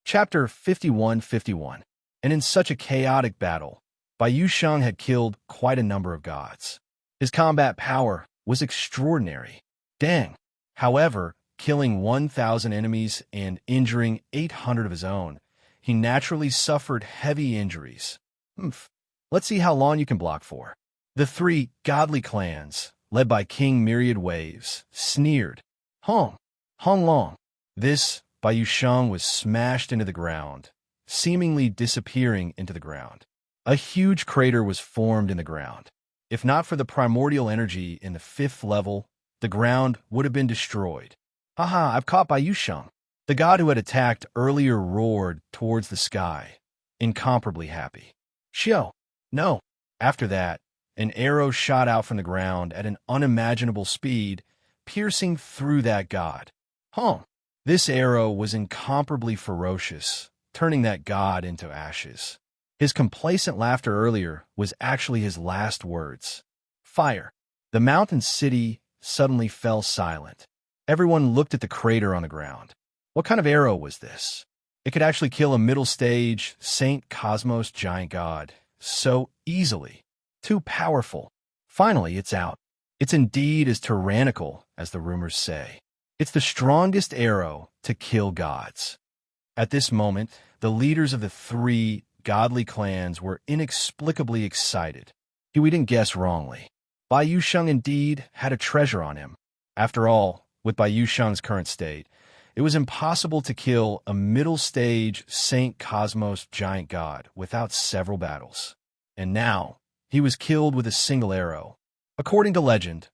Chapter 51:51. And in such a chaotic battle, Bai Yusheng had killed quite a number of gods. His combat power was extraordinary. Dang! However, killing 1,000 enemies and injuring 800 of his own, he naturally suffered heavy injuries. Let's see how long you can block for. The three godly clans, led by King Myriad Waves, sneered. Hong Long. This, Bai Yusheng was smashed into the ground, seemingly disappearing into the ground. A huge crater was formed in the ground. If not for the primordial energy in the 5th level, the ground would have been destroyed. Haha, I've caught Bai Yusheng. The god who had attacked earlier roared towards the sky, incomparably happy. Xiao, no. After that, an arrow shot out from the ground at an unimaginable speed, piercing through that god. This arrow was incomparably ferocious, turning that god into ashes. His complacent laughter earlier was actually his last words. Fire. The mountain city suddenly fell silent. Everyone looked at the crater on the ground. What kind of arrow was this? It could actually kill a middle stage Saint Cosmos giant god so easily. Too powerful. Finally, it's out. It's indeed as tyrannical as the rumors say. It's the strongest arrow to kill gods. At this moment, the leaders of the three godly clans were inexplicably excited. We didn't guess wrongly. Bai Yusheng indeed had a treasure on him. After all, with Bai Yusheng's current state, it was impossible to kill a middle-stage Saint Cosmos giant god without several battles. And now, he was killed with a single arrow. According to legend,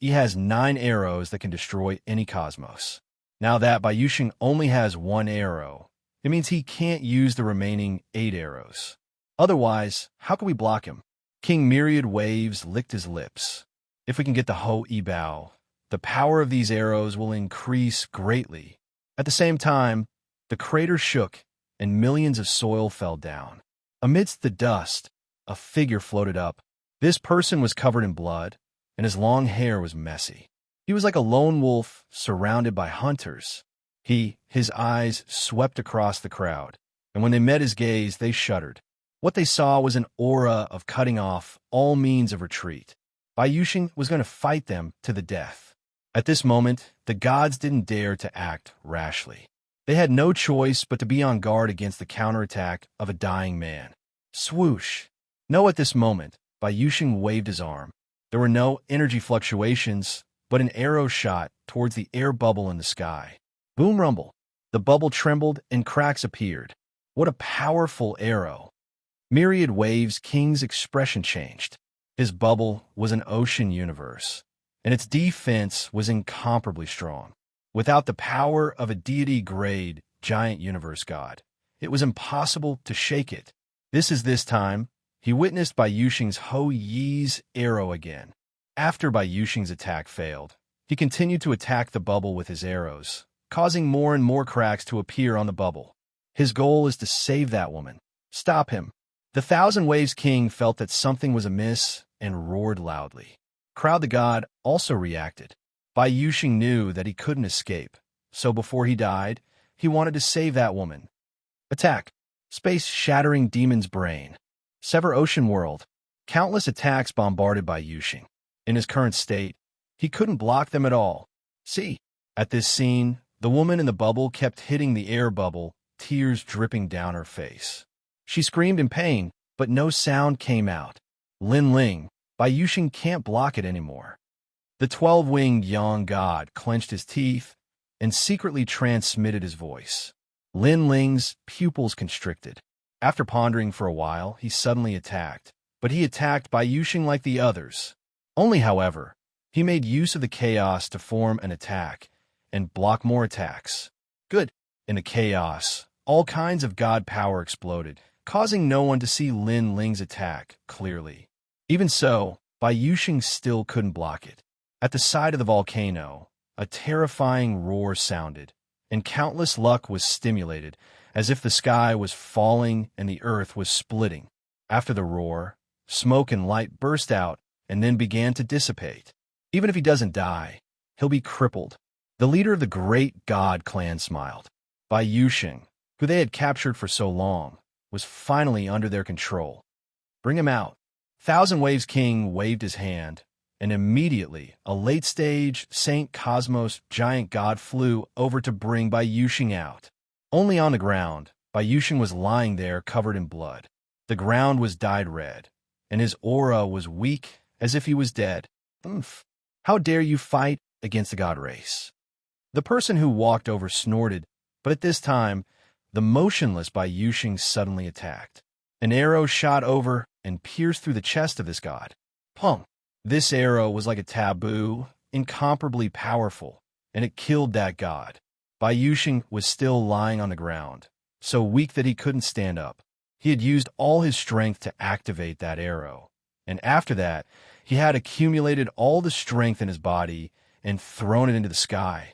he has 9 arrows that can destroy any cosmos. Now that Bai Yusheng only has 1 arrow, it means he can't use the remaining 8 arrows. Otherwise, how can we block him? King Myriad Waves licked his lips. If we can get the Bao, the power of these arrows will increase greatly. At the same time, the crater shook and millions of soil fell down. Amidst the dust, a figure floated up. This person was covered in blood, and his long hair was messy. He was like a lone wolf surrounded by hunters. His eyes swept across the crowd, and when they met his gaze, they shuddered. What they saw was an aura of cutting off all means of retreat. Bai Yusheng was going to fight them to the death. At this moment, the gods didn't dare to act rashly. They had no choice but to be on guard against the counterattack of a dying man. Swoosh! No, at this moment, Bai Yusheng waved his arm. There were no energy fluctuations, but an arrow shot towards the air bubble in the sky. Boom rumble. The bubble trembled and cracks appeared. What a powerful arrow. Myriad Waves King's expression changed. His bubble was an ocean universe, and its defense was incomparably strong. Without the power of a deity-grade giant universe god, it was impossible to shake it. This time, he witnessed Bai Yusheng's Ho Yi's arrow again. After Bai Yusheng's attack failed, he continued to attack the bubble with his arrows, causing more and more cracks to appear on the bubble. His goal is to save that woman. Stop him. The Thousand Waves King felt that something was amiss and roared loudly. Crowd the god also reacted. Bai Yusheng knew that he couldn't escape, so before he died, he wanted to save that woman. Attack. Space-shattering demon's brain. Sever ocean world. Countless attacks bombarded Bai Yusheng. In his current state, he couldn't block them at all. See, at this scene, the woman in the bubble kept hitting the air bubble, tears dripping down her face. She screamed in pain, but no sound came out. Lin Ling, Bai Yusheng can't block it anymore. The 12-winged Yang god clenched his teeth and secretly transmitted his voice. Lin Ling's pupils constricted. After pondering for a while, he suddenly attacked. But he attacked Bai Yusheng like the others. Only, however, he made use of the chaos to form an attack and block more attacks. Good. In the chaos, all kinds of god power exploded, causing no one to see Lin Ling's attack clearly. Even so, Bai Yusheng still couldn't block it. At the side of the volcano, a terrifying roar sounded, and countless luck was stimulated, as if the sky was falling and the earth was splitting. After the roar, smoke and light burst out and then began to dissipate. Even if he doesn't die, he'll be crippled. The leader of the great god clan smiled. Bai Yusheng, who they had captured for so long, was finally under their control. Bring him out. Thousand Waves King waved his hand, and immediately a late-stage Saint Cosmos giant god flew over to bring Bai Yuxing out. Only on the ground, Bai Yuxing was lying there covered in blood. The ground was dyed red, and his aura was weak as if he was dead. Oomph. How dare you fight against the god race? The person who walked over snorted, but at this time, the motionless Bai Yuxing suddenly attacked. An arrow shot over and pierced through the chest of this god. Pong! This arrow was like a taboo, incomparably powerful, and it killed that god. Bai Yuxing was still lying on the ground, so weak that he couldn't stand up. He had used all his strength to activate that arrow, and after that, he had accumulated all the strength in his body and thrown it into the sky.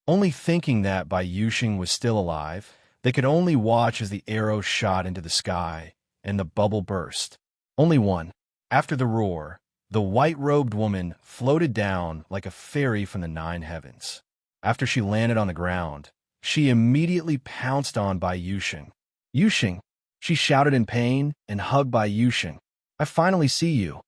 Only thinking that Bai Yuxing was still alive, they could only watch as the arrow shot into the sky, and the bubble burst. Only one. After the roar, the white-robed woman floated down like a fairy from the 9 heavens. After she landed on the ground, she immediately pounced on Bai Yuxing. Yuxing, she shouted in pain and hugged Bai Yuxing. I finally see you,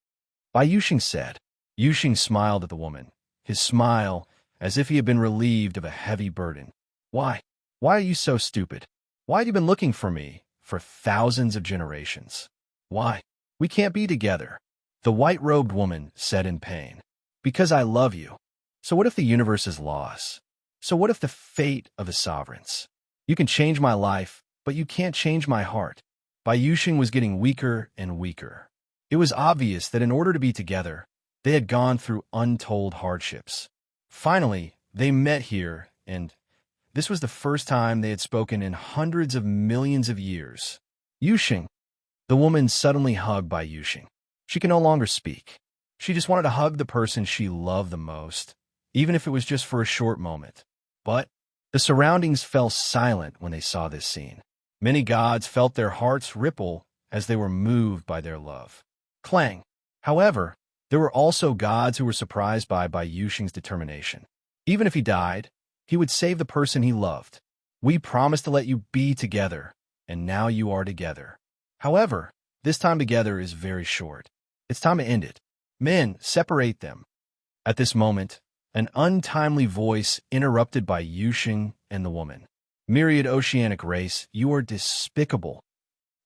Bai Yuxing said. Yuxing smiled at the woman, his smile as if he had been relieved of a heavy burden. Why? Why are you so stupid? Why have you been looking for me for thousands of generations? Why? We can't be together, the white-robed woman said in pain. Because I love you. So what if the universe is lost? So what if the fate of the sovereigns? You can change my life, but you can't change my heart. Bai Yuxing was getting weaker and weaker. It was obvious that in order to be together, they had gone through untold hardships. Finally, they met here, and this was the first time they had spoken in hundreds of millions of years. Yuxing. The woman suddenly hugged Bai Yuxing. She could no longer speak. She just wanted to hug the person she loved the most, even if it was just for a short moment. But the surroundings fell silent when they saw this scene. Many gods felt their hearts ripple as they were moved by their love. Clang. However, there were also gods who were surprised by Bai Yuxing's determination. Even if he died, he would save the person he loved. We promised to let you be together, and now you are together. However, this time together is very short. It's time to end it. Men, separate them. At this moment, an untimely voice interrupted Bai Yuxing and the woman. Myriad oceanic race, you are despicable.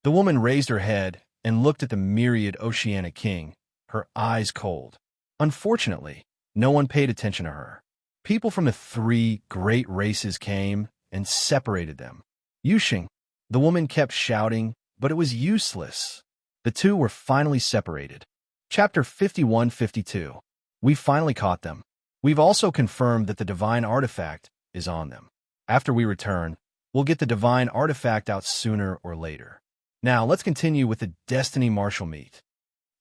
The woman raised her head and looked at the myriad oceanic king, her eyes cold. Unfortunately, no one paid attention to her. People from the 3 great races came and separated them. Yuxing, the woman kept shouting, but it was useless. The two were finally separated. Chapter 51-52. We finally caught them. We've also confirmed that the divine artifact is on them. After we return, we'll get the divine artifact out sooner or later. Now, let's continue with the Destiny Martial Meet.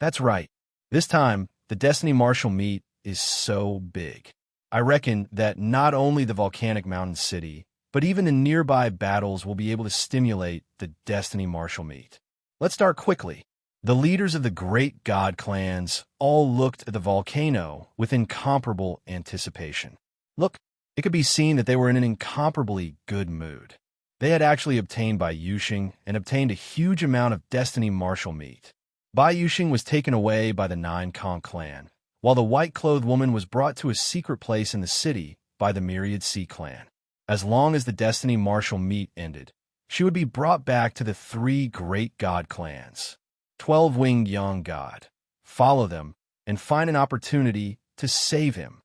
That's right. This time, the Destiny Martial Meet is so big. I reckon that not only the volcanic mountain city, but even the nearby battles will be able to stimulate the Destiny Martial Meet. Let's start quickly. The leaders of the great god clans all looked at the volcano with incomparable anticipation. Look, it could be seen that they were in an incomparably good mood. They had actually obtained Bai Yuxing and obtained a huge amount of Destiny Martial Meat. Bai Yuxing was taken away by the 9 Conch clan, while the white-clothed woman was brought to a secret place in the city by the Myriad Sea clan. As long as the Destiny Martial Meet ended, she would be brought back to the 3 great god clans. 12-winged young god. Follow them and find an opportunity to save him.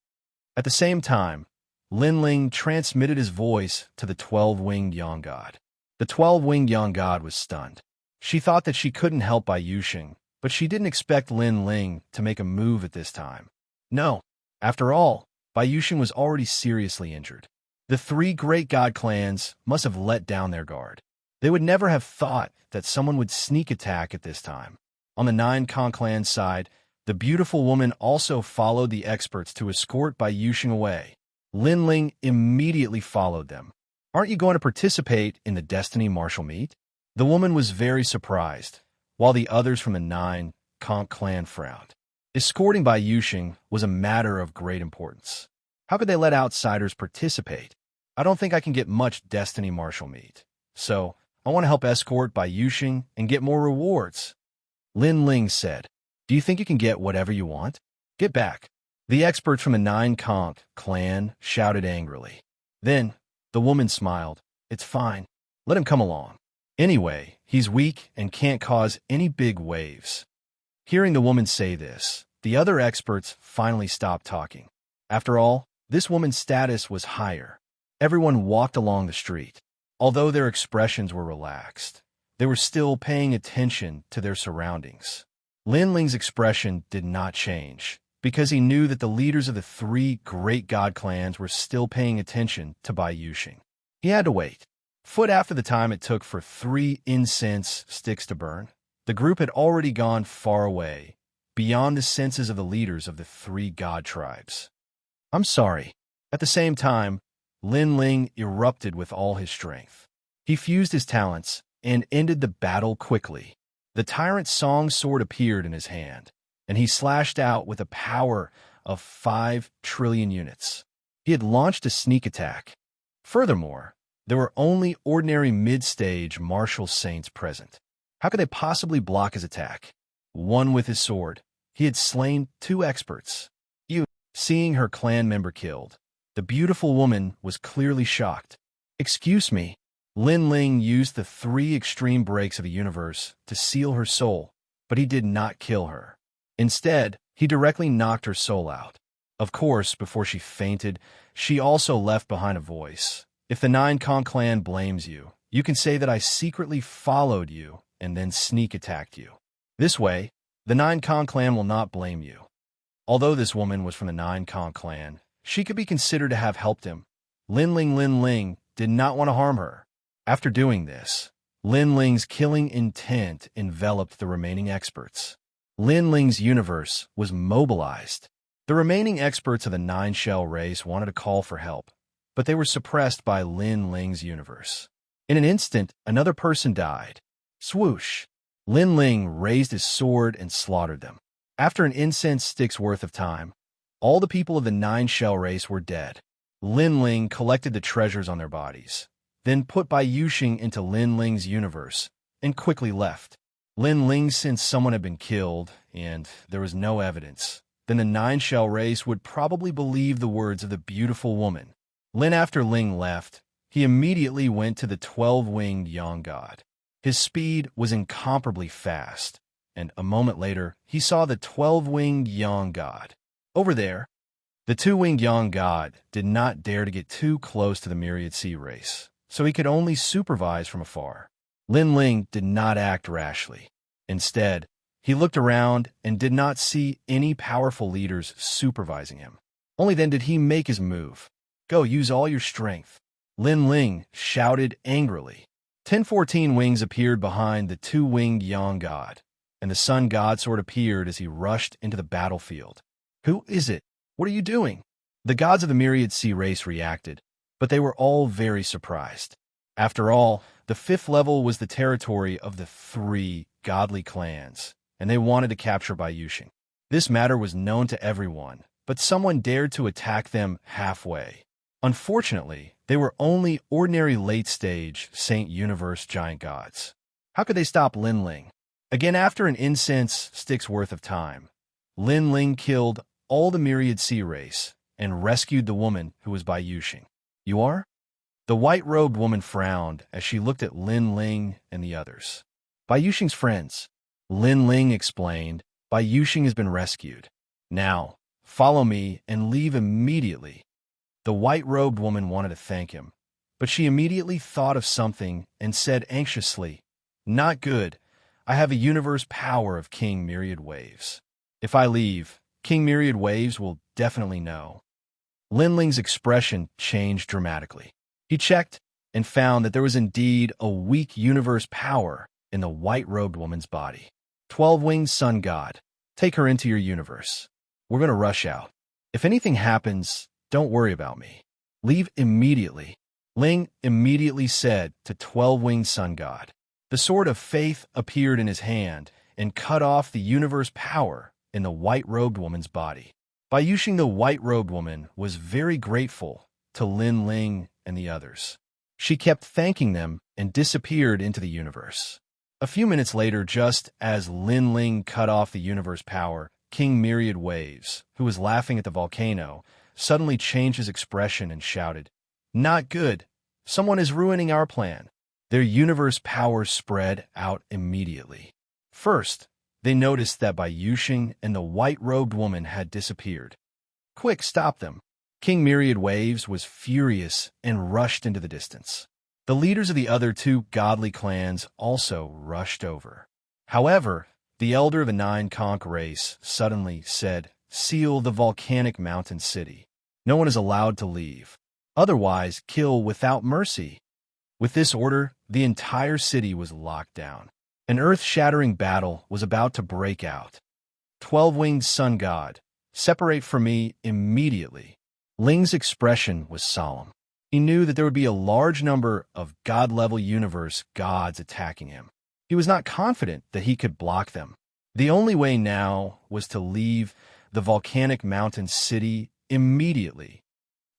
At the same time, Lin Ling transmitted his voice to the 12-winged young god. The 12-winged young god was stunned. She thought that she couldn't help Bai Yuxing, but she didn't expect Lin Ling to make a move at this time. No, after all, Bai Yuxing was already seriously injured. The 3 great god clans must have let down their guard. They would never have thought that someone would sneak attack at this time. On the 9 Conch clan side, the beautiful woman also followed the experts to escort Bai Yuxing away. Lin Ling immediately followed them. Aren't you going to participate in the Destiny Martial Meet? The woman was very surprised, while the others from the 9 Conch clan frowned. Escorting Bai Yuxing was a matter of great importance. How could they let outsiders participate? I don't think I can get much Destiny Marshal meat. So, I want to help escort Bai Yuxing and get more rewards. Lin Ling said, do you think you can get whatever you want? Get back. The experts from the Nine Conch clan shouted angrily. Then, the woman smiled. It's fine. Let him come along. Anyway, he's weak and can't cause any big waves. Hearing the woman say this, the other experts finally stopped talking. After all, this woman's status was higher. Everyone walked along the street. Although their expressions were relaxed, they were still paying attention to their surroundings. Lin Ling's expression did not change, because he knew that the leaders of the three great god clans were still paying attention to Bai Yuxing. He had to wait. Foot after the time it took for 3 incense sticks to burn, the group had already gone far away, beyond the senses of the leaders of the 3 god tribes. I'm sorry. At the same time, Lin Ling erupted with all his strength. He fused his talents and ended the battle quickly. The tyrant's song sword appeared in his hand, and he slashed out with a power of 5 trillion units. He had launched a sneak attack. Furthermore, there were only ordinary mid-stage martial saints present. How could they possibly block his attack? One with his sword, he had slain 2 experts. Seeing her clan member killed, the beautiful woman was clearly shocked. Excuse me. Lin Ling used the 3 extreme breaks of the universe to seal her soul, but he did not kill her. Instead, he directly knocked her soul out. Of course, before she fainted, she also left behind a voice. If the Nine Conch clan blames you, you can say that I secretly followed you and then sneak attacked you. This way, the Nine Conch clan will not blame you. Although this woman was from the Nine Conch clan, she could be considered to have helped him. Lin Ling did not want to harm her. After doing this, Lin Ling's killing intent enveloped the remaining experts. Lin Ling's universe was mobilized. The remaining experts of the Nine Shell race wanted to call for help, but they were suppressed by Lin Ling's universe. In an instant, another person died. Swoosh! Lin Ling raised his sword and slaughtered them. After an incense stick's worth of time, all the people of the Nine Shell race were dead. Lin Ling collected the treasures on their bodies, then put Bai Yuxing into Lin Ling's universe, and quickly left. Lin Ling, since someone had been killed, and there was no evidence, then the Nine Shell race would probably believe the words of the beautiful woman. After Ling left, he immediately went to the 12-winged Yang God. His speed was incomparably fast, and a moment later, he saw the 12-winged Yang God. Over there, the 2-winged Yang God did not dare to get too close to the Myriad Sea race, so he could only supervise from afar. Lin Ling did not act rashly. Instead, he looked around and did not see any powerful leaders supervising him. Only then did he make his move. Go, use all your strength. Lin Ling shouted angrily. 10-14 wings appeared behind the 2-winged Yang God, and the Sun God Sword appeared as he rushed into the battlefield. Who is it? What are you doing? The gods of the Myriad Sea race reacted, but they were all very surprised. After all, the 5th level was the territory of the 3 godly clans, and they wanted to capture Bai Yuxing. This matter was known to everyone, but someone dared to attack them halfway. Unfortunately, they were only ordinary late-stage Saint Universe giant gods. How could they stop Lin Ling? Again, after an incense stick's worth of time, Lin Ling killed all the Myriad Sea race and rescued the woman who was Bai Yuxing. You are? The white-robed woman frowned as she looked at Lin Ling and the others. Bai Yuxing's friends. Lin Ling explained, Bai Yuxing has been rescued. Now, follow me and leave immediately. The white-robed woman wanted to thank him, but she immediately thought of something and said anxiously, Not good. I have a universe power of King Myriad Waves. If I leave, King Myriad Waves will definitely know. Lin Ling's expression changed dramatically. He checked and found that there was indeed a weak universe power in the white-robed woman's body. 12-winged Sun God, take her into your universe. We're going to rush out. If anything happens, don't worry about me. Leave immediately. Ling immediately said to 12-winged Sun God. The sword of faith appeared in his hand and cut off the universe power in the white-robed woman's body. Bai Yuxing, the white-robed woman, was very grateful to Lin Ling and the others. She kept thanking them and disappeared into the universe. A few minutes later, just as Lin Ling cut off the universe power, King Myriad Waves, who was laughing at the volcano, suddenly changed his expression and shouted, "Not good! Someone is ruining our plan." Their universe power spread out immediately. First, they noticed that Bai Yuxing and the white-robed woman had disappeared. "Quick, stop them!" King Myriad Waves was furious and rushed into the distance. The leaders of the other two godly clans also rushed over. However, the elder of the Nine-Conch race suddenly said, "Seal the volcanic mountain city. No one is allowed to leave. Otherwise, kill without mercy." With this order, the entire city was locked down. An earth-shattering battle was about to break out. 12-winged sun god, separate from me immediately. Ling's expression was solemn. He knew that there would be a large number of god-level universe gods attacking him. He was not confident that he could block them. The only way now was to leave the volcanic mountain city immediately.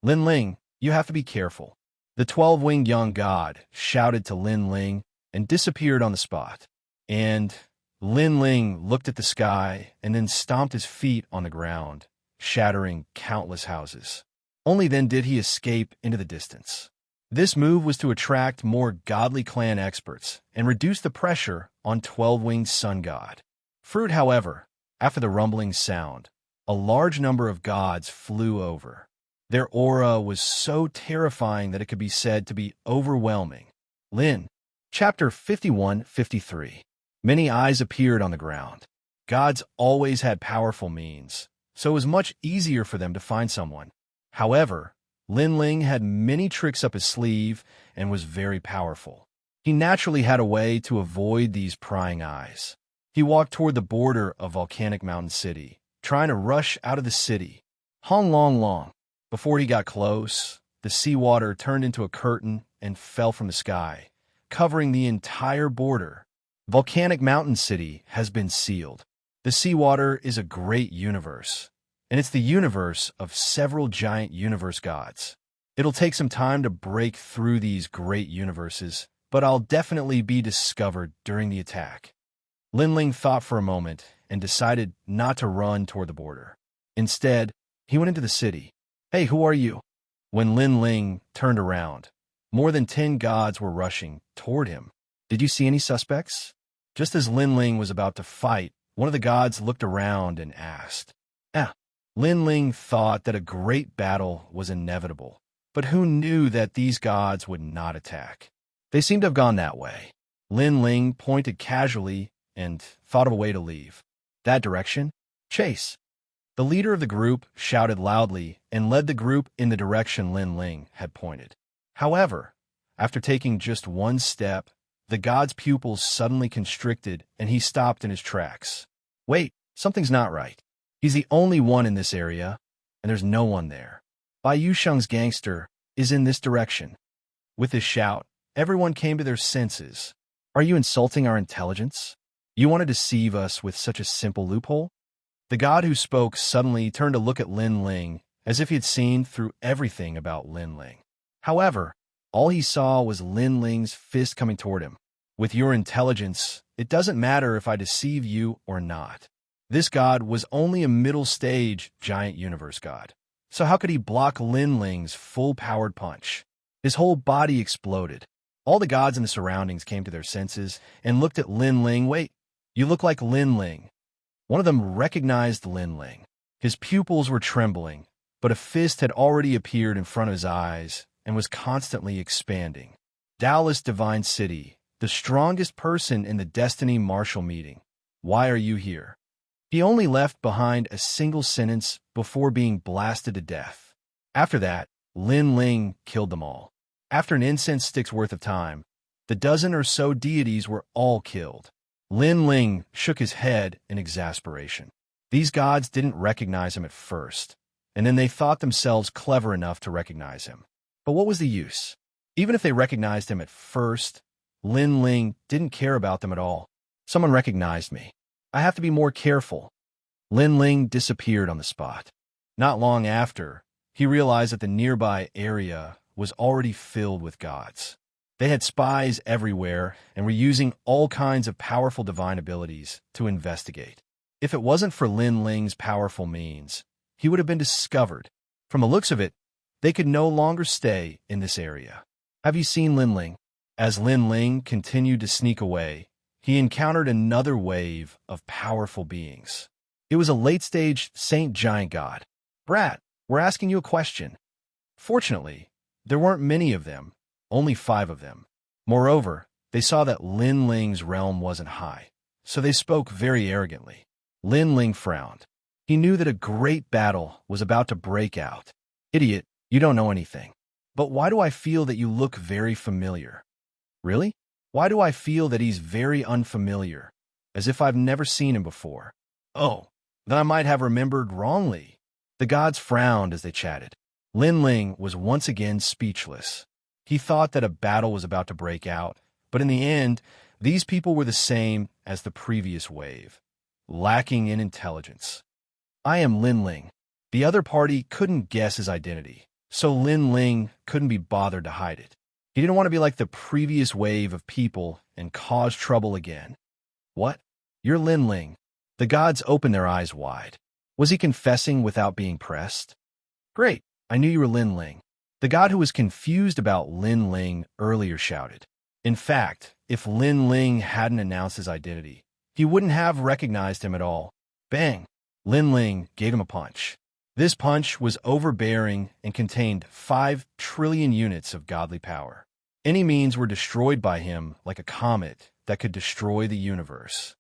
"Lin Ling, you have to be careful." The 12-winged young god shouted to Lin Ling and disappeared on the spot. And Lin Ling looked at the sky and then stomped his feet on the ground, shattering countless houses. Only then did he escape into the distance. This move was to attract more godly clan experts and reduce the pressure on 12-winged sun god. Fruit, however, after the rumbling sound, a large number of gods flew over. Their aura was so terrifying that it could be said to be overwhelming. Lin. Chapter 51-53. Many eyes appeared on the ground. Gods always had powerful means, so it was much easier for them to find someone. However, Lin Ling had many tricks up his sleeve and was very powerful. He naturally had a way to avoid these prying eyes. He walked toward the border of Volcanic Mountain City, trying to rush out of the city. Hong long long. Before he got close, the seawater turned into a curtain and fell from the sky, covering the entire border. Volcanic Mountain City has been sealed. The seawater is a great universe, and it's the universe of several giant universe gods. It'll take some time to break through these great universes, but I'll definitely be discovered during the attack. Lin Ling thought for a moment and decided not to run toward the border. Instead, he went into the city. "Hey, who are you?" When Lin Ling turned around, more than 10 gods were rushing toward him. "Did you see any suspects?" Just as Lin Ling was about to fight, one of the gods looked around and asked. Lin Ling thought that a great battle was inevitable, but who knew that these gods would not attack? They seemed to have gone that way. Lin Ling pointed casually and thought of a way to leave. "That direction? Chase!" The leader of the group shouted loudly and led the group in the direction Lin Ling had pointed. However, after taking just one step, the god's pupils suddenly constricted and he stopped in his tracks. "Wait, something's not right. He's the only one in this area, and there's no one there. Bai Yusheng's gangster is in this direction." With his shout, everyone came to their senses. "Are you insulting our intelligence? You want to deceive us with such a simple loophole?" The god who spoke suddenly turned to look at Lin Ling as if he had seen through everything about Lin Ling. However, all he saw was Lin Ling's fist coming toward him. "With your intelligence, it doesn't matter if I deceive you or not." This god was only a middle-stage giant universe god. So how could he block Lin Ling's full-powered punch? His whole body exploded. All the gods in the surroundings came to their senses and looked at Lin Ling. "Wait, you look like Lin Ling." One of them recognized Lin Ling. His pupils were trembling, but a fist had already appeared in front of his eyes and was constantly expanding. "Dallas Divine City, the strongest person in the Destiny Marshal meeting. Why are you here?" He only left behind a single sentence before being blasted to death. After that, Lin Ling killed them all. After an incense stick's worth of time, the dozen or so deities were all killed. Lin Ling shook his head in exasperation. These gods didn't recognize him at first, and then they thought themselves clever enough to recognize him. But what was the use? Even if they recognized him at first, Lin Ling didn't care about them at all. "Someone recognized me. I have to be more careful." Lin Ling disappeared on the spot. Not long after, he realized that the nearby area was already filled with gods. They had spies everywhere and were using all kinds of powerful divine abilities to investigate. If it wasn't for Lin Ling's powerful means, he would have been discovered. From the looks of it, they could no longer stay in this area. Have you seen Lin Ling? As Lin Ling continued to sneak away, he encountered another wave of powerful beings. It was a late-stage Saint Giant God. Brat, we're asking you a question. Fortunately, there weren't many of them, only 5 of them. Moreover, they saw that Lin Ling's realm wasn't high, so they spoke very arrogantly. Lin Ling frowned. He knew that a great battle was about to break out. Idiot, you don't know anything. But why do I feel that you look very familiar? Really? Why do I feel that he's very unfamiliar, as if I've never seen him before? Oh, then I might have remembered wrongly. The gods frowned as they chatted. Lin Ling was once again speechless. He thought that a battle was about to break out, but in the end, these people were the same as the previous wave, lacking in intelligence. I am Lin Ling. The other party couldn't guess his identity, so Lin Ling couldn't be bothered to hide it. He didn't want to be like the previous wave of people and cause trouble again. What? You're Lin Ling. The gods opened their eyes wide. Was he confessing without being pressed? Great, I knew you were Lin Ling. The god who was confused about Lin Ling earlier shouted. In fact, if Lin Ling hadn't announced his identity, he wouldn't have recognized him at all. Bang! Lin Ling gave him a punch. This punch was overbearing and contained 5 trillion units of godly power. Any means were destroyed by him like a comet that could destroy the universe.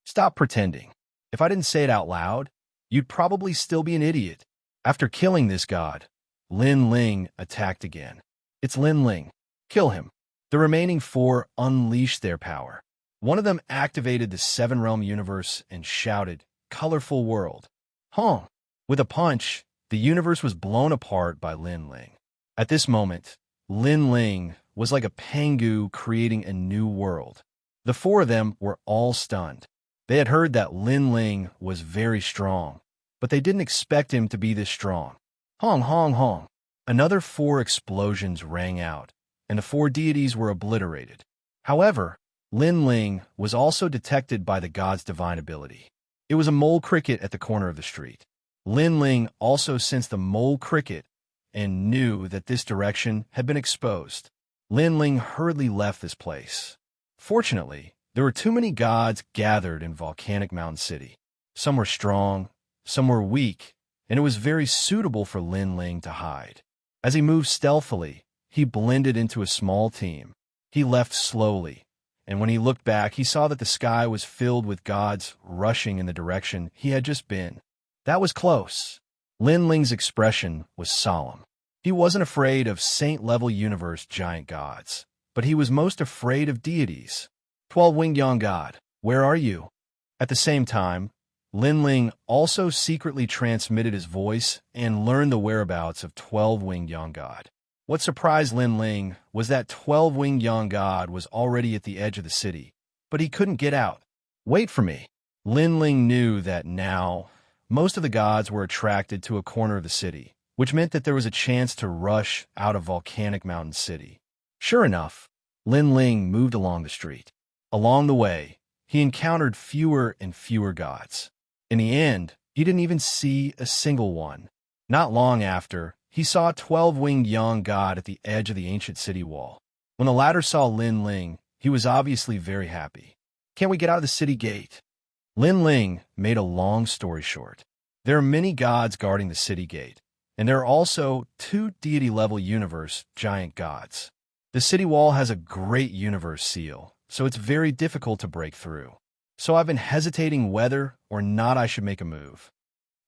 Stop pretending. If I didn't say it out loud, you'd probably still be an idiot. After killing this god, Lin Ling attacked again. It's Lin Ling. Kill him. The remaining 4 unleashed their power. One of them activated the 7-realm universe and shouted, "Colorful world." Huh! With a punch, the universe was blown apart by Lin Ling. At this moment, Lin Ling was like a pengu creating a new world. The 4 of them were all stunned. They had heard that Lin Ling was very strong, but they didn't expect him to be this strong. Hong, hong, hong. Another 4 explosions rang out, and the 4 deities were obliterated. However, Lin Ling was also detected by the god's divine ability. It was a mole cricket at the corner of the street. Lin Ling also sensed the mole cricket and knew that this direction had been exposed. Lin Ling hurriedly left this place. Fortunately, there were too many gods gathered in Volcanic Mountain City. Some were strong, some were weak, and it was very suitable for Lin Ling to hide. As he moved stealthily, he blended into a small team. He left slowly, and when he looked back, he saw that the sky was filled with gods rushing in the direction he had just been. That was close. Lin Ling's expression was solemn. He wasn't afraid of saint-level universe giant gods, but he was most afraid of deities. 12-winged young god, where are you? At the same time, Lin Ling also secretly transmitted his voice and learned the whereabouts of 12-winged young god. What surprised Lin Ling was that 12-winged young god was already at the edge of the city, but he couldn't get out. Wait for me. Lin Ling knew that now most of the gods were attracted to a corner of the city, which meant that there was a chance to rush out of Volcanic Mountain City. Sure enough, Lin Ling moved along the street. Along the way, he encountered fewer and fewer gods. In the end, he didn't even see a single one. Not long after, he saw a 12-winged young god at the edge of the ancient city wall. When the latter saw Lin Ling, he was obviously very happy. Can't we get out of the city gate? Lin Ling made a long story short. There are many gods guarding the city gate, and there are also 2 deity-level universe giant gods. The city wall has a great universe seal, so it's very difficult to break through. So I've been hesitating whether or not I should make a move.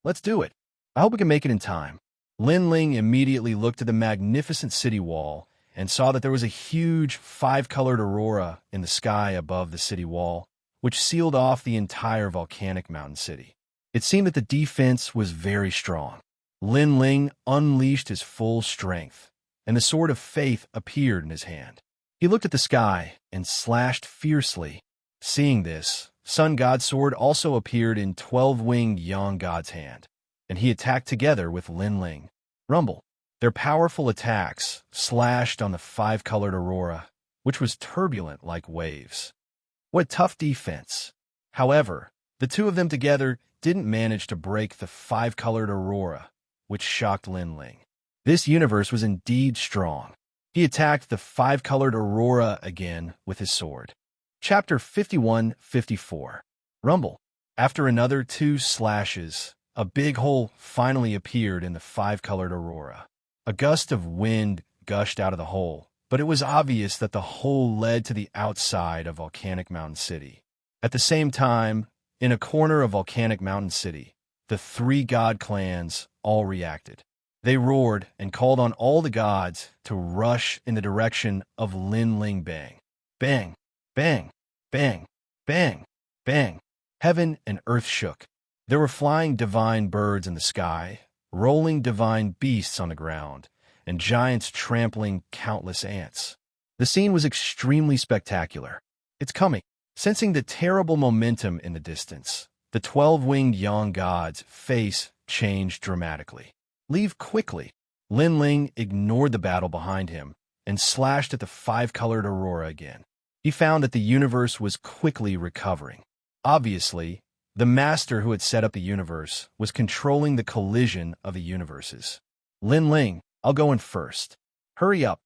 Let's do it. I hope we can make it in time. Lin Ling immediately looked at the magnificent city wall and saw that there was a huge 5-colored aurora in the sky above the city wall, which sealed off the entire volcanic mountain city. It seemed that the defense was very strong. Lin Ling unleashed his full strength, and the sword of faith appeared in his hand. He looked at the sky and slashed fiercely. Seeing this, Sun God's sword also appeared in 12-winged Yang God's hand, and he attacked together with Lin Ling. Rumble. Their powerful attacks slashed on the five-colored aurora, which was turbulent like waves. What tough defense! However, the two of them together didn't manage to break the five-colored aurora, which shocked Lin Ling. This universe was indeed strong. He attacked the five-colored aurora again with his sword. Chapter 51-54. Rumble. After another 2 slashes, a big hole finally appeared in the five-colored aurora. A gust of wind gushed out of the hole, but it was obvious that the hole led to the outside of Volcanic Mountain City. At the same time, in a corner of Volcanic Mountain City, the 3 god clans all reacted. They roared and called on all the gods to rush in the direction of Lin Ling. Bang, bang, bang, bang, bang, bang. Heaven and earth shook. There were flying divine birds in the sky, rolling divine beasts on the ground, and giants trampling countless ants. The scene was extremely spectacular. It's coming. Sensing the terrible momentum in the distance, the 12-winged Yang god's face changed dramatically. Leave quickly. Lin Ling ignored the battle behind him and slashed at the five-colored aurora again. He found that the universe was quickly recovering. Obviously, the master who had set up the universe was controlling the collision of the universes. Lin Ling, I'll go in first. Hurry up.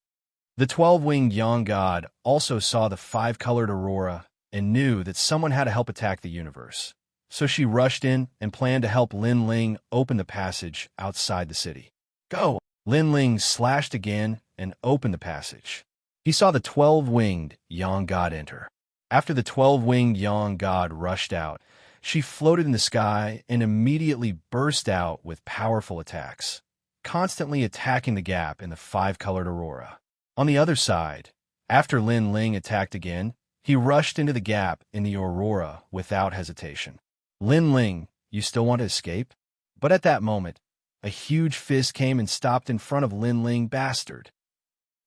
The 12-winged Yang god also saw the five-colored aurora and knew that someone had to help attack the universe. So she rushed in and planned to help Lin Ling open the passage outside the city. Go! Lin Ling slashed again and opened the passage. He saw the 12-winged Yang god enter. After the 12-winged Yang god rushed out, she floated in the sky and immediately burst out with powerful attacks, constantly attacking the gap in the five-colored aurora. On the other side, after Lin Ling attacked again, he rushed into the gap in the aurora without hesitation. Lin Ling, you still want to escape? But at that moment, a huge fist came and stopped in front of Lin Ling. Bastard!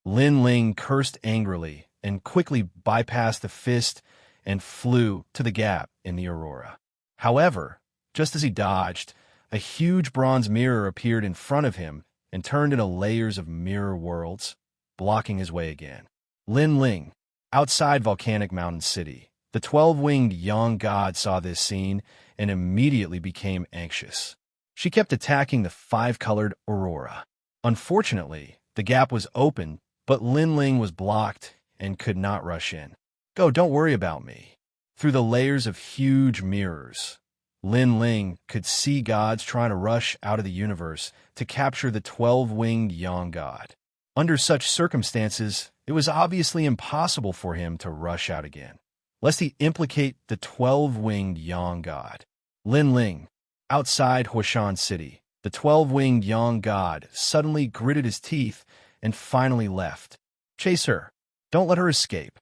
Lin Ling cursed angrily and quickly bypassed the fist and flew to the gap in the aurora. However, just as he dodged, a huge bronze mirror appeared in front of him and turned into layers of mirror worlds, blocking his way again. Lin Ling, outside Volcanic Mountain City, the 12-winged Yang god saw this scene and immediately became anxious. She kept attacking the five-colored aurora. Unfortunately, the gap was open, but Lin Ling was blocked and could not rush in. Go, don't worry about me. Through the layers of huge mirrors, Lin Ling could see gods trying to rush out of the universe to capture the 12-winged Yang god. Under such circumstances, it was obviously impossible for him to rush out again, lest he implicate the 12-winged Yang god. Lin Ling, outside Huashan City, the 12-winged Yang god suddenly gritted his teeth and finally left. Chase her. Don't let her escape.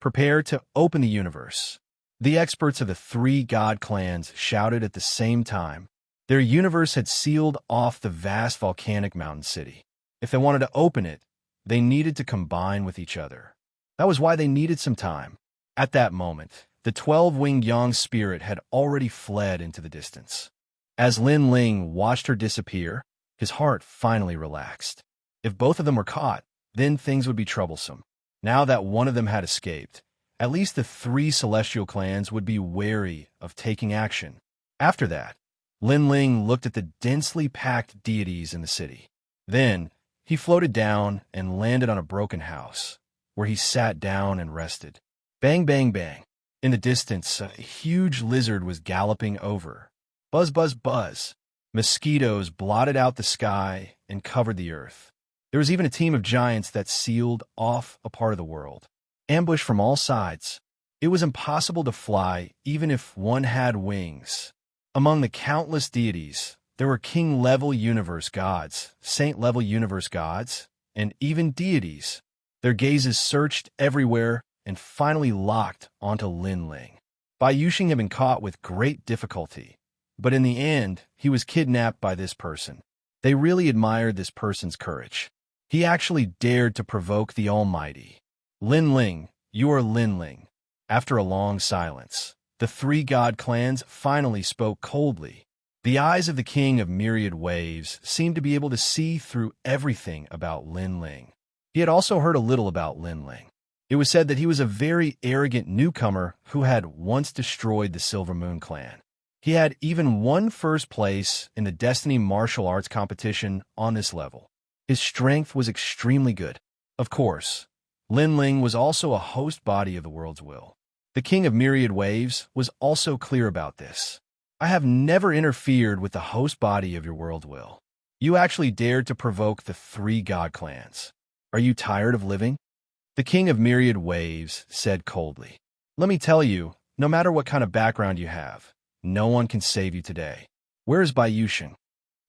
Prepare to open the universe. The experts of the 3 god clans shouted at the same time. Their universe had sealed off the vast volcanic mountain city. If they wanted to open it, they needed to combine with each other. That was why they needed some time. At that moment, the 12-winged Yang spirit had already fled into the distance. As Lin Ling watched her disappear, his heart finally relaxed. If both of them were caught, then things would be troublesome. Now that one of them had escaped, at least the 3 celestial clans would be wary of taking action. After that, Lin Ling looked at the densely packed deities in the city. Then, he floated down and landed on a broken house, where he sat down and rested. Bang, bang, bang. In the distance, a huge lizard was galloping over. Buzz, buzz, buzz. Mosquitoes blotted out the sky and covered the earth. There was even a team of giants that sealed off a part of the world. Ambushed from all sides. It was impossible to fly even if one had wings. Among the countless deities, there were king-level universe gods, saint-level universe gods, and even deities. Their gazes searched everywhere and finally locked onto Lin Ling. Bai Yuxing had been caught with great difficulty, but in the end, he was kidnapped by this person. They really admired this person's courage. He actually dared to provoke the Almighty. Lin Ling, you are Lin Ling. After a long silence, the 3 god clans finally spoke coldly. The eyes of the king of myriad waves seemed to be able to see through everything about Lin Ling. He had also heard a little about Lin Ling. It was said that he was a very arrogant newcomer who had once destroyed the Silver Moon clan. He had even won first place in the Destiny martial arts competition on this level. His strength was extremely good. Of course, Lin Ling was also a host body of the world's will. The king of myriad waves was also clear about this. I have never interfered with the host body of your world will. You actually dared to provoke the 3 god clans. Are you tired of living? The king of myriad waves said coldly. Let me tell you, no matter what kind of background you have, no one can save you today. Where is Bai Yusheng?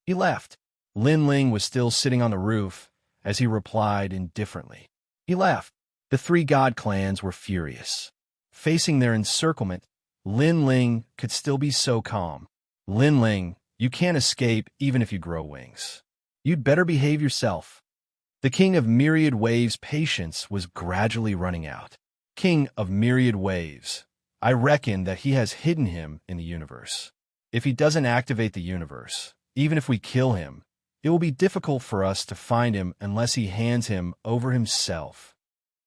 He left. Lin Ling was still sitting on the roof as he replied indifferently. He left. The 3 god clans were furious. Facing their encirclement, Lin Ling could still be so calm. Lin Ling, you can't escape even if you grow wings. You'd better behave yourself. The king of myriad waves' patience was gradually running out. King of myriad waves, I reckon that he has hidden him in the universe. If he doesn't activate the universe, even if we kill him, it will be difficult for us to find him unless he hands him over himself.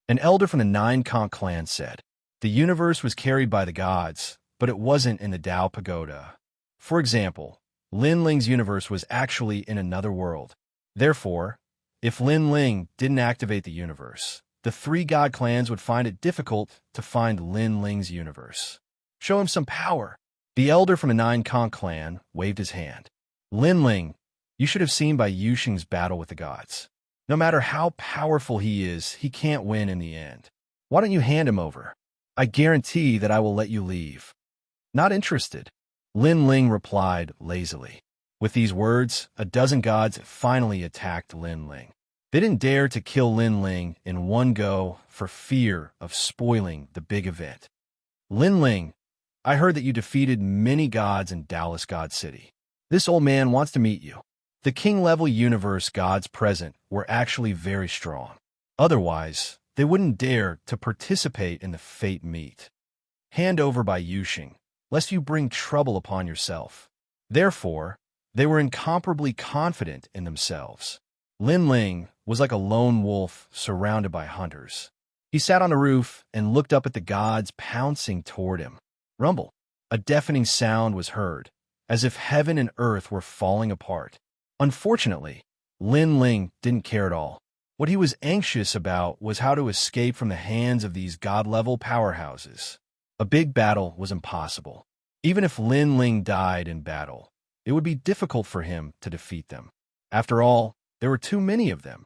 An elder from the 9 Conch clan said, the universe was carried by the gods, but it wasn't in the Tao Pagoda. For example, Lin Ling's universe was actually in another world. Therefore, if Lin Ling didn't activate the universe, the 3 god clans would find it difficult to find Lin Ling's universe. Show him some power. The elder from the 9 Conch clan waved his hand. Lin Ling, you should have seen Bai Yusheng's battle with the gods. No matter how powerful he is, he can't win in the end. Why don't you hand him over? I guarantee that I will let you leave. Not interested. Lin Ling replied lazily. With these words, a dozen gods finally attacked Lin Ling. They didn't dare to kill Lin Ling in one go for fear of spoiling the big event. Lin Ling, I heard that you defeated many gods in Dallas God City. This old man wants to meet you. The king-level universe gods present were actually very strong. Otherwise, they wouldn't dare to participate in the fate meet. Hand over Bai Yusheng, lest you bring trouble upon yourself. Therefore, they were incomparably confident in themselves. Lin Ling was like a lone wolf surrounded by hunters. He sat on the roof and looked up at the gods pouncing toward him. Rumble. A deafening sound was heard, as if heaven and earth were falling apart. Unfortunately, Lin Ling didn't care at all. What he was anxious about was how to escape from the hands of these god-level powerhouses. A big battle was impossible. Even if Lin Ling died in battle, it would be difficult for him to defeat them. After all, there were too many of them.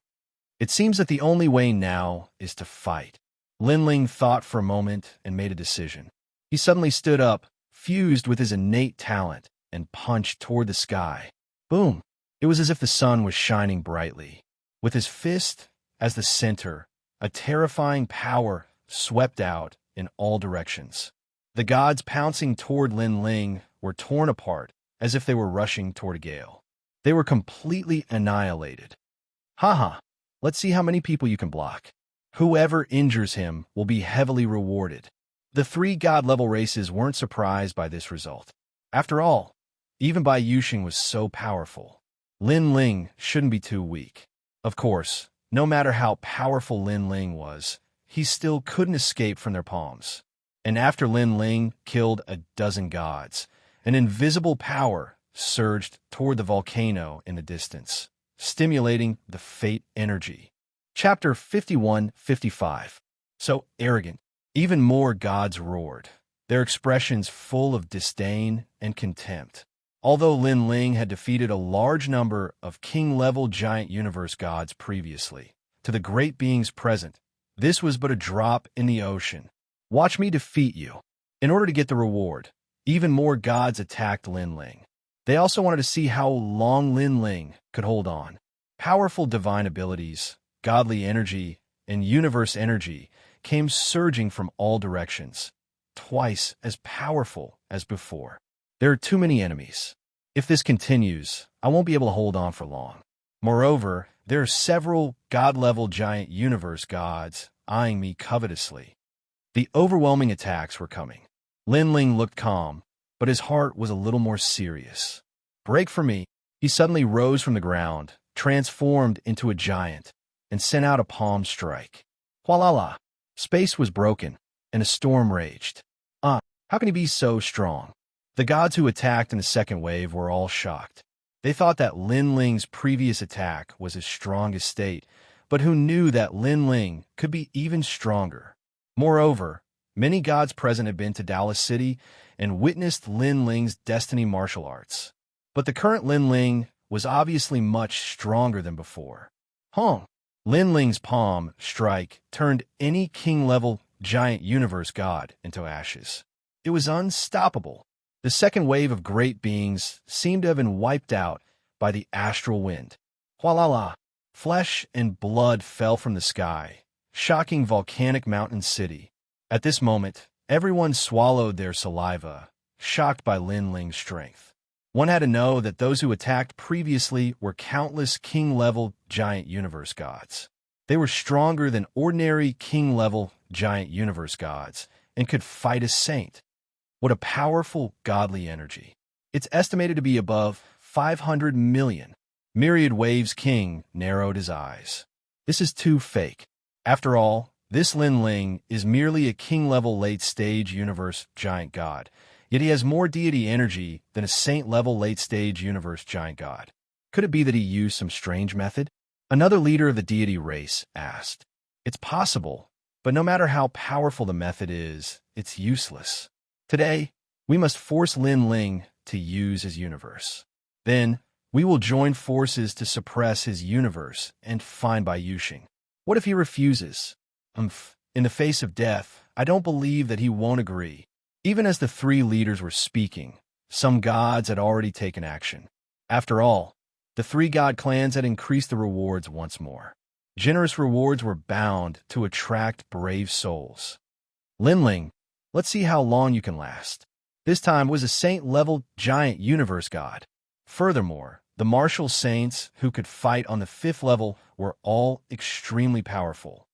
It seems that the only way now is to fight. Lin Ling thought for a moment and made a decision. He suddenly stood up, fused with his innate talent, and punched toward the sky. Boom! It was as if the sun was shining brightly. With his fist as the center, a terrifying power swept out in all directions. The gods pouncing toward Lin Ling were torn apart as if they were rushing toward a gale. They were completely annihilated. Haha, let's see how many people you can block. Whoever injures him will be heavily rewarded. The 3 god-level races weren't surprised by this result. After all, even Bai Yusheng was so powerful. Lin Ling shouldn't be too weak. Of course, no matter how powerful Lin Ling was, he still couldn't escape from their palms. And after Lin Ling killed a dozen gods, an invisible power surged toward the volcano in the distance, stimulating the fate energy. Chapter 51-55. So arrogant. Even more gods roared, their expressions full of disdain and contempt. Although Lin Ling had defeated a large number of king-level giant universe gods previously, to the great beings present, this was but a drop in the ocean. Watch me defeat you. In order to get the reward, even more gods attacked Lin Ling. They also wanted to see how long Lin Ling could hold on. Powerful divine abilities, godly energy, and universe energy came surging from all directions, twice as powerful as before. There are too many enemies. If this continues, I won't be able to hold on for long. Moreover, there are several god-level giant universe gods eyeing me covetously. The overwhelming attacks were coming. Lin Ling looked calm, but his heart was a little more serious. break for me. He suddenly rose from the ground, transformed into a giant, and sent out a palm strike. Hualala! Space was broken, and a storm raged. How can he be so strong? The gods who attacked in the second wave were all shocked. They thought that Lin Ling's previous attack was his strongest state, but who knew that Lin Ling could be even stronger? Moreover, many gods present had been to Dallas City and witnessed Lin Ling's destiny martial arts. But the current Lin Ling was obviously much stronger than before. Lin Ling's palm strike turned any king-level giant universe god into ashes. It was unstoppable. The second wave of great beings seemed to have been wiped out by the astral wind. Hualala! Flesh and blood fell from the sky, shocking volcanic mountain city. At this moment, everyone swallowed their saliva, shocked by Lin Ling's strength. One had to know that those who attacked previously were countless king-level giant universe gods. They were stronger than ordinary king-level giant universe gods and could fight a saint. What a powerful godly energy. It's estimated to be above 500 million. Myriad Waves King narrowed his eyes. This is too fake. After all, this Lin Ling is merely a king-level late-stage universe giant god, yet he has more deity energy than a saint-level late-stage universe giant god. Could it be that he used some strange method? Another leader of the deity race asked. It's possible, but no matter how powerful the method is, it's useless. Today, we must force Lin Ling to use his universe. Then, we will join forces to suppress his universe and find Bai Yuxing. What if he refuses? In the face of death, I don't believe that he won't agree. Even as the three leaders were speaking, some gods had already taken action. After all, the three god clans had increased the rewards once more. Generous rewards were bound to attract brave souls. Lin Ling, let's see how long you can last. This time was a saint-level giant universe god. Furthermore, the martial saints who could fight on the 5th level were all extremely powerful.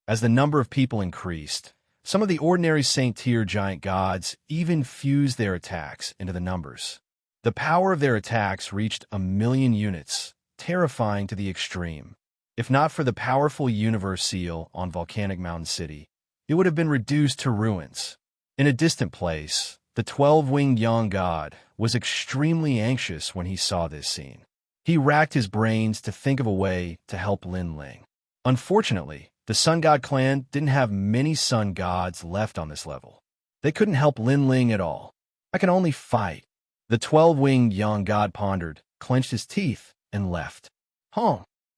As the number of people increased, some of the ordinary saint-tier giant gods even fused their attacks into the numbers. The power of their attacks reached 1 million units, terrifying to the extreme. If not for the powerful universe seal on Volcanic Mountain City, it would have been reduced to ruins. In a distant place, the 12-winged young god was extremely anxious when he saw this scene. He racked his brains to think of a way to help Lin Ling. Unfortunately, the Sun God clan didn't have many sun gods left on this level. They couldn't help Lin Ling at all. I can only fight. The 12-winged young god pondered, clenched his teeth, and left.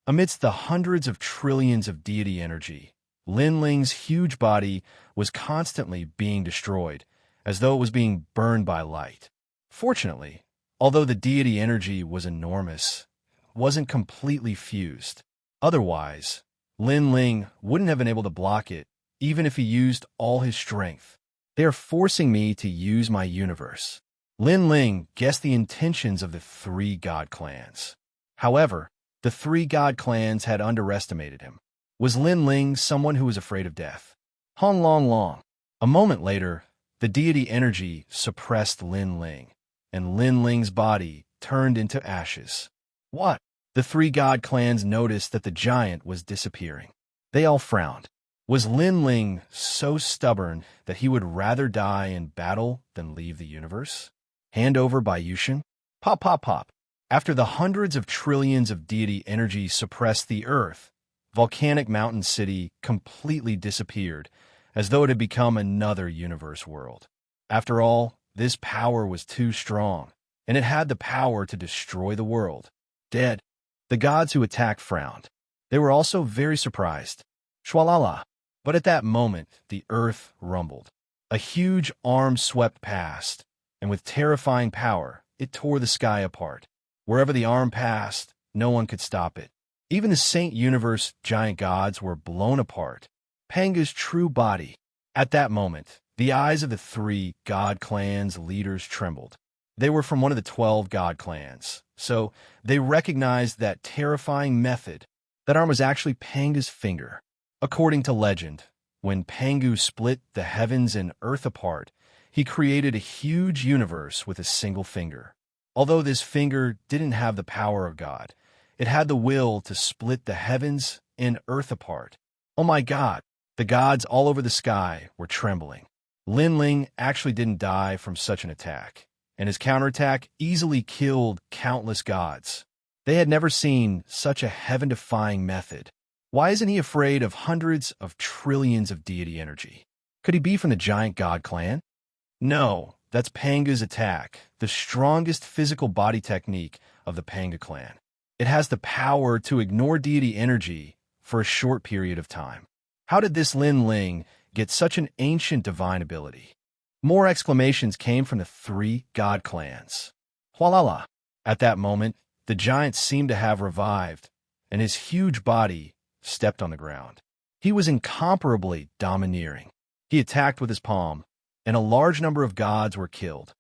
Amidst the hundreds of trillions of deity energy, Lin Ling's huge body was constantly being destroyed, as though it was being burned by light. Fortunately, although the deity energy was enormous, it wasn't completely fused. Otherwise, Lin Ling wouldn't have been able to block it, even if he used all his strength. They are forcing me to use my universe. Lin Ling guessed the intentions of the three god clans. However, the three god clans had underestimated him. Was Lin Ling someone who was afraid of death? Long. A moment later, the deity energy suppressed Lin Ling, and Lin Ling's body turned into ashes. What? The three god clans noticed that the giant was disappearing. They all frowned. Was Lin Ling so stubborn that he would rather die in battle than leave the universe? Hand over Bai Yuxing? Pop. After the hundreds of trillions of deity energy suppressed the earth, Volcanic Mountain City completely disappeared, as though it had become another universe world. After all, this power was too strong, and it had the power to destroy the world. Dead. The gods who attacked frowned. They were also very surprised. Shwalala. But at that moment, the earth rumbled. A huge arm swept past, and with terrifying power, it tore the sky apart. Wherever the arm passed, no one could stop it. Even the Saint Universe giant gods were blown apart. Panga's true body. At that moment, the eyes of the three god clans' leaders trembled. They were from one of the 12 god clans, so they recognized that terrifying method. That arm was actually Panga's finger. According to legend, when Pangu split the heavens and earth apart, he created a huge universe with a single finger. Although this finger didn't have the power of God, it had the will to split the heavens and earth apart. Oh my God! The gods all over the sky were trembling. Lin Ling actually didn't die from such an attack, and his counterattack easily killed countless gods. They had never seen such a heaven-defying method. Why isn't he afraid of hundreds of trillions of deity energy? Could he be from the giant god clan? No, that's Panga's attack, the strongest physical body technique of the Panga clan. It has the power to ignore deity energy for a short period of time. How did this Lin Ling get such an ancient divine ability? More exclamations came from the three god clans. Hualala! At that moment, the giant seemed to have revived, and his huge body stepped on the ground. He was incomparably domineering. He attacked with his palm, and a large number of gods were killed.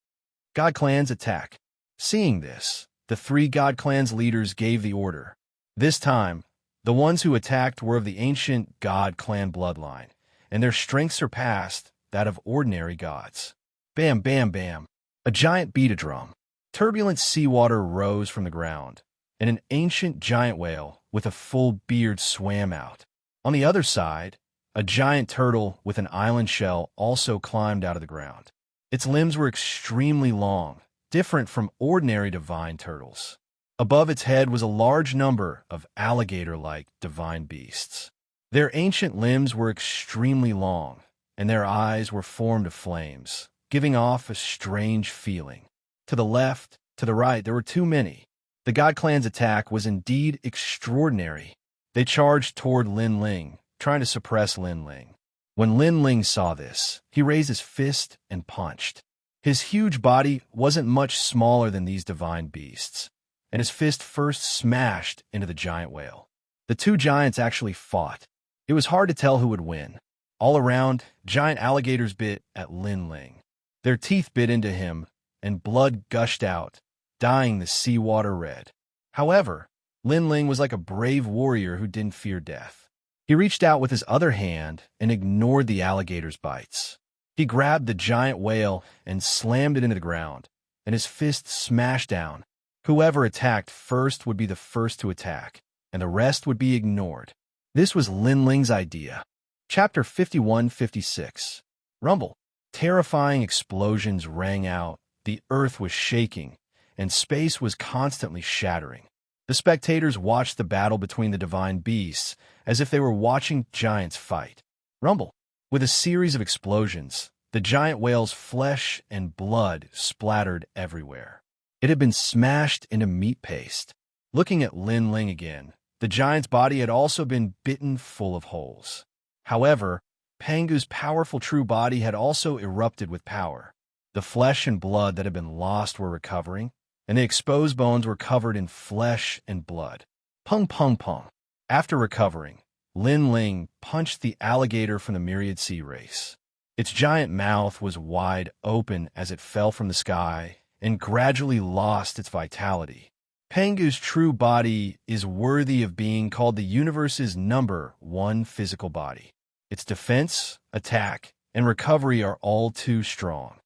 God clans attack. Seeing this, the three god clans leaders gave the order. This time, the ones who attacked were of the ancient god clan bloodline, and their strength surpassed that of ordinary gods. Bam, bam, bam. A giant beat a drum. Turbulent seawater rose from the ground, and an ancient giant whale with a full beard swam out. On the other side, a giant turtle with an island shell also climbed out of the ground. Its limbs were extremely long, different from ordinary divine turtles. Above its head was a large number of alligator-like divine beasts. Their ancient limbs were extremely long, and their eyes were formed of flames, giving off a strange feeling. To the left, to the right, there were too many. The God Clan's attack was indeed extraordinary. They charged toward Lin Ling, trying to suppress Lin Ling. When Lin Ling saw this, he raised his fist and punched. His huge body wasn't much smaller than these divine beasts, and his fist first smashed into the giant whale. The two giants actually fought. It was hard to tell who would win. All around, giant alligators bit at Lin Ling. Their teeth bit into him, and blood gushed out, dyeing the seawater red. However, Lin Ling was like a brave warrior who didn't fear death. He reached out with his other hand and ignored the alligator's bites. He grabbed the giant whale and slammed it into the ground, and his fist smashed down. Whoever attacked first would be the first to attack, and the rest would be ignored. This was Lin Ling's idea. Chapter 51-56. Rumble. Terrifying explosions rang out. The earth was shaking, and space was constantly shattering. The spectators watched the battle between the divine beasts as if they were watching giants fight. Rumble. With a series of explosions, the giant whale's flesh and blood splattered everywhere. It had been smashed into meat paste. Looking at Lin Ling again, the giant's body had also been bitten full of holes. However, Pangu's powerful true body had also erupted with power. The flesh and blood that had been lost were recovering, and the exposed bones were covered in flesh and blood. Pung, pung, pung. After recovering, Lin Ling punched the alligator from the myriad sea race. Its giant mouth was wide open as it fell from the sky and gradually lost its vitality. Pangu's true body is worthy of being called the universe's #1 physical body. Its defense, attack, and recovery are all too strong.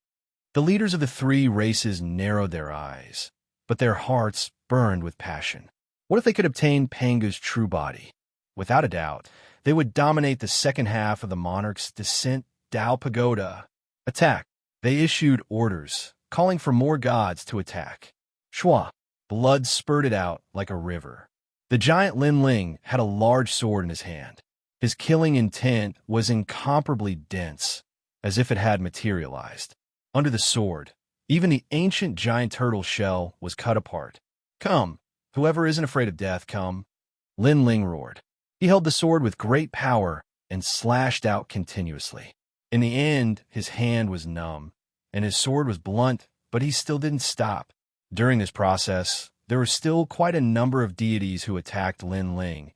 The leaders of the three races narrowed their eyes, but their hearts burned with passion. What if they could obtain Pangu's true body? Without a doubt, they would dominate the second half of the Monarch's descent Dao Pagoda. Attack. They issued orders, calling for more gods to attack. Shua. Blood spurted out like a river. The giant Lin Ling had a large sword in his hand. His killing intent was incomparably dense, as if it had materialized. Under the sword, even the ancient giant turtle shell was cut apart. Come, whoever isn't afraid of death, come. Lin Ling roared. He held the sword with great power and slashed out continuously. In the end, his hand was numb, and his sword was blunt, but he still didn't stop. During this process, there were still quite a number of deities who attacked Lin Ling,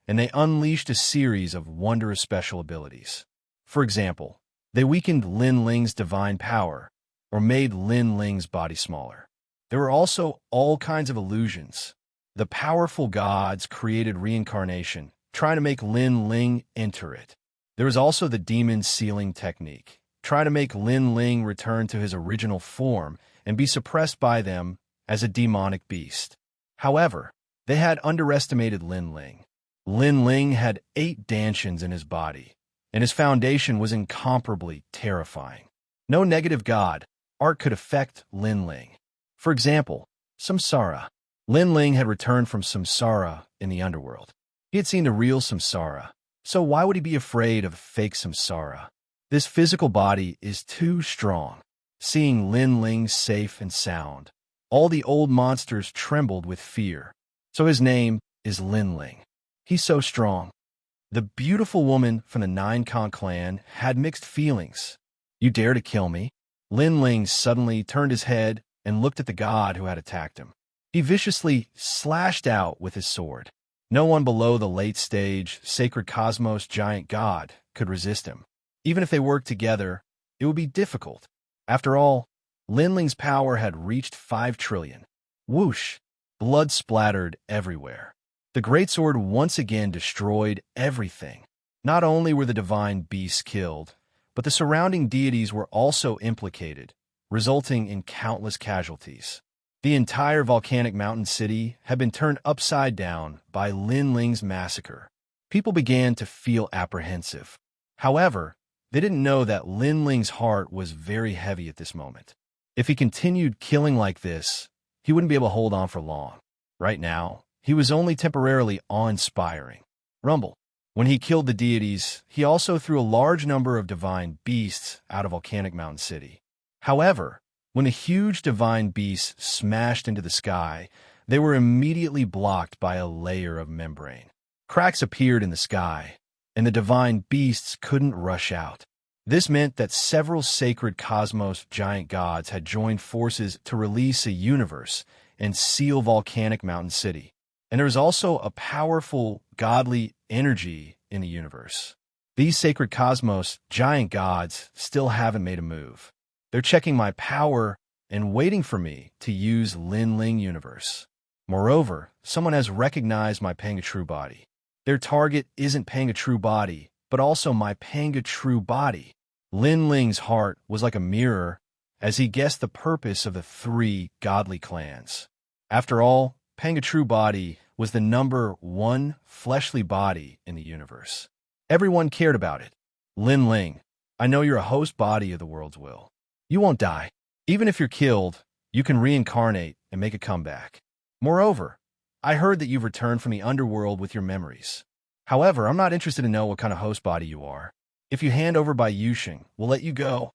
and they unleashed a series of wondrous special abilities. For example, they weakened Lin Ling's divine power, or made Lin Ling's body smaller. There were also all kinds of illusions. The powerful gods created reincarnation, trying to make Lin Ling enter it. There was also the demon sealing technique, trying to make Lin Ling return to his original form and be suppressed by them as a demonic beast. However, they had underestimated Lin Ling. Lin Ling had 8 dantians in his body, and his foundation was incomparably terrifying. No negative god, art could affect Lin Ling. For example, Samsara. Lin Ling had returned from Samsara in the underworld. He had seen the real Samsara, so why would he be afraid of fake Samsara? This physical body is too strong. Seeing Lin Ling safe and sound, all the old monsters trembled with fear. So his name is Lin Ling. He's so strong. The beautiful woman from the Nine Kong clan had mixed feelings. You dare to kill me? Lin Ling suddenly turned his head and looked at the god who had attacked him. He viciously slashed out with his sword. No one below the late-stage sacred cosmos giant god could resist him. Even if they worked together, it would be difficult. After all, Lin Ling's power had reached 5 trillion. Whoosh! Blood splattered everywhere. The greatsword once again destroyed everything. Not only were the divine beasts killed, but the surrounding deities were also implicated, resulting in countless casualties. The entire volcanic mountain city had been turned upside down by Lin Ling's massacre. People began to feel apprehensive. However, they didn't know that Lin Ling's heart was very heavy at this moment. If he continued killing like this, he wouldn't be able to hold on for long. Right now, he was only temporarily awe-inspiring. Rumble. When he killed the deities, he also threw a large number of divine beasts out of Volcanic Mountain City. However, when the huge divine beasts smashed into the sky, they were immediately blocked by a layer of membrane. Cracks appeared in the sky, and the divine beasts couldn't rush out. This meant that several sacred cosmos giant gods had joined forces to release a universe and seal Volcanic Mountain City. And there was also a powerful godly energy in the universe. These sacred cosmos giant gods still haven't made a move. They're checking my power and waiting for me to use Lin Ling universe. Moreover, someone has recognized my Panga True Body. Their target isn't Panga True Body, but also my Panga True Body. Lin Ling's heart was like a mirror as he guessed the purpose of the 3 godly clans. After all, Panga True Body was the #1 fleshly body in the universe. Everyone cared about it. Lin Ling, I know you're a host body of the world's will. You won't die. Even if you're killed, you can reincarnate and make a comeback. Moreover, I heard that you've returned from the underworld with your memories. However, I'm not interested to know what kind of host body you are. If you hand over by Yusheng, we'll let you go.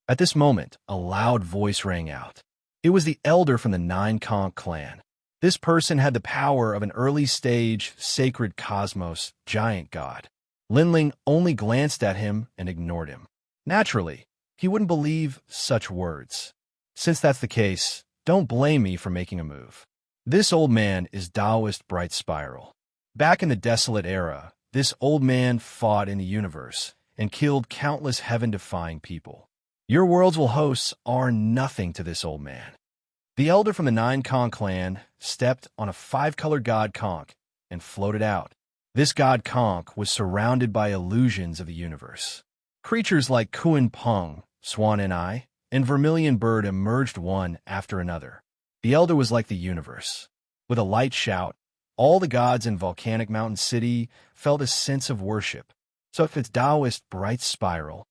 At this moment, a loud voice rang out. It was the elder from the Nine Kong clan. This person had the power of an early-stage sacred cosmos giant god. Lin Ling only glanced at him and ignored him. Naturally, he wouldn't believe such words. Since that's the case, don't blame me for making a move. This old man is Taoist Bright Spiral. Back in the desolate era, this old man fought in the universe and killed countless heaven-defying people. Your worlds will hosts are nothing to this old man. The elder from the Nine Kong clan stepped on a 5-colored god conch and floated out. This god conch was surrounded by illusions of the universe. Creatures like Kuan Peng, Swan and I, and Vermilion Bird emerged one after another. The elder was like the universe. With a light shout, all the gods in Volcanic Mountain City felt a sense of worship. So if it's Taoist Bright Spiral,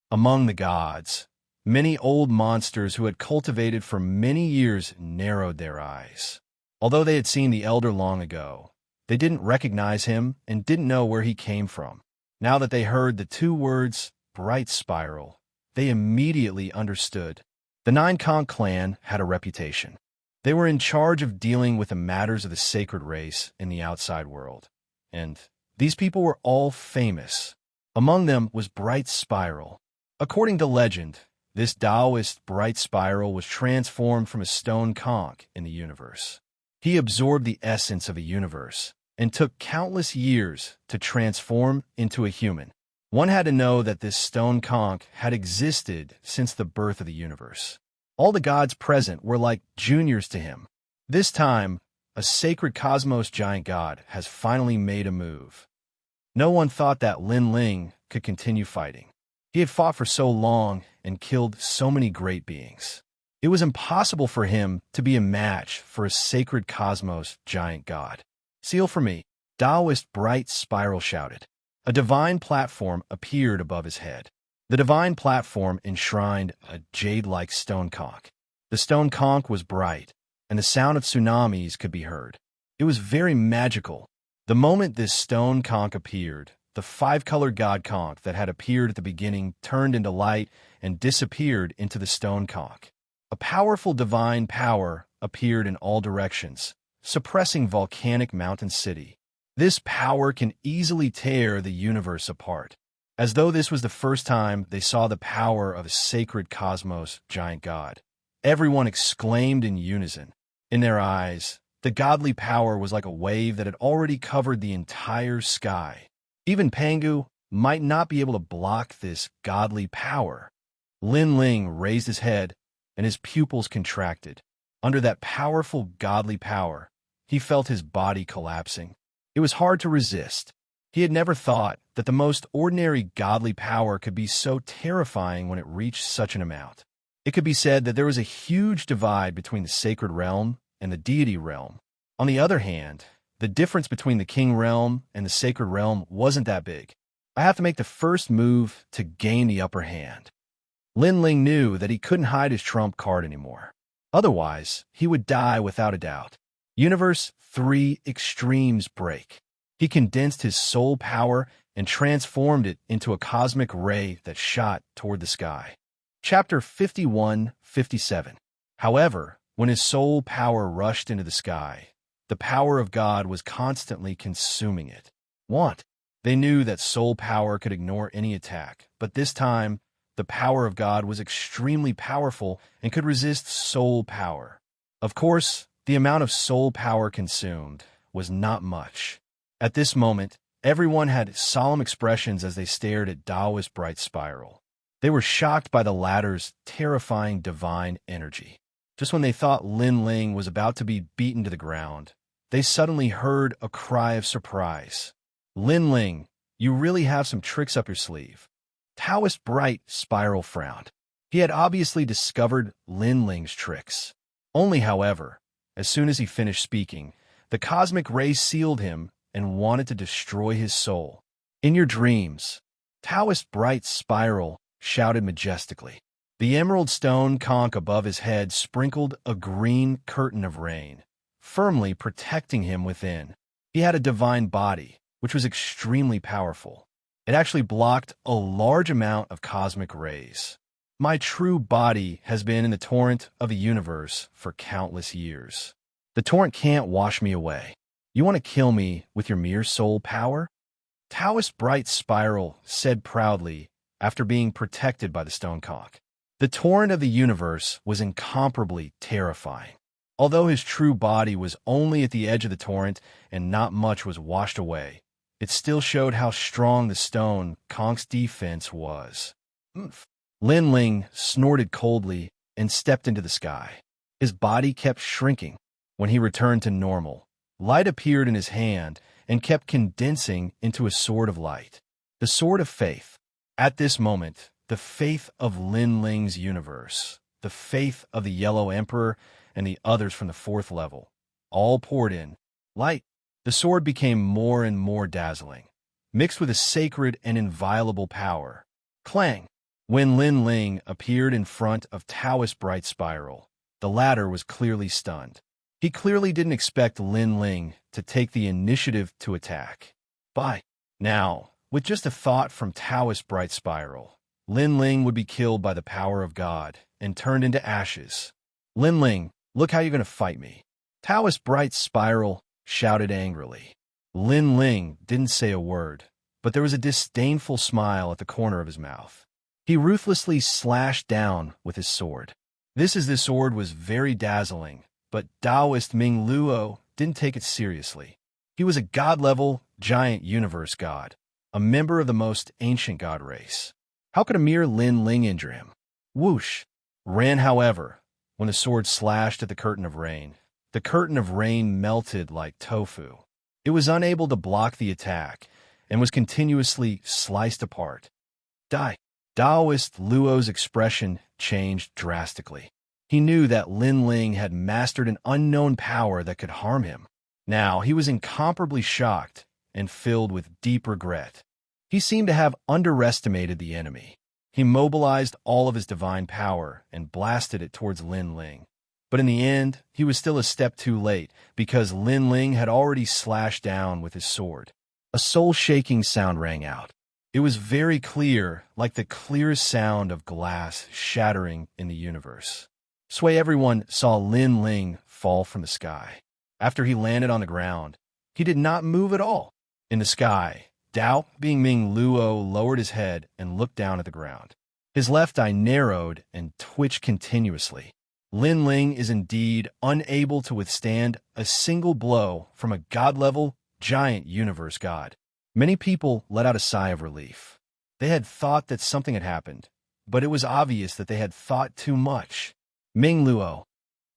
among the gods, many old monsters who had cultivated for many years narrowed their eyes. Although they had seen the elder long ago, they didn't recognize him and didn't know where he came from. Now that they heard the 2 words, Bright Spiral, they immediately understood. The Nine Kong clan had a reputation. They were in charge of dealing with the matters of the sacred race in the outside world. And these people were all famous. Among them was Bright Spiral. According to legend, this Taoist Bright Spiral was transformed from a stone conch in the universe. He absorbed the essence of a universe and took countless years to transform into a human. One had to know that this stone conch had existed since the birth of the universe. All the gods present were like juniors to him. This time, a sacred cosmos giant god has finally made a move. No one thought that Lin Ling could continue fighting. He had fought for so long and killed so many great beings. It was impossible for him to be a match for a sacred cosmos giant god. "Seal for me," Taoist Bright Spiral shouted. A divine platform appeared above his head. The divine platform enshrined a jade-like stone conch. The stone conch was bright, and the sound of tsunamis could be heard. It was very magical. The moment this stone conch appeared, the five-colored god conch that had appeared at the beginning turned into light and disappeared into the stone conch. A powerful divine power appeared in all directions, suppressing volcanic mountain city. This power can easily tear the universe apart. As though this was the first time they saw the power of a sacred cosmos giant god. Everyone exclaimed in unison. In their eyes, the godly power was like a wave that had already covered the entire sky. Even Pangu might not be able to block this godly power. Lin Ling raised his head, and his pupils contracted. Under that powerful godly power, he felt his body collapsing. It was hard to resist. He had never thought that the most ordinary godly power could be so terrifying when it reached such an amount. It could be said that there was a huge divide between the sacred realm and the deity realm. On the other hand, the difference between the king realm and the sacred realm wasn't that big. I have to make the first move to gain the upper hand. Lin Ling knew that he couldn't hide his trump card anymore. Otherwise, he would die without a doubt. Universe 3 Extremes Break. He condensed his soul power and transformed it into a cosmic ray that shot toward the sky. Chapter 51-57. However, when his soul power rushed into the sky, the power of God was constantly consuming it. They knew that soul power could ignore any attack, but this time, the power of God was extremely powerful and could resist soul power. Of course, the amount of soul power consumed was not much. At this moment, everyone had solemn expressions as they stared at Taoist Bright Spiral. They were shocked by the latter's terrifying divine energy. Just when they thought Lin Ling was about to be beaten to the ground, they suddenly heard a cry of surprise. "Lin Ling, you really have some tricks up your sleeve." Taoist Bright Spiral frowned. He had obviously discovered Lin Ling's tricks. Only, however, as soon as he finished speaking, the cosmic ray sealed him and wanted to destroy his soul. "In your dreams," Taoist Bright Spiral shouted majestically. The emerald stone conch above his head sprinkled a green curtain of rain, firmly protecting him within. He had a divine body, which was extremely powerful. It actually blocked a large amount of cosmic rays. "My true body has been in the torrent of the universe for countless years. The torrent can't wash me away. You want to kill me with your mere soul power?" Taoist Bright Spiral said proudly after being protected by the stone conch. The torrent of the universe was incomparably terrifying. Although his true body was only at the edge of the torrent and not much was washed away, it still showed how strong the stone conch's defense was. "Oomph." Lin Ling snorted coldly and stepped into the sky. His body kept shrinking. When he returned to normal, light appeared in his hand and kept condensing into a sword of light. The sword of faith. At this moment, the faith of Lin Ling's universe, the faith of the Yellow Emperor and the others from the fourth level, all poured in. Light. The sword became more and more dazzling, mixed with a sacred and inviolable power. Clang! When Lin Ling appeared in front of Taoist Bright Spiral, the latter was clearly stunned. He clearly didn't expect Lin Ling to take the initiative to attack. Now, with just a thought from Taoist Bright Spiral, Lin Ling would be killed by the power of God and turned into ashes. "Lin Ling, look how you're going to fight me." Taoist Bright Spiral shouted angrily. Lin Ling didn't say a word, but there was a disdainful smile at the corner of his mouth. He ruthlessly slashed down with his sword. This sword was very dazzling, but Taoist Ming Luo didn't take it seriously. He was a god-level, giant universe god, a member of the most ancient god race. How could a mere Lin Ling injure him? Whoosh! Ran, however, when the sword slashed at the curtain of rain. The curtain of rain melted like tofu. It was unable to block the attack and was continuously sliced apart. Die! Taoist Luo's expression changed drastically. He knew that Lin Ling had mastered an unknown power that could harm him. Now, he was incomparably shocked and filled with deep regret. He seemed to have underestimated the enemy. He mobilized all of his divine power and blasted it towards Lin Ling. But in the end, he was still a step too late because Lin Ling had already slashed down with his sword. A soul-shaking sound rang out. It was very clear, like the clearest sound of glass shattering in the universe. Everyone saw Lin Ling fall from the sky. After he landed on the ground, he did not move at all. In the sky, Dao, being Ming Luo, lowered his head and looked down at the ground. His left eye narrowed and twitched continuously. Lin Ling is indeed unable to withstand a single blow from a god-level, giant universe god. Many people let out a sigh of relief. They had thought that something had happened, but it was obvious that they had thought too much. Ming Luo.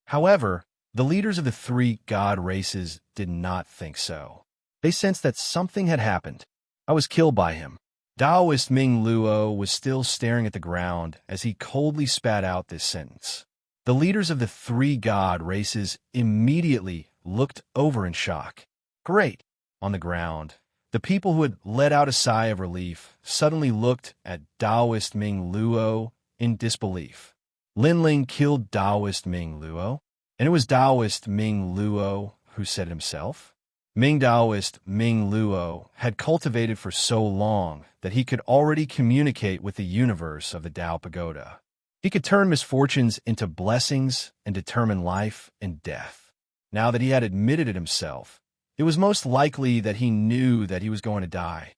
However, the leaders of the three god races did not think so. They sensed that something had happened. I was killed by him. Taoist Ming Luo was still staring at the ground as he coldly spat out this sentence. The leaders of the three god races immediately looked over in shock. Great! On the ground, the people who had let out a sigh of relief suddenly looked at Taoist Ming Luo in disbelief. Lin Ling killed Taoist Ming Luo, and it was Taoist Ming Luo who said it himself. Ming Taoist Ming Luo had cultivated for so long that he could already communicate with the universe of the Tao Pagoda. He could turn misfortunes into blessings and determine life and death. Now that he had admitted it himself, it was most likely that he knew that he was going to die.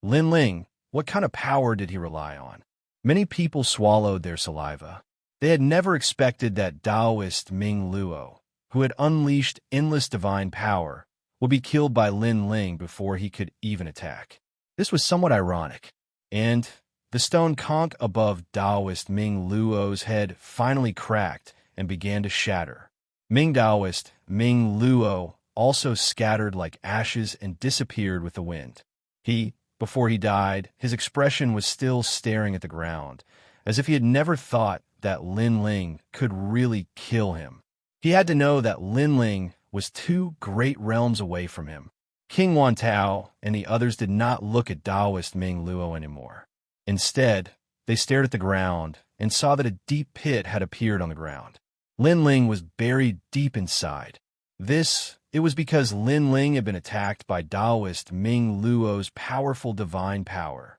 Lin Ling, what kind of power did he rely on? Many people swallowed their saliva. They had never expected that Taoist Ming Luo, who had unleashed endless divine power, would be killed by Lin Ling before he could even attack. This was somewhat ironic, and the stone conch above Taoist Ming Luo's head finally cracked and began to shatter. Ming Taoist Ming Luo also scattered like ashes and disappeared with the wind. Before he died, his expression was still staring at the ground, as if he had never thought that Lin Ling could really kill him. He had to know that Lin Ling was two great realms away from him. King Wan Tao and the others did not look at Taoist Ming Luo anymore. Instead, they stared at the ground and saw that a deep pit had appeared on the ground. Lin Ling was buried deep inside. It was because Lin Ling had been attacked by Taoist Ming Luo's powerful divine power.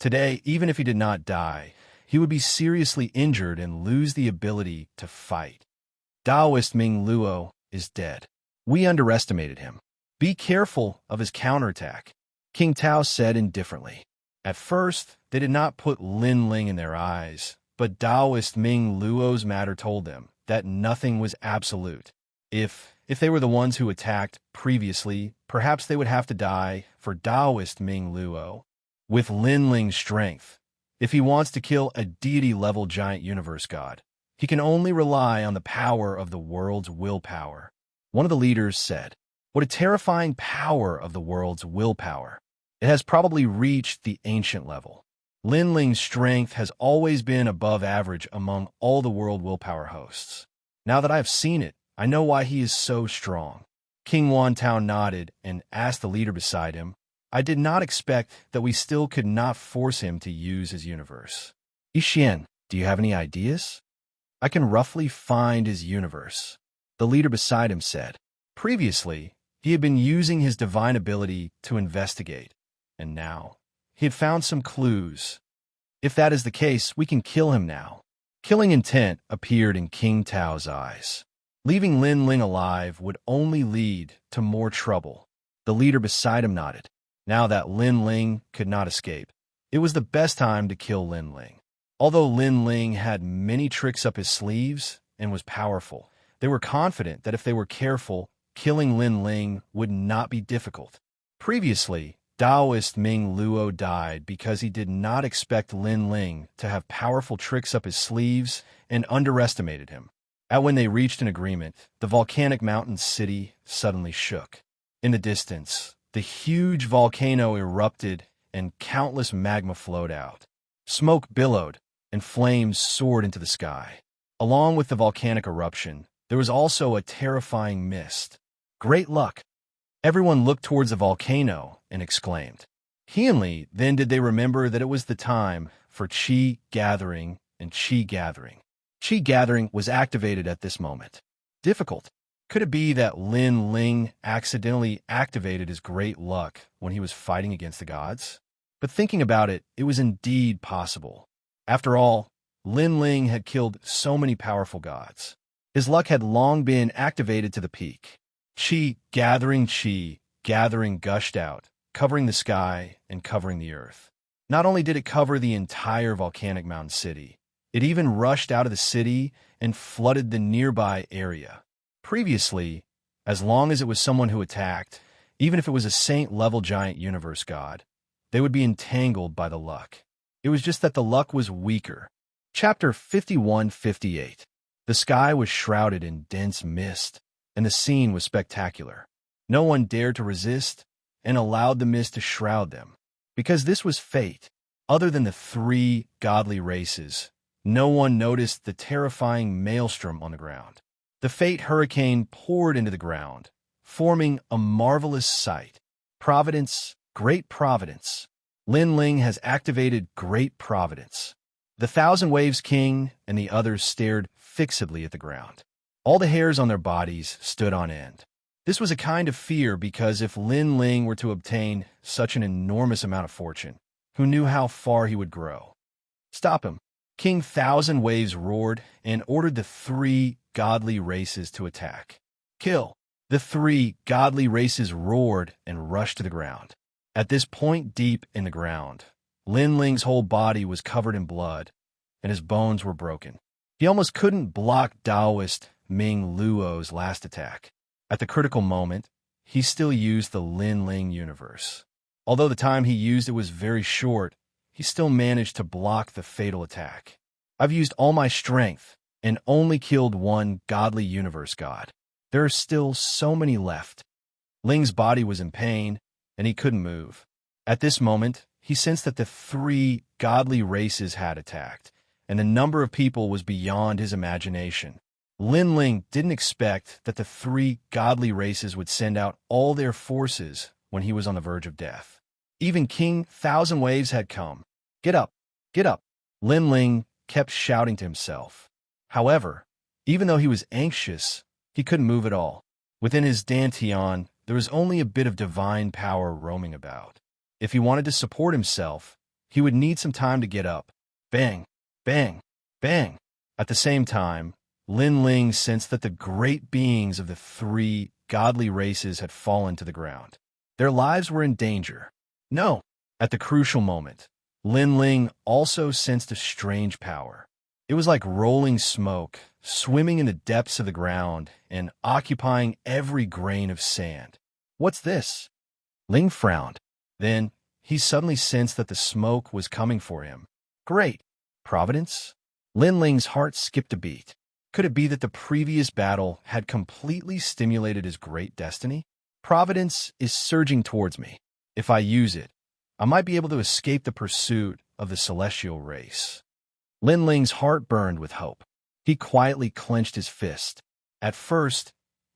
Today, even if he did not die, he would be seriously injured and lose the ability to fight. Taoist Ming Luo is dead. We underestimated him. Be careful of his counterattack, King Tao said indifferently. At first, they did not put Lin Ling in their eyes, but Taoist Ming Luo's matter told them that nothing was absolute. If they were the ones who attacked previously, perhaps they would have to die for Taoist Ming Luo. With Lin Ling's strength, if he wants to kill a deity-level giant universe god, he can only rely on the power of the world's willpower. One of the leaders said, "What a terrifying power of the world's willpower. It has probably reached the ancient level. Lin Ling's strength has always been above average among all the world willpower hosts. Now that I have seen it, I know why he is so strong." King Wan Tao nodded and asked the leader beside him, "I did not expect that we still could not force him to use his universe. Yixian, do you have any ideas?" "I can roughly find his universe," the leader beside him said. Previously, he had been using his divine ability to investigate, and now he had found some clues. If that is the case, we can kill him now. Killing intent appeared in King Tao's eyes. Leaving Lin Ling alive would only lead to more trouble. The leader beside him nodded. Now that Lin Ling could not escape, it was the best time to kill Lin Ling. Although Lin Ling had many tricks up his sleeves and was powerful, they were confident that if they were careful, killing Lin Ling would not be difficult. Previously, Taoist Ming Luo died because he did not expect Lin Ling to have powerful tricks up his sleeves and underestimated him. When they reached an agreement, the volcanic mountain city suddenly shook. In the distance, the huge volcano erupted and countless magma flowed out. Smoke billowed and flames soared into the sky. Along with the volcanic eruption, there was also a terrifying mist. Great luck! Everyone looked towards the volcano and exclaimed. Keenly, then did they remember that it was the time for Qi gathering and Qi gathering. Qi gathering was activated at this moment. Difficult. Could it be that Lin Ling accidentally activated his great luck when he was fighting against the gods? But thinking about it, it was indeed possible. After all, Lin Ling had killed so many powerful gods. His luck had long been activated to the peak. Qi gathering gushed out, covering the sky and covering the earth. Not only did it cover the entire volcanic mountain city, it even rushed out of the city and flooded the nearby area. Previously, as long as it was someone who attacked, even if it was a saint-level giant universe god, they would be entangled by the luck. It was just that the luck was weaker. Chapter 51-58. The sky was shrouded in dense mist, and the scene was spectacular. No one dared to resist and allowed the mist to shroud them. Because this was fate, other than the three godly races, no one noticed the terrifying maelstrom on the ground. The fate hurricane poured into the ground, forming a marvelous sight. Providence, great providence. Lin Ling has activated great providence. The Thousand Waves King and the others stared fixedly at the ground. All the hairs on their bodies stood on end. This was a kind of fear because if Lin Ling were to obtain such an enormous amount of fortune, who knew how far he would grow? Stop him! King Thousand Waves roared and ordered the three godly races to attack. Kill! The three godly races roared and rushed to the ground. At this point deep in the ground, Lin Ling's whole body was covered in blood, and his bones were broken. He almost couldn't block Taoist Ming Luo's last attack. At the critical moment, he still used the Lin Ling universe. Although the time he used it was very short, he still managed to block the fatal attack. I've used all my strength and only killed one godly universe god. There are still so many left. Ling's body was in pain, and he couldn't move. At this moment, he sensed that the three godly races had attacked, and the number of people was beyond his imagination. Lin Ling didn't expect that the three godly races would send out all their forces when he was on the verge of death. Even King Thousand Waves had come. Get up! Get up! Lin Ling kept shouting to himself. However, even though he was anxious, he couldn't move at all. Within his dantian, there was only a bit of divine power roaming about. If he wanted to support himself, he would need some time to get up. Bang! Bang! Bang! At the same time, Lin Ling sensed that the great beings of the three godly races had fallen to the ground. Their lives were in danger. No! At the crucial moment, Lin Ling also sensed a strange power. It was like rolling smoke, swimming in the depths of the ground and occupying every grain of sand. What's this? Ling frowned. Then, he suddenly sensed that the smoke was coming for him. Great! Providence? Lin Ling's heart skipped a beat. Could it be that the previous battle had completely stimulated his great destiny? Providence is surging towards me. If I use it, I might be able to escape the pursuit of the celestial race. Lin Ling's heart burned with hope. He quietly clenched his fist. At first,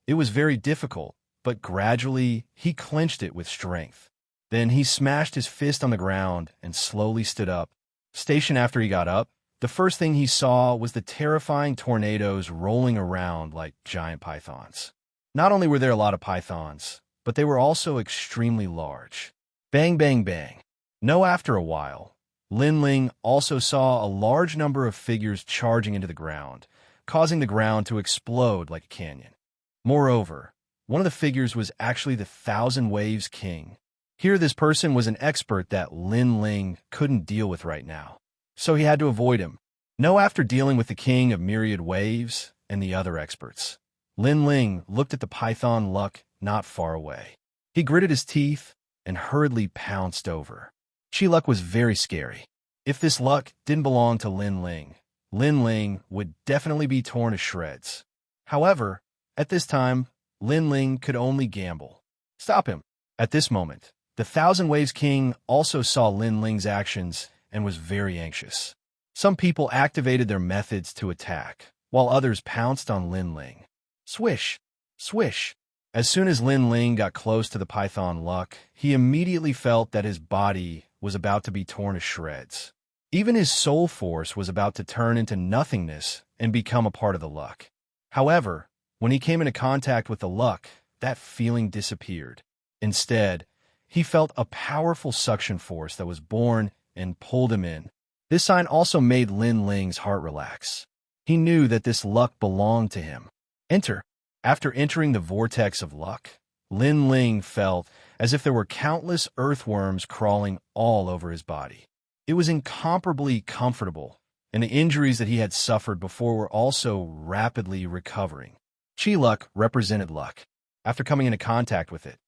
it was very difficult, but gradually he clenched it with strength. Then he smashed his fist on the ground and slowly stood up. Station after he got up, the first thing he saw was the terrifying tornadoes rolling around like giant pythons. Not only were there a lot of pythons, but they were also extremely large. Bang, bang, bang. No, after a while, Lin Ling also saw a large number of figures charging into the ground, causing the ground to explode like a canyon. Moreover, one of the figures was actually the Thousand Waves King. Here, this person was an expert that Lin Ling couldn't deal with right now, so he had to avoid him. No, after dealing with the King of Myriad Waves and the other experts, Lin Ling looked at the python luck not far away. He gritted his teeth and hurriedly pounced over. Chi luck was very scary. If this luck didn't belong to Lin Ling would definitely be torn to shreds. However, at this time, Lin Ling could only gamble. Stop him! At this moment, the Thousand Waves King also saw Lin Ling's actions and was very anxious. Some people activated their methods to attack, while others pounced on Lin Ling. Swish! Swish! As soon as Lin Ling got close to the python luck, he immediately felt that his body was about to be torn to shreds. Even his soul force was about to turn into nothingness and become a part of the luck. However, when he came into contact with the luck, that feeling disappeared. Instead, he felt a powerful suction force that was born and pulled him in. This sign also made Lin Ling's heart relax. He knew that this luck belonged to him. Enter. After entering the vortex of luck, Lin Ling felt as if there were countless earthworms crawling all over his body. It was incomparably comfortable, and the injuries that he had suffered before were also rapidly recovering. Chi luck represented luck. After coming into contact with it,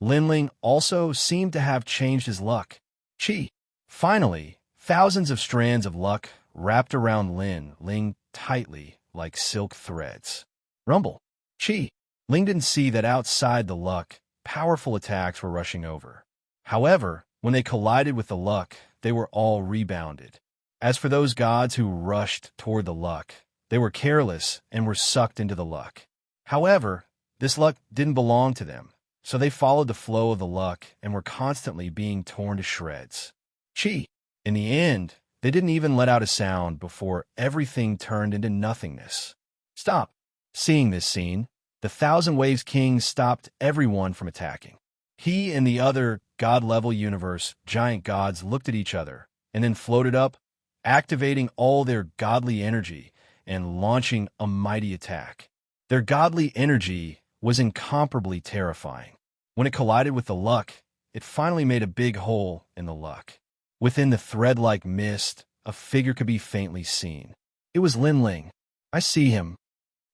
Lin Ling also seemed to have changed his luck. Chi. Finally, thousands of strands of luck wrapped around Lin Ling tightly like silk threads. Rumble. Chi. Ling didn't see that outside the luck, powerful attacks were rushing over. However, when they collided with the luck, they were all rebounded. As for those gods who rushed toward the luck, they were careless and were sucked into the luck. However, this luck didn't belong to them, so they followed the flow of the luck and were constantly being torn to shreds. Chi. In the end, they didn't even let out a sound before everything turned into nothingness. Stop. Seeing this scene, the Thousand Waves King stopped everyone from attacking. He and the other god-level universe giant gods looked at each other and then floated up, activating all their godly energy and launching a mighty attack. Their godly energy was incomparably terrifying. When it collided with the luck, it finally made a big hole in the luck. Within the thread-like mist, a figure could be faintly seen. It was Lin Ling. I see him.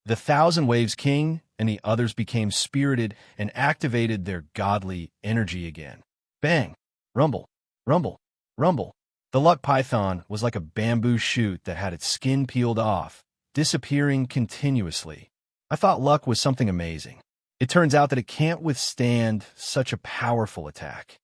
The Thousand Waves King and the others became spirited and activated their godly energy again. Bang! Rumble! Rumble! Rumble! The luck python was like a bamboo shoot that had its skin peeled off, disappearing continuously. I thought luck was something amazing. It turns out that it can't withstand such a powerful attack.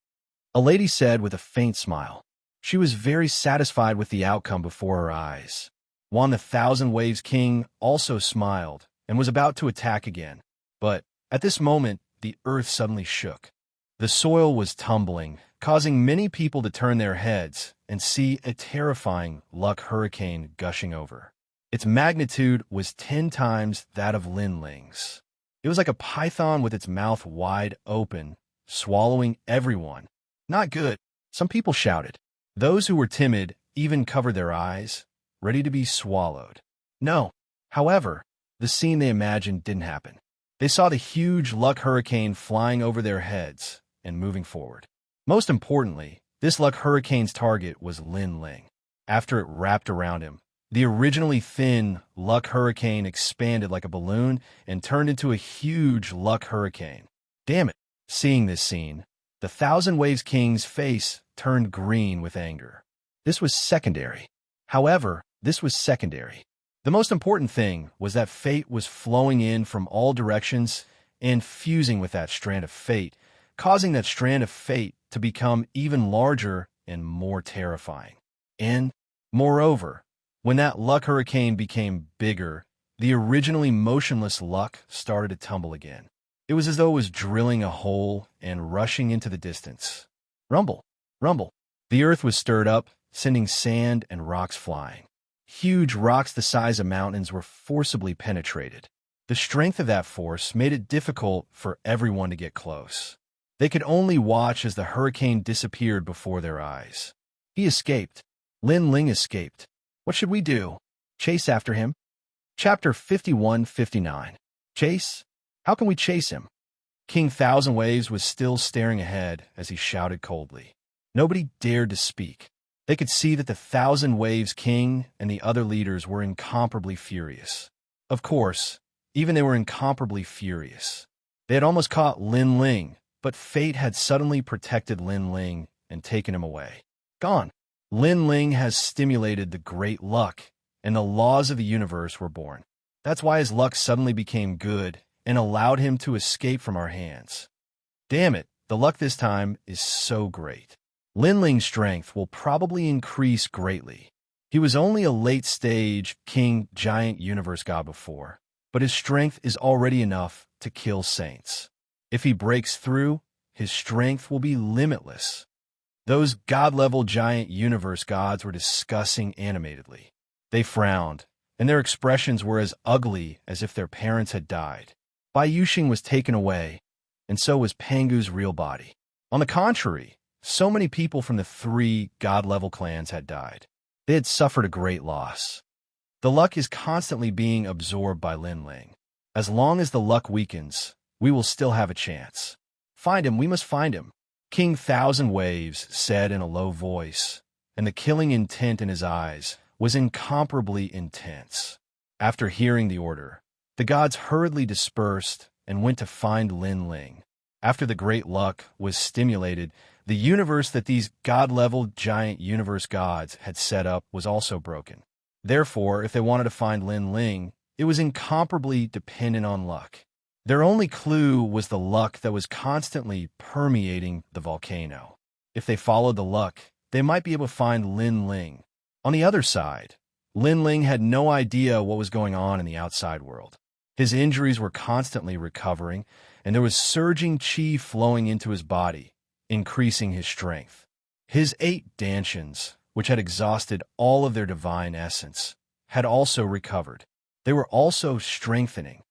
A lady said with a faint smile. She was very satisfied with the outcome before her eyes. Juan the Thousand Waves King also smiled and was about to attack again. But at this moment, the earth suddenly shook. The soil was tumbling, causing many people to turn their heads and see a terrifying luck hurricane gushing over. Its magnitude was 10 times that of Lin Ling's. It was like a python with its mouth wide open, swallowing everyone. Not good, some people shouted. Those who were timid even covered their eyes, ready to be swallowed. No. However, the scene they imagined didn't happen. They saw the huge luck hurricane flying over their heads and moving forward. Most importantly, this luck hurricane's target was Lin Ling. After it wrapped around him, the originally thin luck hurricane expanded like a balloon and turned into a huge luck hurricane. Damn it. Seeing this scene, the Thousand Waves King's face turned green with anger. This was secondary. However, this was secondary. The most important thing was that fate was flowing in from all directions and fusing with that strand of fate, causing that strand of fate to become even larger and more terrifying. And, moreover, when that luck hurricane became bigger, the originally motionless luck started to tumble again. It was as though it was drilling a hole and rushing into the distance. Rumble, rumble. The earth was stirred up, sending sand and rocks flying. Huge rocks the size of mountains were forcibly penetrated. The strength of that force made it difficult for everyone to get close. They could only watch as the hurricane disappeared before their eyes. He escaped. Lin Ling escaped. What should we do? Chase after him? Chapter 51-59. Chase? How can we chase him? King Thousand Waves was still staring ahead as he shouted coldly. Nobody dared to speak. They could see that the Thousand Waves King and the other leaders were incomparably furious. Of course, even they were incomparably furious. They had almost caught Lin Ling, but fate had suddenly protected Lin Ling and taken him away. Gone. Lin Ling has stimulated the great luck, and the laws of the universe were born. That's why his luck suddenly became good and allowed him to escape from our hands. Damn it, the luck this time is so great. Lin Ling's strength will probably increase greatly. He was only a late-stage king giant universe god before, but his strength is already enough to kill saints. If he breaks through, his strength will be limitless. Those god-level giant universe gods were discussing animatedly. They frowned, and their expressions were as ugly as if their parents had died. Bai Yuxing was taken away, and so was Pangu's real body. On the contrary, so many people from the 3 god-level clans had died. They had suffered a great loss. The luck is constantly being absorbed by Lin Ling. As long as the luck weakens, we will still have a chance. Find him, we must find him, King Thousand Waves said in a low voice, and the killing intent in his eyes was incomparably intense. After hearing the order, the gods hurriedly dispersed and went to find Lin Ling. After the great luck was stimulated, the universe that these god-level giant universe gods had set up was also broken. Therefore, if they wanted to find Lin Ling, it was incomparably dependent on luck. Their only clue was the luck that was constantly permeating the volcano. If they followed the luck, they might be able to find Lin Ling. On the other side, Lin Ling had no idea what was going on in the outside world. His injuries were constantly recovering, and there was surging qi flowing into his body, increasing his strength. His 8 dantians, which had exhausted all of their divine essence, had also recovered. They were also strengthening.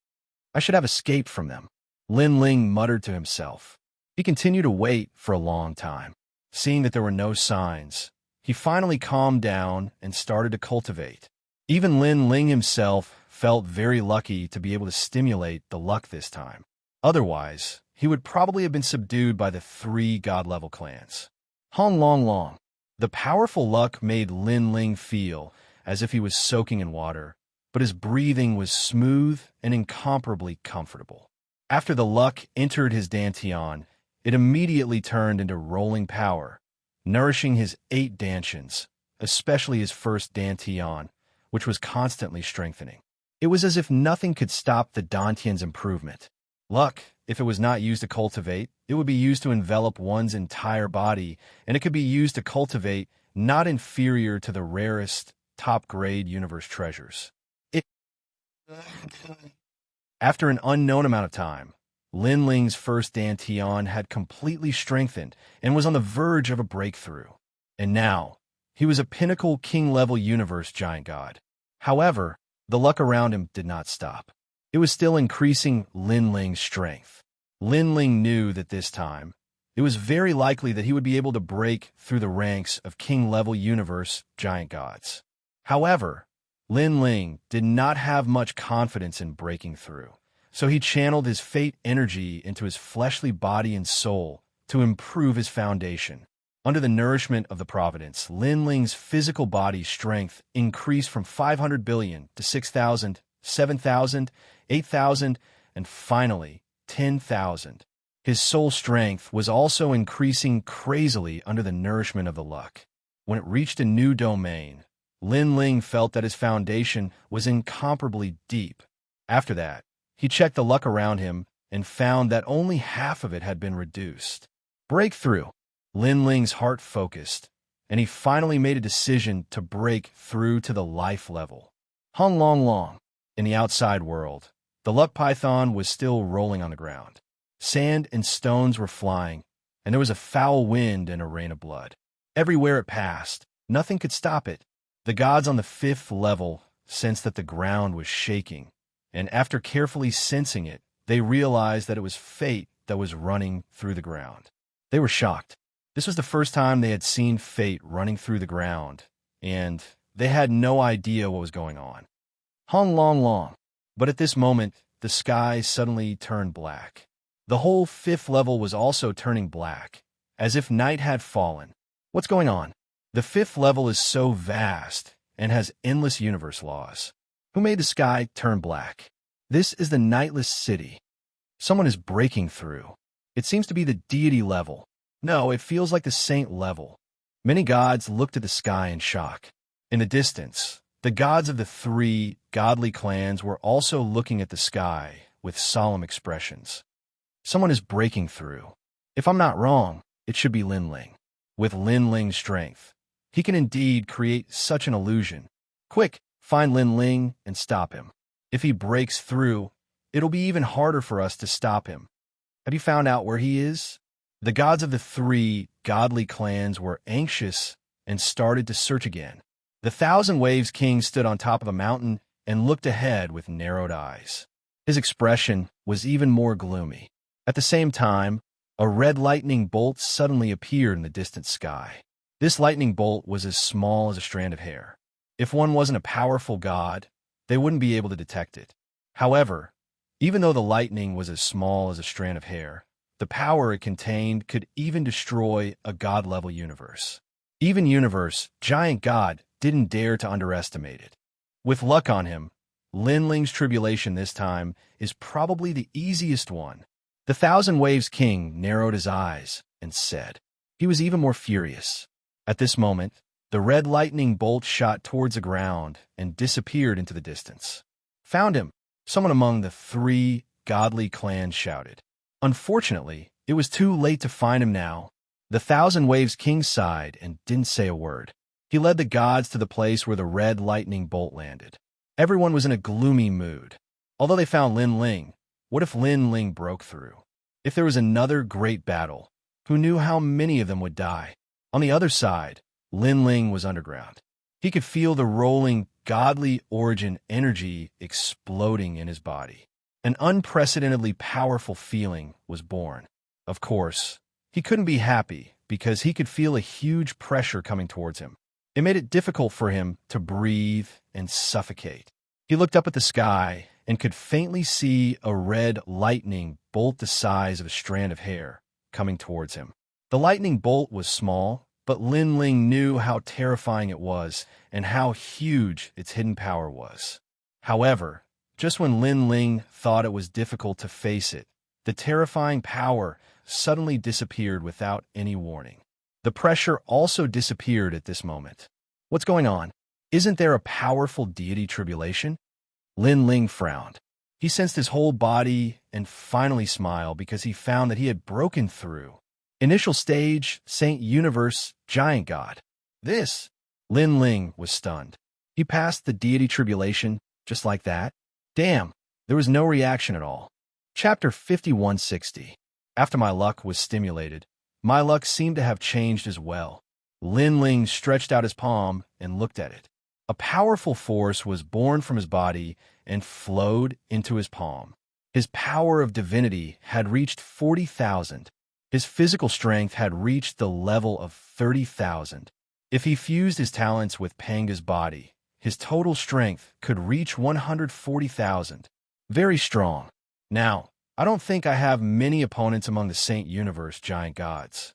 I should have escaped from them, Lin Ling muttered to himself. He continued to wait for a long time. Seeing that there were no signs, he finally calmed down and started to cultivate. Even Lin Ling himself felt very lucky to be able to stimulate the luck this time. Otherwise, he would probably have been subdued by the 3 god-level clans. Hong Long Long. The powerful luck made Lin Ling feel as if he was soaking in water, but his breathing was smooth and incomparably comfortable. After the luck entered his dantian, it immediately turned into rolling power, nourishing his 8 dantians, especially his first dantian, which was constantly strengthening. It was as if nothing could stop the dantian's improvement. Luck, if it was not used to cultivate, it would be used to envelop one's entire body, and it could be used to cultivate not inferior to the rarest, top-grade universe treasures. After an unknown amount of time, Lin Ling's first dantian had completely strengthened and was on the verge of a breakthrough. And now, he was a pinnacle king-level universe giant god. However, the luck around him did not stop. It was still increasing Lin Ling's strength. Lin Ling knew that this time, it was very likely that he would be able to break through the ranks of king-level universe giant gods. However, Lin Ling did not have much confidence in breaking through, so he channeled his fate energy into his fleshly body and soul to improve his foundation. Under the nourishment of the Providence, Lin Ling's physical body strength increased from 500 billion to 6,000, 7,000, 8,000, and finally 10,000. His soul strength was also increasing crazily under the nourishment of the luck. When it reached a new domain, Lin Ling felt that his foundation was incomparably deep. After that, he checked the luck around him and found that only half of it had been reduced. Breakthrough. Lin Ling's heart focused, and he finally made a decision to break through to the life level. Hung Long Long. In the outside world, the luck python was still rolling on the ground. Sand and stones were flying, and there was a foul wind and a rain of blood. Everywhere it passed, nothing could stop it. The gods on the 5th level sensed that the ground was shaking, and after carefully sensing it, they realized that it was fate that was running through the ground. They were shocked. This was the first time they had seen fate running through the ground, and they had no idea what was going on. Hung Long Long. But at this moment, the sky suddenly turned black. The whole 5th level was also turning black, as if night had fallen. What's going on? The 5th level is so vast and has endless universe laws. Who made the sky turn black? This is the nightless city. Someone is breaking through. It seems to be the deity level. No, it feels like the saint level. Many gods looked at the sky in shock. In the distance, the gods of the 3 godly clans were also looking at the sky with solemn expressions. Someone is breaking through. If I'm not wrong, it should be Lin Ling. With Lin Ling's strength, He can indeed create such an illusion. Quick, find Lin Ling and stop him. If he breaks through, it'll be even harder for us to stop him. Have you found out where he is? The gods of the three godly clans were anxious and started to search again. The Thousand Waves King stood on top of a mountain and looked ahead with narrowed eyes. His expression was even more gloomy. At the same time, a red lightning bolt suddenly appeared in the distant sky. This lightning bolt was as small as a strand of hair. If one wasn't a powerful god, they wouldn't be able to detect it. However, even though the lightning was as small as a strand of hair, the power it contained could even destroy a god-level universe. Even universe, giant god, didn't dare to underestimate it. With luck on him, Lin Ling's tribulation this time is probably the easiest one. The Thousand Waves King narrowed his eyes and said. He was even more furious. At this moment, the red lightning bolt shot towards the ground and disappeared into the distance. Found him, someone among the three godly clans shouted. Unfortunately, it was too late to find him now. The Thousand Waves King sighed and didn't say a word. He led the gods to the place where the red lightning bolt landed. Everyone was in a gloomy mood. Although they found Lin Ling, what if Lin Ling broke through? If there was another great battle, who knew how many of them would die? On the other side, Lin Ling was underground. He could feel the rolling, godly origin energy exploding in his body. An unprecedentedly powerful feeling was born. Of course, he couldn't be happy because he could feel a huge pressure coming towards him. It made it difficult for him to breathe and suffocate. He looked up at the sky and could faintly see a red lightning bolt the size of a strand of hair coming towards him. The lightning bolt was small, but Lin Ling knew how terrifying it was and how huge its hidden power was. However, just when Lin Ling thought it was difficult to face it, the terrifying power suddenly disappeared without any warning. The pressure also disappeared at this moment. What's going on? Isn't there a powerful deity tribulation? Lin Ling frowned. He sensed his whole body and finally smiled because he found that he had broken through. Initial stage, Saint Universe, Giant God. This? Lin Ling was stunned. He passed the deity tribulation just like that? Damn, there was no reaction at all. Chapter 5160. After my luck was stimulated, my luck seemed to have changed as well. Lin Ling stretched out his palm and looked at it. A powerful force was born from his body and flowed into his palm. His power of divinity had reached 40,000. His physical strength had reached the level of 30,000. If he fused his talents with Panga's body, his total strength could reach 140,000. Very strong. Now, I don't think I have many opponents among the Saint Universe giant gods.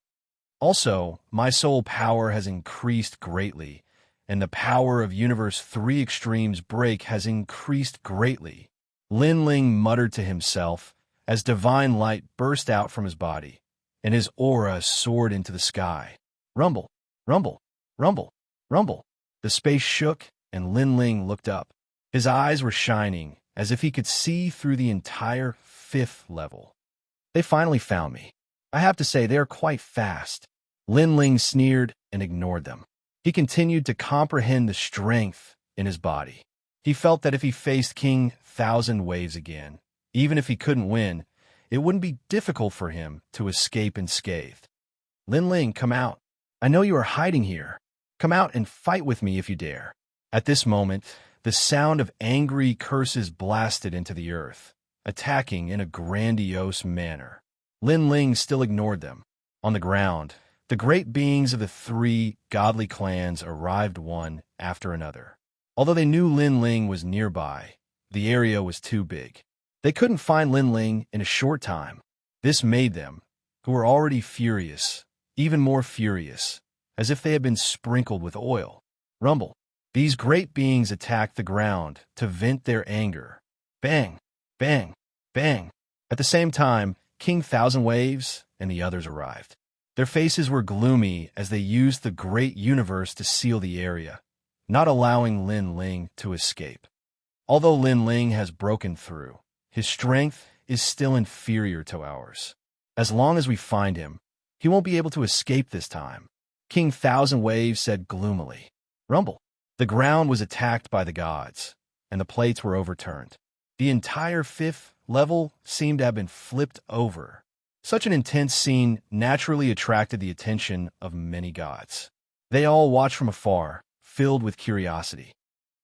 Also, my soul power has increased greatly, and the power of Universe 3 Extremes Break has increased greatly. Lin Ling muttered to himself as divine light burst out from his body, and his aura soared into the sky. Rumble, rumble, rumble, rumble. The space shook, and Lin Ling looked up. His eyes were shining, as if he could see through the entire 5th level. They finally found me. I have to say they are quite fast. Lin Ling sneered and ignored them. He continued to comprehend the strength in his body. He felt that if he faced King Thousand Waves again, even if he couldn't win, it wouldn't be difficult for him to escape unscathed. Lin Ling, come out. I know you are hiding here. Come out and fight with me if you dare. At this moment, the sound of angry curses blasted into the earth, attacking in a grandiose manner. Lin Ling still ignored them. On the ground, the great beings of the three godly clans arrived one after another. Although they knew Lin Ling was nearby, the area was too big. They couldn't find Lin Ling in a short time. This made them, who were already furious, even more furious, as if they had been sprinkled with oil. Rumble. These great beings attacked the ground to vent their anger. Bang, bang, bang. At the same time, King Thousand Waves and the others arrived. Their faces were gloomy as they used the great universe to seal the area, not allowing Lin Ling to escape. Although Lin Ling has broken through, his strength is still inferior to ours. As long as we find him, he won't be able to escape this time. King Thousand Waves said gloomily. Rumble. The ground was attacked by the gods, and the plates were overturned. The entire fifth level seemed to have been flipped over. Such an intense scene naturally attracted the attention of many gods. They all watched from afar, filled with curiosity.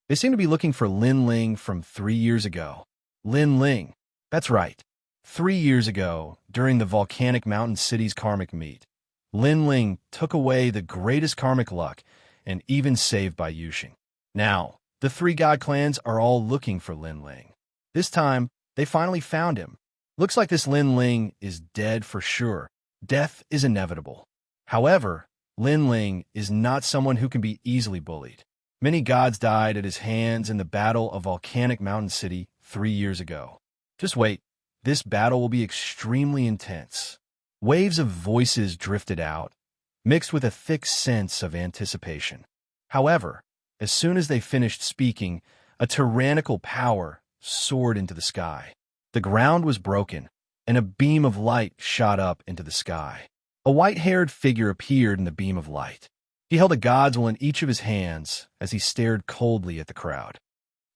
They seemed to be looking for Lin Ling from 3 years ago. Lin Ling. That's right. 3 years ago, during the volcanic mountain city's karmic meet, Lin Ling took away the greatest karmic luck and even saved by Yuxing. Now, the 3 god clans are all looking for Lin Ling. This time, they finally found him. Looks like this Lin Ling is dead for sure. Death is inevitable. However, Lin Ling is not someone who can be easily bullied. Many gods died at his hands in the Battle of Volcanic Mountain City 3 years ago. Just wait, this battle will be extremely intense. Waves of voices drifted out, mixed with a thick sense of anticipation. However, as soon as they finished speaking, a tyrannical power soared into the sky. The ground was broken, and a beam of light shot up into the sky. A white-haired figure appeared in the beam of light. He held a god's will in each of his hands as he stared coldly at the crowd.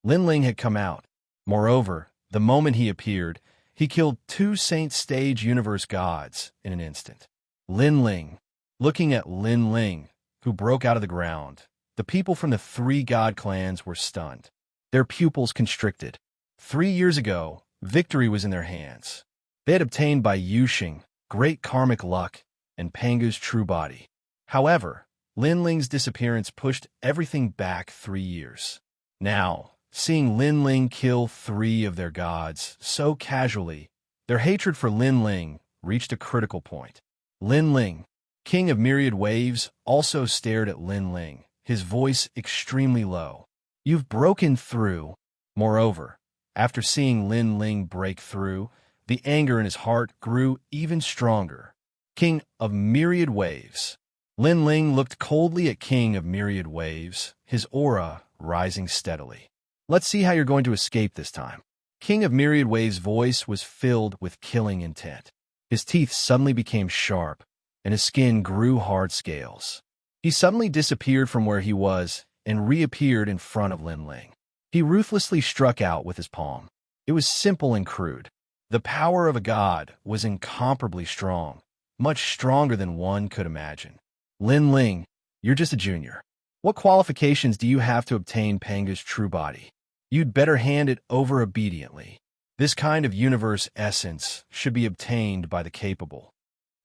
Lin Ling had come out. Moreover, the moment he appeared, he killed 2 Saint Stage Universe gods in an instant. Lin Ling. Looking at Lin Ling, who broke out of the ground, the people from the 3 god clans were stunned. Their pupils constricted. 3 years ago, victory was in their hands. They had obtained by Yuxing great karmic luck and Pangu's true body. However, Lin Ling's disappearance pushed everything back 3 years. Now, seeing Lin Ling kill 3 of their gods so casually, their hatred for Lin Ling reached a critical point. Lin Ling, King of Myriad Waves, also stared at Lin Ling, his voice extremely low. You've broken through. Moreover, after seeing Lin Ling break through, the anger in his heart grew even stronger. King of Myriad Waves. Lin Ling looked coldly at King of Myriad Waves, his aura rising steadily. Let's see how you're going to escape this time. King of Myriad Waves' voice was filled with killing intent. His teeth suddenly became sharp, and his skin grew hard scales. He suddenly disappeared from where he was and reappeared in front of Lin Ling. He ruthlessly struck out with his palm. It was simple and crude. The power of a god was incomparably strong, much stronger than one could imagine. Lin Ling, you're just a junior. What qualifications do you have to obtain Pangu's true body? You'd better hand it over obediently. This kind of universe essence should be obtained by the capable.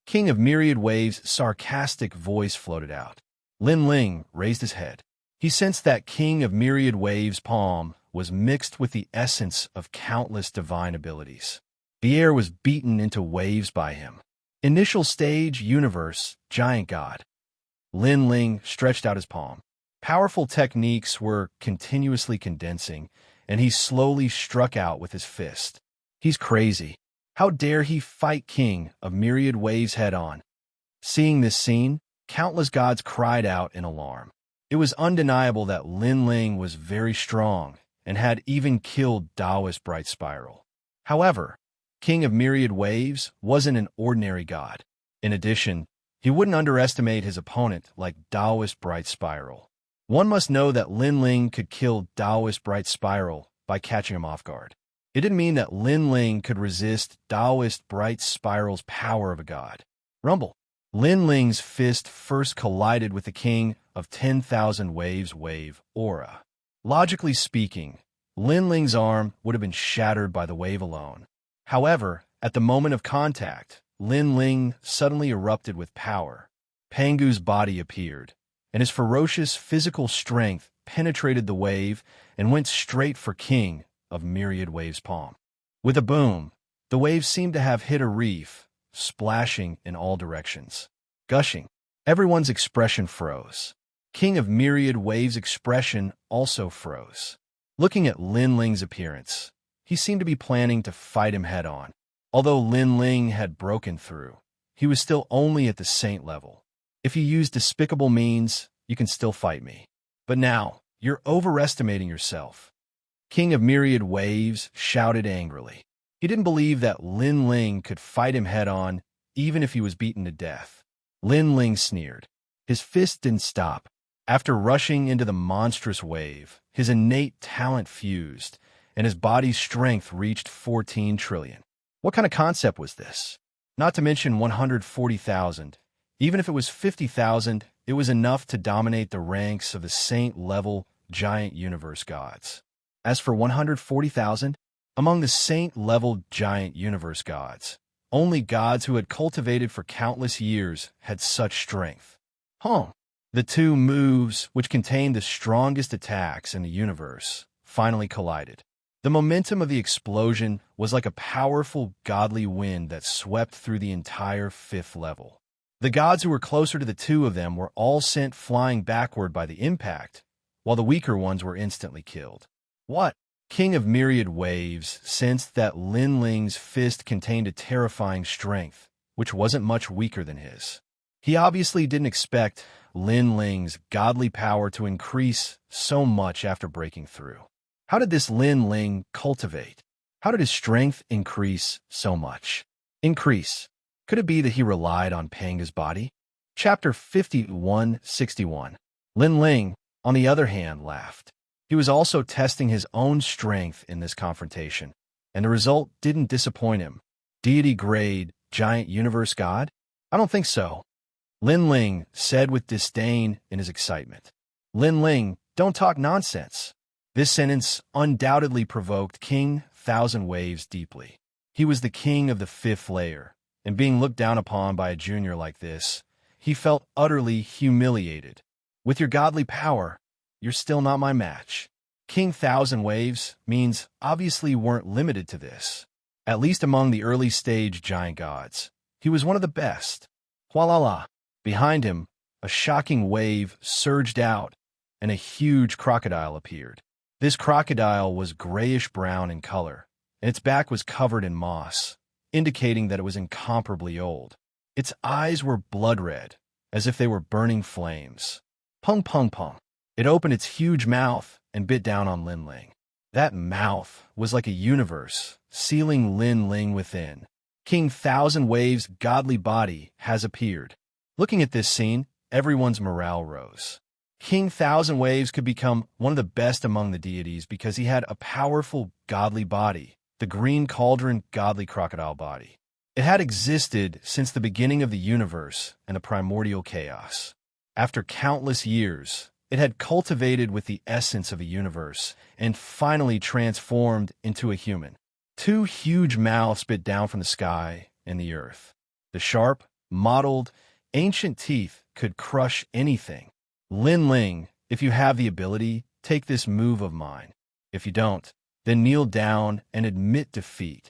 King of Myriad Waves' sarcastic voice floated out. Lin Ling raised his head. He sensed that King of Myriad Waves' palm was mixed with the essence of countless divine abilities. The air was beaten into waves by him. Initial stage, universe, giant god. Lin Ling stretched out his palm. Powerful techniques were continuously condensing, and he slowly struck out with his fist. He's crazy. How dare he fight King of Myriad Waves head-on? Seeing this scene, countless gods cried out in alarm. It was undeniable that Lin Ling was very strong and had even killed Taoist Bright Spiral. However, King of Myriad Waves wasn't an ordinary god. In addition, he wouldn't underestimate his opponent like Taoist Bright Spiral. One must know that Lin Ling could kill Taoist Bright Spiral by catching him off guard. It didn't mean that Lin Ling could resist Taoist Bright Spiral's power of a god. Rumble. Lin Ling's fist first collided with the King of 10,000 Waves wave aura. Logically speaking, Lin Ling's arm would have been shattered by the wave alone. However, at the moment of contact, Lin Ling suddenly erupted with power. Pangu's body appeared, and his ferocious physical strength penetrated the wave and went straight for King of Myriad Waves' palm. With a boom, the wave seemed to have hit a reef, splashing in all directions. Gushing, everyone's expression froze. King of Myriad Waves' expression also froze. Looking at Lin Ling's appearance, he seemed to be planning to fight him head-on. Although Lin Ling had broken through, he was still only at the saint level. If you use despicable means, you can still fight me. But now, you're overestimating yourself. King of Myriad Waves shouted angrily. He didn't believe that Lin Ling could fight him head-on, even if he was beaten to death. Lin Ling sneered. His fist didn't stop. After rushing into the monstrous wave, his innate talent fused, and his body's strength reached 14 trillion. What kind of concept was this? Not to mention 140,000. Even if it was 50,000, it was enough to dominate the ranks of the saint-level giant universe gods. As for 140,000, among the saint-level giant universe gods, only gods who had cultivated for countless years had such strength. The two moves, which contained the strongest attacks in the universe, finally collided. The momentum of the explosion was like a powerful godly wind that swept through the entire fifth level. The gods who were closer to the two of them were all sent flying backward by the impact, while the weaker ones were instantly killed. What? King of Myriad Waves sensed that Lin Ling's fist contained a terrifying strength, which wasn't much weaker than his. He obviously didn't expect Lin Ling's godly power to increase so much after breaking through. How did this Lin Ling cultivate? How did his strength increase so much? Increase. Could it be that he relied on Panga's body? Chapter 5161. Lin Ling, on the other hand, laughed. He was also testing his own strength in this confrontation, and the result didn't disappoint him. Deity-grade, giant universe god? I don't think so. Lin Ling said with disdain in his excitement. Lin Ling, don't talk nonsense. This sentence undoubtedly provoked King Thousand Waves deeply. He was the king of the fifth layer, and being looked down upon by a junior like this, he felt utterly humiliated. With your godly power, you're still not my match. King Thousand Waves means obviously weren't limited to this. At least among the early-stage giant gods, he was one of the best. Hualala. Behind him, a shocking wave surged out, and a huge crocodile appeared. This crocodile was grayish-brown in color, and its back was covered in moss, indicating that it was incomparably old. Its eyes were blood-red, as if they were burning flames. Pung pung pung. It opened its huge mouth and bit down on Lin Ling. That mouth was like a universe, sealing Lin Ling within. King Thousand Waves' godly body has appeared. Looking at this scene, everyone's morale rose. King Thousand Waves could become one of the best among the deities because he had a powerful godly body, the Green Cauldron godly crocodile body. It had existed since the beginning of the universe and the primordial chaos. After countless years, it had cultivated with the essence of a universe and finally transformed into a human. Two huge mouths bit down from the sky and the earth. The sharp, mottled, ancient teeth could crush anything. Lin Ling, if you have the ability, take this move of mine. If you don't, then kneel down and admit defeat.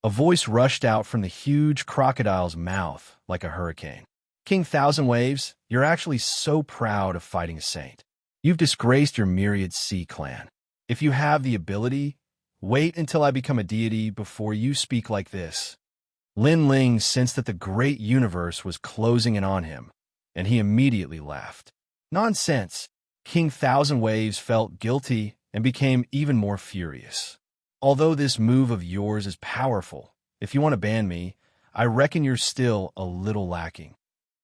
A voice rushed out from the huge crocodile's mouth like a hurricane. King Thousand Waves, you're actually so proud of fighting a saint. You've disgraced your Myriad Sea clan. If you have the ability, wait until I become a deity before you speak like this. Lin Ling sensed that the great universe was closing in on him, and he immediately laughed. Nonsense. King Thousand Waves felt guilty and became even more furious. Although this move of yours is powerful, if you want to ban me, I reckon you're still a little lacking.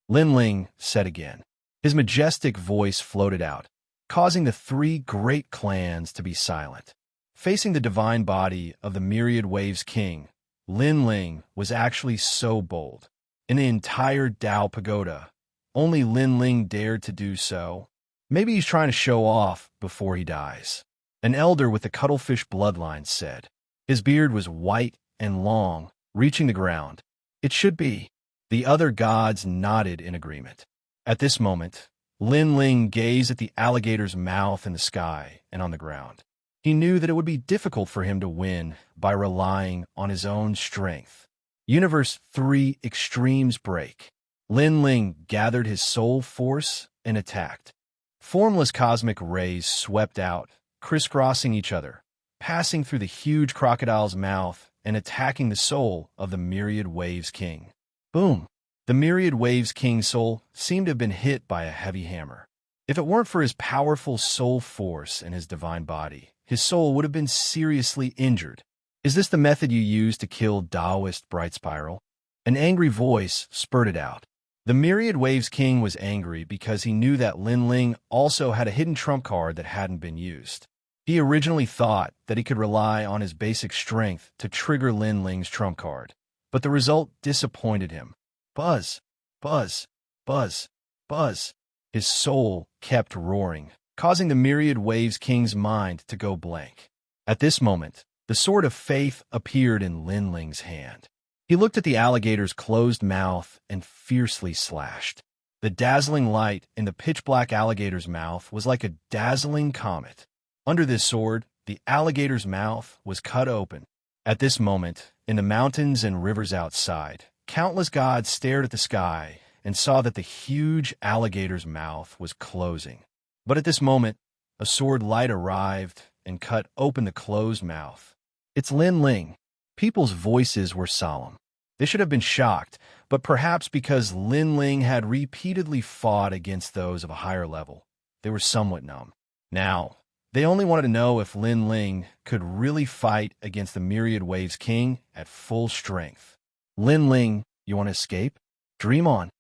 Lin Ling said again. His majestic voice floated out, causing the three great clans to be silent. Facing the divine body of the Myriad Waves King, Lin Ling was actually so bold. In the entire Dao Pagoda, only Lin Ling dared to do so. Maybe he's trying to show off before he dies. An elder with the cuttlefish bloodline said. His beard was white and long, reaching the ground. It should be. The other gods nodded in agreement. At this moment, Lin Ling gazed at the alligator's mouth in the sky and on the ground. He knew that it would be difficult for him to win by relying on his own strength. Universe 3 Extremes Break. Lin Ling gathered his soul force and attacked. Formless cosmic rays swept out, crisscrossing each other, passing through the huge crocodile's mouth and attacking the soul of the Myriad Waves King. Boom! The Myriad Waves King's soul seemed to have been hit by a heavy hammer. If it weren't for his powerful soul force and his divine body, his soul would have been seriously injured. Is this the method you use to kill Taoist Bright Spiral? An angry voice spurted out. The Myriad Waves King was angry because he knew that Lin Ling also had a hidden trump card that hadn't been used. He originally thought that he could rely on his basic strength to trigger Lin Ling's trump card, but the result disappointed him. Buzz, buzz, buzz, buzz. His soul kept roaring, causing the Myriad Waves King's mind to go blank. At this moment, the Sword of Faith appeared in Lin Ling's hand. He looked at the alligator's closed mouth and fiercely slashed. The dazzling light in the pitch-black alligator's mouth was like a dazzling comet. Under this sword, the alligator's mouth was cut open. At this moment, in the mountains and rivers outside, countless gods stared at the sky and saw that the huge alligator's mouth was closing. But at this moment, a sword light arrived and cut open the closed mouth. It's Lin Ling. People's voices were solemn. They should have been shocked, but perhaps because Lin Ling had repeatedly fought against those of a higher level, they were somewhat numb. Now, they only wanted to know if Lin Ling could really fight against the Myriad Waves King at full strength. Lin Ling, you want to escape? Dream on.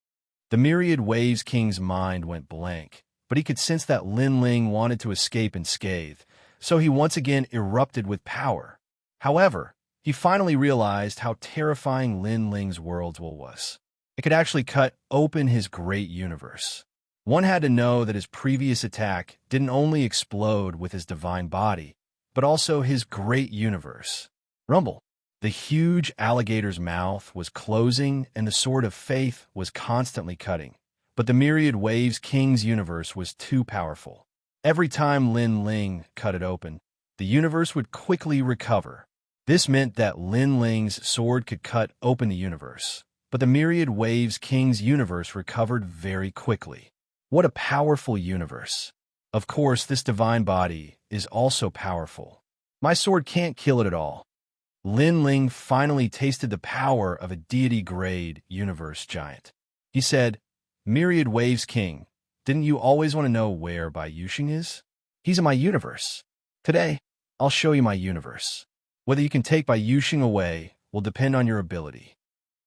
The Myriad Waves King's mind went blank, but he could sense that Lin Ling wanted to escape unscathed, so he once again erupted with power. However, he finally realized how terrifying Lin Ling's world was. It could actually cut open his great universe. One had to know that his previous attack didn't only explode with his divine body, but also his great universe. Rumble. The huge alligator's mouth was closing and the Sword of Faith was constantly cutting. But the Myriad Waves King's universe was too powerful. Every time Lin Ling cut it open, the universe would quickly recover. This meant that Lin Ling's sword could cut open the universe, but the Myriad Waves King's universe recovered very quickly. What a powerful universe. Of course, this divine body is also powerful. My sword can't kill it at all. Lin Ling finally tasted the power of a deity-grade universe giant. He said, Myriad Waves King, didn't you always want to know where Bai Yuxing is? He's in my universe. Today, I'll show you my universe. Whether you can take Bai Yuxing away will depend on your ability.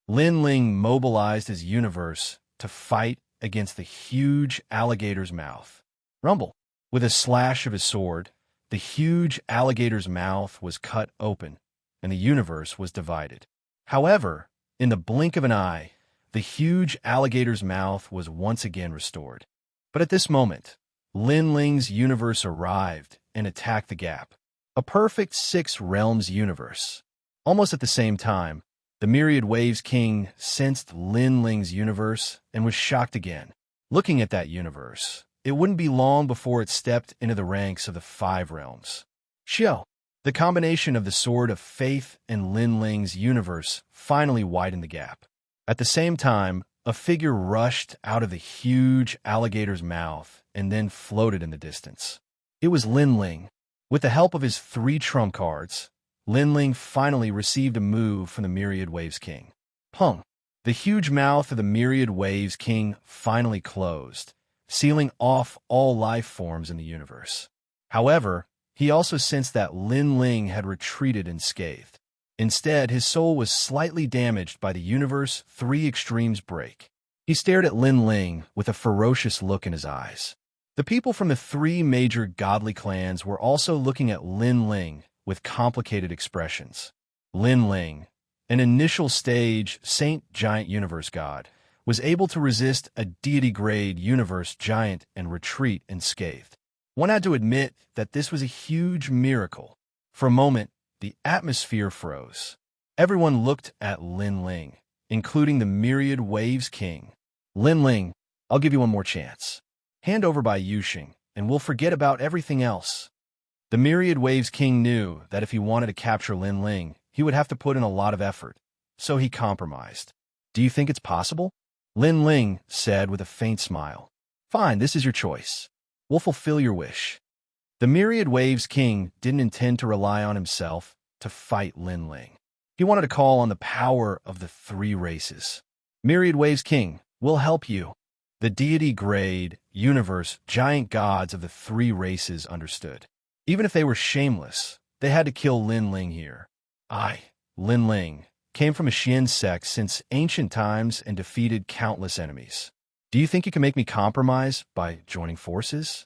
Lin Ling mobilized his universe to fight against the huge alligator's mouth. Rumble. With a slash of his sword, the huge alligator's mouth was cut open, and the universe was divided. However, in the blink of an eye, the huge alligator's mouth was once again restored. But at this moment, Lin Ling's universe arrived and attacked the gap. A perfect 6 realms universe. Almost at the same time, the Myriad Waves King sensed Lin Ling's universe and was shocked again. Looking at that universe, it wouldn't be long before it stepped into the ranks of the 5 realms. Xiao. The combination of the Sword of Faith and Lin Ling's universe finally widened the gap. At the same time, a figure rushed out of the huge alligator's mouth and then floated in the distance. It was Lin Ling. With the help of his 3 trump cards, Lin Ling finally received a move from the Myriad Waves King. Pung. The huge mouth of the Myriad Waves King finally closed, sealing off all life forms in the universe. However, he also sensed that Lin Ling had retreated unscathed. Instead, his soul was slightly damaged by the universe 3 extremes break. He stared at Lin Ling with a ferocious look in his eyes. The people from the 3 major godly clans were also looking at Lin Ling with complicated expressions. Lin Ling, an initial stage Saint Giant Universe god, was able to resist a deity-grade universe giant and retreat unscathed. One had to admit that this was a huge miracle. For a moment, the atmosphere froze. Everyone looked at Lin Ling, including the Myriad Waves King. Lin Ling, I'll give you one more chance. Hand over Bai Yuxing, and we'll forget about everything else. The Myriad Waves King knew that if he wanted to capture Lin Ling, he would have to put in a lot of effort, so he compromised. Do you think it's possible? Lin Ling said with a faint smile. Fine, this is your choice. We'll fulfill your wish. The Myriad Waves King didn't intend to rely on himself to fight Lin Ling. He wanted to call on the power of the 3 races. Myriad Waves King, we'll help you. The deity-grade, universe, giant gods of the 3 races understood. Even if they were shameless, they had to kill Lin Ling here. Lin Ling, came from a Xian sect since ancient times and defeated countless enemies. Do you think you can make me compromise by joining forces?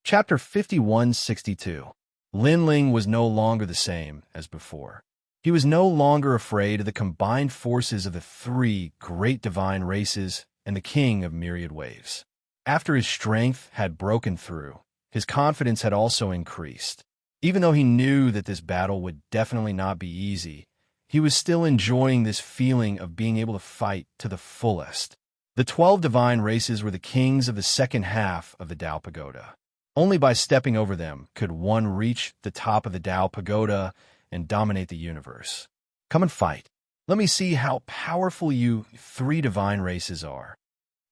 Chapter 5162. Lin Ling was no longer the same as before. He was no longer afraid of the combined forces of the three great divine races and the king of myriad waves. After his strength had broken through, his confidence had also increased. Even though he knew that this battle would definitely not be easy, he was still enjoying this feeling of being able to fight to the fullest. The 12 divine races were the kings of the second half of the Tao Pagoda. Only by stepping over them could one reach the top of the Tao Pagoda and dominate the universe. Come and fight. Let me see how powerful you three divine races are.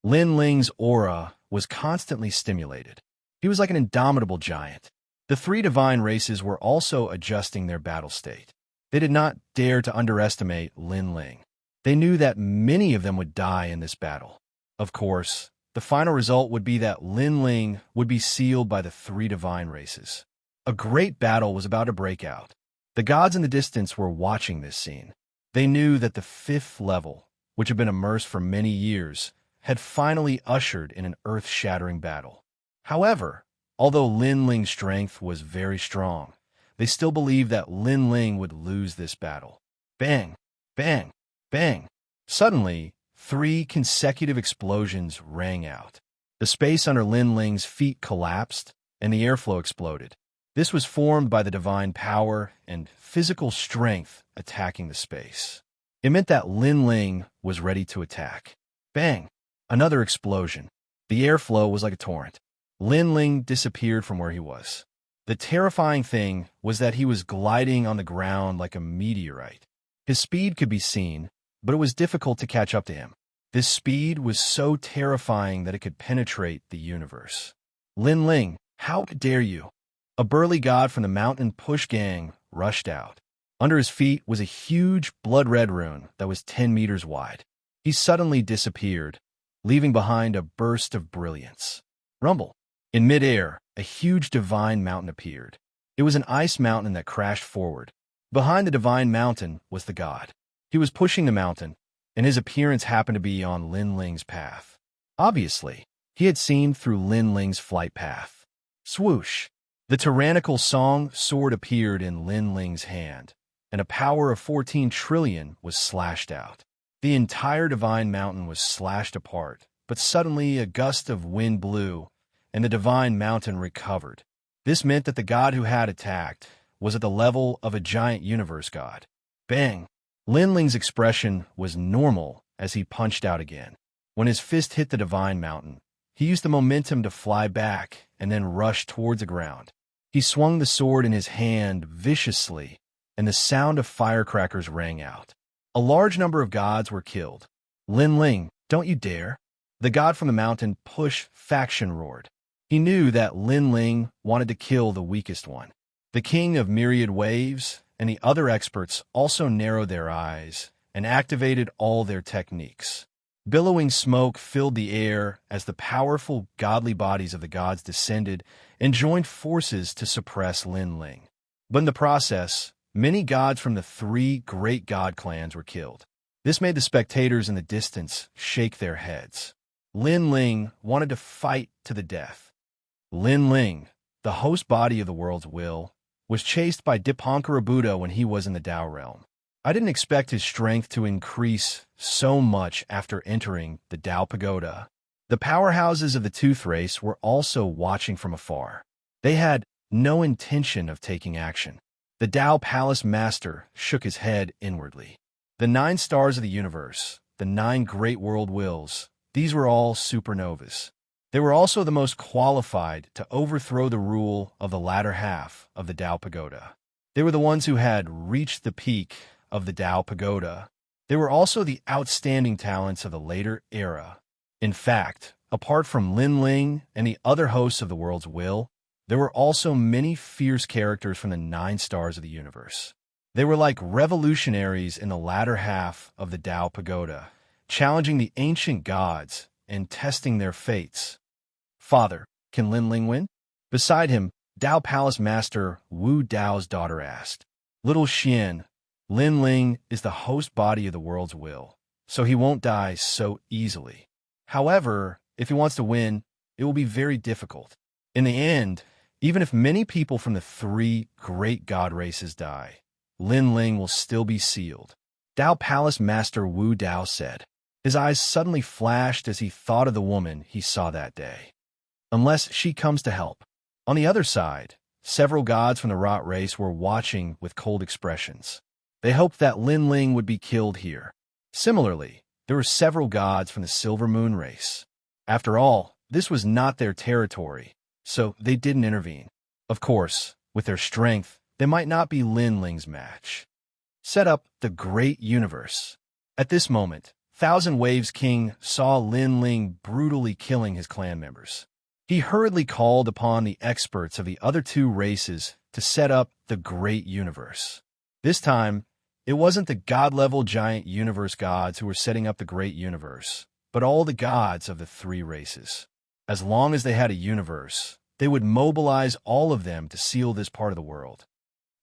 Lin Ling's aura was constantly stimulated. He was like an indomitable giant. The three divine races were also adjusting their battle state. They did not dare to underestimate Lin Ling. They knew that many of them would die in this battle. Of course, the final result would be that Lin Ling would be sealed by the three divine races. A great battle was about to break out. The gods in the distance were watching this scene. They knew that the fifth level, which had been immersed for many years, had finally ushered in an earth-shattering battle. However, although Lin Ling's strength was very strong, they still believed that Lin Ling would lose this battle. Bang! Bang! Bang! Suddenly, 3 consecutive explosions rang out. The space under Lin Ling's feet collapsed, and the airflow exploded. This was formed by the divine power and physical strength attacking the space. It meant that Lin Ling was ready to attack. Bang! Another explosion. The airflow was like a torrent. Lin Ling disappeared from where he was. The terrifying thing was that he was gliding on the ground like a meteorite. His speed could be seen, but it was difficult to catch up to him. This speed was so terrifying that it could penetrate the universe. Lin Ling, how dare you? A burly god from the Mountain Push Gang rushed out. Under his feet was a huge blood-red rune that was 10 meters wide. He suddenly disappeared, leaving behind a burst of brilliance. Rumble. In midair, a huge divine mountain appeared. It was an ice mountain that crashed forward. Behind the divine mountain was the god. He was pushing the mountain, and his appearance happened to be on Lin Ling's path. Obviously, he had seen through Lin Ling's flight path. Swoosh! The tyrannical song sword appeared in Lin Ling's hand, and a power of 14 trillion was slashed out. The entire divine mountain was slashed apart, but suddenly a gust of wind blew, and the divine mountain recovered. This meant that the god who had attacked was at the level of a giant universe god. Bang! Lin Ling's expression was normal as he punched out again. When his fist hit the divine mountain, he used the momentum to fly back and then rush towards the ground. He swung the sword in his hand viciously, and the sound of firecrackers rang out. A large number of gods were killed. Lin Ling, don't you dare! The god from the Mountain Push faction roared. He knew that Lin Ling wanted to kill the weakest one. The king of myriad waves and the other experts also narrowed their eyes and activated all their techniques. Billowing smoke filled the air as the powerful godly bodies of the gods descended and joined forces to suppress Lin Ling. But in the process, many gods from the 3 great god clans were killed. This made the spectators in the distance shake their heads. Lin Ling wanted to fight to the death. Lin Ling, the host body of the world's will, was chased by Dipankara Buddha when he was in the Tao realm. I didn't expect his strength to increase so much after entering the Tao Pagoda. The powerhouses of the Tooth Race were also watching from afar. They had no intention of taking action. The Tao Palace Master shook his head inwardly. The 9 stars of the universe, the 9 great world wills, these were all supernovas. They were also the most qualified to overthrow the rule of the latter half of the Tao Pagoda. They were the ones who had reached the peak of the Tao Pagoda. They were also the outstanding talents of the later era. In fact, apart from Lin Ling and the other hosts of the world's will, there were also many fierce characters from the 9 stars of the universe. They were like revolutionaries in the latter half of the Tao Pagoda, challenging the ancient gods and testing their fates. Father, can Lin Ling win? Beside him, Tao Palace Master Wu Dao's daughter asked. Little Xian, Lin Ling is the host body of the world's will, so he won't die so easily. However, if he wants to win, it will be very difficult. In the end, even if many people from the three great god races die, Lin Ling will still be sealed. Dao Palace Master Wu Dao said. His eyes suddenly flashed as he thought of the woman he saw that day. Unless she comes to help. On the other side, several gods from the Rot race were watching with cold expressions. They hoped that Lin Ling would be killed here. Similarly, there were several gods from the Silver Moon race. After all, this was not their territory, so they didn't intervene. Of course, with their strength, they might not be Lin Ling's match. Set up the Great Universe. At this moment, Thousand Waves King saw Lin Ling brutally killing his clan members. He hurriedly called upon the experts of the other two races to set up the Great Universe. This time, it wasn't the god-level giant universe gods who were setting up the Great Universe, but all the gods of the three races. As long as they had a universe, they would mobilize all of them to seal this part of the world.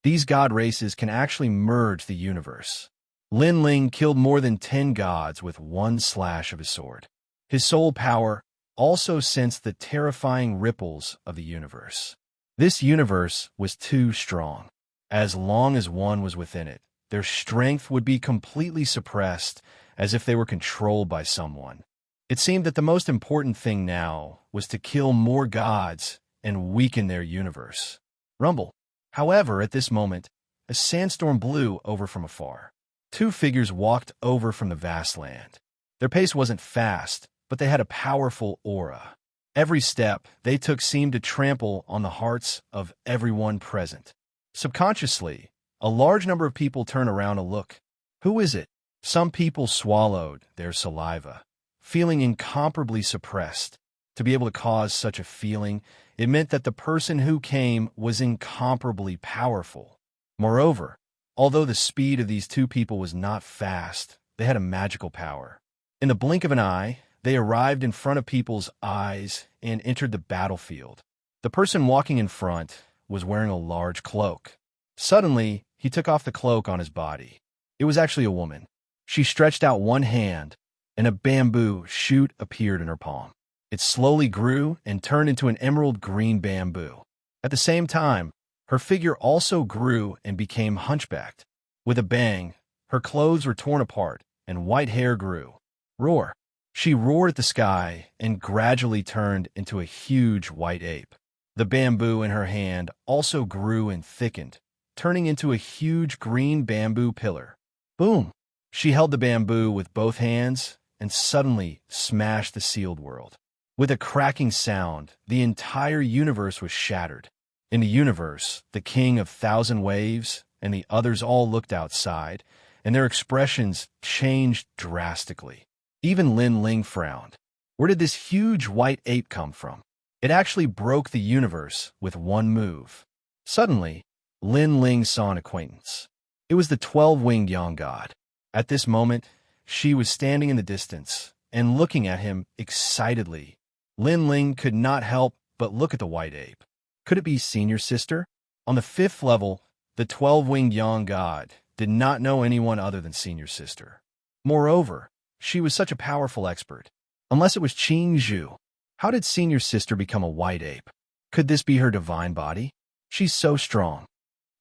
These god races can actually merge the universe. Lin Ling killed more than 10 gods with one slash of his sword. His soul power also sensed the terrifying ripples of the universe. This universe was too strong. As long as one was within it, their strength would be completely suppressed, as if they were controlled by someone. It seemed that the most important thing now was to kill more gods and weaken their universe. Rumble. However, at this moment, a sandstorm blew over from afar. Two figures walked over from the vast land. Their pace wasn't fast, but they had a powerful aura. Every step they took seemed to trample on the hearts of everyone present. Subconsciously, a large number of people turned around to look. Who is it? Some people swallowed their saliva, feeling incomparably suppressed. To be able to cause such a feeling, it meant that the person who came was incomparably powerful. Moreover, although the speed of these two people was not fast, they had a magical power. In the blink of an eye, they arrived in front of people's eyes and entered the battlefield. The person walking in front was wearing a large cloak. Suddenly, he took off the cloak on his body. It was actually a woman. She stretched out one hand, and a bamboo shoot appeared in her palm. It slowly grew and turned into an emerald green bamboo. At the same time, her figure also grew and became hunchbacked. With a bang, her clothes were torn apart, and white hair grew. Roar! She roared at the sky and gradually turned into a huge white ape. The bamboo in her hand also grew and thickened, turning into a huge green bamboo pillar. Boom! She held the bamboo with both hands and suddenly smashed the sealed world. With a cracking sound, the entire universe was shattered. In the universe, the king of Thousand Waves and the others all looked outside, and their expressions changed drastically. Even Lin Ling frowned. Where did this huge white ape come from? It actually broke the universe with one move. Suddenly, Lin Ling saw an acquaintance. It was the 12-winged young god. At this moment, she was standing in the distance and looking at him excitedly. Lin Ling could not help but look at the white ape. Could it be Senior Sister? On the 5th level, the 12-winged young god did not know anyone other than Senior Sister. Moreover, she was such a powerful expert. Unless it was Xianxia. How did Senior Sister become a white ape? Could this be her divine body? She's so strong.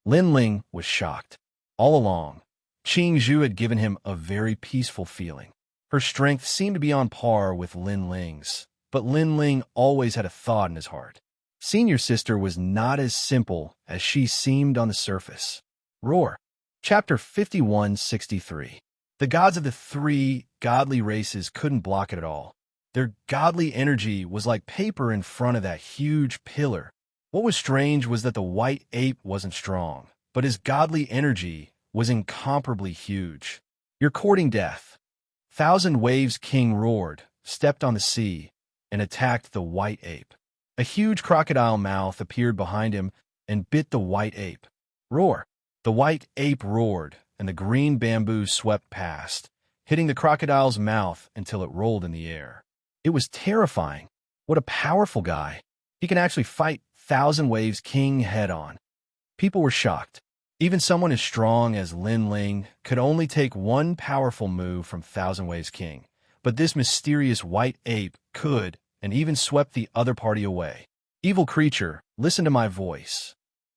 Lin Ling was shocked. All along, Xianxia had given him a very peaceful feeling. Her strength seemed to be on par with Lin Ling's, but Lin Ling always had a thought in his heart. Senior Sister was not as simple as she seemed on the surface. Roar. Chapter 5163. The gods of the three godly races couldn't block it at all. Their godly energy was like paper in front of that huge pillar. What was strange was that the white ape wasn't strong, but his godly energy was incomparably huge. You're courting death. Thousand Waves King roared, stepped on the sea, and attacked the white ape. A huge crocodile mouth appeared behind him and bit the white ape. Roar! The white ape roared, and the green bamboo swept past, hitting the crocodile's mouth until it rolled in the air. It was terrifying. What a powerful guy. He can actually fight Thousand Waves King head-on. People were shocked. Even someone as strong as Lin Ling could only take one powerful move from Thousand Waves King, but this mysterious white ape could, and even swept the other party away. Evil creature, listen to my voice.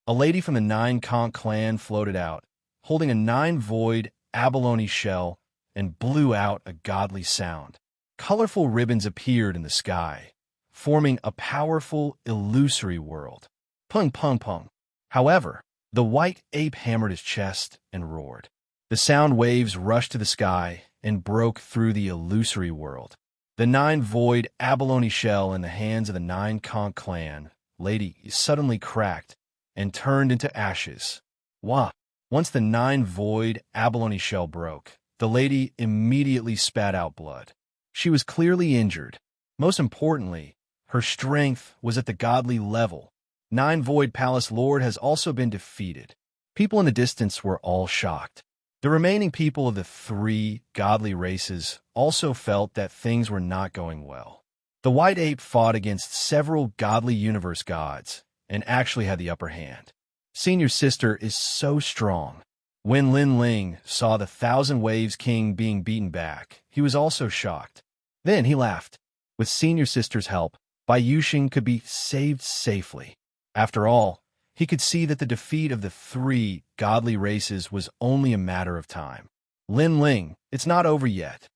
A lady from the Nine Conch clan floated out, holding a nine-void abalone shell, and blew out a godly sound. Colorful ribbons appeared in the sky, forming a powerful, illusory world. Pung, pung, pung. However, the white ape hammered his chest and roared. The sound waves rushed to the sky and broke through the illusory world. The nine-void abalone shell in the hands of the Nine Conch clan lady suddenly cracked and turned into ashes. Wah! Once the nine-void abalone shell broke, the lady immediately spat out blood. She was clearly injured. Most importantly, her strength was at the godly level. Nine Void Palace Lord has also been defeated. People in the distance were all shocked. The remaining people of the three godly races also felt that things were not going well. The white ape fought against several godly universe gods and actually had the upper hand. Senior sister is so strong. When Lin Ling saw the Thousand Waves King being beaten back, he was also shocked. Then he laughed. With senior sister's help, Bai Yuxing could be saved safely. After all, he could see that the defeat of the three godly races was only a matter of time. Lin Ling, it's not over yet.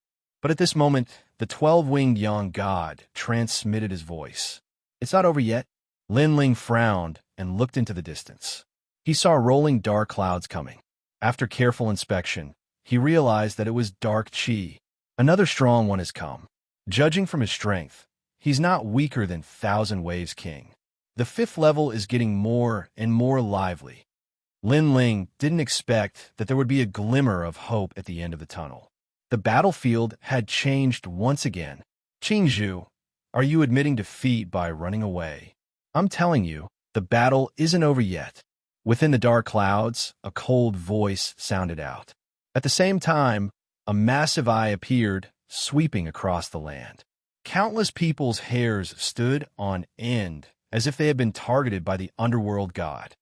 But at this moment, the 12-winged young god transmitted his voice. It's not over yet. Lin Ling frowned and looked into the distance. He saw rolling dark clouds coming. After careful inspection, he realized that it was Dark Qi. Another strong one has come. Judging from his strength, he's not weaker than Thousand Waves King. The fifth level is getting more and more lively. Lin Ling didn't expect that there would be a glimmer of hope at the end of the tunnel. The battlefield had changed once again. Qingzhu, are you admitting defeat by running away? I'm telling you, the battle isn't over yet. Within the dark clouds, a cold voice sounded out. At the same time, a massive eye appeared, sweeping across the land. Countless people's hairs stood on end, as if they had been targeted by the underworld god.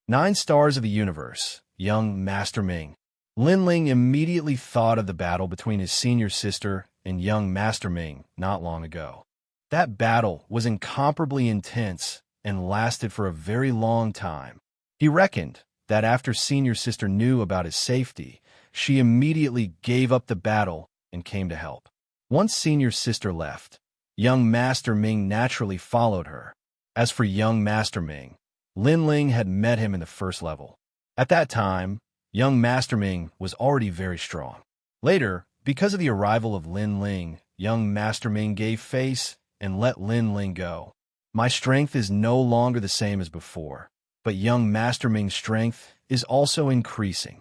9 stars of the universe, young Master Ming. Lin Ling immediately thought of the battle between his senior sister and young Master Ming not long ago. That battle was incomparably intense and lasted for a very long time. He reckoned that after senior sister knew about his safety, she immediately gave up the battle and came to help. Once senior sister left, young Master Ming naturally followed her. As for young Master Ming, Lin Ling had met him in the first level. At that time, young Master Ming was already very strong. Later, because of the arrival of Lin Ling, young Master Ming gave face and let Lin Ling go. My strength is no longer the same as before, but young Master Ming's strength is also increasing.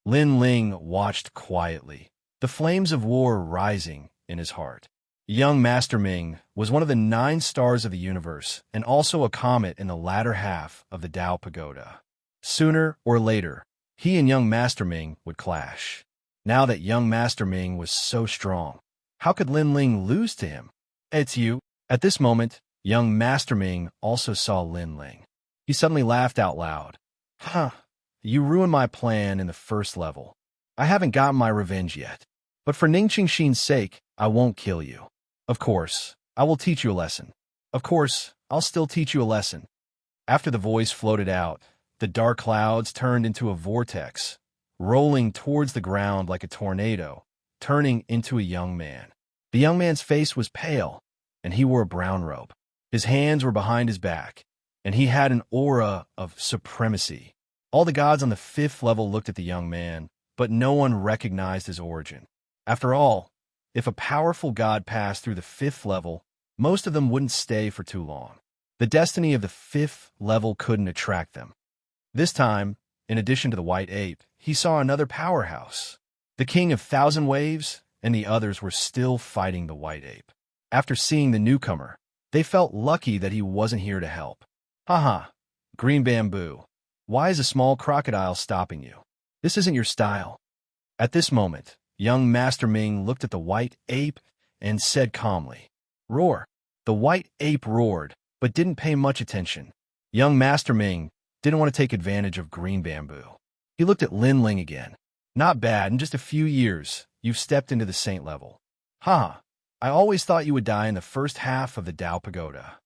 Lin Ling watched quietly, the flames of war rising in his heart. Young Master Ming was one of the 9 stars of the universe and also a comet in the latter half of the Tao Pagoda. Sooner or later, he and young Master Ming would clash. Now that young Master Ming was so strong, how could Lin Ling lose to him? It's you. At this moment, young Master Ming also saw Lin Ling. He suddenly laughed out loud. Huh, you ruined my plan in the first level. I haven't gotten my revenge yet. But for Ning Qingxin's sake, I won't kill you. Of course, I will teach you a lesson. Of course, I'll still teach you a lesson. After the voice floated out, the dark clouds turned into a vortex, rolling towards the ground like a tornado, turning into a young man. The young man's face was pale, and he wore a brown robe. His hands were behind his back, and he had an aura of supremacy. All the gods on the 5th level looked at the young man, but no one recognized his origin. After all, if a powerful god passed through the 5th level, most of them wouldn't stay for too long. The destiny of the 5th level couldn't attract them. This time, in addition to the white ape, he saw another powerhouse. The king of Thousand Waves and the others were still fighting the white ape. After seeing the newcomer, they felt lucky that he wasn't here to help. Haha, green bamboo. Why is a small crocodile stopping you? This isn't your style. At this moment, young Master Ming looked at the white ape and said calmly, Roar. The white ape roared, but didn't pay much attention. Young Master Ming didn't want to take advantage of green bamboo. He looked at Lin Ling again. Not bad, in just a few years, you've stepped into the saint level. Haha, I always thought you would die in the first half of the Tao Pagoda.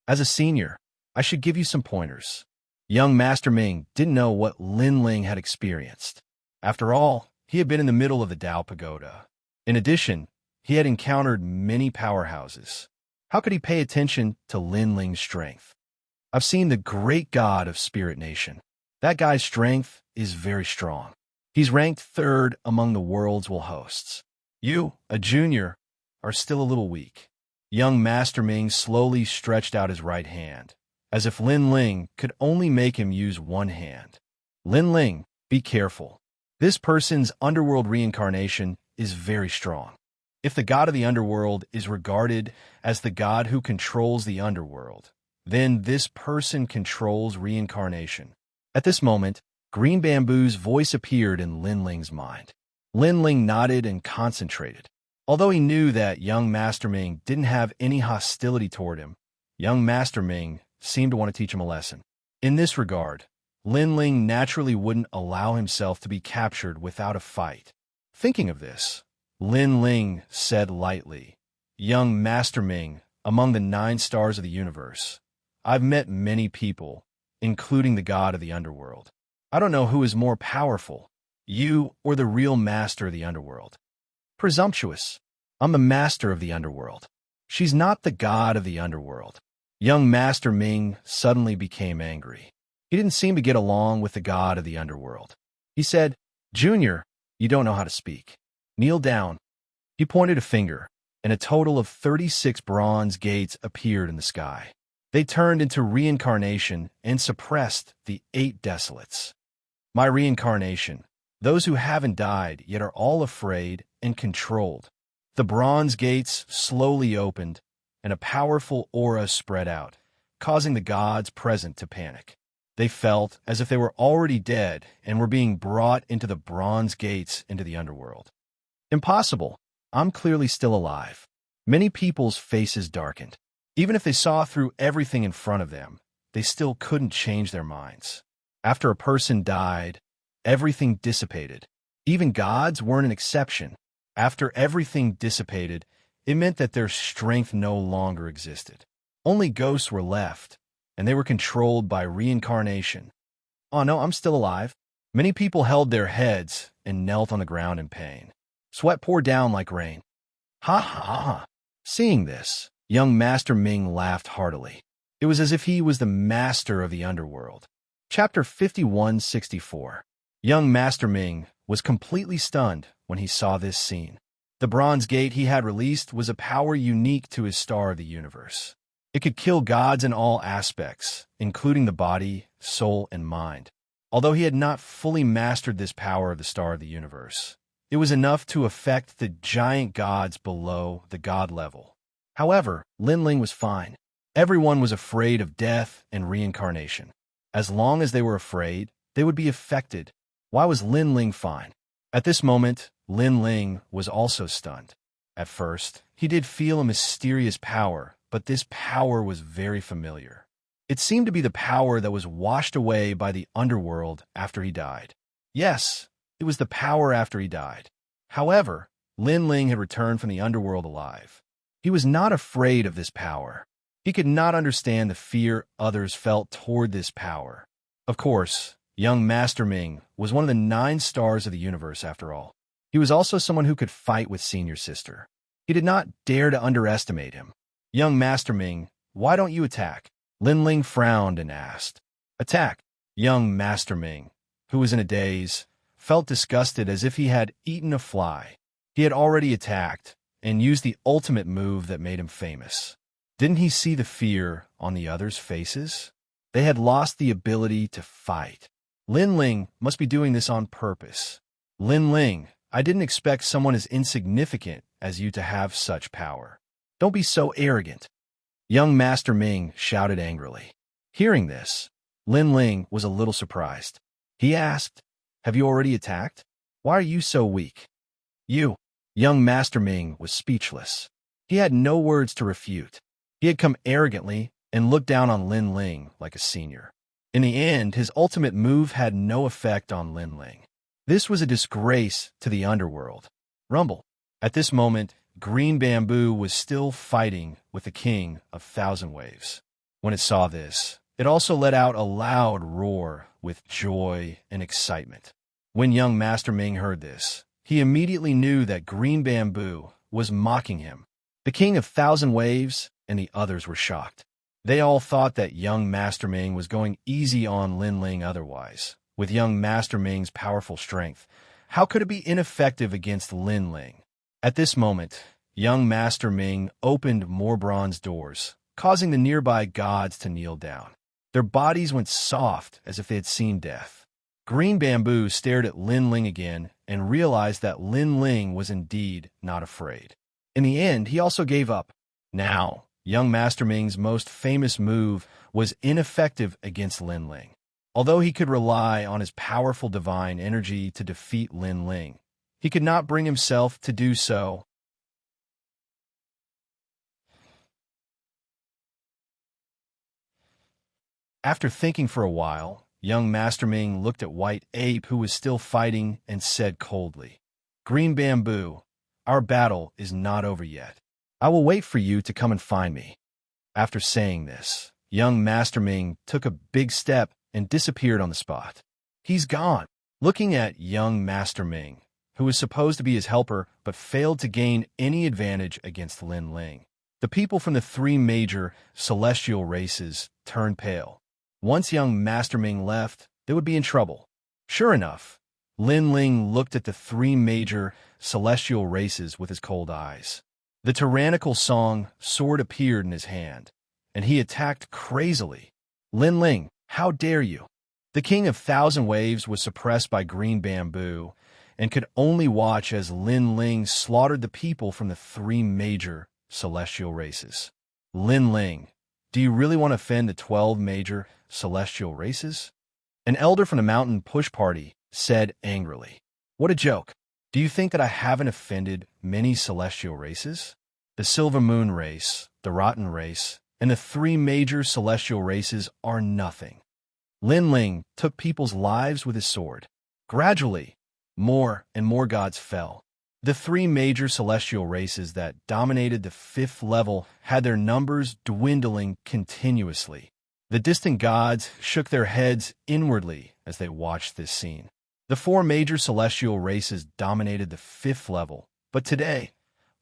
As a senior, I should give you some pointers. Young Master Ming didn't know what Lin Ling had experienced. After all, he had been in the middle of the Tao Pagoda. In addition, he had encountered many powerhouses. How could he pay attention to Lin Ling's strength? I've seen the great god of Spirit Nation. That guy's strength is very strong. He's ranked 3rd among the world's hosts. You, a junior, are still a little weak. Young Master Ming slowly stretched out his right hand, as if Lin Ling could only make him use one hand. Lin Ling, be careful. This person's underworld reincarnation is very strong. If the god of the underworld is regarded as the god who controls the underworld, then this person controls reincarnation. At this moment, Green Bamboo's voice appeared in Lin Ling's mind. Lin Ling nodded and concentrated. Although he knew that young Master Ming didn't have any hostility toward him, young Master Ming seemed to want to teach him a lesson. In this regard, Lin Ling naturally wouldn't allow himself to be captured without a fight. Thinking of this, Lin Ling said lightly, "Young Master Ming, among the 9 stars of the universe, I've met many people, including the god of the underworld. I don't know who is more powerful, you or the real master of the underworld." Presumptuous. I'm the master of the underworld. She's not the god of the underworld. Young Master Ming suddenly became angry. He didn't seem to get along with the god of the underworld. He said, "Junior, you don't know how to speak. Kneel down." He pointed a finger, and a total of 36 bronze gates appeared in the sky. They turned into reincarnation and suppressed the 8 desolates. My reincarnation, those who haven't died yet are all afraid and controlled. The bronze gates slowly opened, and a powerful aura spread out, causing the gods present to panic. They felt as if they were already dead and were being brought into the bronze gates into the underworld. Impossible. I'm clearly still alive. Many people's faces darkened. Even if they saw through everything in front of them, they still couldn't change their minds. After a person died, everything dissipated. Even gods weren't an exception. After everything dissipated, it meant that their strength no longer existed. Only ghosts were left, and they were controlled by reincarnation. Oh no, I'm still alive. Many people held their heads and knelt on the ground in pain. Sweat poured down like rain. Ha ha ha. Seeing this, young Master Ming laughed heartily. It was as if he was the master of the underworld. Chapter 5164. Young Master Ming was completely stunned when he saw this scene. The bronze gate he had released was a power unique to his star of the universe. It could kill gods in all aspects, including the body, soul, and mind. Although he had not fully mastered this power of the star of the universe, it was enough to affect the giant gods below the god level. However, Lin Ling was fine. Everyone was afraid of death and reincarnation. As long as they were afraid, they would be affected. Why was Lin Ling fine? At this moment, Lin Ling was also stunned. At first, he did feel a mysterious power, but this power was very familiar. It seemed to be the power that was washed away by the underworld after he died. Yes, it was the power after he died. However, Lin Ling had returned from the underworld alive. He was not afraid of this power. He could not understand the fear others felt toward this power. Of course, young Master Ming was one of the 9 stars of the universe after all. He was also someone who could fight with Senior Sister. He did not dare to underestimate him. "Young Master Ming, why don't you attack?" Lin Ling frowned and asked. "Attack." Young Master Ming, who was in a daze, felt disgusted as if he had eaten a fly. He had already attacked and used the ultimate move that made him famous. Didn't he see the fear on the others' faces? They had lost the ability to fight. Lin Ling must be doing this on purpose. "Lin Ling, I didn't expect someone as insignificant as you to have such power. Don't be so arrogant." Young Master Ming shouted angrily. Hearing this, Lin Ling was a little surprised. He asked, "Have you already attacked? Why are you so weak?" "You." Young Master Ming was speechless. He had no words to refute. He had come arrogantly and looked down on Lin Ling like a senior. In the end, his ultimate move had no effect on Lin Ling. This was a disgrace to the underworld. Rumble. At this moment, Green Bamboo was still fighting with the King of Thousand Waves. When it saw this, it also let out a loud roar with joy and excitement. When young Master Ming heard this, he immediately knew that Green Bamboo was mocking him. The King of Thousand Waves and the others were shocked. They all thought that young Master Ming was going easy on Lin Ling otherwise. With young Master Ming's powerful strength, how could it be ineffective against Lin Ling? At this moment, young Master Ming opened more bronze doors, causing the nearby gods to kneel down. Their bodies went soft as if they had seen death. Green Bamboo stared at Lin Ling again and realized that Lin Ling was indeed not afraid. In the end, he also gave up. Now, young Master Ming's most famous move was ineffective against Lin Ling. Although he could rely on his powerful divine energy to defeat Lin Ling, he could not bring himself to do so. After thinking for a while, young Master Ming looked at White Ape, who was still fighting, and said coldly, "Green Bamboo, our battle is not over yet. I will wait for you to come and find me." After saying this, young Master Ming took a big step and disappeared on the spot. He's gone. Looking at young Master Ming, who was supposed to be his helper but failed to gain any advantage against Lin Ling, the people from the three major celestial races turned pale. Once young Master Ming left, they would be in trouble. Sure enough, Lin Ling looked at the three major celestial races with his cold eyes. The tyrannical song sword appeared in his hand, and he attacked crazily. "Lin Ling, how dare you?" The King of Thousand Waves was suppressed by Green Bamboo and could only watch as Lin Ling slaughtered the people from the three major celestial races. "Lin Ling, do you really want to offend the 12 major celestial races?" An elder from the Mountain Push Party said angrily. "What a joke. Do you think that I haven't offended many celestial races? The Silver Moon race, the Rotten race, and the three major celestial races are nothing." Lin Ling took people's lives with his sword. Gradually, more and more gods fell. The three major celestial races that dominated the 5th level had their numbers dwindling continuously. The distant gods shook their heads inwardly as they watched this scene. The 4 major celestial races dominated the 5th level, but today,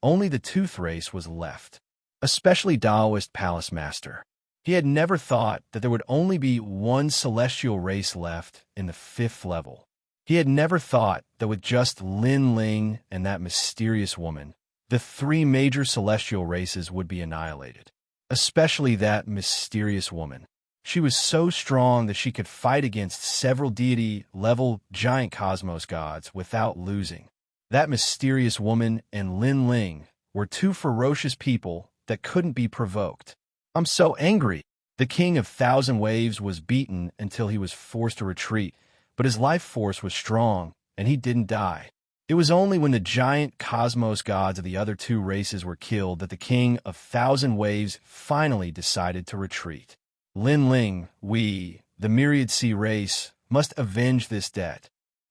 only the Tooth race was left, especially Taoist Palace Master. He had never thought that there would only be one celestial race left in the 5th level. He had never thought that with just Lin Ling and that mysterious woman, the 3 major celestial races would be annihilated, especially that mysterious woman. She was so strong that she could fight against several deity-level giant cosmos gods without losing. That mysterious woman and Lin Ling were 2 ferocious people that couldn't be provoked. "I'm so angry." The King of Thousand Waves was beaten until he was forced to retreat, but his life force was strong, and he didn't die. It was only when the giant cosmos gods of the other 2 races were killed that the King of Thousand Waves finally decided to retreat. "Lin Ling, we, the Myriad Sea race, must avenge this debt."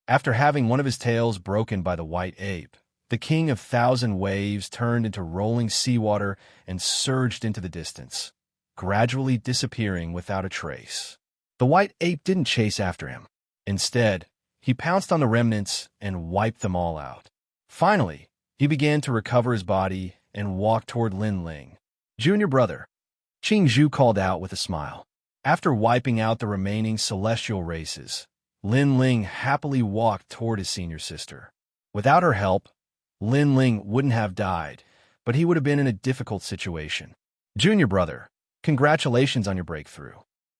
After having one of his tails broken by the White Ape, the King of Thousand Waves turned into rolling seawater and surged into the distance, gradually disappearing without a trace. The White Ape didn't chase after him. Instead, he pounced on the remnants and wiped them all out. Finally, he began to recover his body and walk toward Lin Ling. "Junior brother," Xianxia called out with a smile. After wiping out the remaining celestial races, Lin Ling happily walked toward his senior sister. Without her help, Lin Ling wouldn't have died, but he would have been in a difficult situation. "Junior brother, congratulations on your breakthrough.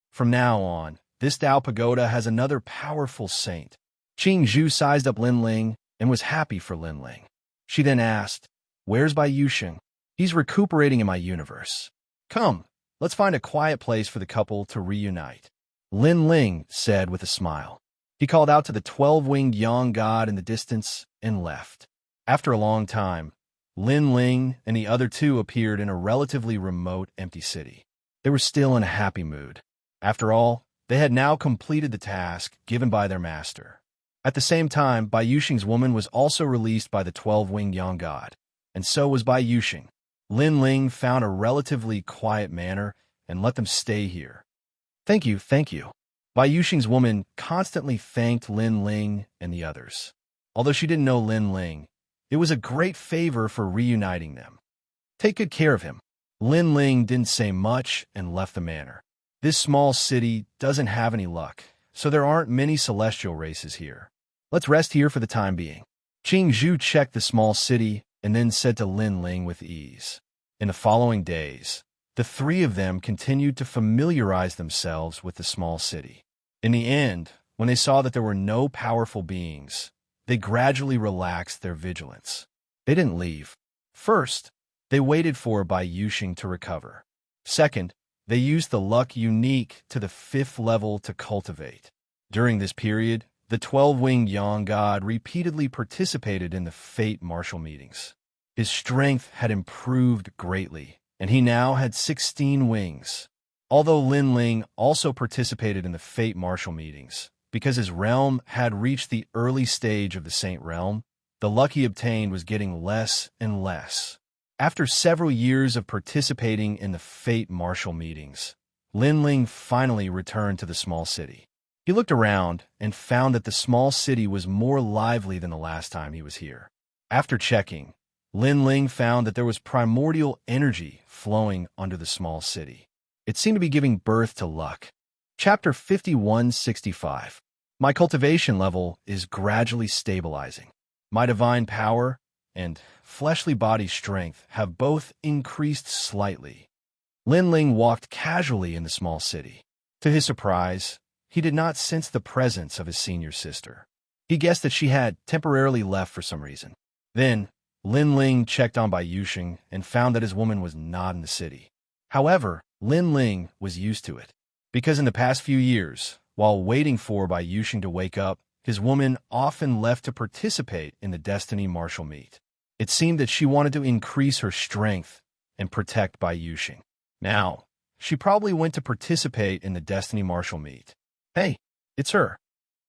From now on, this Dao Pagoda has another powerful saint." Xianxia sized up Lin Ling and was happy for Lin Ling. She then asked, "Where's Bai Yusheng?" "He's recuperating in my universe. Come, let's find a quiet place for the couple to reunite," Lin Ling said with a smile. He called out to the 12-winged Yang god in the distance and left. After a long time, Lin Ling and the other 2 appeared in a relatively remote, empty city. They were still in a happy mood. After all, They had now completed the task given by their master. At the same time, Bai Yuxing's woman was also released by the 12-winged young god, and so was Bai Yuxing. Lin Ling found a relatively quiet manner and let them stay here. Thank you, thank you. Bai Yuxing's woman constantly thanked Lin Ling and the others. Although she didn't know Lin Ling, it was a great favor for reuniting them. Take good care of him. Lin Ling didn't say much and left the manor. This small city doesn't have any luck, so there aren't many celestial races here. Let's rest here for the time being. Qing Zhu checked the small city and then said to Lin Ling with ease. In the following days, the three of them continued to familiarize themselves with the small city. In the end, when they saw that there were no powerful beings, they gradually relaxed their vigilance. They didn't leave. First, they waited for Bai Yuxing to recover. Second, they used the luck unique to the 5th level to cultivate. During this period, the 12-winged young god repeatedly participated in the fate martial meetings. His strength had improved greatly, and he now had 16 wings. Although Lin Ling also participated in the fate martial meetings, because his realm had reached the early stage of the Saint Realm, the luck he obtained was getting less and less. After several years of participating in the fate martial meetings, Lin Ling finally returned to the small city. He looked around and found that the small city was more lively than the last time he was here. After checking, Lin Ling found that there was primordial energy flowing under the small city. It seemed to be giving birth to luck. Chapter 5165. My cultivation level is gradually stabilizing. My divine power and fleshly body strength have both increased slightly. Lin Ling walked casually in the small city. To his surprise, he did not sense the presence of his senior sister. He guessed that she had temporarily left for some reason. Then, Lin Ling checked on Bai Yuxing and found that his woman was not in the city. However, Lin Ling was used to it, because in the past few years, while waiting for Bai Yuxing to wake up, his woman often left to participate in the Destiny Martial Meet. It seemed that she wanted to increase her strength and protect Bai Yuxing. Now, she probably went to participate in the Destiny Martial Meet. Hey, it's her.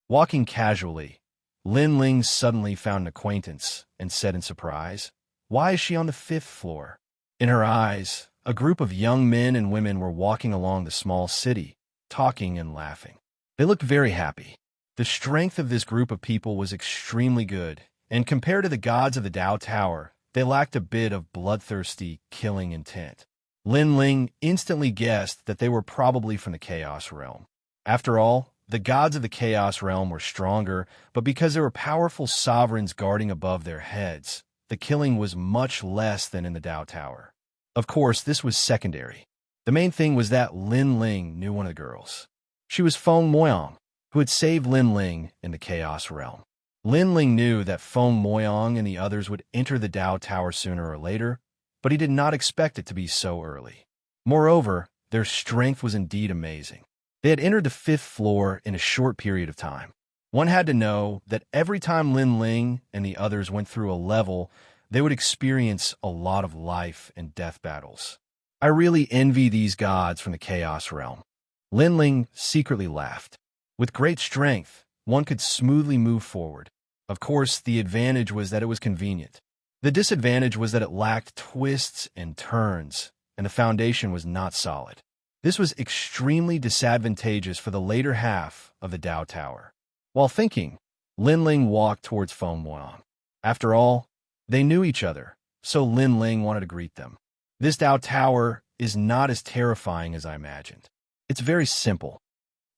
Walking casually, Lin Ling suddenly found an acquaintance and said in surprise, "Why is she on the 5th floor?" In her eyes, a group of young men and women were walking along the small city, talking and laughing. They looked very happy. The strength of this group of people was extremely good, and compared to the gods of the Dao Tower, they lacked a bit of bloodthirsty, killing intent. Lin Ling instantly guessed that they were probably from the Chaos Realm. After all, the gods of the Chaos Realm were stronger, but because there were powerful sovereigns guarding above their heads, the killing was much less than in the Dao Tower. Of course, this was secondary. The main thing was that Lin Ling knew one of the girls. She was Feng Moyang, who had saved Lin Ling in the Chaos Realm. Lin Ling knew that Feng Moyang and the others would enter the Dao Tower sooner or later, but he did not expect it to be so early. Moreover, their strength was indeed amazing. They had entered the 5th floor in a short period of time. One had to know that every time Lin Ling and the others went through a level, they would experience a lot of life and death battles. I really envy these gods from the Chaos Realm. Lin Ling secretly laughed. With great strength, one could smoothly move forward. Of course, the advantage was that it was convenient. The disadvantage was that it lacked twists and turns, and the foundation was not solid. This was extremely disadvantageous for the later half of the Dao Tower. While thinking, Lin Ling walked towards Feng Moyang. After all, they knew each other, so Lin Ling wanted to greet them. This Dao Tower is not as terrifying as I imagined. It's very simple.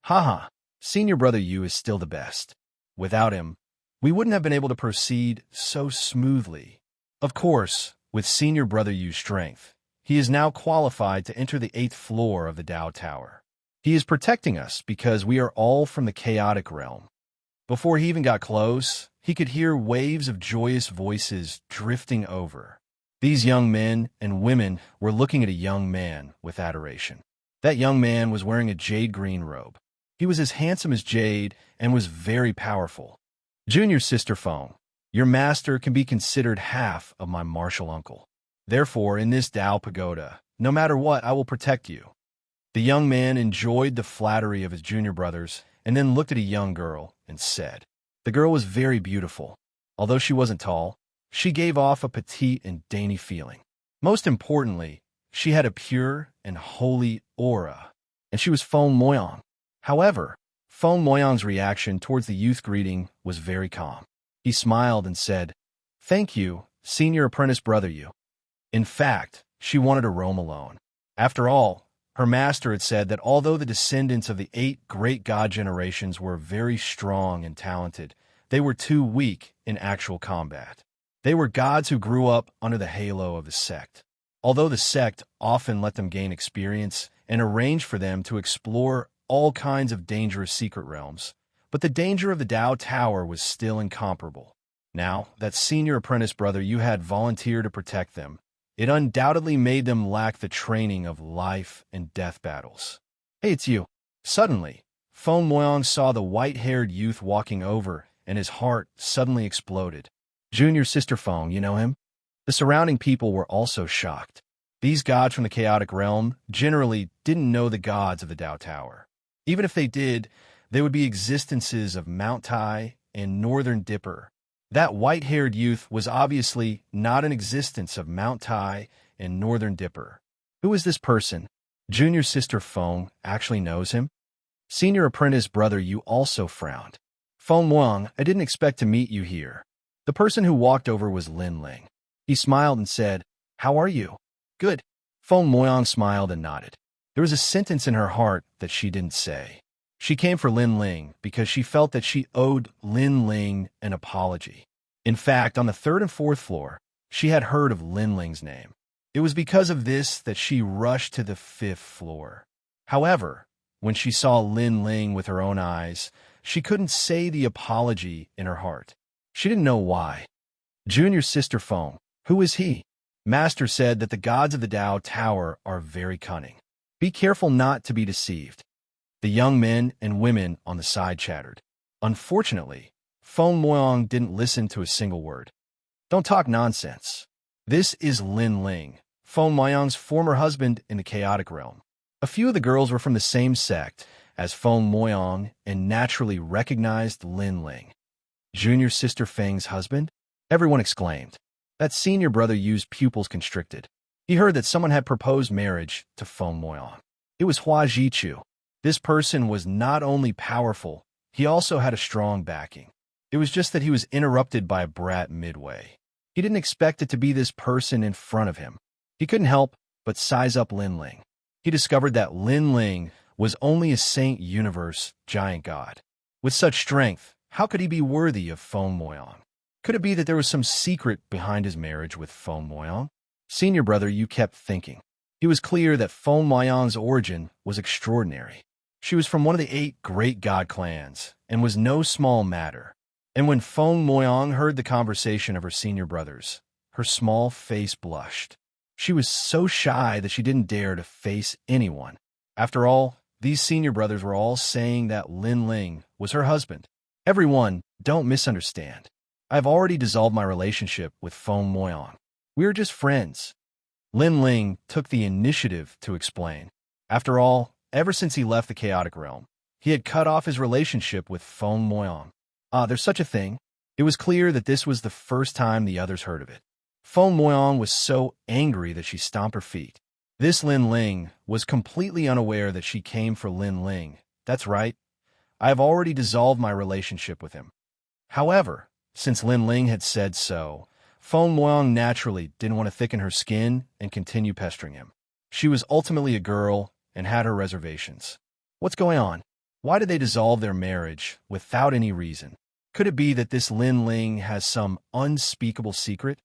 Haha, senior brother Yu is still the best. Without him, we wouldn't have been able to proceed so smoothly. Of course, with senior brother Yu's strength, he is now qualified to enter the 8th floor of the Dao Tower. He is protecting us because we are all from the chaotic realm. Before he even got close, he could hear waves of joyous voices drifting over. These young men and women were looking at a young man with adoration. That young man was wearing a jade green robe. He was as handsome as Jade and was very powerful. Junior sister Feng, your master can be considered half of my martial uncle. Therefore, in this Dao Pagoda, no matter what, I will protect you. The young man enjoyed the flattery of his junior brothers and then looked at a young girl and said, the girl was very beautiful. Although she wasn't tall, she gave off a petite and dainty feeling. Most importantly, she had a pure and holy aura, and she was Feng Moyang. However, Feng Moyang's reaction towards the youth greeting was very calm. He smiled and said, thank you, senior apprentice brother you. In fact, she wanted to roam alone. After all, her master had said that although the descendants of the 8 great god generations were very strong and talented, they were too weak in actual combat. They were gods who grew up under the halo of the sect. Although the sect often let them gain experience and arranged for them to explore all kinds of dangerous secret realms, but the danger of the Dao Tower was still incomparable. Now, that senior apprentice brother you had volunteered to protect them, it undoubtedly made them lack the training of life and death battles. Hey, it's you. Suddenly, Feng Moyang saw the white-haired youth walking over, and his heart suddenly exploded. Junior Sister Feng, you know him? The surrounding people were also shocked. These gods from the chaotic realm generally didn't know the gods of the Dao Tower. Even if they did, they would be existences of Mount Tai and Northern Dipper. That white-haired youth was obviously not an existence of Mount Tai and Northern Dipper. Who is this person? Junior Sister Feng actually knows him? Senior apprentice brother you also frowned. Feng Moyang, I didn't expect to meet you here. The person who walked over was Lin Ling. He smiled and said, how are you? Good. Feng Moyang smiled and nodded. There was a sentence in her heart that she didn't say. She came for Lin Ling because she felt that she owed Lin Ling an apology. In fact, on the 3rd and 4th floor, she had heard of Lin Ling's name. It was because of this that she rushed to the 5th floor. However, when she saw Lin Ling with her own eyes, she couldn't say the apology in her heart. She didn't know why. Junior Sister Feng, who is he? Master said that the gods of the Dao Tower are very cunning. Be careful not to be deceived. The young men and women on the side chattered. Unfortunately, Feng Moyang didn't listen to a single word. Don't talk nonsense. This is Lin Ling, Feng Moyang's former husband in the chaotic realm. A few of the girls were from the same sect as Feng Moyang and naturally recognized Lin Ling. Junior Sister Feng's husband? Everyone exclaimed. That senior brother Yu's pupils constricted. He heard that someone had proposed marriage to Feng Moyang. It was Hua Jichu. This person was not only powerful, he also had a strong backing. It was just that he was interrupted by a brat midway. He didn't expect it to be this person in front of him. He couldn't help but size up Lin Ling. He discovered that Lin Ling was only a Saint Universe giant god. With such strength, how could he be worthy of Feng Moyang? Could it be that there was some secret behind his marriage with Feng Moyang? Senior brother, you kept thinking. It was clear that Feng Moyang's origin was extraordinary. She was from one of the 8 great god clans and was no small matter. And when Feng Moyang heard the conversation of her senior brothers, her small face blushed. She was so shy that she didn't dare to face anyone. After all, these senior brothers were all saying that Lin Ling was her husband. Everyone, don't misunderstand. I've already dissolved my relationship with Feng Moyang. We are just friends. Lin Ling took the initiative to explain. After all, ever since he left the chaotic realm, he had cut off his relationship with Feng Moyang. There's such a thing. It was clear that this was the first time the others heard of it. Feng Moyang was so angry that she stomped her feet. This Lin Ling was completely unaware that she came for Lin Ling. That's right. I have already dissolved my relationship with him. However, since Lin Ling had said so, Feng Moyang naturally didn't want to thicken her skin and continue pestering him. She was ultimately a girl and had her reservations. What's going on? Why did they dissolve their marriage without any reason? Could it be that this Lin Ling has some unspeakable secret?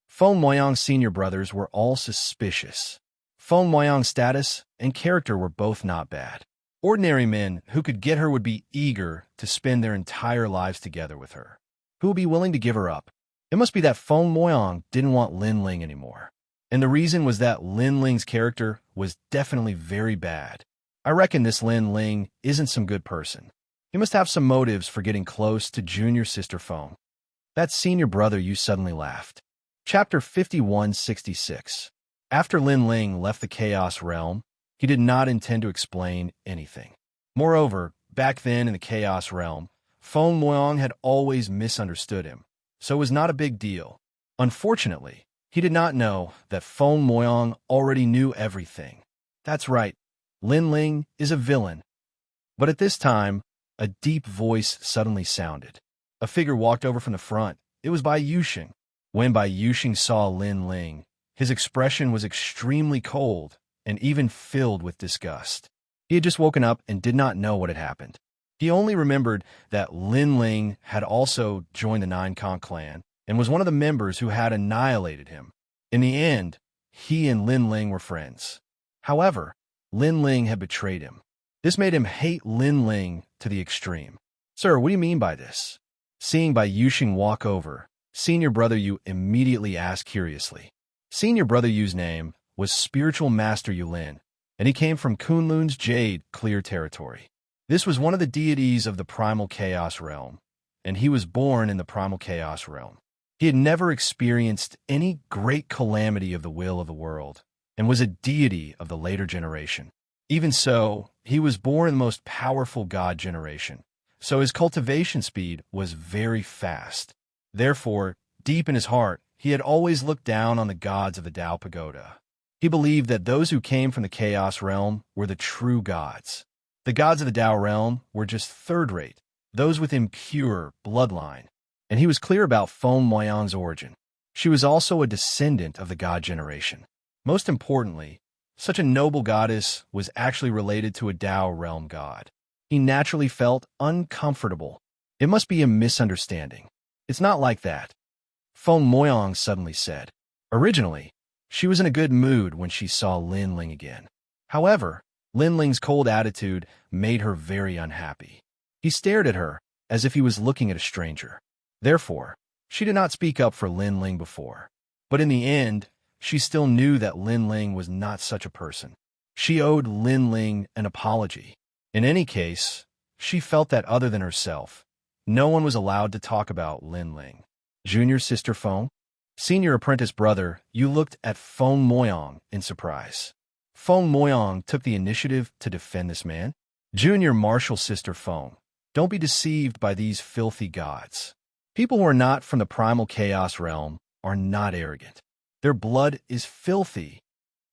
Feng Moyang's senior brothers were all suspicious. Feng Moyang's status and character were both not bad. Ordinary men who could get her would be eager to spend their entire lives together with her. Who would be willing to give her up? It must be that Feng Moyang didn't want Lin Ling anymore. And the reason was that Lin Ling's character was definitely very bad. I reckon this Lin Ling isn't some good person. He must have some motives for getting close to junior sister Feng. That senior brother you suddenly laughed. Chapter 5166. After Lin Ling left the Chaos Realm, He did not intend to explain anything. Moreover, back then in the Chaos Realm, Feng Moyang had always misunderstood him, so it was not a big deal. Unfortunately, he did not know that Feng Moyang already knew everything. That's right, Lin Ling is a villain. But at this time, a deep voice suddenly sounded. A figure walked over from the front. It was Bai Yuxing. When Bai Yuxing saw Lin Ling, his expression was extremely cold and even filled with disgust. He had just woken up and did not know what had happened. He only remembered that Lin Ling had also joined the Nine Kong clan and was one of the members who had annihilated him. In the end, he and Lin Ling were friends. However, Lin Ling had betrayed him. This made him hate Lin Ling to the extreme. "Sir, what do you mean by this?" Seeing Bai Yuxing walk over, Senior Brother Yu immediately asked curiously. Senior Brother Yu's name was Spiritual Master Yulin, and he came from Kunlun's Jade Clear territory. This was one of the deities of the Primal Chaos Realm, and he was born in the Primal Chaos Realm. He had never experienced any great calamity of the will of the world, and was a deity of the later generation. Even so, he was born in the most powerful god generation, so his cultivation speed was very fast. Therefore, deep in his heart, he had always looked down on the gods of the Tao Pagoda. He believed that those who came from the Chaos Realm were the true gods. The gods of the Tao Realm were just third-rate, those with impure bloodline, and he was clear about Feng Moyang's origin. She was also a descendant of the god generation. Most importantly, such a noble goddess was actually related to a Tao Realm god. He naturally felt uncomfortable. It must be a misunderstanding. It's not like that, Feng Moyang suddenly said. Originally, she was in a good mood when she saw Lin Ling again. However, Lin Ling's cold attitude made her very unhappy. He stared at her as if he was looking at a stranger. Therefore, she did not speak up for Lin Ling before. But in the end, she still knew that Lin Ling was not such a person. She owed Lin Ling an apology. In any case, she felt that other than herself, no one was allowed to talk about Lin Ling. Junior sister Feng? Senior apprentice brother, you looked at Feng Moyang in surprise. Feng Moyang took the initiative to defend this man. Junior martial sister Feng, don't be deceived by these filthy gods. People who are not from the primal chaos realm are not arrogant. Their blood is filthy.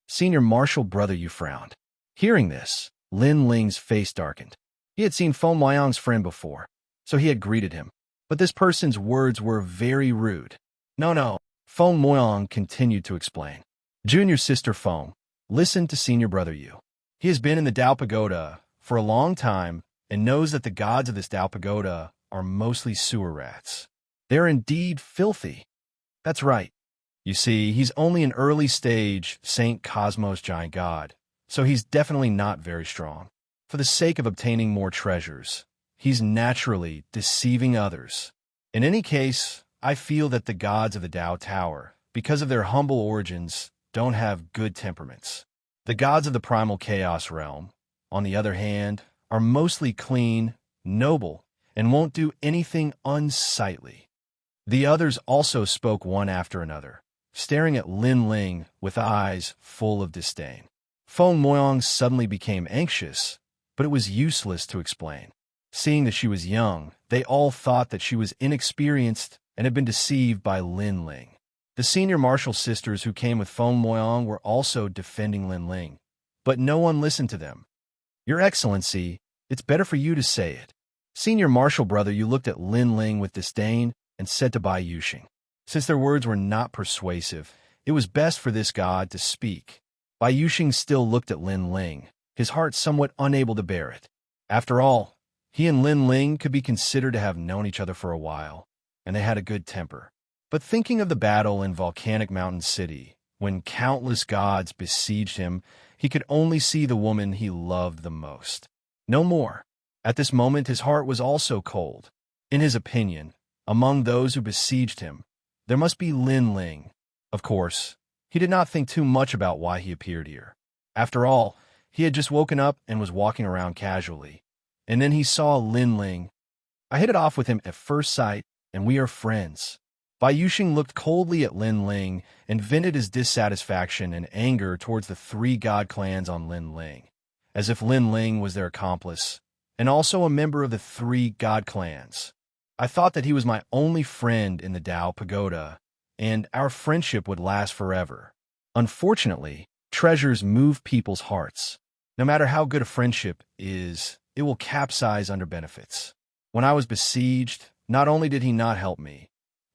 Senior martial brother, you frowned. Hearing this, Lin Ling's face darkened. He had seen Feng Moyang's friend before, so he had greeted him. But this person's words were very rude. No, Feng Moyang continued to explain. Junior sister Feng, listen to senior brother Yu. He has been in the Tao Pagoda for a long time and knows that the gods of this Tao Pagoda are mostly sewer rats. They're indeed filthy. That's right. You see, he's only an early stage Saint Cosmos giant god, so he's definitely not very strong. For the sake of obtaining more treasures, he's naturally deceiving others. In any case, I feel that the gods of the Tao Tower, because of their humble origins, don't have good temperaments. The gods of the primal chaos realm, on the other hand, are mostly clean, noble, and won't do anything unsightly. The others also spoke one after another, staring at Lin Ling with eyes full of disdain. Feng Moyang suddenly became anxious, but it was useless to explain. Seeing that she was young, they all thought that she was inexperienced and had been deceived by Lin Ling. The senior martial sisters who came with Feng Moyang were also defending Lin Ling, but no one listened to them. Your Excellency, it's better for you to say it. Senior martial brother, you looked at Lin Ling with disdain and said to Bai Yuxing. Since their words were not persuasive, it was best for this god to speak. Bai Yuxing still looked at Lin Ling, his heart somewhat unable to bear it. After all, he and Lin Ling could be considered to have known each other for a while, and they had a good temper. But thinking of the battle in Volcanic Mountain City, when countless gods besieged him, he could only see the woman he loved the most. No more. At this moment, his heart was also cold. In his opinion, among those who besieged him, there must be Lin Ling. Of course, he did not think too much about why he appeared here. After all, he had just woken up and was walking around casually. And then he saw Lin Ling. I hit it off with him at first sight, and we are friends. Bai Yuxing looked coldly at Lin Ling and vented his dissatisfaction and anger towards the three god clans on Lin Ling, as if Lin Ling was their accomplice, and also a member of the three god clans. I thought that he was my only friend in the Dao Pagoda, and our friendship would last forever. Unfortunately, treasures move people's hearts. No matter how good a friendship is, it will capsize under benefits. When I was besieged, not only did he not help me,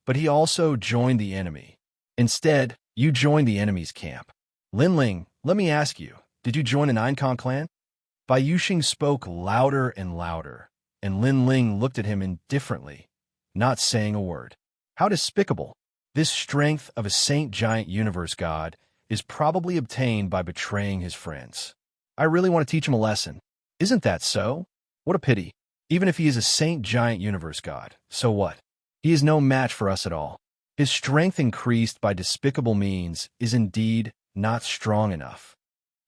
but he also joined the enemy. Instead, you joined the enemy's camp. Lin Ling, let me ask you, did you join an Aincon clan? Bai Yuxing spoke louder and louder, and Lin Ling looked at him indifferently, not saying a word. How despicable! This strength of a saint giant universe god is probably obtained by betraying his friends. I really want to teach him a lesson. Isn't that so? What a pity. Even if he is a saint giant universe god, so what? He is no match for us at all. His strength increased by despicable means is indeed not strong enough.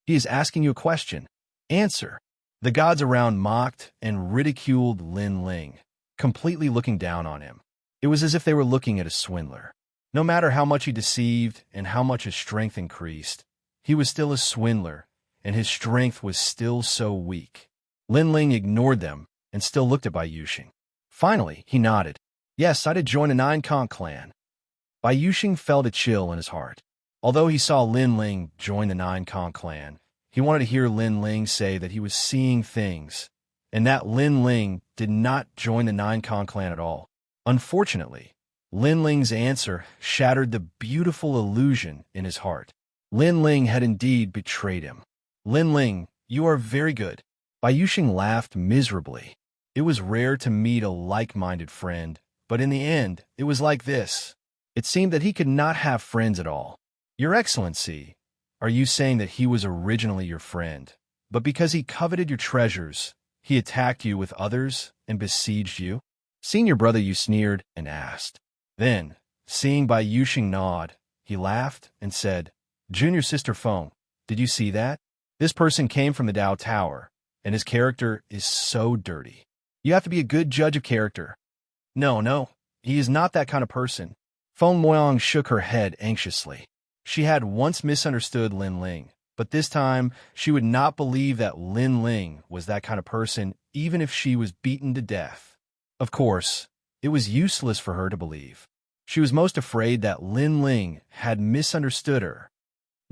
He is asking you a question. Answer. The gods around mocked and ridiculed Lin Ling, completely looking down on him. It was as if they were looking at a swindler. No matter how much he deceived and how much his strength increased, he was still a swindler, and his strength was still so weak. Lin Ling ignored them and still looked at Bai Yuxing. Finally, he nodded. Yes, I did join an Aincon clan. Bai Yuxing felt a chill in his heart. Although he saw Lin Ling join the Aincon clan, he wanted to hear Lin Ling say that he was seeing things, and that Lin Ling did not join the Aincon clan at all. Unfortunately, Lin Ling's answer shattered the beautiful illusion in his heart. Lin Ling had indeed betrayed him. Lin Ling, you are very good. Bai Yuxing laughed miserably. It was rare to meet a like-minded friend, but in the end, it was like this. It seemed that he could not have friends at all. Your Excellency, are you saying that he was originally your friend, but because he coveted your treasures, he attacked you with others and besieged you? Seeing your brother, you sneered and asked. Then, seeing Bai Yuxing nod, he laughed and said, Junior Sister Feng, did you see that? This person came from the Dao Tower, and his character is so dirty. You have to be a good judge of character. No, he is not that kind of person. Feng Moyang shook her head anxiously. She had once misunderstood Lin Ling, but this time she would not believe that Lin Ling was that kind of person even if she was beaten to death. Of course, it was useless for her to believe. She was most afraid that Lin Ling had misunderstood her.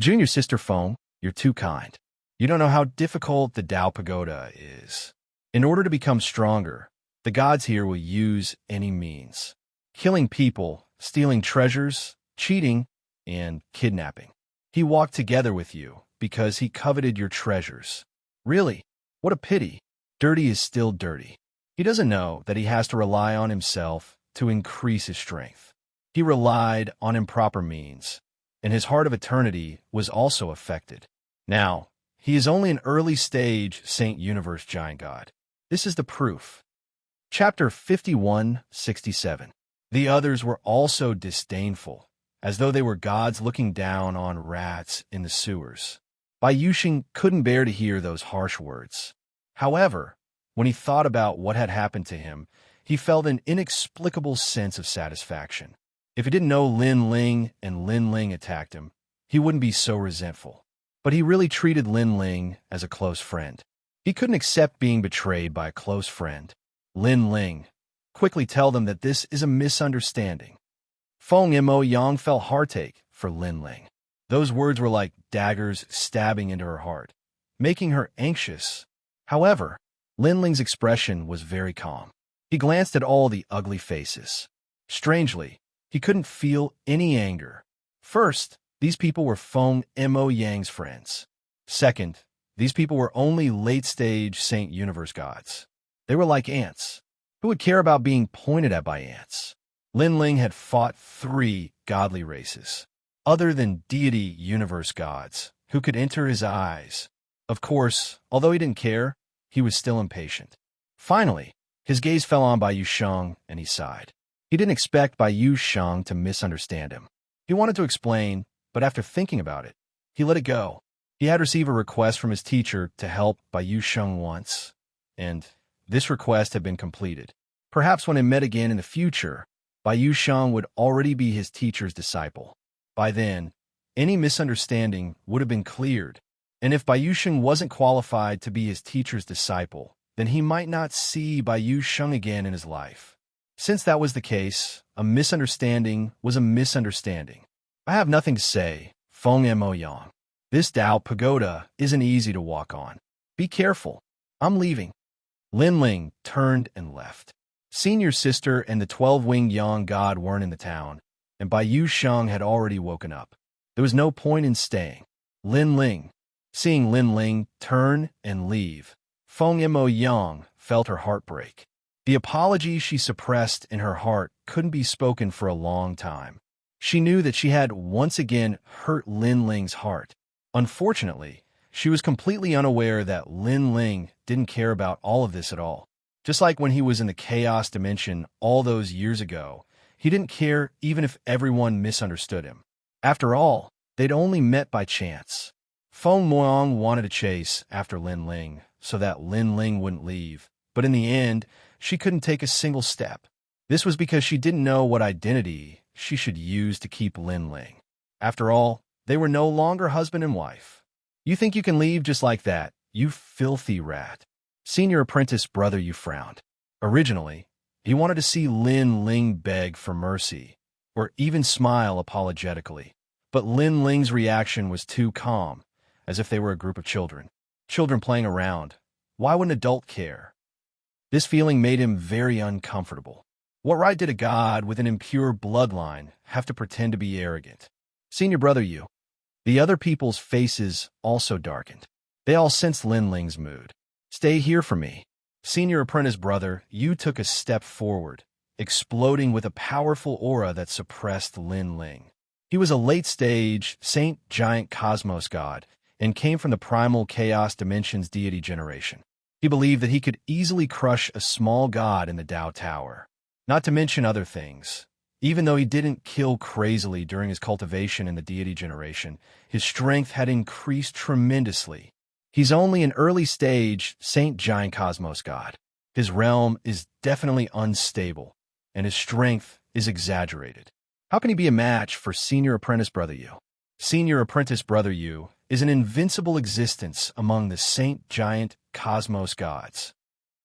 Junior Sister Feng, you're too kind. You don't know how difficult the Dao Pagoda is. In order to become stronger, the gods here will use any means. Killing people, stealing treasures, cheating, and kidnapping. He walked together with you because he coveted your treasures. Really? What a pity. Dirty is still dirty. He doesn't know that he has to rely on himself to increase his strength. He relied on improper means, and his heart of eternity was also affected. Now, he is only an early-stage Saint Universe Giant God. This is the proof. Chapter 51:67. The others were also disdainful, as though they were gods looking down on rats in the sewers. Bai Yuxing couldn't bear to hear those harsh words. However, when he thought about what had happened to him, he felt an inexplicable sense of satisfaction. If he didn't know Lin Ling and Lin Ling attacked him, he wouldn't be so resentful. But he really treated Lin Ling as a close friend. He couldn't accept being betrayed by a close friend. Lin Ling, quickly tell them that this is a misunderstanding. Feng Mo Yang felt heartache for Lin Ling. Those words were like daggers stabbing into her heart, making her anxious. However, Lin Ling's expression was very calm. He glanced at all the ugly faces. Strangely, he couldn't feel any anger. First, these people were Feng Mo Yang's friends. Second, these people were only late-stage Saint Universe gods. They were like ants. Who would care about being pointed at by ants? Lin Ling had fought 3 godly races, other than deity universe gods, who could enter his eyes. Of course, although he didn't care, he was still impatient. Finally, his gaze fell on Bai Yuxing, and he sighed. He didn't expect Bai Yuxing to misunderstand him. He wanted to explain, but after thinking about it, he let it go. He had received a request from his teacher to help Bai Yuxing once, and this request had been completed. Perhaps when they met again in the future, Bai Yuxiang would already be his teacher's disciple. By then, any misunderstanding would have been cleared, and if Bai Yuxiang wasn't qualified to be his teacher's disciple, then he might not see Bai Yuxiang again in his life. Since that was the case, a misunderstanding was a misunderstanding. I have nothing to say, Feng Mo Yang. This Tao pagoda isn't easy to walk on. Be careful. I'm leaving. Lin Ling turned and left. Senior sister and the 12-winged Yang god weren't in the town, and Bai Yuxiang had already woken up. There was no point in staying. Lin Ling. Seeing Lin Ling turn and leave, Feng Mo Yang felt her heart break. The apology she suppressed in her heart couldn't be spoken for a long time. She knew that she had once again hurt Lin Ling's heart. Unfortunately, she was completely unaware that Lin Ling didn't care about all of this at all. Just like when he was in the chaos dimension all those years ago, he didn't care even if everyone misunderstood him. After all, they'd only met by chance. Feng Moyang wanted to chase after Lin Ling so that Lin Ling wouldn't leave, but in the end, she couldn't take a single step. This was because she didn't know what identity she should use to keep Lin Ling. After all, they were no longer husband and wife. You think you can leave just like that, you filthy rat. Senior apprentice brother, you frowned. Originally, he wanted to see Lin Ling beg for mercy, or even smile apologetically. But Lin Ling's reaction was too calm, as if they were a group of children. Children playing around. Why would an adult care? This feeling made him very uncomfortable. What right did a god with an impure bloodline have to pretend to be arrogant? Senior brother, you. The other people's faces also darkened. They all sensed Lin Ling's mood. Stay here for me. Senior apprentice brother, you took a step forward, exploding with a powerful aura that suppressed Lin Ling. He was a late-stage Saint Giant Cosmos god and came from the primal Chaos Dimensions deity generation. He believed that he could easily crush a small god in the Tao Tower. Not to mention other things. Even though he didn't kill crazily during his cultivation in the deity generation, his strength had increased tremendously. He's only an early-stage Saint Giant Cosmos god. His realm is definitely unstable, and his strength is exaggerated. How can he be a match for Senior Apprentice Brother Yu? Senior Apprentice Brother Yu is an invincible existence among the Saint Giant Cosmos gods.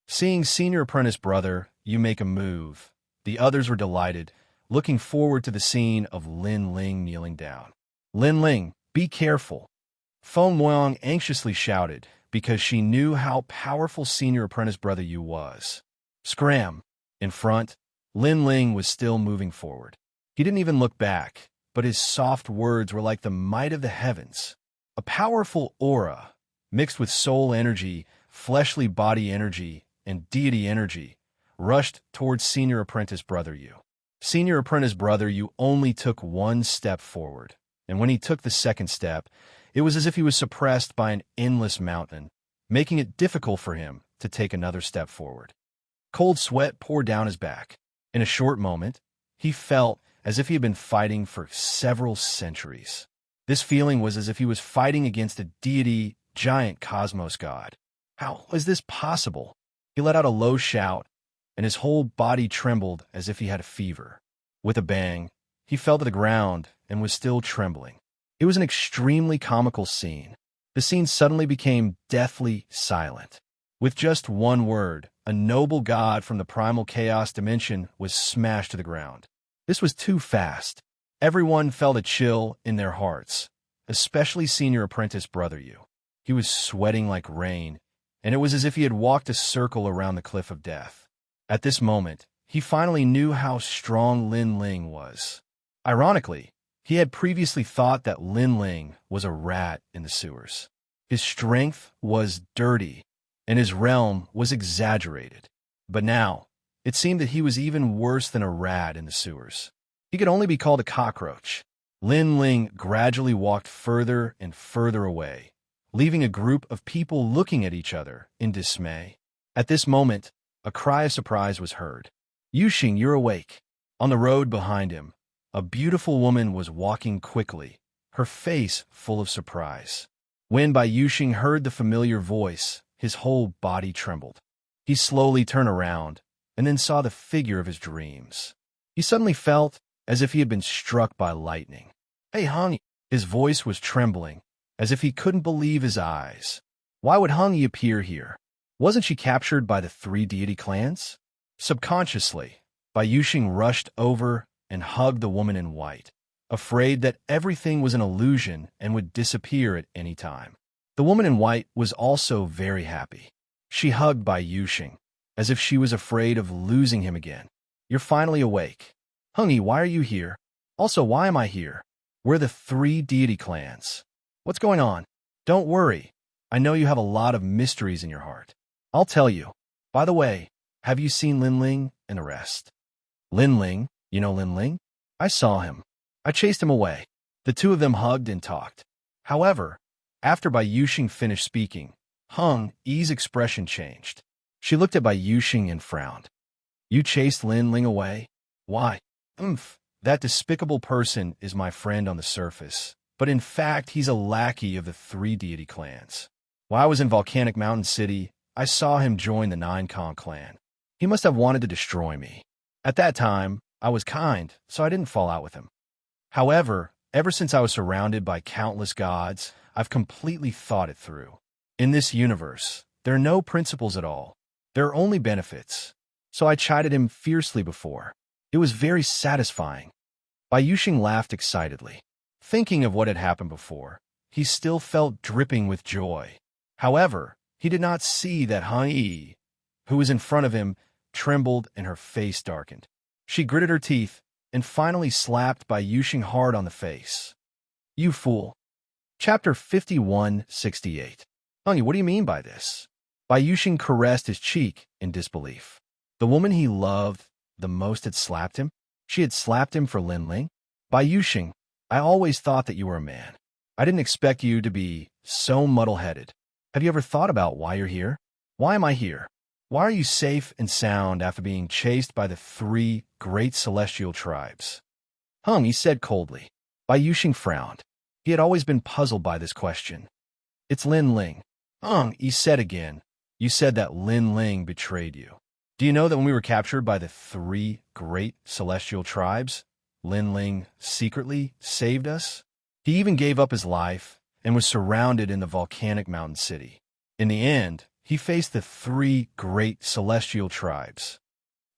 Seeing Senior Apprentice Brother Yu make a move, the others were delighted, looking forward to the scene of Lin Ling kneeling down. Lin Ling, be careful. Feng Moyang anxiously shouted because she knew how powerful Senior Apprentice Brother Yu was. Scram! In front, Lin Ling was still moving forward. He didn't even look back, but his soft words were like the might of the heavens. A powerful aura, mixed with soul energy, fleshly body energy, and deity energy, rushed towards Senior Apprentice Brother Yu. Senior Apprentice Brother Yu only took one step forward, and when he took the second step, it was as if he was suppressed by an endless mountain, making it difficult for him to take another step forward. Cold sweat poured down his back. In a short moment, he felt as if he had been fighting for several centuries. This feeling was as if he was fighting against a deity, giant cosmos god. How was this possible? He let out a low shout, and his whole body trembled as if he had a fever. With a bang, he fell to the ground and was still trembling. It was an extremely comical scene. The scene suddenly became deathly silent. With just one word, a noble god from the primal chaos dimension was smashed to the ground. This was too fast. Everyone felt a chill in their hearts, especially Senior Apprentice Brother Yu. He was sweating like rain, and it was as if he had walked a circle around the cliff of death. At this moment, he finally knew how strong Lin Ling was. Ironically, he had previously thought that Lin Ling was a rat in the sewers. His strength was dirty, and his realm was exaggerated. But now, it seemed that he was even worse than a rat in the sewers. He could only be called a cockroach. Lin Ling gradually walked further and further away, leaving a group of people looking at each other in dismay. At this moment, a cry of surprise was heard. Yuxing, you're awake. On the road behind him, a beautiful woman was walking quickly, her face full of surprise. When Bai Yuxing heard the familiar voice, his whole body trembled. He slowly turned around and then saw the figure of his dreams. He suddenly felt as if he had been struck by lightning. "Hey, Hung!" His voice was trembling, as if he couldn't believe his eyes. Why would Hung Yi appear here? Wasn't she captured by the three deity clans? Subconsciously, Bai Yuxing rushed over and hugged the woman in white, afraid that everything was an illusion and would disappear at any time. The woman in white was also very happy. She hugged Bai Yuxing, as if she was afraid of losing him again. "You're finally awake. Hung Yi, why are you here? Also, why am I here? We're the three deity clans. What's going on? Don't worry. I know you have a lot of mysteries in your heart. I'll tell you. By the way, have you seen Lin Ling in arrest?" "Lin Ling? You know Lin Ling? I saw him. I chased him away." The two of them hugged and talked. However, after Bai Yuxing finished speaking, Hung Yi's expression changed. She looked at Bai Yuxing and frowned. "You chased Lin Ling away? Why?" That despicable person is my friend on the surface, but in fact he's a lackey of the three deity clans. While I was in Volcanic Mountain City, I saw him join the Nine Kong clan. He must have wanted to destroy me. At that time, I was kind, so I didn't fall out with him. However, ever since I was surrounded by countless gods, I've completely thought it through. In this universe, there are no principles at all. There are only benefits. So I chided him fiercely before. It was very satisfying. Bai Yuxing laughed excitedly. Thinking of what had happened before, he still felt dripping with joy. However, he did not see that Hung Yi, who was in front of him, trembled and her face darkened. She gritted her teeth and finally slapped Bai Yuxing hard on the face. "You fool." Chapter 5168. "Hung Yi, what do you mean by this?" Bai Yuxing caressed his cheek in disbelief. The woman he loved the most had slapped him? She had slapped him for Lin Ling? "Bai Yuxing, I always thought that you were a man. I didn't expect you to be so muddle-headed. Have you ever thought about why you're here? Why am I here? Why are you safe and sound after being chased by the three great celestial tribes?" "Hung," he said coldly. Bai Yuxing frowned. He had always been puzzled by this question. "It's Lin Ling." "Hung," he said again. "You said that Lin Ling betrayed you. Do you know that when we were captured by the three great celestial tribes, Lin Ling secretly saved us? He even gave up his life and was surrounded in the volcanic mountain city. In the end, he faced the three great celestial tribes."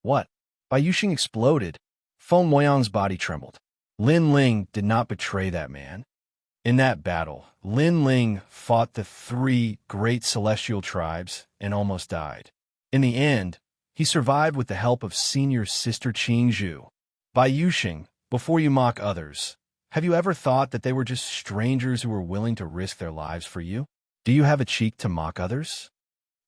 "What?" Bai Yuxing exploded. Feng Moyang's body trembled. Lin Ling did not betray that man. In that battle, Lin Ling fought the three great celestial tribes and almost died. In the end, he survived with the help of senior sister Xianxia. Bai Yuxing, before you mock others, have you ever thought that they were just strangers who were willing to risk their lives for you? Do you have a cheek to mock others?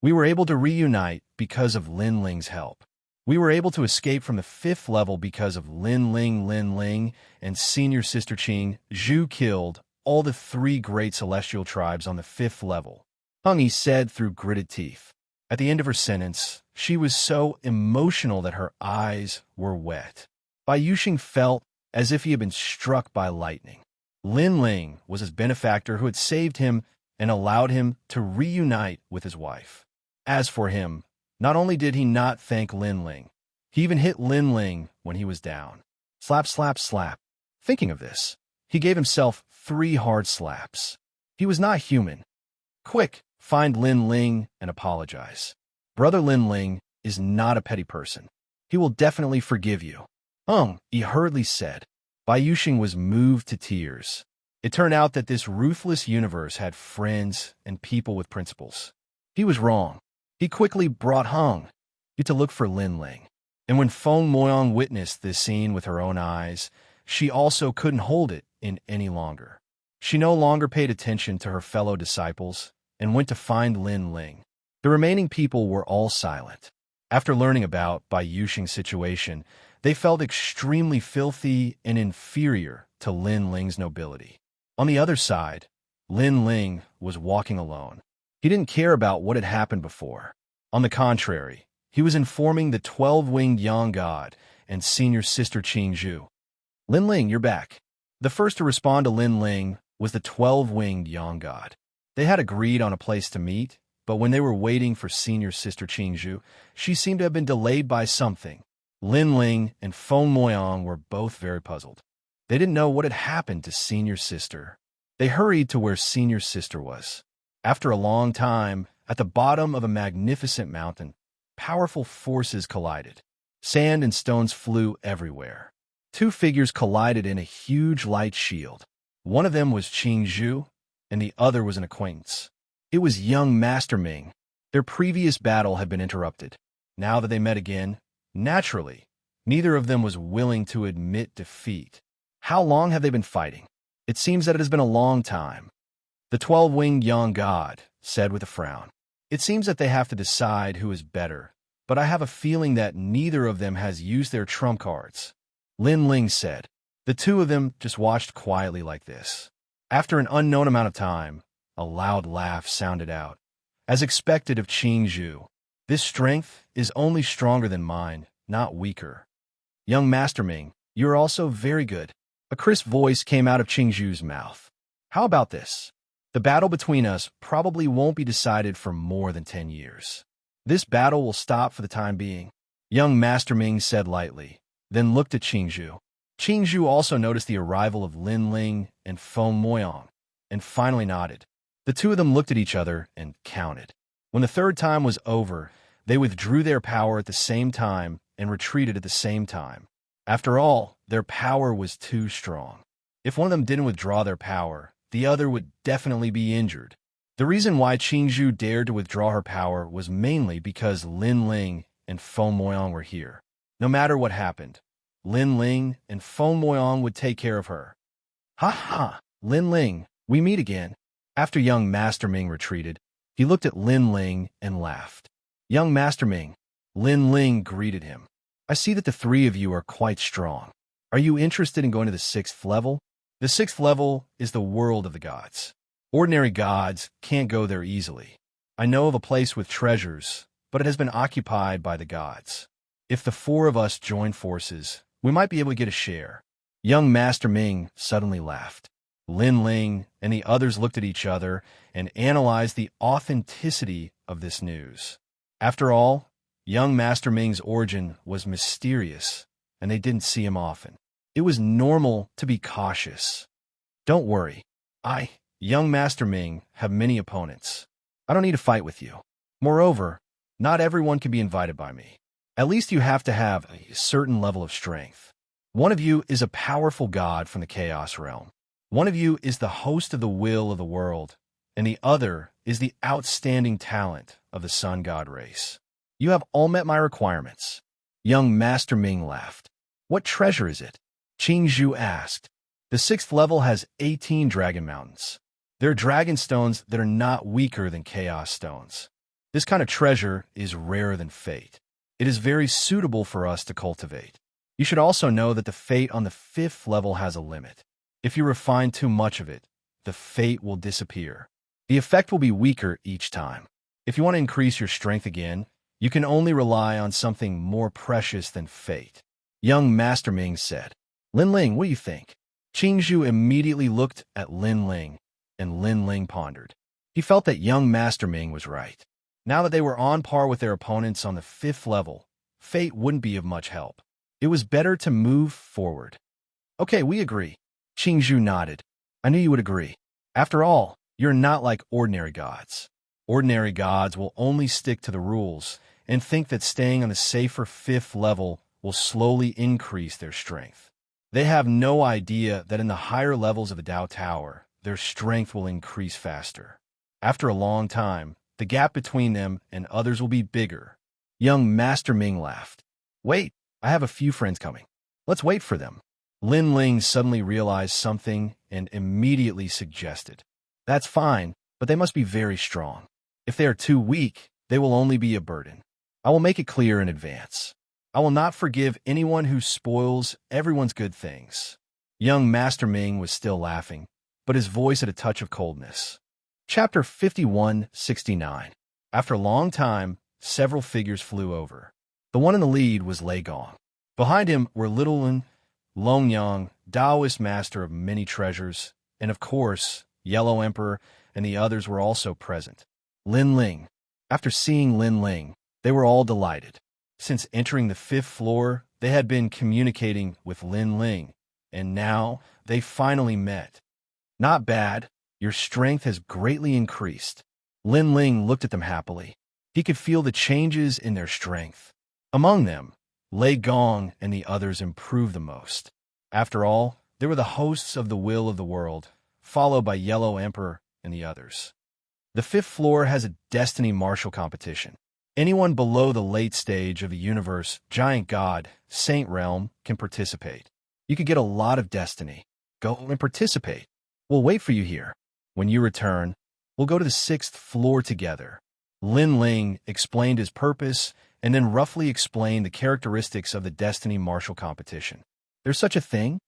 We were able to reunite because of Lin Ling's help. We were able to escape from the 5th level because of Lin Ling, and senior sister Xianxia killed all the three great celestial tribes on the 5th level. Hung Yi said through gritted teeth. At the end of her sentence, she was so emotional that her eyes were wet. Bai Yuxing felt as if he had been struck by lightning. Lin Ling was his benefactor who had saved him and allowed him to reunite with his wife. As for him, not only did he not thank Lin Ling, he even hit Lin Ling when he was down. Slap, slap, slap. Thinking of this, he gave himself 3 hard slaps. He was not human. "Quick, find Lin Ling and apologize. Brother Lin Ling is not a petty person. He will definitely forgive you." He hurriedly said. Bai Yuxing was moved to tears. It turned out that this ruthless universe had friends and people with principles. He was wrong. He quickly brought Hung Yi to look for Lin Ling. And when Feng Moyang witnessed this scene with her own eyes, she also couldn't hold it in any longer. She no longer paid attention to her fellow disciples and went to find Lin Ling. The remaining people were all silent. After learning about Bai Yuxing's situation, they felt extremely filthy and inferior to Lin Ling's nobility. On the other side, Lin Ling was walking alone. He didn't care about what had happened before. On the contrary, he was informing the 12-winged Yang God and senior sister Xianxia. "Lin Ling, you're back." The first to respond to Lin Ling was the 12-winged Yang God. They had agreed on a place to meet, but when they were waiting for senior sister Xianxia, she seemed to have been delayed by something. Lin Ling and Feng Moyang were both very puzzled. They didn't know what had happened to Senior Sister. They hurried to where Senior Sister was. After a long time, at the bottom of a magnificent mountain, powerful forces collided. Sand and stones flew everywhere. Two figures collided in a huge light shield. One of them was Qing Zhu, and the other was an acquaintance. It was young Master Ming. Their previous battle had been interrupted. Now that they met again, naturally, neither of them was willing to admit defeat. How long have they been fighting? It seems that it has been a long time. The 12-winged young god said with a frown. It seems that they have to decide who is better, but I have a feeling that neither of them has used their trump cards. Lin Ling said. The two of them just watched quietly like this. After an unknown amount of time, a loud laugh sounded out. As expected of Qing Zhu, this strength is only stronger than mine, not weaker. Young Master Ming, you are also very good. A crisp voice came out of Qing Zhu's mouth. How about this? The battle between us probably won't be decided for more than 10 years. This battle will stop for the time being, young Master Ming said lightly, then looked at Qing Zhu. Qing Zhu also noticed the arrival of Lin Ling and Feng Moyang, and finally nodded. The two of them looked at each other and counted. When the third time was over, they withdrew their power at the same time and retreated at the same time. After all, their power was too strong. If one of them didn't withdraw their power, the other would definitely be injured. The reason why Qing Zhu dared to withdraw her power was mainly because Lin Ling and Feng Moyang were here. No matter what happened, Lin Ling and Feng Moyang would take care of her. Ha ha, Lin Ling, we meet again. After young Master Ming retreated, he looked at Lin Ling and laughed. Young Master Ming, Lin Ling greeted him. I see that the three of you are quite strong. Are you interested in going to the 6th level? The 6th level is the world of the gods. Ordinary gods can't go there easily. I know of a place with treasures, but it has been occupied by the gods. If the four of us join forces, we might be able to get a share. Young Master Ming suddenly laughed. Lin Ling and the others looked at each other and analyzed the authenticity of this news. After all, young Master Ming's origin was mysterious, and they didn't see him often. It was normal to be cautious. Don't worry. I, young Master Ming, have many opponents. I don't need to fight with you. Moreover, not everyone can be invited by me. At least you have to have a certain level of strength. One of you is a powerful god from the Chaos Realm. One of you is the host of the will of the world, and the other is the outstanding talent of the Sun God race. You have all met my requirements. Young Master Ming laughed. What treasure is it? Qing Zhu asked. The 6th level has 18 dragon mountains. They're dragon stones that are not weaker than chaos stones. This kind of treasure is rarer than fate. It is very suitable for us to cultivate. You should also know that the fate on the 5th level has a limit. If you refine too much of it, the fate will disappear. The effect will be weaker each time. If you want to increase your strength again, you can only rely on something more precious than fate. Young Master Ming said. Lin Ling, what do you think? Qing Zhu immediately looked at Lin Ling, and Lin Ling pondered. He felt that young Master Ming was right. Now that they were on par with their opponents on the 5th level, fate wouldn't be of much help. It was better to move forward. Okay, we agree. Qing Zhu nodded. I knew you would agree. After all, you're not like ordinary gods. Ordinary gods will only stick to the rules and think that staying on the safer 5th level will slowly increase their strength. They have no idea that in the higher levels of the Dao Tower, their strength will increase faster. After a long time, the gap between them and others will be bigger. Young Master Ming laughed. Wait, I have a few friends coming. Let's wait for them. Lin Ling suddenly realized something and immediately suggested. That's fine, but they must be very strong. If they are too weak, they will only be a burden. I will make it clear in advance. I will not forgive anyone who spoils everyone's good things. Young Master Ming was still laughing, but his voice had a touch of coldness. Chapter 5169. After a long time, several figures flew over. The one in the lead was Lei Gong. Behind him were Little Lin, Longyang, Taoist master of many treasures, and of course, Yellow Emperor and the others were also present. Lin Ling. After seeing Lin Ling, they were all delighted. Since entering the 5th floor, They had been communicating with Lin Ling, and now they finally met. Not bad. Your strength has greatly increased. Lin Ling looked at them happily. He could feel the changes in their strength. Among them, Lei Gong and the others improved the most. After all, they were the hosts of the will of the world, followed by Yellow Emperor and the others. The fifth floor has a destiny martial competition. Anyone below the late stage of the universe, giant god, saint realm, can participate. You could get a lot of destiny. Go and participate. We'll wait for you here. When you return, we'll go to the sixth floor together. Lin Ling explained his purpose and then roughly explained the characteristics of the destiny martial competition. There's such a thing?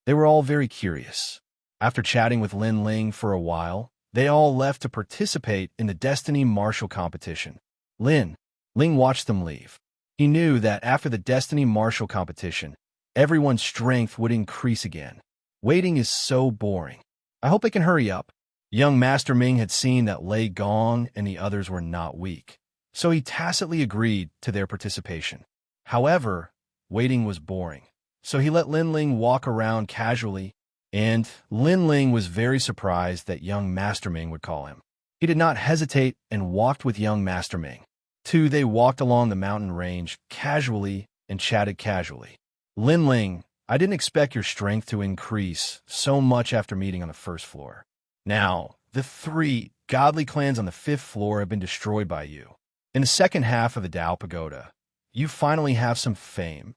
They were all very curious. After chatting with Lin Ling for a while, they all left to participate in the destiny martial competition. Lin Ling watched them leave. He knew that after the destiny martial competition, everyone's strength would increase again. Waiting is so boring. I hope they can hurry up. Young Master Ming had seen that Lei Gong and the others were not weak, so he tacitly agreed to their participation. However, waiting was boring, so he let Lin Ling walk around casually, and Lin Ling was very surprised that young Master Ming would call him. He did not hesitate and walked with young Master Ming. They walked along the mountain range casually and chatted casually. Lin Ling, I didn't expect your strength to increase so much after meeting on the first floor. Now, the 3 godly clans on the 5th floor have been destroyed by you. In the second half of the Tao Pagoda, you finally have some fame.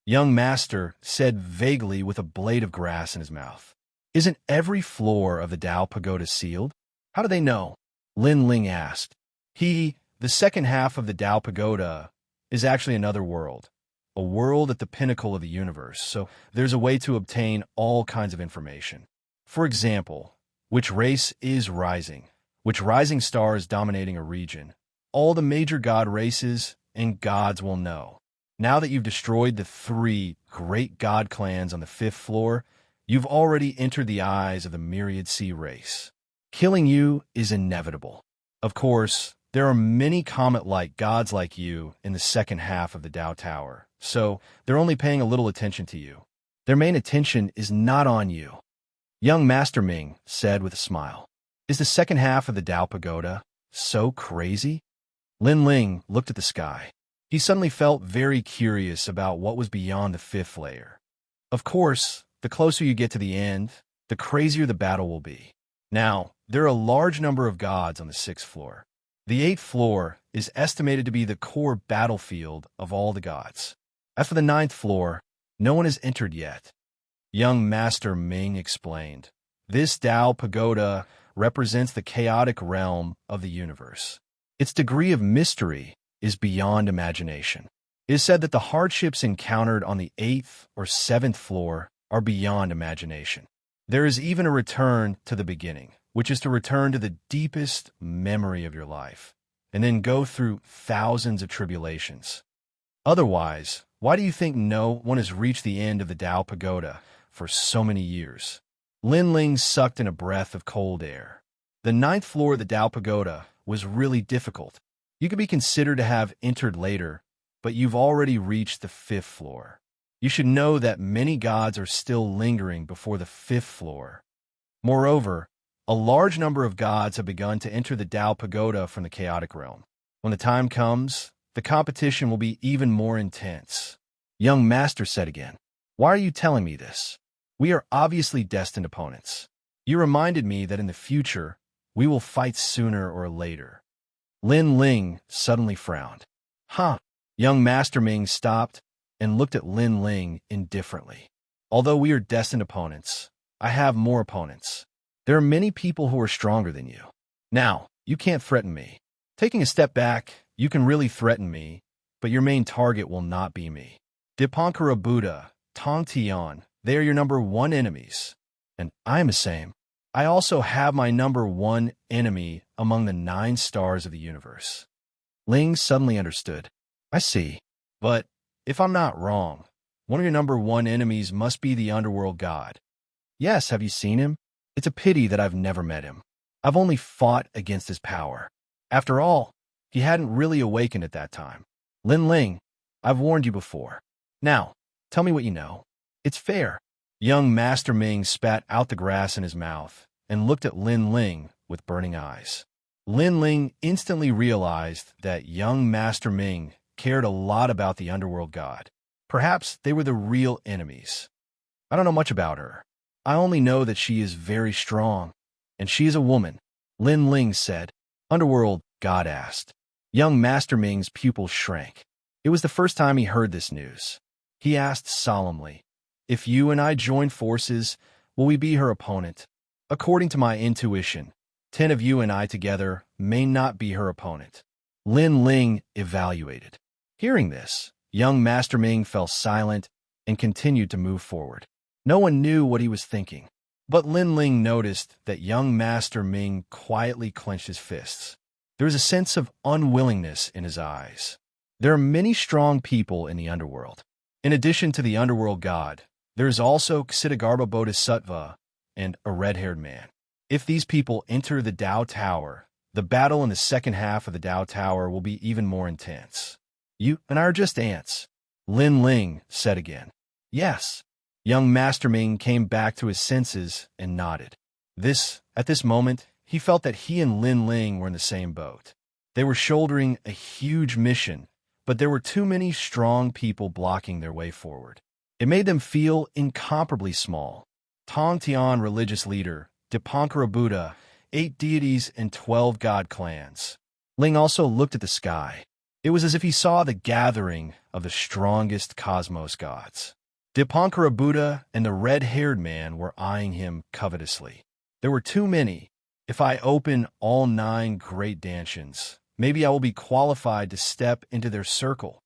Young Master said vaguely with a blade of grass in his mouth. Isn't every floor of the Tao Pagoda sealed? How do they know? Lin Ling asked. The second half of the Tao Pagoda is actually another world. A world at the pinnacle of the universe, so there's a way to obtain all kinds of information. For example, which race is rising, which rising star is dominating a region. All the major god races and gods will know. Now that you've destroyed the 3 great god clans on the 5th floor, you've already entered the eyes of the myriad sea race. Killing you is inevitable. Of course, there are many comet-like gods like you in the second half of the Tao Tower, so they're only paying a little attention to you. Their main attention is not on you. Young Master Ming said with a smile. Is the second half of the Tao Pagoda so crazy? Lin Ling looked at the sky. He suddenly felt very curious about what was beyond the 5th layer. Of course, the closer you get to the end, the crazier the battle will be. Now, there are a large number of gods on the 6th floor. The 8th floor is estimated to be the core battlefield of all the gods. As for the 9th floor, no one has entered yet. Young Master Ming explained. This Tao Pagoda represents the chaotic realm of the universe. Its degree of mystery is beyond imagination. It is said that the hardships encountered on the 8th or 7th floor are beyond imagination. There is even a return to the beginning, which is to return to the deepest memory of your life, and then go through thousands of tribulations. Otherwise, why do you think no one has reached the end of the Tao Pagoda for so many years? Lin Ling sucked in a breath of cold air. The 9th floor of the Tao Pagoda was really difficult. You could be considered to have entered later, but you've already reached the 5th floor. You should know that many gods are still lingering before the 5th floor. Moreover, a large number of gods have begun to enter the Tao Pagoda from the chaotic realm. When the time comes, the competition will be even more intense. Young Master said again, why are you telling me this? We are obviously destined opponents. You reminded me that in the future, we will fight sooner or later. Lin Ling suddenly frowned. Huh. Young Master Ming stopped and looked at Lin Ling indifferently. Although we are destined opponents, I have more opponents. There are many people who are stronger than you. Now, you can't threaten me. Taking a step back, you can really threaten me, but your main target will not be me. Dipankara Buddha, Tong Tian, they are your number 1 enemies. And I am the same. I also have my number 1 enemy among the 9 stars of the universe. Ling suddenly understood. I see. But if I'm not wrong, one of your number 1 enemies must be the underworld god. Yes, have you seen him? It's a pity that I've never met him. I've only fought against his power. After all, he hadn't really awakened at that time. Lin Ling, I've warned you before. Now, tell me what you know. It's fair. Young Master Ming spat out the grass in his mouth and looked at Lin Ling with burning eyes. Lin Ling instantly realized that young Master Ming cared a lot about the underworld god. Perhaps they were the real enemies. I don't know much about her. I only know that she is very strong, and she is a woman, Lin Ling said. Underworld god asked. Young Master Ming's pupils shrank. It was the first time he heard this news. He asked solemnly, "If you and I join forces, will we be her opponent?" According to my intuition, 10 of you and I together may not be her opponent. Lin Ling evaluated. Hearing this, young Master Ming fell silent and continued to move forward. No one knew what he was thinking, but Lin Ling noticed that young Master Ming quietly clenched his fists. There was a sense of unwillingness in his eyes. There are many strong people in the underworld. In addition to the underworld god, there is also Ksitigarbha Bodhisattva and a red-haired man. If these people enter the Dao Tower, the battle in the second half of the Dao Tower will be even more intense. You and I are just ants, Lin Ling said again. Yes. Young Master Ming came back to his senses and nodded. At this moment, he felt that he and Lin Ling were in the same boat. They were shouldering a huge mission, but there were too many strong people blocking their way forward. It made them feel incomparably small. Tong Tian religious leader, Dipankara Buddha, 8 deities and 12 god clans. Ling also looked at the sky. It was as if he saw the gathering of the strongest cosmos gods. Dipankara Buddha and the red-haired man were eyeing him covetously. There were too many. If I open all 9 great dantians, maybe I will be qualified to step into their circle.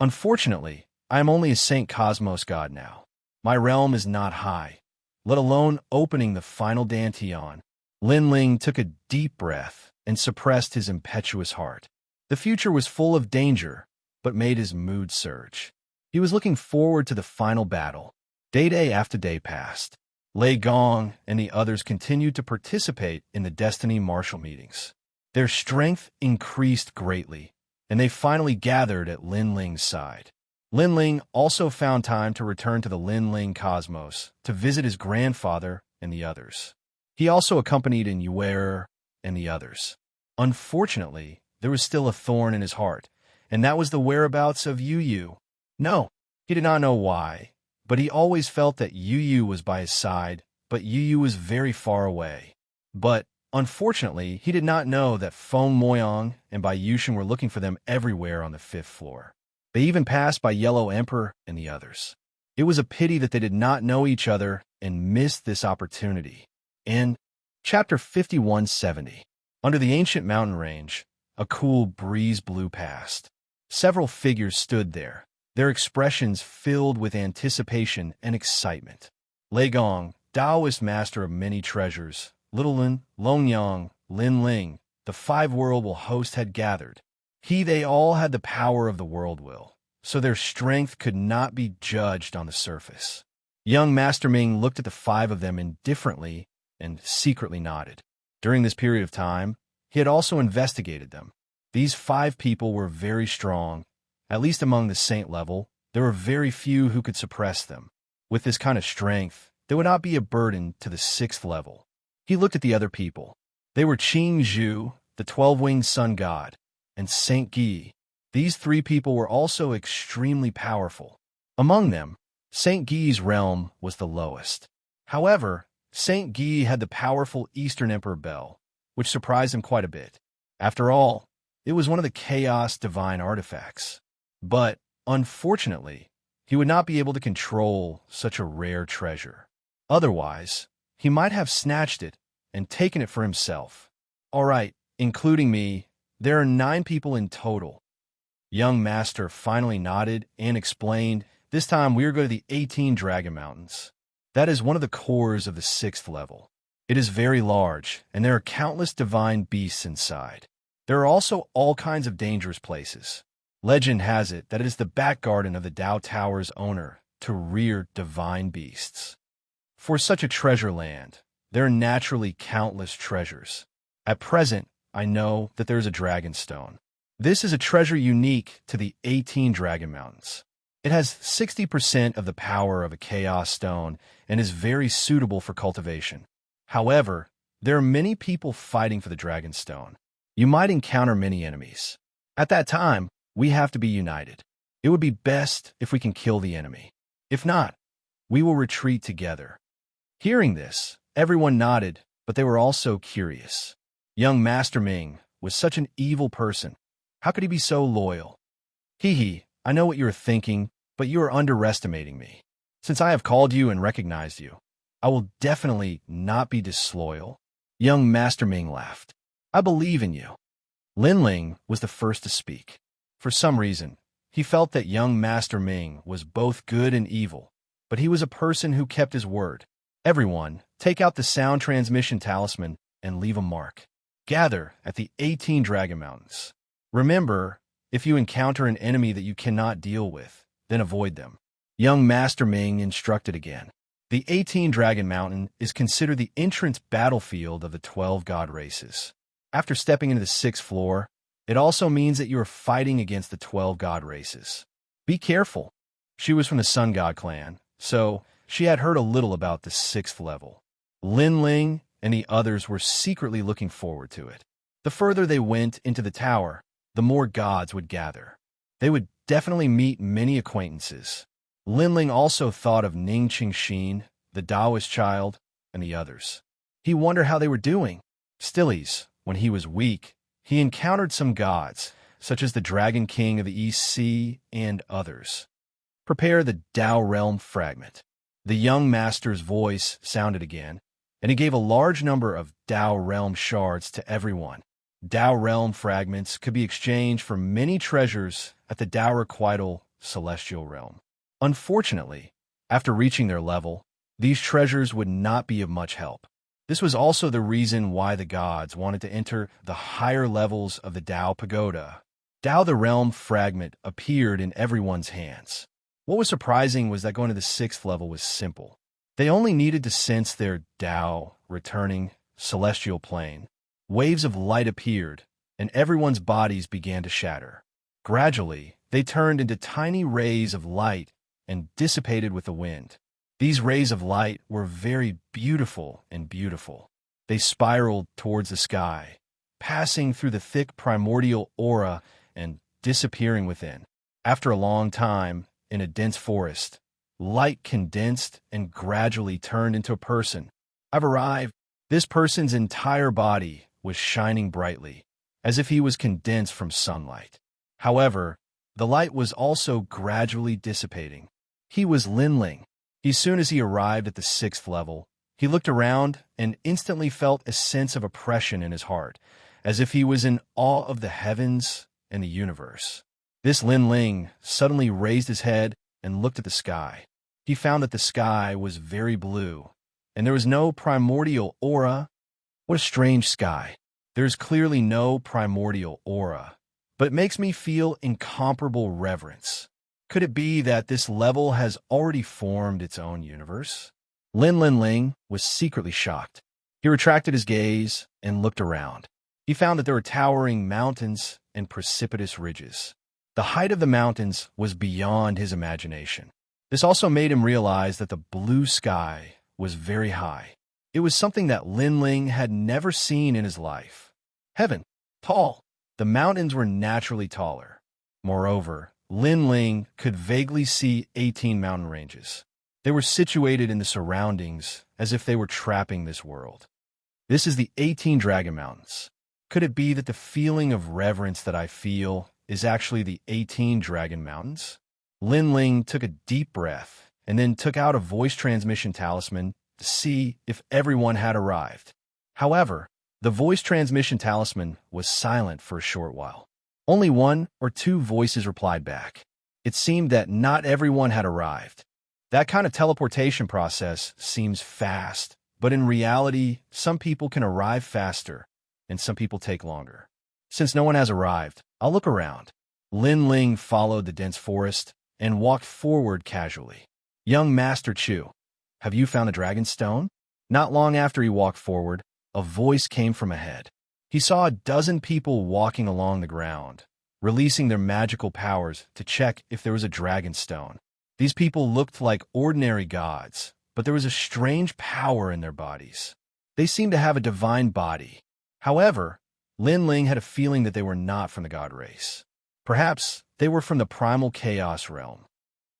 Unfortunately, I am only a Saint Cosmos god now. My realm is not high, let alone opening the final dantian. Lin Ling took a deep breath and suppressed his impetuous heart. The future was full of danger, but made his mood surge. He was looking forward to the final battle. Day after day passed. Lei Gong and the others continued to participate in the Destiny Martial meetings. Their strength increased greatly, and they finally gathered at Lin Ling's side. Lin Ling also found time to return to the Lin Ling Cosmos to visit his grandfather and the others. He also accompanied in Yuer and the others. Unfortunately, there was still a thorn in his heart, and that was the whereabouts of Yu Yu. No, he did not know why, but he always felt that Yu Yu was by his side, but Yu Yu was very far away. But, unfortunately, he did not know that Feng Moyang and Bai Yushin were looking for them everywhere on the 5th floor. They even passed by Yellow Emperor and the others. It was a pity that they did not know each other and missed this opportunity. In Chapter 5170, under the ancient mountain range, a cool breeze blew past. Several figures stood there, their expressions filled with anticipation and excitement. Lei Gong, Taoist master of many treasures, Little Lin, Longyang, Lin Ling, the 5 world will host had gathered. They all had the power of the world will, so their strength could not be judged on the surface. Young Master Ming looked at the 5 of them indifferently and secretly nodded. During this period of time, he had also investigated them. These 5 people were very strong. At least among the saint level, there were very few who could suppress them. With this kind of strength, they would not be a burden to the 6th level. He looked at the other people. They were Qing Zhu, the 12-winged sun god, and Saint Guy. These 3 people were also extremely powerful. Among them, Saint Guy's realm was the lowest. However, Saint Guy had the powerful Eastern Emperor Bell, which surprised him quite a bit. After all, it was one of the Chaos Divine artifacts. But, unfortunately, he would not be able to control such a rare treasure. Otherwise, he might have snatched it and taken it for himself. All right, including me, there are 9 people in total. Young Master finally nodded and explained, this time we are going to the 18 Dragon Mountains. That is one of the cores of the 6th level. It is very large, and there are countless divine beasts inside. There are also all kinds of dangerous places. Legend has it that it is the back garden of the Dao Tower's owner to rear divine beasts. For such a treasure land, there are naturally countless treasures. At present, I know that there is a dragon stone. This is a treasure unique to the 18 Dragon Mountains. It has 60% of the power of a chaos stone and is very suitable for cultivation. However, there are many people fighting for the dragon stone. You might encounter many enemies. At that time, we have to be united. It would be best if we can kill the enemy. If not, we will retreat together. Hearing this, everyone nodded, but they were also curious. Young Master Ming was such an evil person. How could he be so loyal? Hee, I know what you are thinking, but you are underestimating me. Since I have called you and recognized you, I will definitely not be disloyal. Young Master Ming laughed. I believe in you. Lin Ling was the first to speak. For some reason, he felt that young Master Ming was both good and evil, but he was a person who kept his word. Everyone, take out the sound transmission talisman and leave a mark. Gather at the 18 Dragon Mountains. Remember, if you encounter an enemy that you cannot deal with, then avoid them. Young Master Ming instructed again. The 18 Dragon Mountain is considered the entrance battlefield of the 12 god races. After stepping into the 6th floor, it also means that you are fighting against the 12 god races. Be careful. She was from the Sun God clan, so she had heard a little about the 6th level. Lin Ling and the others were secretly looking forward to it. The further they went into the tower, the more gods would gather. They would definitely meet many acquaintances. Lin Ling also thought of Ning Qingxin, the Taoist child, and the others. He wondered how they were doing. Stillies, when he was weak, he encountered some gods, such as the Dragon King of the East Sea and others. Prepare the Tao Realm fragment. The young master's voice sounded again, and he gave a large number of Tao Realm shards to everyone. Tao Realm fragments could be exchanged for many treasures at the Tao Requital Celestial Realm. Unfortunately, after reaching their level, these treasures would not be of much help. This was also the reason why the gods wanted to enter the higher levels of the Tao Pagoda. Tao the Realm fragment appeared in everyone's hands. What was surprising was that going to the 6th level was simple. They only needed to sense their Tao returning celestial plane. Waves of light appeared, and everyone's bodies began to shatter. Gradually, they turned into tiny rays of light and dissipated with the wind. These rays of light were very beautiful and beautiful. They spiraled towards the sky, passing through the thick primordial aura and disappearing within. After a long time, in a dense forest, light condensed and gradually turned into a person. I've arrived. This person's entire body was shining brightly, as if he was condensed from sunlight. However, the light was also gradually dissipating. He was Lin Ling. As soon as he arrived at the 6th level, he looked around and instantly felt a sense of oppression in his heart, as if he was in awe of the heavens and the universe. This Lin Ling suddenly raised his head and looked at the sky. He found that the sky was very blue, and there was no primordial aura. What a strange sky. There is clearly no primordial aura, but it makes me feel incomparable reverence. Could it be that this level has already formed its own universe? Lin Ling was secretly shocked. He retracted his gaze and looked around. He found that there were towering mountains and precipitous ridges. The height of the mountains was beyond his imagination. This also made him realize that the blue sky was very high. It was something that Lin Ling had never seen in his life. Heaven, tall. The mountains were naturally taller. Moreover, Lin Ling could vaguely see 18 mountain ranges. They were situated in the surroundings as if they were trapping this world. This is the 18 Dragon Mountains. Could it be that the feeling of reverence that I feel is actually the 18 Dragon Mountains? Lin Ling took a deep breath and then took out a voice transmission talisman to see if everyone had arrived. However, the voice transmission talisman was silent for a short while. Only 1 or 2 voices replied back. It seemed that not everyone had arrived. That kind of teleportation process seems fast, but in reality, some people can arrive faster, and some people take longer. Since no one has arrived, I'll look around. Lin Ling followed the dense forest and walked forward casually. Young Master Chu, have you found a dragon stone? Not long after he walked forward, a voice came from ahead. He saw a dozen people walking along the ground. releasing their magical powers to check if there was a dragon stone. These people looked like ordinary gods, but there was a strange power in their bodies. They seemed to have a divine body. However, Lin Ling had a feeling that they were not from the god race. Perhaps they were from the primal chaos realm.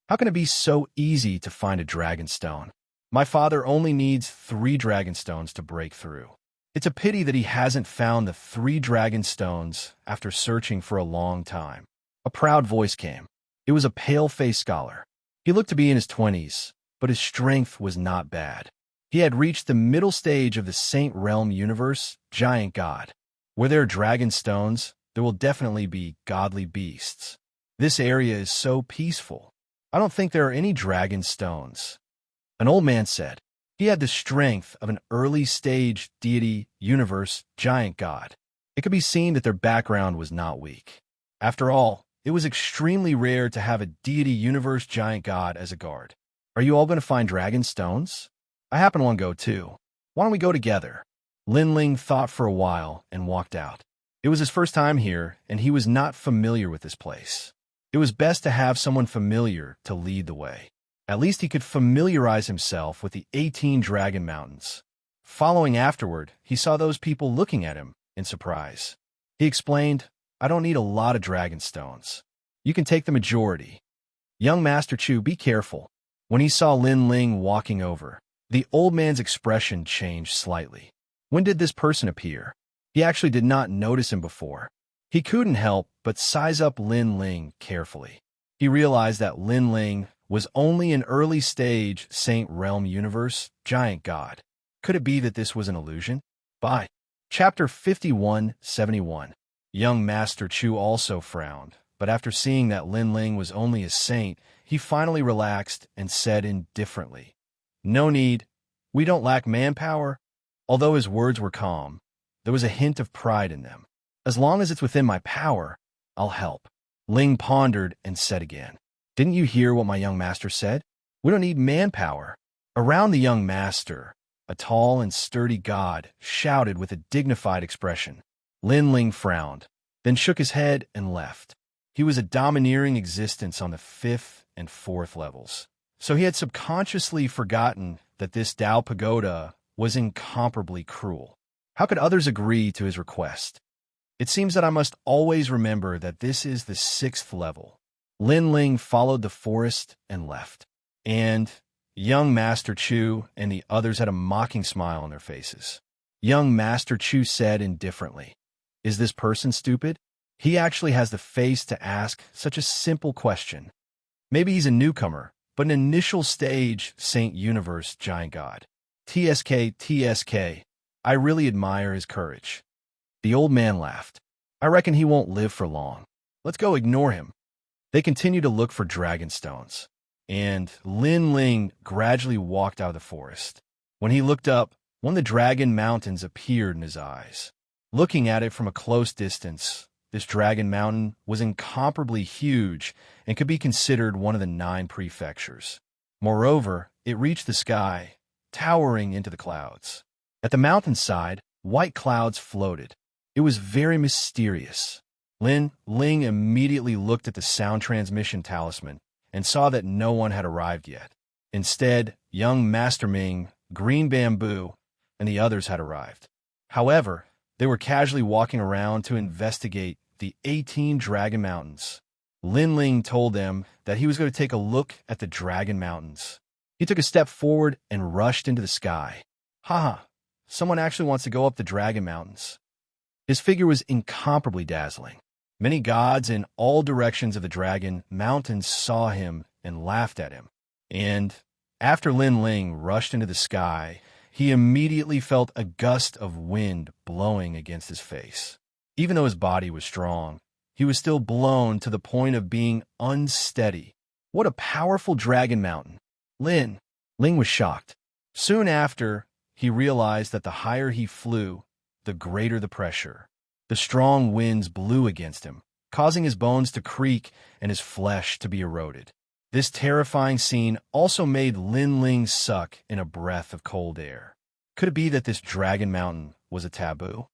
How can it be so easy to find a dragon stone? My father only needs 3 dragon stones to break through. It's a pity that he hasn't found the 3 dragon stones after searching for a long time. A proud voice came. It was a pale-faced scholar. He looked to be in his 20s, but his strength was not bad. He had reached the middle stage of the Saint Realm universe, giant god. Where there are dragon stones, there will definitely be godly beasts. This area is so peaceful. I don't think there are any dragon stones. An old man said. He had the strength of an early-stage deity, universe, giant god. It could be seen that their background was not weak. After all, it was extremely rare to have a deity, universe, giant god as a guard. Are you all going to find dragon stones? I happen to want to go too. Why don't we go together? Lin Ling thought for a while and walked out. It was his first time here, and he was not familiar with this place. It was best to have someone familiar to lead the way. At least he could familiarize himself with the 18 Dragon Mountains. Following afterward, he saw those people looking at him in surprise. He explained, I don't need a lot of dragon stones. You can take the majority. Young Master Chu, be careful. When he saw Lin Ling walking over, the old man's expression changed slightly. When did this person appear? He actually did not notice him before. He couldn't help but size up Lin Ling carefully. He realized that Lin Ling was only an early-stage Saint Realm universe giant god. Could it be that this was an illusion? Bye. Chapter 5171. Young Master Chu also frowned, but after seeing that Lin Ling was only a saint, he finally relaxed and said indifferently, No need. We don't lack manpower. Although his words were calm, there was a hint of pride in them. As long as it's within my power, I'll help. Ling pondered and said again, Didn't you hear what my young master said? We don't need manpower. Around the young master, a tall and sturdy god shouted with a dignified expression. Lin Ling frowned, then shook his head and left. He was a domineering existence on the 5th and 4th levels, so he had subconsciously forgotten that this Tao Pagoda was incomparably cruel. How could others agree to his request? It seems that I must always remember that this is the 6th level. Lin Ling followed the forest and left. And young Master Chu and the others had a mocking smile on their faces. Young Master Chu said indifferently, Is this person stupid? He actually has the face to ask such a simple question. Maybe he's a newcomer, but an initial stage Saint Universe giant god. TSK. I really admire his courage. The old man laughed. I reckon he won't live for long. Let's go ignore him. They continued to look for dragon stones, and Lin Ling gradually walked out of the forest. When he looked up, one of the dragon mountains appeared in his eyes. Looking at it from a close distance, this dragon mountain was incomparably huge and could be considered one of the 9 prefectures. Moreover, it reached the sky, towering into the clouds. At the mountainside, white clouds floated. It was very mysterious. Lin Ling immediately looked at the sound transmission talisman and saw that no one had arrived yet. Instead, young Master Ming, Green Bamboo, and the others had arrived. However, they were casually walking around to investigate the 18 Dragon Mountains. Lin Ling told them that he was going to take a look at the Dragon Mountains. He took a step forward and rushed into the sky. Haha, someone actually wants to go up the Dragon Mountains. His figure was incomparably dazzling. Many gods in all directions of the Dragon Mountains saw him and laughed at him. And after Lin Ling rushed into the sky, he immediately felt a gust of wind blowing against his face. Even though his body was strong, he was still blown to the point of being unsteady. What a powerful Dragon Mountain! Ling was shocked. Soon after, he realized that the higher he flew, the greater the pressure. The strong winds blew against him, causing his bones to creak and his flesh to be eroded. This terrifying scene also made Lin Ling suck in a breath of cold air. Could it be that this Dragon Mountain was a taboo?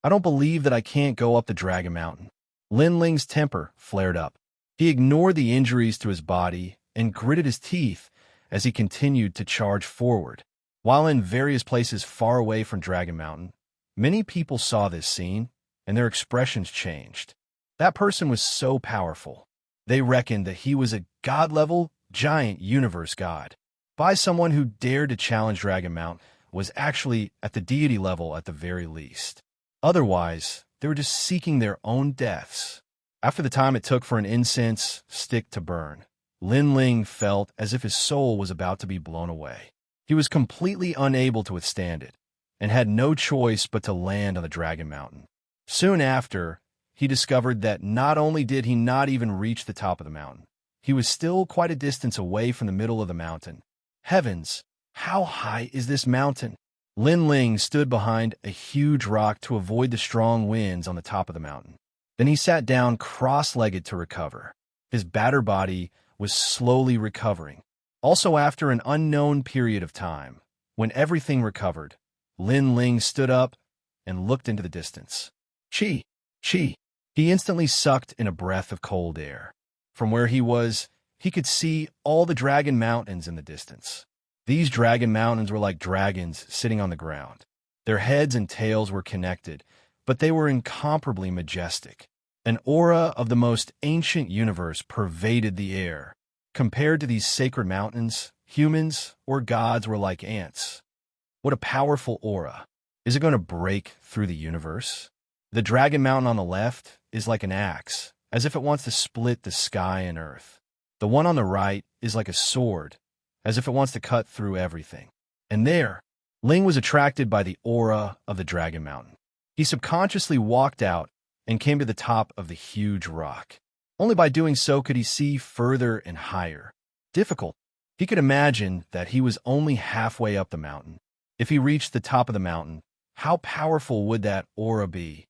I don't believe that I can't go up the Dragon Mountain. Lin Ling's temper flared up. He ignored the injuries to his body and gritted his teeth as he continued to charge forward. While in various places far away from Dragon Mountain, many people saw this scene, and their expressions changed. That person was so powerful. They reckoned that he was a god-level, giant universe god. By someone who dared to challenge Dragon Mountain was actually at the deity level at the very least. Otherwise, they were just seeking their own deaths. After the time it took for an incense stick to burn, Lin Ling felt as if his soul was about to be blown away. He was completely unable to withstand it, and had no choice but to land on the Dragon Mountain. Soon after, he discovered that not only did he not even reach the top of the mountain, he was still quite a distance away from the middle of the mountain. Heavens, how high is this mountain? Lin Ling stood behind a huge rock to avoid the strong winds on the top of the mountain. Then he sat down cross-legged to recover. His battered body was slowly recovering. Also, after an unknown period of time, when everything recovered, Lin Ling stood up and looked into the distance. Chi! Chi! He instantly sucked in a breath of cold air. From where he was, he could see all the dragon mountains in the distance. These dragon mountains were like dragons sitting on the ground. Their heads and tails were connected, but they were incomparably majestic. An aura of the most ancient universe pervaded the air. Compared to these sacred mountains, humans or gods were like ants. What a powerful aura. Is it going to break through the universe? The Dragon Mountain on the left is like an axe, as if it wants to split the sky and earth. The one on the right is like a sword, as if it wants to cut through everything. And there, Ling was attracted by the aura of the Dragon Mountain. He subconsciously walked out and came to the top of the huge rock. Only by doing so could he see further and higher. Difficult. He could imagine that he was only halfway up the mountain. If he reached the top of the mountain, how powerful would that aura be?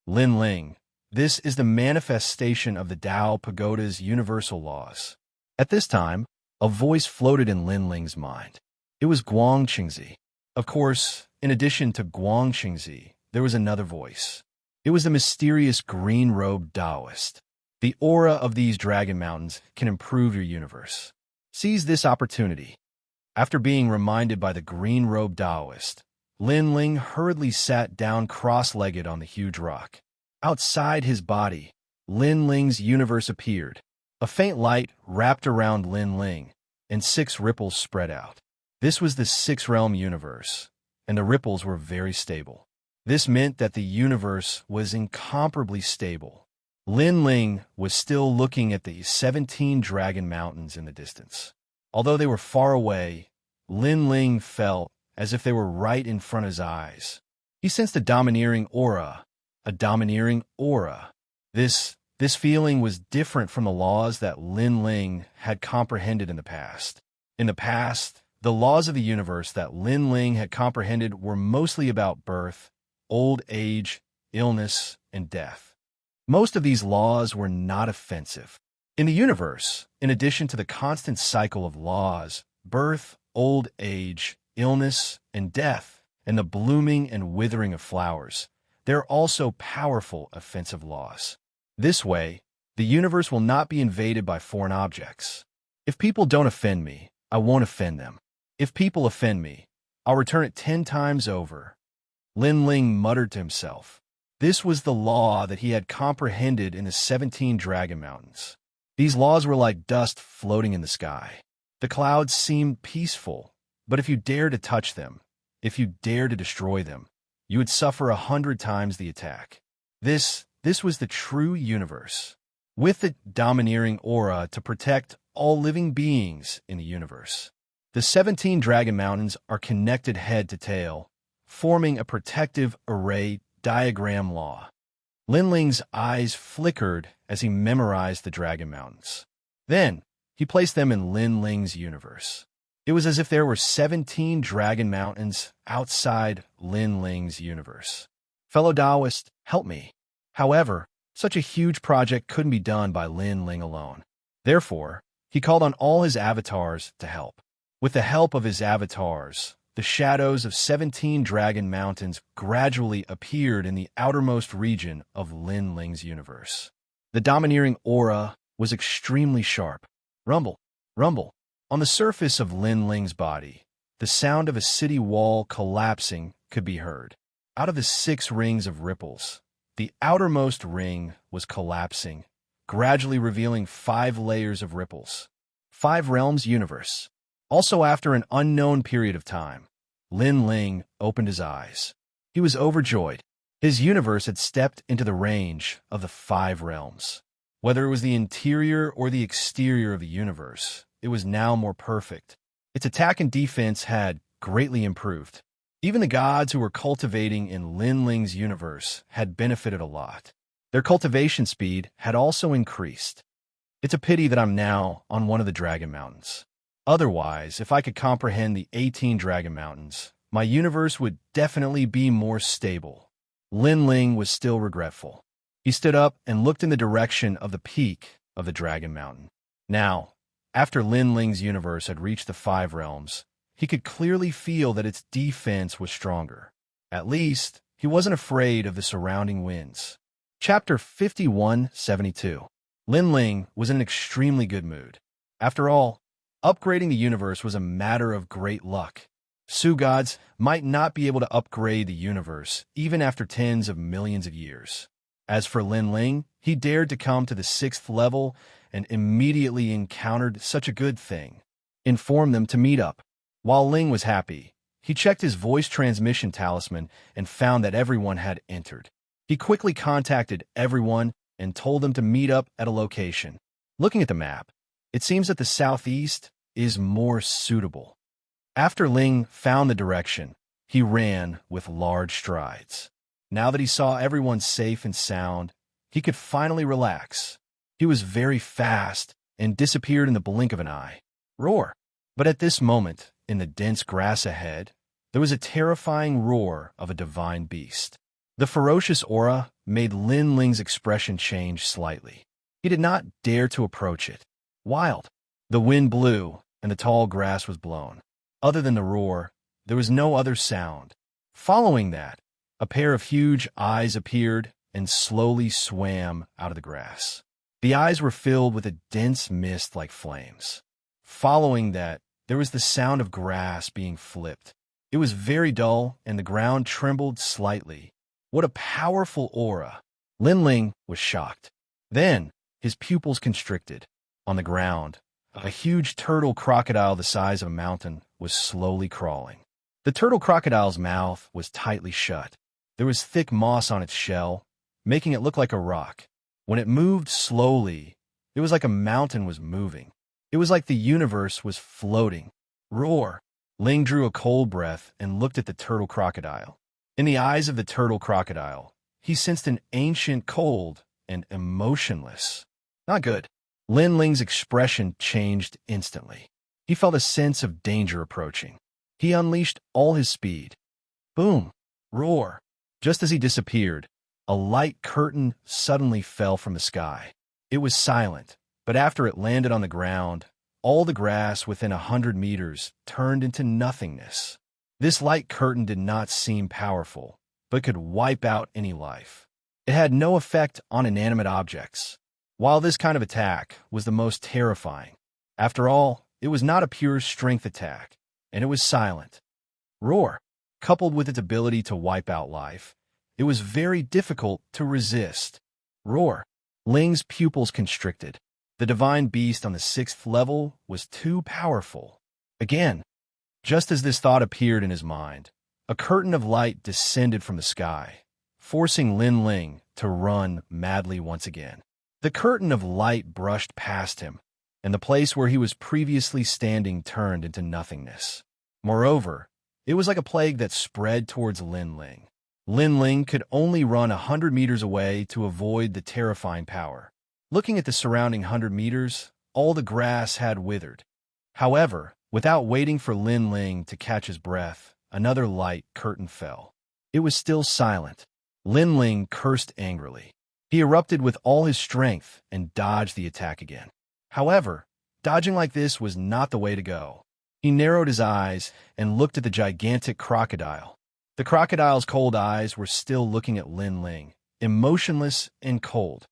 Lin Ling, this is the manifestation of the Tao Pagoda's universal laws. At this time, a voice floated in Lin Ling's mind. It was Guangqingzi. Of course, in addition to Guangqingzi, there was another voice. It was the mysterious green-robed Taoist. The aura of these dragon mountains can improve your universe. Seize this opportunity. After being reminded by the green-robed Taoist, Lin Ling hurriedly sat down cross-legged on the huge rock. Outside his body, Lin Ling's universe appeared. A faint light wrapped around Lin Ling, and 6 ripples spread out. This was the 6-realm universe, and the ripples were very stable. This meant that the universe was incomparably stable. Lin Ling was still looking at the 17 dragon mountains in the distance. Although they were far away, Lin Ling felt as if they were right in front of his eyes. He sensed a domineering aura. This feeling was different from the laws that Lin Ling had comprehended in the past. In the past, the laws of the universe that Lin Ling had comprehended were mostly about birth, old age, illness, and death. Most of these laws were not offensive. In the universe, in addition to the constant cycle of laws, birth, old age, illness, and death, and the blooming and withering of flowers, there are also powerful offensive laws. This way, the universe will not be invaded by foreign objects. If people don't offend me, I won't offend them. If people offend me, I'll return it 10 times over. Lin Ling muttered to himself. This was the law that he had comprehended in the 17 dragon mountains. These laws were like dust floating in the sky. The clouds seemed peaceful, but if you dare to touch them, if you dare to destroy them, you would suffer 100 times the attack. This was the true universe, with the domineering aura to protect all living beings in the universe. The 17 dragon mountains are connected head to tail, forming a protective array diagram law. Lin Ling's eyes flickered as he memorized the dragon mountains. Then, he placed them in Lin Ling's universe. It was as if there were 17 dragon mountains outside Lin Ling's universe. Fellow Taoist, help me. However, such a huge project couldn't be done by Lin Ling alone. Therefore, he called on all his avatars to help. With the help of his avatars, the shadows of 17 dragon mountains gradually appeared in the outermost region of Lin Ling's universe. The domineering aura was extremely sharp. Rumble, rumble. On the surface of Lin Ling's body, the sound of a city wall collapsing could be heard. Out of the 6 rings of ripples, the outermost ring was collapsing, gradually revealing 5 layers of ripples. 5 realms universe. Also, after an unknown period of time, Lin Ling opened his eyes. He was overjoyed. His universe had stepped into the range of the 5 realms. Whether it was the interior or the exterior of the universe, it was now more perfect. Its attack and defense had greatly improved. Even the gods who were cultivating in Lin Ling's universe had benefited a lot. Their cultivation speed had also increased. It's a pity that I'm now on one of the Dragon Mountains. Otherwise, if I could comprehend the 18 Dragon Mountains, my universe would definitely be more stable. Lin Ling was still regretful. He stood up and looked in the direction of the peak of the Dragon Mountain. Now, after Lin Ling's universe had reached the 5 realms, he could clearly feel that its defense was stronger. At least, he wasn't afraid of the surrounding winds. Chapter 5172. Lin Ling was in an extremely good mood. After all, upgrading the universe was a matter of great luck. Su gods might not be able to upgrade the universe even after tens of millions of years. As for Lin Ling, he dared to come to the 6th level and immediately encountered such a good thing. Informed them to meet up. While Ling was happy, he checked his voice transmission talisman and found that everyone had entered. He quickly contacted everyone and told them to meet up at a location. Looking at the map, it seems that the southeast is more suitable. After Ling found the direction, he ran with large strides. Now that he saw everyone safe and sound, he could finally relax. He was very fast and disappeared in the blink of an eye. Roar! But at this moment, in the dense grass ahead, there was a terrifying roar of a divine beast. The ferocious aura made Lin Ling's expression change slightly. He did not dare to approach it. Wild! The wind blew, and the tall grass was blown. Other than the roar, there was no other sound. Following that, a pair of huge eyes appeared and slowly swam out of the grass. The eyes were filled with a dense mist like flames. Following that, there was the sound of grass being flipped. It was very dull, and the ground trembled slightly. What a powerful aura! Lin Ling was shocked. Then, his pupils constricted. On the ground, a huge turtle crocodile the size of a mountain was slowly crawling. The turtle crocodile's mouth was tightly shut. There was thick moss on its shell, making it look like a rock. When it moved slowly, it was like a mountain was moving. It was like the universe was floating. Roar! Ling drew a cold breath and looked at the turtle crocodile. In the eyes of the turtle crocodile, he sensed an ancient cold and emotionless. Not good. Lin Ling's expression changed instantly. He felt a sense of danger approaching. He unleashed all his speed. Boom! Roar! Just as he disappeared, a light curtain suddenly fell from the sky. It was silent, but after it landed on the ground, all the grass within 100 meters turned into nothingness. This light curtain did not seem powerful, but could wipe out any life. It had no effect on inanimate objects. While this kind of attack was the most terrifying, after all, it was not a pure strength attack, and it was silent. Roar! Coupled with its ability to wipe out life, it was very difficult to resist. Roar! Ling's pupils constricted. The divine beast on the 6th level was too powerful. Again, just as this thought appeared in his mind, a curtain of light descended from the sky, forcing Lin Ling to run madly once again. The curtain of light brushed past him, and the place where he was previously standing turned into nothingness. Moreover, it was like a plague that spread towards Lin Ling. Lin Ling could only run 100 meters away to avoid the terrifying power. Looking at the surrounding 100 meters, all the grass had withered. However, without waiting for Lin Ling to catch his breath, another light curtain fell. It was still silent. Lin Ling cursed angrily. He erupted with all his strength and dodged the attack again. However, dodging like this was not the way to go. He narrowed his eyes and looked at the gigantic crocodile. The crocodile's cold eyes were still looking at Lin Ling, emotionless and cold.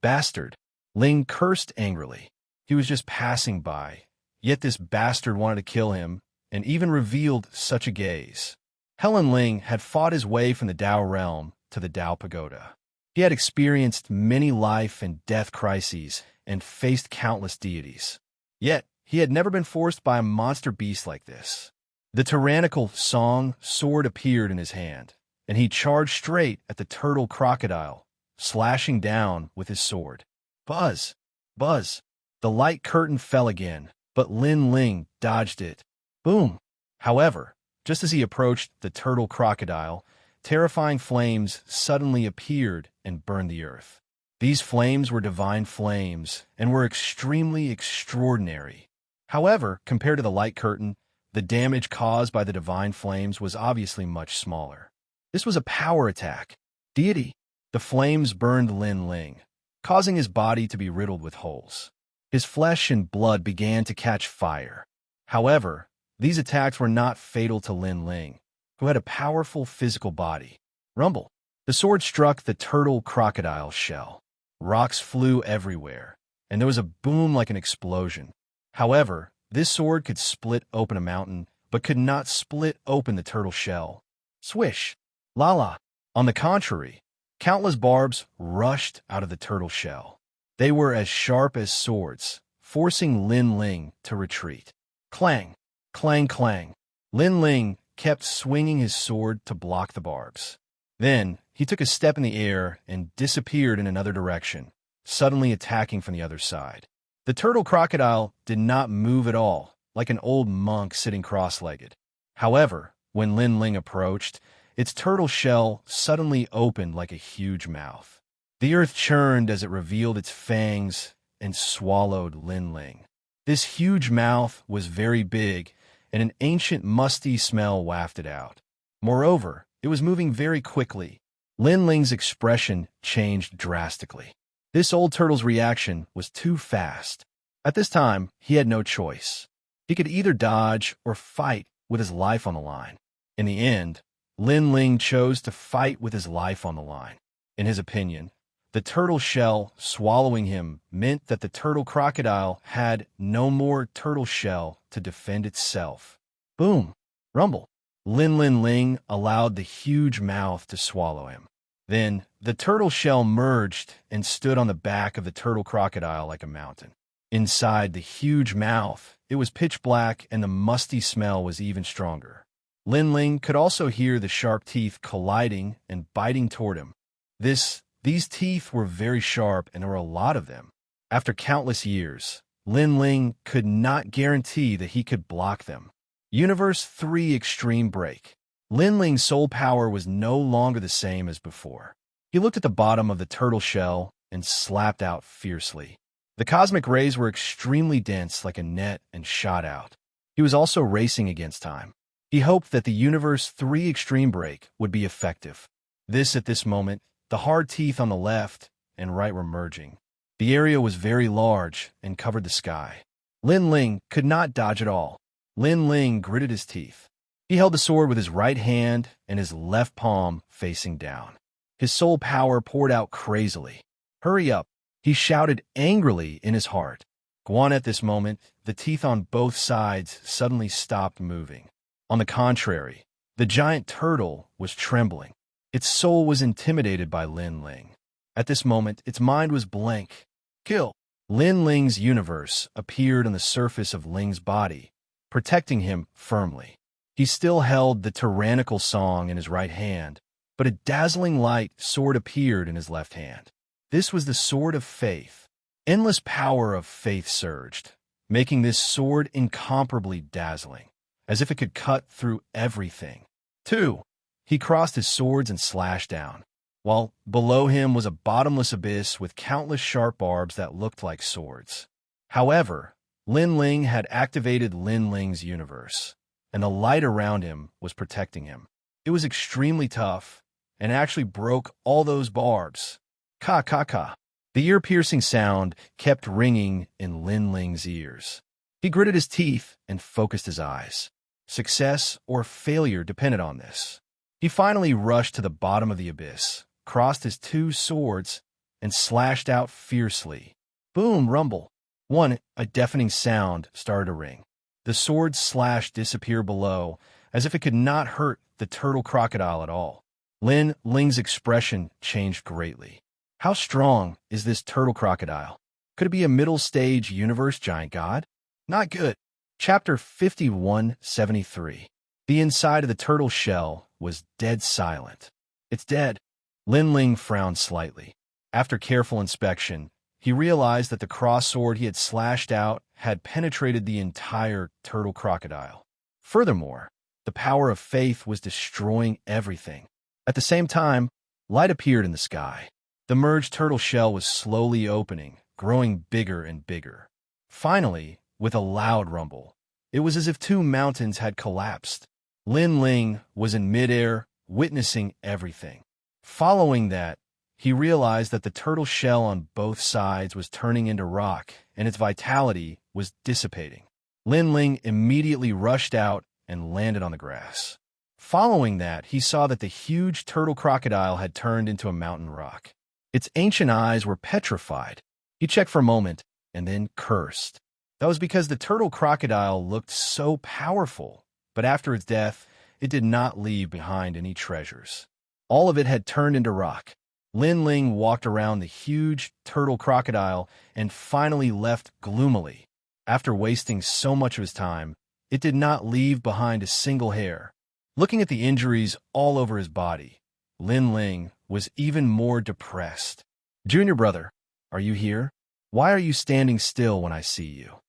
Bastard! Ling cursed angrily. He was just passing by, yet this bastard wanted to kill him, and even revealed such a gaze. Helen Ling had fought his way from the Dao realm to the Dao pagoda. He had experienced many life and death crises and faced countless deities. Yet, he had never been forced by a monster beast like this. The tyrannical Song sword appeared in his hand, and he charged straight at the turtle crocodile, slashing down with his sword. Buzz! Buzz! The light curtain fell again, but Lin Ling dodged it. Boom! However, just as he approached the turtle crocodile, terrifying flames suddenly appeared and burned the earth. These flames were divine flames and were extremely extraordinary. However, compared to the light curtain, the damage caused by the divine flames was obviously much smaller. This was a power attack. Deity! The flames burned Lin Ling, causing his body to be riddled with holes. His flesh and blood began to catch fire. However, these attacks were not fatal to Lin Ling, who had a powerful physical body. Rumble! The sword struck the turtle crocodile shell. Rocks flew everywhere, and there was a boom like an explosion. However, this sword could split open a mountain, but could not split open the turtle shell. Swish! La! On the contrary, countless barbs rushed out of the turtle shell. They were as sharp as swords, forcing Lin Ling to retreat. Clang! Clang, clang. Lin Ling kept swinging his sword to block the barbs. Then, he took a step in the air and disappeared in another direction, suddenly attacking from the other side. The turtle crocodile did not move at all, like an old monk sitting cross-legged. However, when Lin Ling approached, its turtle shell suddenly opened like a huge mouth. The earth churned as it revealed its fangs and swallowed Lin Ling. This huge mouth was very big, and an ancient musty smell wafted out. Moreover, it was moving very quickly. Lin Ling's expression changed drastically. This old turtle's reaction was too fast. At this time, he had no choice. He could either dodge or fight with his life on the line. In the end, Lin Ling chose to fight with his life on the line. In his opinion, the turtle shell swallowing him meant that the turtle crocodile had no more turtle shell to defend itself. Boom! Rumble! Lin Ling allowed the huge mouth to swallow him. Then, the turtle shell merged and stood on the back of the turtle crocodile like a mountain. Inside the huge mouth, it was pitch black and the musty smell was even stronger. Lin Ling could also hear the sharp teeth colliding and biting toward him. These teeth were very sharp and there were a lot of them. After countless years, Lin Ling could not guarantee that he could block them. Universe 3 Extreme Break. Lin Ling's soul power was no longer the same as before. He looked at the bottom of the turtle shell and slapped out fiercely. The cosmic rays were extremely dense like a net and shot out. He was also racing against time. He hoped that the Universe 3 Extreme Break would be effective. At this moment, the hard teeth on the left and right were merging. The area was very large and covered the sky. Lin Ling could not dodge at all. Lin Ling gritted his teeth. He held the sword with his right hand and his left palm facing down. His soul power poured out crazily. Hurry up, he shouted angrily in his heart. Guan at this moment, the teeth on both sides suddenly stopped moving. On the contrary, the giant turtle was trembling. Its soul was intimidated by Lin Ling. At this moment, its mind was blank. Kill! Lin Ling's universe appeared on the surface of Ling's body, protecting him firmly. He still held the tyrannical song in his right hand, but a dazzling light sword appeared in his left hand. This was the sword of faith. Endless power of faith surged, making this sword incomparably dazzling, as if it could cut through everything. 2. He crossed his swords and slashed down, while below him was a bottomless abyss with countless sharp barbs that looked like swords. However, Lin Ling had activated Lin Ling's universe, and the light around him was protecting him. It was extremely tough, and actually broke all those barbs. Ka ka ka. The ear-piercing sound kept ringing in Lin Ling's ears. He gritted his teeth and focused his eyes. Success or failure depended on this. He finally rushed to the bottom of the abyss, crossed his two swords, and slashed out fiercely. Boom, rumble. A deafening sound started to ring. The sword's slash disappeared below, as if it could not hurt the turtle crocodile at all. Lin Ling's expression changed greatly. How strong is this turtle crocodile? Could it be a middle-stage universe giant god? Not good. Chapter 5173. The inside of the turtle shell was dead silent. It's dead. Lin Ling frowned slightly. After careful inspection, he realized that the cross-sword he had slashed out had penetrated the entire turtle crocodile. Furthermore, the power of faith was destroying everything. At the same time, light appeared in the sky. The merged turtle shell was slowly opening, growing bigger and bigger. Finally, with a loud rumble, it was as if two mountains had collapsed. Lin Ling was in midair, witnessing everything. Following that, he realized that the turtle shell on both sides was turning into rock, and its vitality was dissipating. Lin Ling immediately rushed out and landed on the grass. Following that, he saw that the huge turtle crocodile had turned into a mountain rock. Its ancient eyes were petrified. He checked for a moment and then cursed. That was because the turtle crocodile looked so powerful, but after its death, it did not leave behind any treasures. All of it had turned into rock. Lin Ling walked around the huge turtle crocodile and finally left gloomily. After wasting so much of his time, it did not leave behind a single hair. Looking at the injuries all over his body, Lin Ling was even more depressed. "Junior brother, are you here? Why are you standing still when I see you?"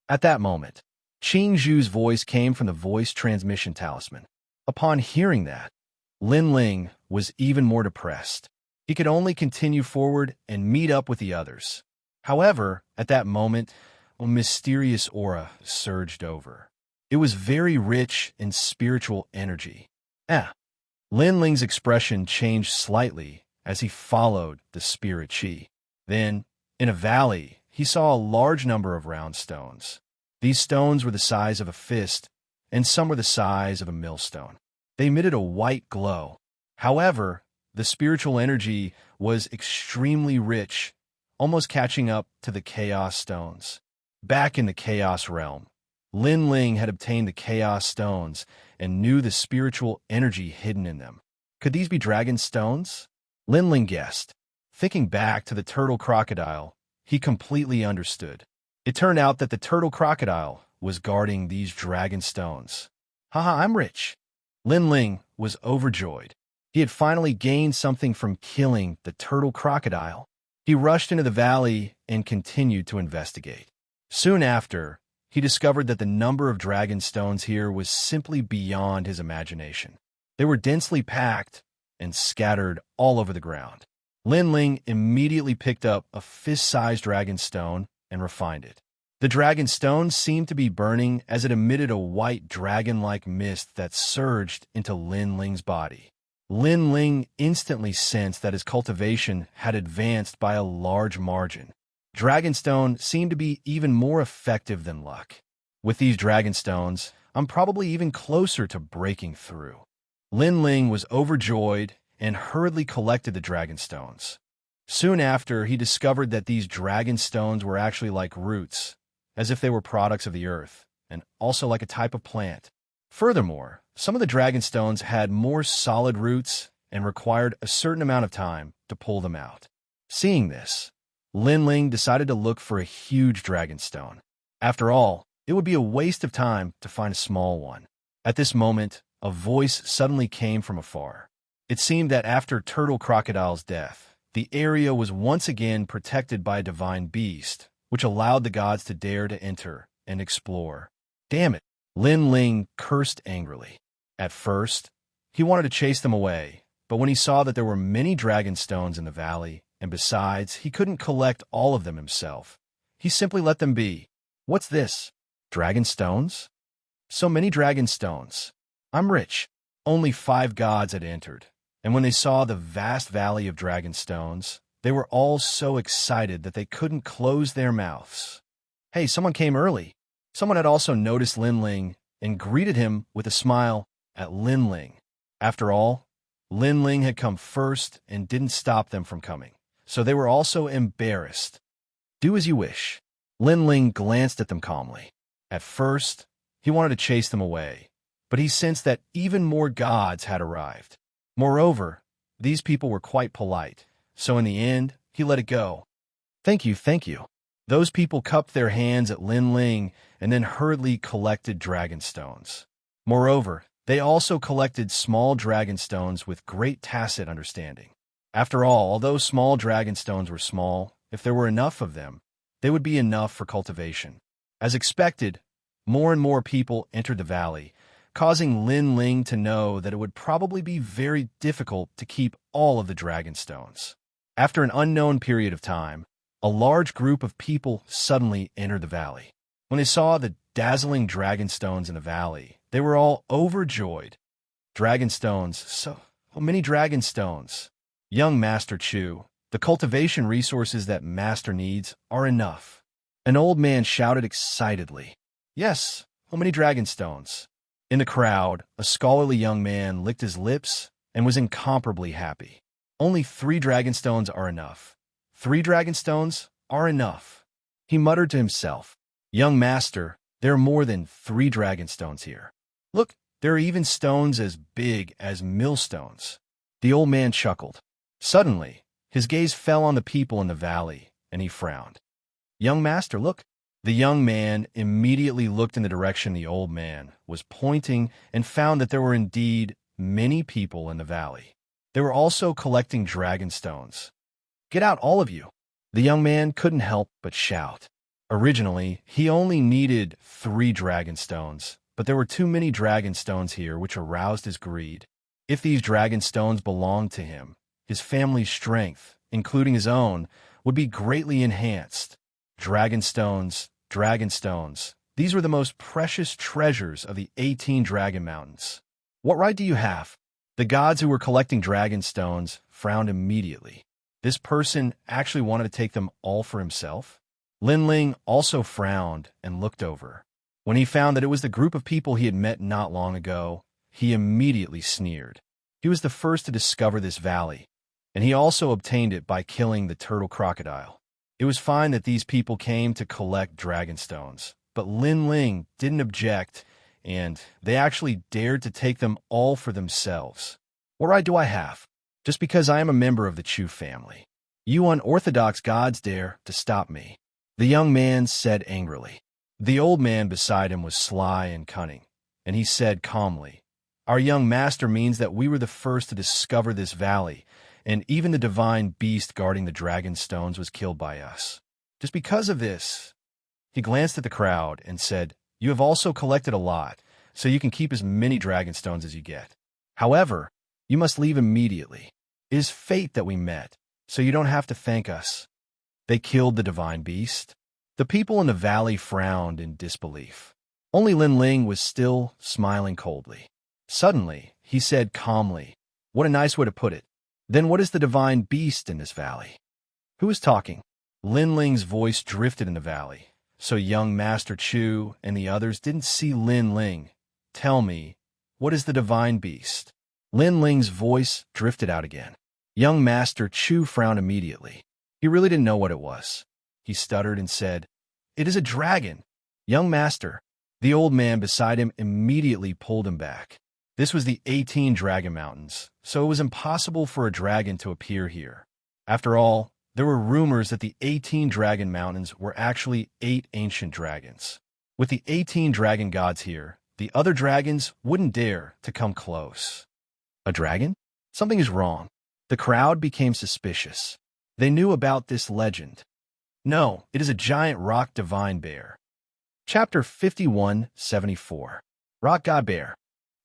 At that moment, Qing Zhu's voice came from the voice transmission talisman. Upon hearing that, Lin Ling was even more depressed. He could only continue forward and meet up with the others. However, at that moment, a mysterious aura surged over. It was very rich in spiritual energy. Lin Ling's expression changed slightly as he followed the spirit qi. Then, in a valley, he saw a large number of round stones. These stones were the size of a fist, and some were the size of a millstone. They emitted a white glow. However, the spiritual energy was extremely rich, almost catching up to the chaos stones. Back in the chaos realm, Lin Ling had obtained the chaos stones and knew the spiritual energy hidden in them. Could these be dragon stones? Lin Ling guessed. Thinking back to the turtle crocodile, he completely understood. It turned out that the turtle crocodile was guarding these dragon stones. Haha, I'm rich. Lin Ling was overjoyed. He had finally gained something from killing the turtle crocodile. He rushed into the valley and continued to investigate. Soon after, he discovered that the number of dragon stones here was simply beyond his imagination. They were densely packed and scattered all over the ground. Lin Ling immediately picked up a fist-sized dragon stone and refined it. The dragon stone seemed to be burning as it emitted a white dragon-like mist that surged into Lin Ling's body. Lin Ling instantly sensed that his cultivation had advanced by a large margin. Dragonstone seemed to be even more effective than luck. With these dragonstones, I'm probably even closer to breaking through. Lin Ling was overjoyed and hurriedly collected the dragonstones. Soon after, he discovered that these dragonstones were actually like roots, as if they were products of the earth, and also like a type of plant. Furthermore, some of the dragonstones had more solid roots and required a certain amount of time to pull them out. Seeing this, Lin Ling decided to look for a huge dragonstone. After all, it would be a waste of time to find a small one. At this moment, a voice suddenly came from afar. It seemed that after Turtle Crocodile's death, the area was once again protected by a divine beast, which allowed the gods to dare to enter and explore. Damn it! Lin Ling cursed angrily. At first, he wanted to chase them away, but when he saw that there were many dragon stones in the valley, and besides, he couldn't collect all of them himself, he simply let them be. What's this? Dragon stones? So many dragon stones. I'm rich. Only 5 gods had entered, and when they saw the vast valley of dragon stones, they were all so excited that they couldn't close their mouths. Hey, someone came early. Someone had also noticed Lin Ling and greeted him with a smile at Lin Ling. After all, Lin Ling had come first and didn't stop them from coming. so they were also embarrassed. Do as you wish. Lin Ling glanced at them calmly. At first, he wanted to chase them away, but he sensed that even more gods had arrived. Moreover, these people were quite polite, so in the end, he let it go. Thank you, thank you. Those people cupped their hands at Lin Ling and then hurriedly collected dragon stones. Moreover, they also collected small dragon stones with great tacit understanding. After all, although small dragon stones were small, if there were enough of them, they would be enough for cultivation. As expected, more and more people entered the valley, causing Lin Ling to know that it would probably be very difficult to keep all of the dragon stones. After an unknown period of time, a large group of people suddenly entered the valley. When they saw the dazzling dragon stones in the valley, they were all overjoyed. Dragon stones, so many dragon stones. Young Master Chu, the cultivation resources that Master needs are enough. An old man shouted excitedly. Yes, how many dragon stones? In the crowd, a scholarly young man licked his lips and was incomparably happy. Only 3 dragon stones are enough. 3 dragon stones are enough. He muttered to himself. Young Master, there are more than 3 dragon stones here. Look, there are even stones as big as millstones. The old man chuckled. Suddenly, his gaze fell on the people in the valley, and he frowned. Young Master, look. The young man immediately looked in the direction the old man was pointing and found that there were indeed many people in the valley. They were also collecting dragon stones. Get out, all of you! The young man couldn't help but shout. Originally, he only needed 3 dragon stones, but there were too many dragon stones here which aroused his greed. If these dragon stones belonged to him, his family's strength, including his own, would be greatly enhanced. Dragon stones, these were the most precious treasures of the 18 Dragon Mountains. What right do you have? The gods who were collecting dragon stones frowned immediately. This person actually wanted to take them all for himself? Lin Ling also frowned and looked over. When he found that it was the group of people he had met not long ago, he immediately sneered. He was the first to discover this valley, and he also obtained it by killing the turtle crocodile. It was fine that these people came to collect dragon stones, but Lin Ling didn't object, and they actually dared to take them all for themselves. What right do I have? Just because I am a member of the Chu family. You unorthodox gods dare to stop me, the young man said angrily. The old man beside him was sly and cunning, and he said calmly, Our young master means that we were the first to discover this valley, and even the divine beast guarding the dragon stones was killed by us. Just because of this, he glanced at the crowd and said, You have also collected a lot, so you can keep as many dragon stones as you get. However, you must leave immediately. It is fate that we met, so you don't have to thank us. They killed the divine beast. The people in the valley frowned in disbelief. Only Lin Ling was still smiling coldly. Suddenly, he said calmly, What a nice way to put it. Then what is the divine beast in this valley? Who is talking? Lin Ling's voice drifted in the valley, so young Master Chu and the others didn't see Lin Ling. Tell me, what is the divine beast? Lin Ling's voice drifted out again. Young Master Chu frowned immediately. He really didn't know what it was. He stuttered and said, It is a dragon. Young Master. The old man beside him immediately pulled him back. This was the 18 Dragon Mountains, so it was impossible for a dragon to appear here. After all, there were rumors that the 18 Dragon Mountains were actually 8 ancient dragons. With the 18 dragon gods here, the other dragons wouldn't dare to come close. A dragon? Something is wrong. The crowd became suspicious. They knew about this legend. No, it is a giant rock divine bear. Chapter 5174. Rock God Bear.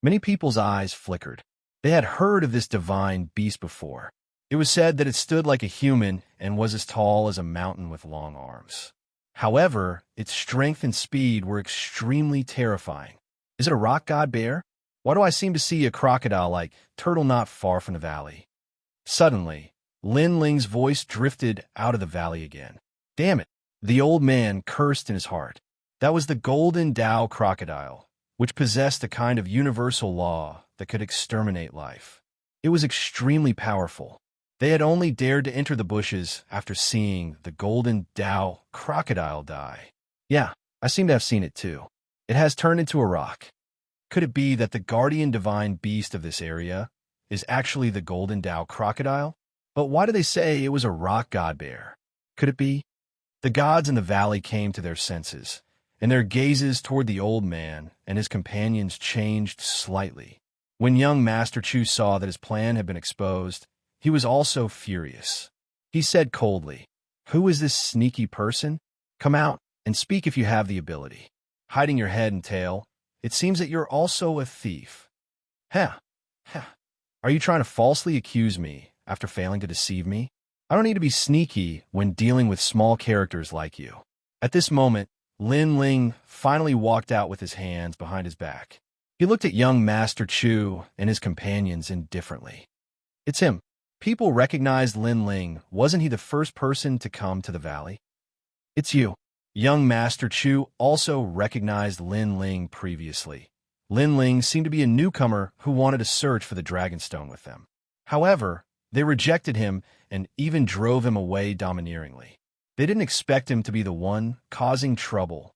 Many people's eyes flickered. They had heard of this divine beast before. It was said that it stood like a human and was as tall as a mountain with long arms. However, its strength and speed were extremely terrifying. Is it a rock god bear? Why do I seem to see a crocodile-like turtle not far from the valley? Suddenly, Lin Ling's voice drifted out of the valley again. Damn it! The old man cursed in his heart. That was the golden Tao crocodile, which possessed a kind of universal law that could exterminate life. It was extremely powerful. They had only dared to enter the bushes after seeing the golden Dao crocodile die. Yeah, I seem to have seen it too. It has turned into a rock. Could it be that the guardian divine beast of this area is actually the golden Dao crocodile? But why do they say it was a rock god bear? Could it be? The gods in the valley came to their senses, and their gazes toward the old man and his companions changed slightly. When young Master Chu saw that his plan had been exposed, he was also furious. He said coldly, "Who is this sneaky person? Come out and speak if you have the ability. Hiding your head and tail, it seems that you're also a thief." Huh. Are you trying to falsely accuse me after failing to deceive me? I don't need to be sneaky when dealing with small characters like you. At this moment, Lin Ling finally walked out with his hands behind his back. He looked at young Master Chu and his companions indifferently. It's him. People recognized Lin Ling. Wasn't he the first person to come to the valley? It's you. Young Master Chu also recognized Lin Ling previously. Lin Ling seemed to be a newcomer who wanted to search for the Dragonstone with them. However, they rejected him and even drove him away domineeringly. They didn't expect him to be the one causing trouble.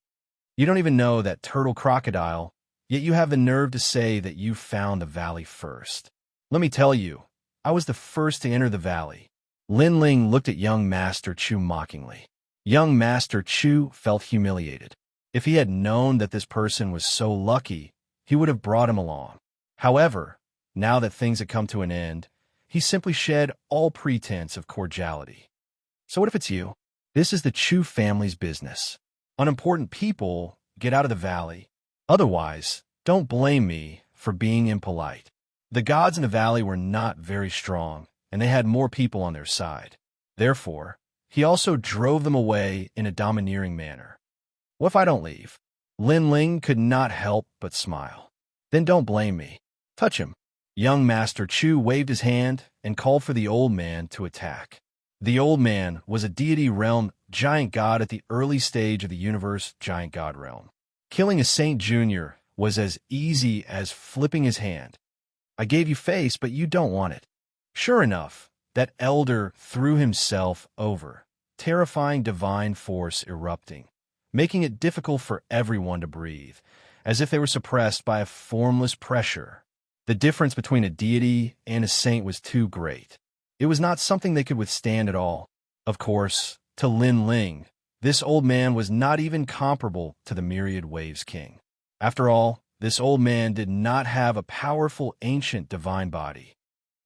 You don't even know that turtle crocodile, yet you have the nerve to say that you found the valley first. Let me tell you, I was the first to enter the valley. Lin Ling looked at young Master Chu mockingly. Young Master Chu felt humiliated. If he had known that this person was so lucky, he would have brought him along. However, now that things had come to an end, he simply shed all pretense of cordiality. So what if it's you? This is the Chu family's business. Unimportant people get out of the valley. Otherwise, don't blame me for being impolite. The gods in the valley were not very strong, and they had more people on their side. Therefore, he also drove them away in a domineering manner. What if I don't leave? Lin Ling could not help but smile. Then don't blame me. Touch him. Young Master Chu waved his hand and called for the old man to attack. The old man was a deity realm giant god at the early stage of the universe giant god realm. Killing a Saint Junior was as easy as flipping his hand. I gave you face, but you don't want it. Sure enough, that elder threw himself over, terrifying divine force erupting, making it difficult for everyone to breathe, as if they were suppressed by a formless pressure. The difference between a deity and a saint was too great. It was not something they could withstand at all. Of course, to Lin Ling, this old man was not even comparable to the Myriad Waves King. After all, this old man did not have a powerful ancient divine body.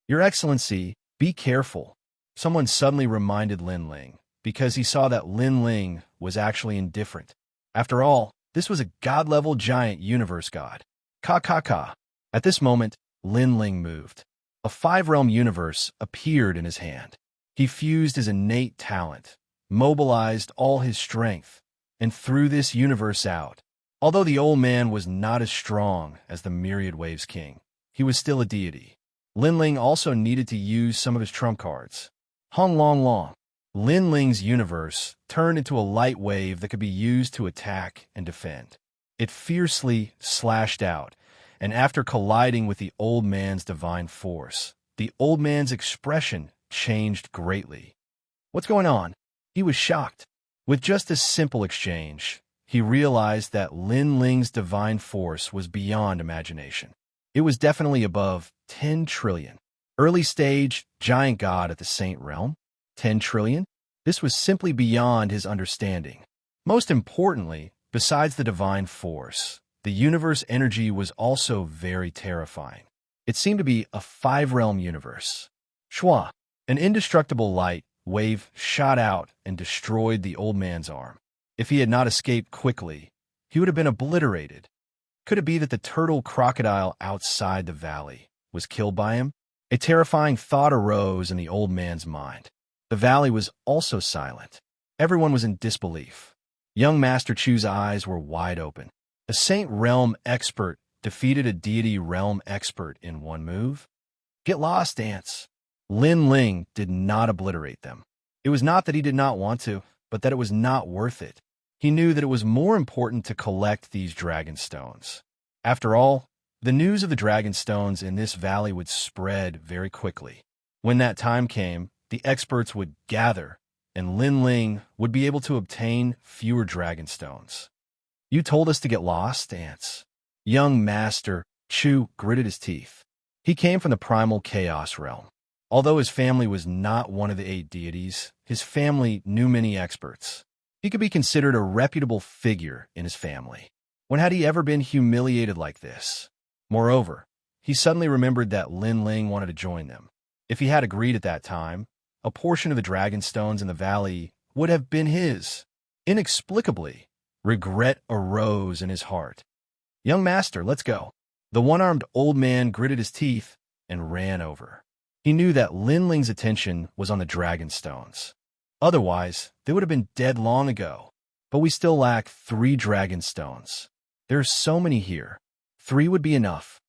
Your Excellency, be careful. Someone suddenly reminded Lin Ling, because he saw that Lin Ling was actually indifferent. After all, this was a god-level giant universe god. Ka. At this moment, Lin Ling moved. A 5-realm universe appeared in his hand. He fused his innate talent, mobilized all his strength, and threw this universe out. Although the old man was not as strong as the Myriad Waves King, he was still a deity. Lin Ling also needed to use some of his trump cards. Hong Long. Lin Ling's universe turned into a light wave that could be used to attack and defend. It fiercely slashed out, and after colliding with the old man's divine force, the old man's expression changed greatly. What's going on? He was shocked. With just a simple exchange, he realized that Lin Ling's divine force was beyond imagination. It was definitely above 10 trillion. Early stage, giant god at the Saint Realm? 10 trillion? This was simply beyond his understanding. Most importantly, besides the divine force, the universe energy was also very terrifying. It seemed to be a 5-realm universe. Shua, an indestructible light wave shot out and destroyed the old man's arm. If he had not escaped quickly, he would have been obliterated. Could it be that the turtle crocodile outside the valley was killed by him? A terrifying thought arose in the old man's mind. The valley was also silent. Everyone was in disbelief. Young Master Chu's eyes were wide open. A Saint Realm expert defeated a Deity Realm expert in one move? Get lost, ants. Lin Ling did not obliterate them. It was not that he did not want to, but that it was not worth it. He knew that it was more important to collect these dragon stones. After all, the news of the dragon stones in this valley would spread very quickly. When that time came, the experts would gather, and Lin Ling would be able to obtain fewer dragon stones. You told us to get lost, ants. Young Master Chu gritted his teeth. He came from the primal chaos realm. Although his family was not one of the 8 deities, his family knew many experts. He could be considered a reputable figure in his family. When had he ever been humiliated like this? Moreover, he suddenly remembered that Lin Ling wanted to join them. If he had agreed at that time, a portion of the dragon stones in the valley would have been his. Inexplicably, regret arose in his heart. Young master, let's go. The one-armed old man gritted his teeth and ran over. He knew that Lin Ling's attention was on the dragon stones. Otherwise, they would have been dead long ago. But we still lack 3 dragon stones. There are so many here. 3 would be enough.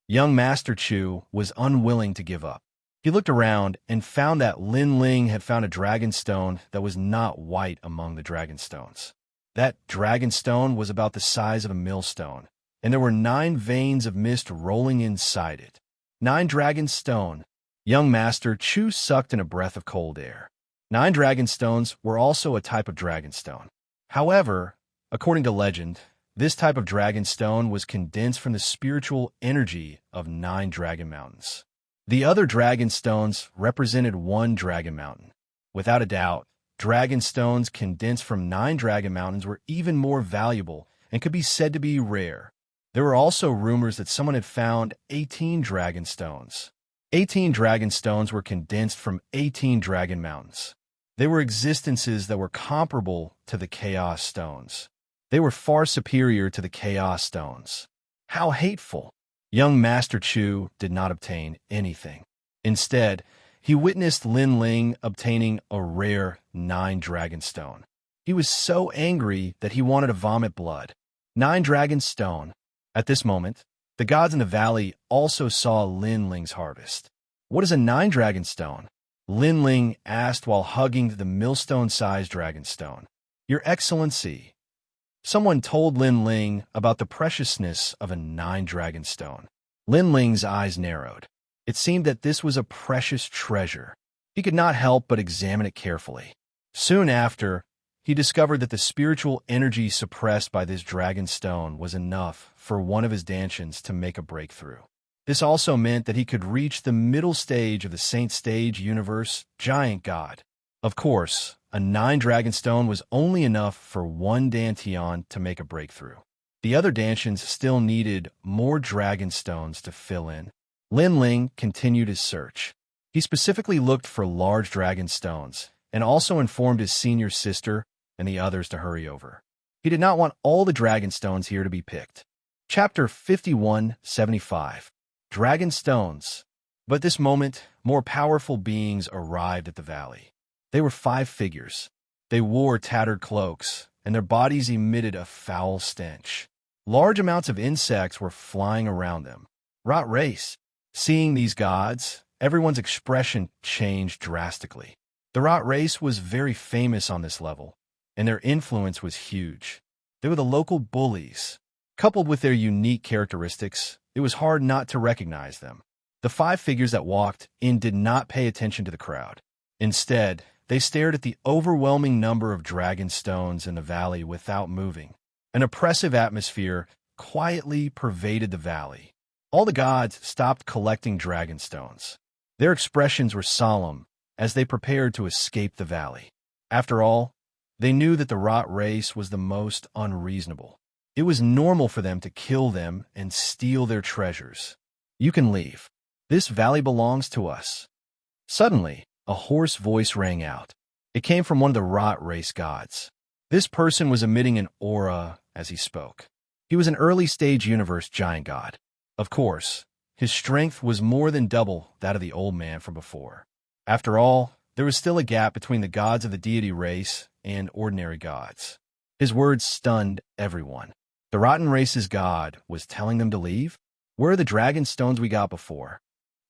Young Master Chu was unwilling to give up. He looked around and found that Lin Ling had found a dragon stone that was not white among the dragon stones. That dragon stone was about the size of a millstone, and there were 9 veins of mist rolling inside it. 9 dragon stone. Young Master Chu sucked in a breath of cold air. 9 dragon stones were also a type of dragon stone. However, according to legend, this type of dragon stone was condensed from the spiritual energy of 9 dragon mountains. The other dragon stones represented 1 dragon mountain. Without a doubt, dragon stones condensed from 9 dragon mountains were even more valuable and could be said to be rare. There were also rumors that someone had found 18 dragon stones. 18 dragon stones were condensed from 18 dragon mountains. They were existences that were comparable to the chaos stones. They were far superior to the chaos stones. How hateful! Young Master Chu did not obtain anything. Instead, he witnessed Lin Ling obtaining a rare 9 dragon stone. He was so angry that he wanted to vomit blood. 9 dragon stone. At this moment, the gods in the valley also saw Lin Ling's harvest. What is a 9 dragon stone? Lin Ling asked while hugging the millstone-sized dragon stone. Your Excellency. Someone told Lin Ling about the preciousness of a 9 dragon stone. Lin Ling's eyes narrowed. It seemed that this was a precious treasure. He could not help but examine it carefully. Soon after, he discovered that the spiritual energy suppressed by this dragon stone was enough for one of his dantians to make a breakthrough. This also meant that he could reach the middle stage of the Saint Stage universe, Giant God. Of course, a 9 dragon stone was only enough for 1 dantian to make a breakthrough. The other dantians still needed more dragon stones to fill in. Lin Ling continued his search. He specifically looked for large dragon stones and also informed his senior sister and the others to hurry over. He did not want all the dragon stones here to be picked. Chapter 5175. Dragon Stones. But at this moment, more powerful beings arrived at the valley. They were 5 figures. They wore tattered cloaks, and their bodies emitted a foul stench. Large amounts of insects were flying around them. Rot race. Seeing these gods, everyone's expression changed drastically. The Rot race was very famous on this level, and their influence was huge. They were the local bullies. Coupled with their unique characteristics, it was hard not to recognize them. The 5 figures that walked in did not pay attention to the crowd. Instead, they stared at the overwhelming number of dragon stones in the valley without moving. An oppressive atmosphere quietly pervaded the valley. All the gods stopped collecting dragon stones. Their expressions were solemn as they prepared to escape the valley. After all, they knew that the Rot race was the most unreasonable. It was normal for them to kill them and steal their treasures. You can leave. This valley belongs to us. Suddenly, a hoarse voice rang out. It came from one of the Rot race gods. This person was emitting an aura as he spoke. He was an early-stage universe giant god. Of course, his strength was more than double that of the old man from before. After all, there was still a gap between the gods of the deity race and ordinary gods. His words stunned everyone. The Rotten race's god was telling them to leave? Where are the dragon stones we got before?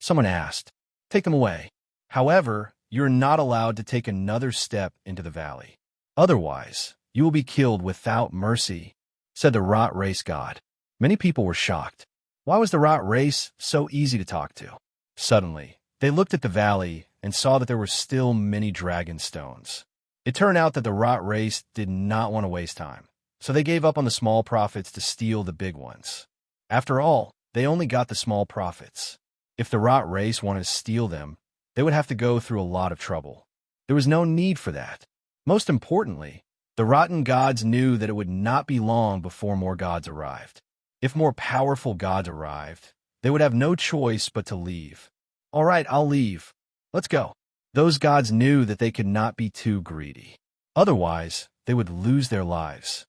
Someone asked. Take them away. However, you're not allowed to take another step into the valley. Otherwise, you will be killed without mercy, said the Rot race god. Many people were shocked. Why was the Rot race so easy to talk to? Suddenly, They looked at the valley and saw that there were still many dragon stones. It turned out that the rot race did not want to waste time, so they gave up on the small profits to steal the big ones. After all, they only got the small profits. If the rot race wanted to steal them, they would have to go through a lot of trouble. There was no need for that. Most importantly, the rotten gods knew that it would not be long before more gods arrived. If more powerful gods arrived, they would have no choice but to leave. All right, I'll leave. Let's go. Those gods knew that they could not be too greedy. Otherwise, they would lose their lives.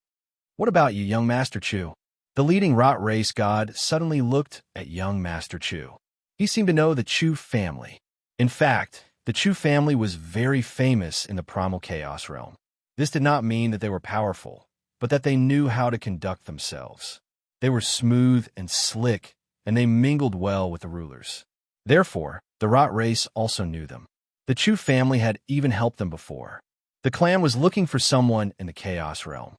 What about you, young Master Chu? The leading rot race god suddenly looked at young Master Chu. He seemed to know the Chu family. In fact, the Chu family was very famous in the primal chaos realm. This did not mean that they were powerful, but that they knew how to conduct themselves. They were smooth and slick, and they mingled well with the rulers. Therefore, the rot race also knew them. The Chu family had even helped them before. The clan was looking for someone in the chaos realm.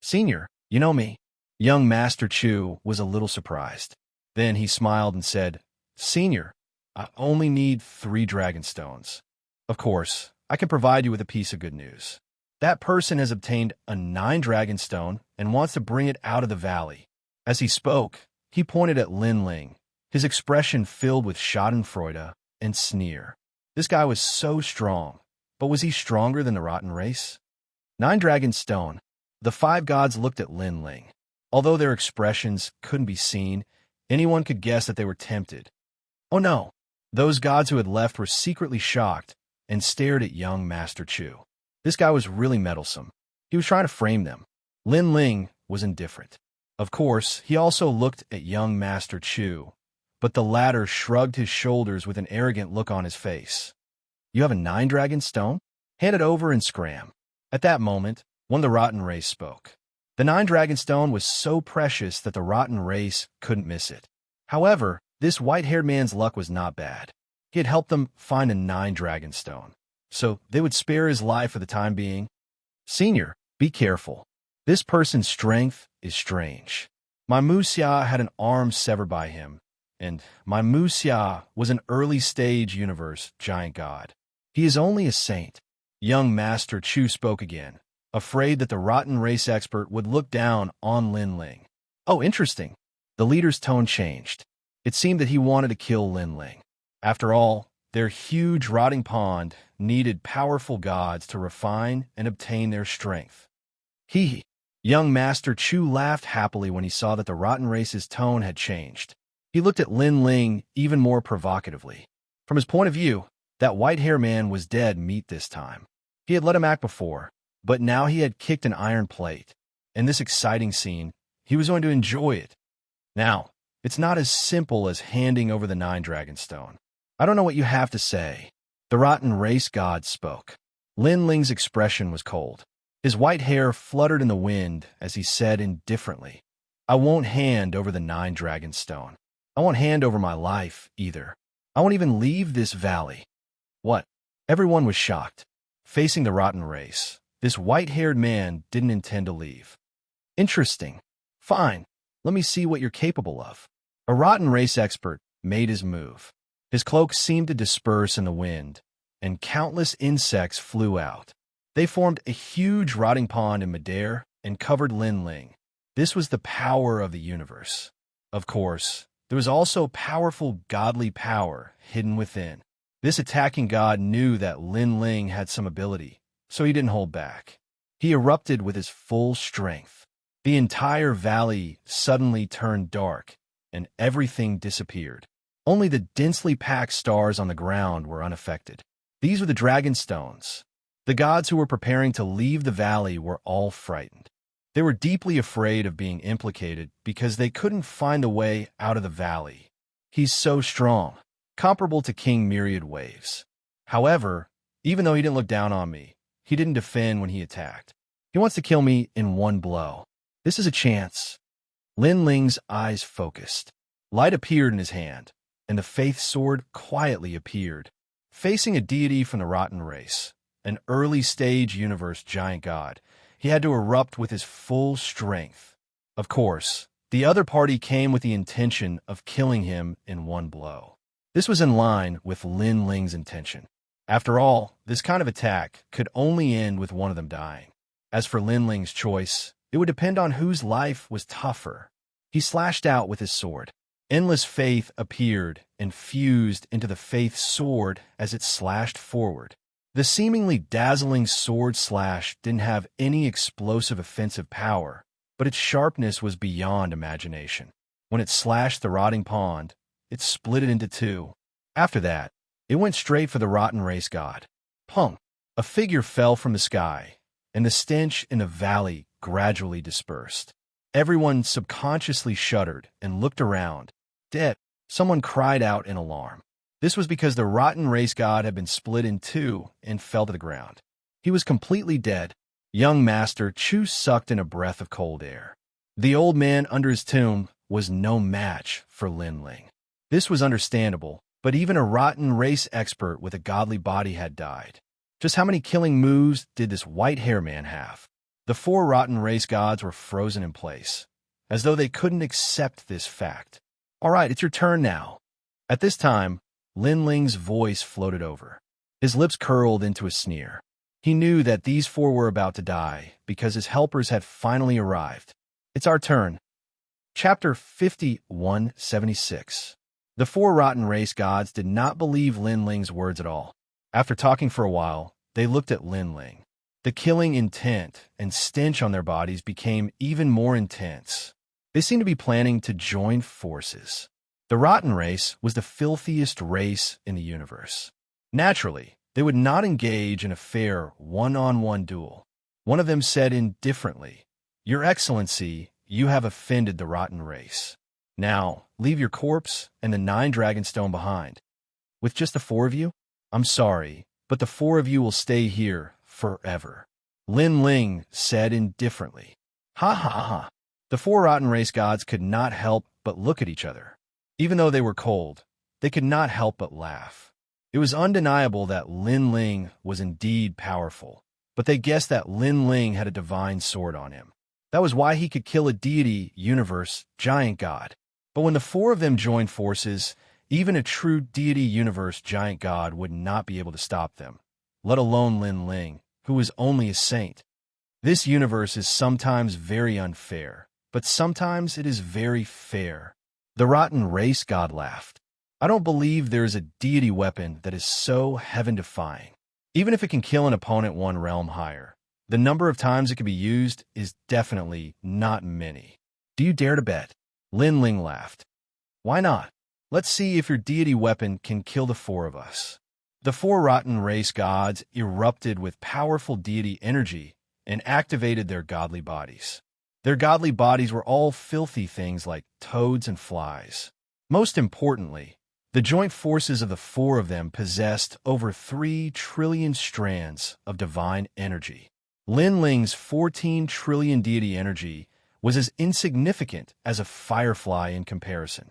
Senior, you know me. Young Master Chu was a little surprised. Then he smiled and said, Senior, I only need 3 dragon stones. Of course, I can provide you with a piece of good news. That person has obtained a 9 dragon stone and wants to bring it out of the valley. As he spoke, he pointed at Lin Ling, his expression filled with schadenfreude and sneer. This guy was so strong, but was he stronger than the rotten race? 9 dragon stone. The 5 gods looked at Lin Ling. Although their expressions couldn't be seen, anyone could guess that they were tempted. Oh no! Those gods who had left were secretly shocked and stared at young Master Chu. This guy was really meddlesome. He was trying to frame them. Lin Ling was indifferent. Of course, he also looked at young Master Chu, but the latter shrugged his shoulders with an arrogant look on his face. You have a 9 dragon stone? Hand it over and scram. At that moment, one of the rotten race spoke. The 9 dragon stone was so precious that the rotten race couldn't miss it. However, this white-haired man's luck was not bad. He had helped them find a 9 dragon stone, so they would spare his life for the time being. Senior, be careful. This person's strength is strange. My Wuxia had an arm severed by him, and my Wuxia was an early-stage universe giant god. He is only a saint. Young Master Chu spoke again, afraid that the rotten race expert would look down on Lin Ling. Oh, interesting. The leader's tone changed. It seemed that he wanted to kill Lin Ling. After all, their huge rotting pond needed powerful gods to refine and obtain their strength. Hee. Young Master Chu laughed happily when he saw that the rotten race's tone had changed. He looked at Lin Ling even more provocatively. From his point of view, that white-haired man was dead meat this time. He had let him act before, but now he had kicked an iron plate. In this exciting scene, he was going to enjoy it. Now, it's not as simple as handing over the 9 dragon stone. I don't know what you have to say. The rotten race god spoke. Lin Ling's expression was cold. His white hair fluttered in the wind as he said indifferently, I won't hand over the 9 dragon stone. I won't hand over my life, either. I won't even leave this valley. What? Everyone was shocked. Facing the rotten race, this white-haired man didn't intend to leave. Interesting. Fine. Let me see what you're capable of. A rotten race expert made his move. His cloak seemed to disperse in the wind, and countless insects flew out. They formed a huge rotting pond in midair and covered Lin Ling. This was the power of the universe. Of course, there was also powerful godly power hidden within. This attacking god knew that Lin Ling had some ability, so he didn't hold back. He erupted with his full strength. The entire valley suddenly turned dark, and everything disappeared. Only the densely packed stars on the ground were unaffected. These were the dragon stones. The gods who were preparing to leave the valley were all frightened. They were deeply afraid of being implicated because they couldn't find a way out of the valley. He's so strong, comparable to King Myriad Waves. However, even though he didn't look down on me, he didn't defend when he attacked. He wants to kill me in one blow. This is a chance. Lin Ling's eyes focused. Light appeared in his hand, and the Faith Sword quietly appeared. Facing a deity from the rotten race, an early-stage universe giant god, he had to erupt with his full strength. Of course, the other party came with the intention of killing him in one blow. This was in line with Lin Ling's intention. After all, this kind of attack could only end with one of them dying. As for Lin Ling's choice, it would depend on whose life was tougher. He slashed out with his sword. Endless faith appeared and fused into the faith sword as it slashed forward. The seemingly dazzling sword slash didn't have any explosive offensive power, but its sharpness was beyond imagination. When it slashed the rotting pond, it split it into two. After that, it went straight for the rotten race god. Punk! A figure fell from the sky, and the stench in the valley gradually dispersed. Everyone subconsciously shuddered and looked around. Dead! Someone cried out in alarm. This was because the rotten race god had been split in two and fell to the ground. He was completely dead. Young Master Chu sucked in a breath of cold air. The old man under his tomb was no match for Lin Ling. This was understandable, but even a rotten race expert with a godly body had died. Just how many killing moves did this white hair man have? The four rotten race gods were frozen in place, as though they couldn't accept this fact. All right, it's your turn now. At this time, Lin Ling's voice floated over. His lips curled into a sneer. He knew that these four were about to die because his helpers had finally arrived. It's our turn. Chapter 5176. The four rotten race gods did not believe Lin Ling's words at all. After talking for a while, they looked at Lin Ling. The killing intent and stench on their bodies became even more intense. They seemed to be planning to join forces. The rotten race was the filthiest race in the universe. Naturally, they would not engage in a fair one-on-one duel. One of them said indifferently, "Your Excellency, you have offended the rotten race. Now, leave your corpse and the 9 Dragonstone behind. With just the 4 of you? I'm sorry, but the 4 of you will stay here forever." Lin Ling said indifferently. Ha ha ha. The 4 rotten race gods could not help but look at each other. Even though they were cold, they could not help but laugh. It was undeniable that Lin Ling was indeed powerful, but they guessed that Lin Ling had a divine sword on him. That was why he could kill a deity, universe, giant god. But when the 4 of them joined forces, even a true deity, universe, giant god would not be able to stop them, let alone Lin Ling, who was only a saint. This universe is sometimes very unfair, but sometimes it is very fair. The rotten race god laughed. I don't believe there is a deity weapon that is so heaven-defying. Even if it can kill an opponent 1 realm higher, the number of times it can be used is definitely not many. Do you dare to bet? Lin Ling laughed. Why not? Let's see if your deity weapon can kill the 4 of us. The 4 rotten race gods erupted with powerful deity energy and activated their godly bodies. Their godly bodies were all filthy things like toads and flies. Most importantly, the joint forces of the 4 of them possessed over 3 trillion strands of divine energy. Lin Ling's 14 trillion deity energy was as insignificant as a firefly in comparison.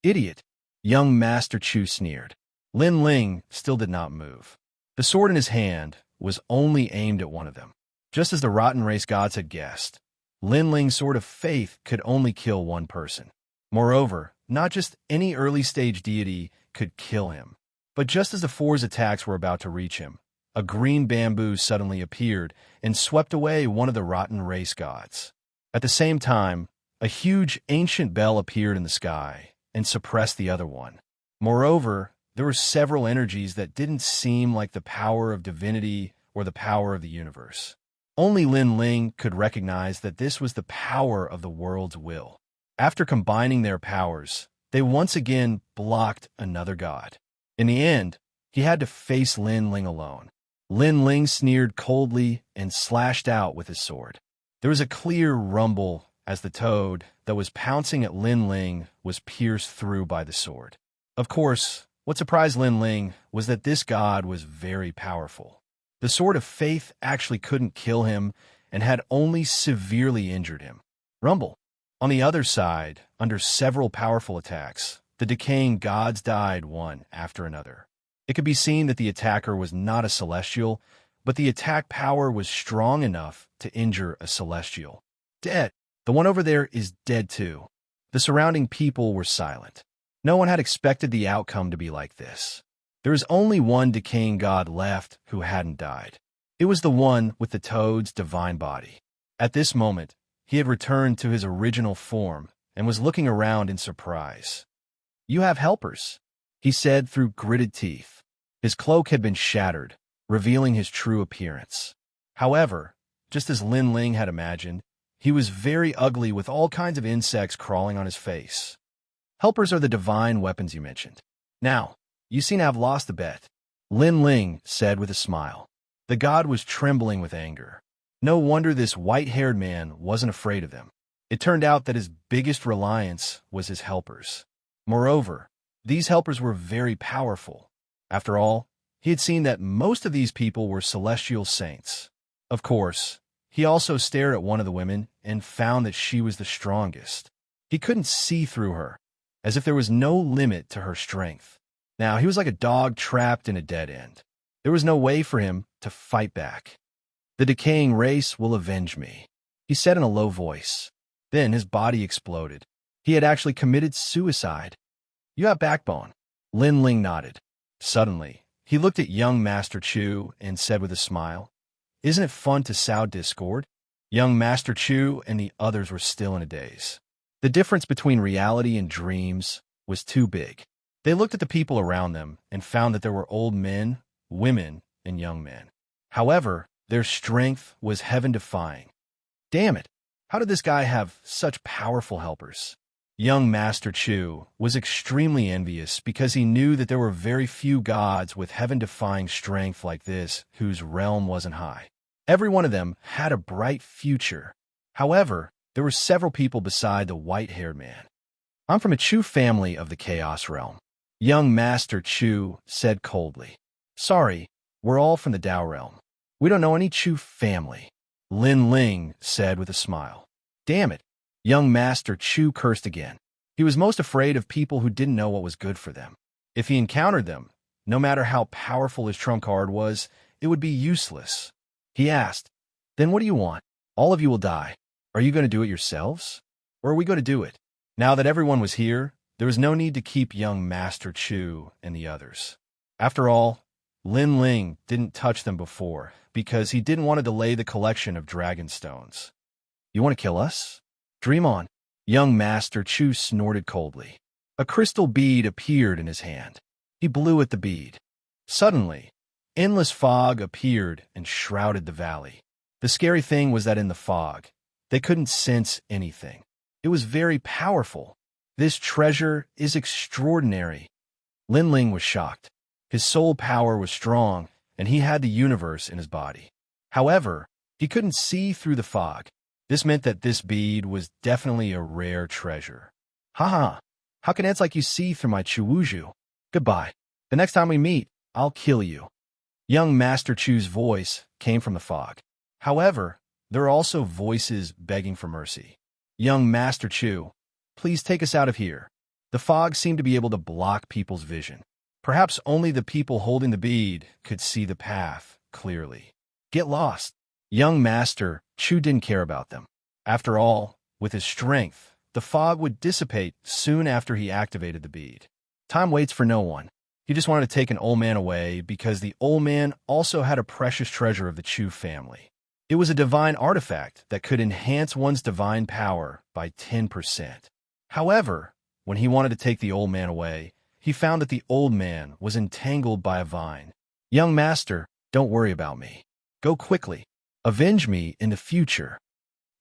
Idiot, young Master Chu sneered. Lin Ling still did not move. The sword in his hand was only aimed at one of them. Just as the rotten race gods had guessed, Lin Ling's sword of faith could only kill 1 person. Moreover, not just any early-stage deity could kill him, but just as the 4's attacks were about to reach him, a green bamboo suddenly appeared and swept away one of the rotten race gods. At the same time, a huge ancient bell appeared in the sky and suppressed the other one. Moreover, there were several energies that didn't seem like the power of divinity or the power of the universe. Only Lin Ling could recognize that this was the power of the world's will. After combining their powers, they once again blocked another god. In the end, he had to face Lin Ling alone. Lin Ling sneered coldly and slashed out with his sword. There was a clear rumble as the toad that was pouncing at Lin Ling was pierced through by the sword. Of course, what surprised Lin Ling was that this god was very powerful. The sword of faith actually couldn't kill him and had only severely injured him. Rumble. On the other side, under several powerful attacks, the decaying gods died one after another. It could be seen that the attacker was not a celestial, but the attack power was strong enough to injure a celestial. Dead. The one over there is dead too. The surrounding people were silent. No one had expected the outcome to be like this. There was only one decaying god left who hadn't died. It was the one with the toad's divine body. At this moment, he had returned to his original form and was looking around in surprise. "You have helpers," he said through gritted teeth. His cloak had been shattered, revealing his true appearance. However, just as Lin Ling had imagined, he was very ugly with all kinds of insects crawling on his face. "Helpers are the divine weapons you mentioned. Now, you seem to have lost the bet," Lin Ling said with a smile. The god was trembling with anger. No wonder this white-haired man wasn't afraid of him. It turned out that his biggest reliance was his helpers. Moreover, these helpers were very powerful. After all, he had seen that most of these people were celestial saints. Of course, he also stared at one of the women and found that she was the strongest. He couldn't see through her, as if there was no limit to her strength. Now, he was like a dog trapped in a dead end. There was no way for him to fight back. "The decaying race will avenge me," he said in a low voice. Then his body exploded. He had actually committed suicide. "You have backbone." Lin Ling nodded. Suddenly, he looked at young Master Chu and said with a smile, "Isn't it fun to sow discord?" Young Master Chu and the others were still in a daze. The difference between reality and dreams was too big. They looked at the people around them and found that there were old men, women, and young men. However, their strength was heaven-defying. Damn it! How did this guy have such powerful helpers? Young Master Chu was extremely envious because he knew that there were very few gods with heaven-defying strength like this whose realm wasn't high. Every one of them had a bright future. However, there were several people beside the white-haired man. "I'm from a Chu family of the Chaos Realm," young Master Chu said coldly. "Sorry, we're all from the Dao Realm. We don't know any Chu family," Lin Ling said with a smile. "Damn it!" Young Master Chu cursed again. He was most afraid of people who didn't know what was good for them. If he encountered them, no matter how powerful his trump card was, it would be useless. He asked, "Then what do you want? All of you will die. Are you going to do it yourselves? Or are we going to do it?" Now that everyone was here, there was no need to keep young Master Chu and the others. After all, Lin Ling didn't touch them before because he didn't want to delay the collection of dragon stones. "You want to kill us? Dream on." Young Master Chu snorted coldly. A crystal bead appeared in his hand. He blew at the bead. Suddenly, endless fog appeared and shrouded the valley. The scary thing was that in the fog, they couldn't sense anything. It was very powerful. "This treasure is extraordinary." Lin Ling was shocked. His soul power was strong, and he had the universe in his body. However, he couldn't see through the fog. This meant that this bead was definitely a rare treasure. "Haha, how can ants like you see through my Chuwuju? Goodbye. The next time we meet, I'll kill you." Young Master Chu's voice came from the fog. However, there are also voices begging for mercy. "Young Master Chu, please take us out of here." The fog seemed to be able to block people's vision. Perhaps only the people holding the bead could see the path clearly. "Get lost." Young Master Chu didn't care about them. After all, with his strength, the fog would dissipate soon after he activated the bead. Time waits for no one. He just wanted to take an old man away because the old man also had a precious treasure of the Chu family. It was a divine artifact that could enhance one's divine power by 10%. However, when he wanted to take the old man away, he found that the old man was entangled by a vine. "Young master, don't worry about me. Go quickly. Avenge me in the future."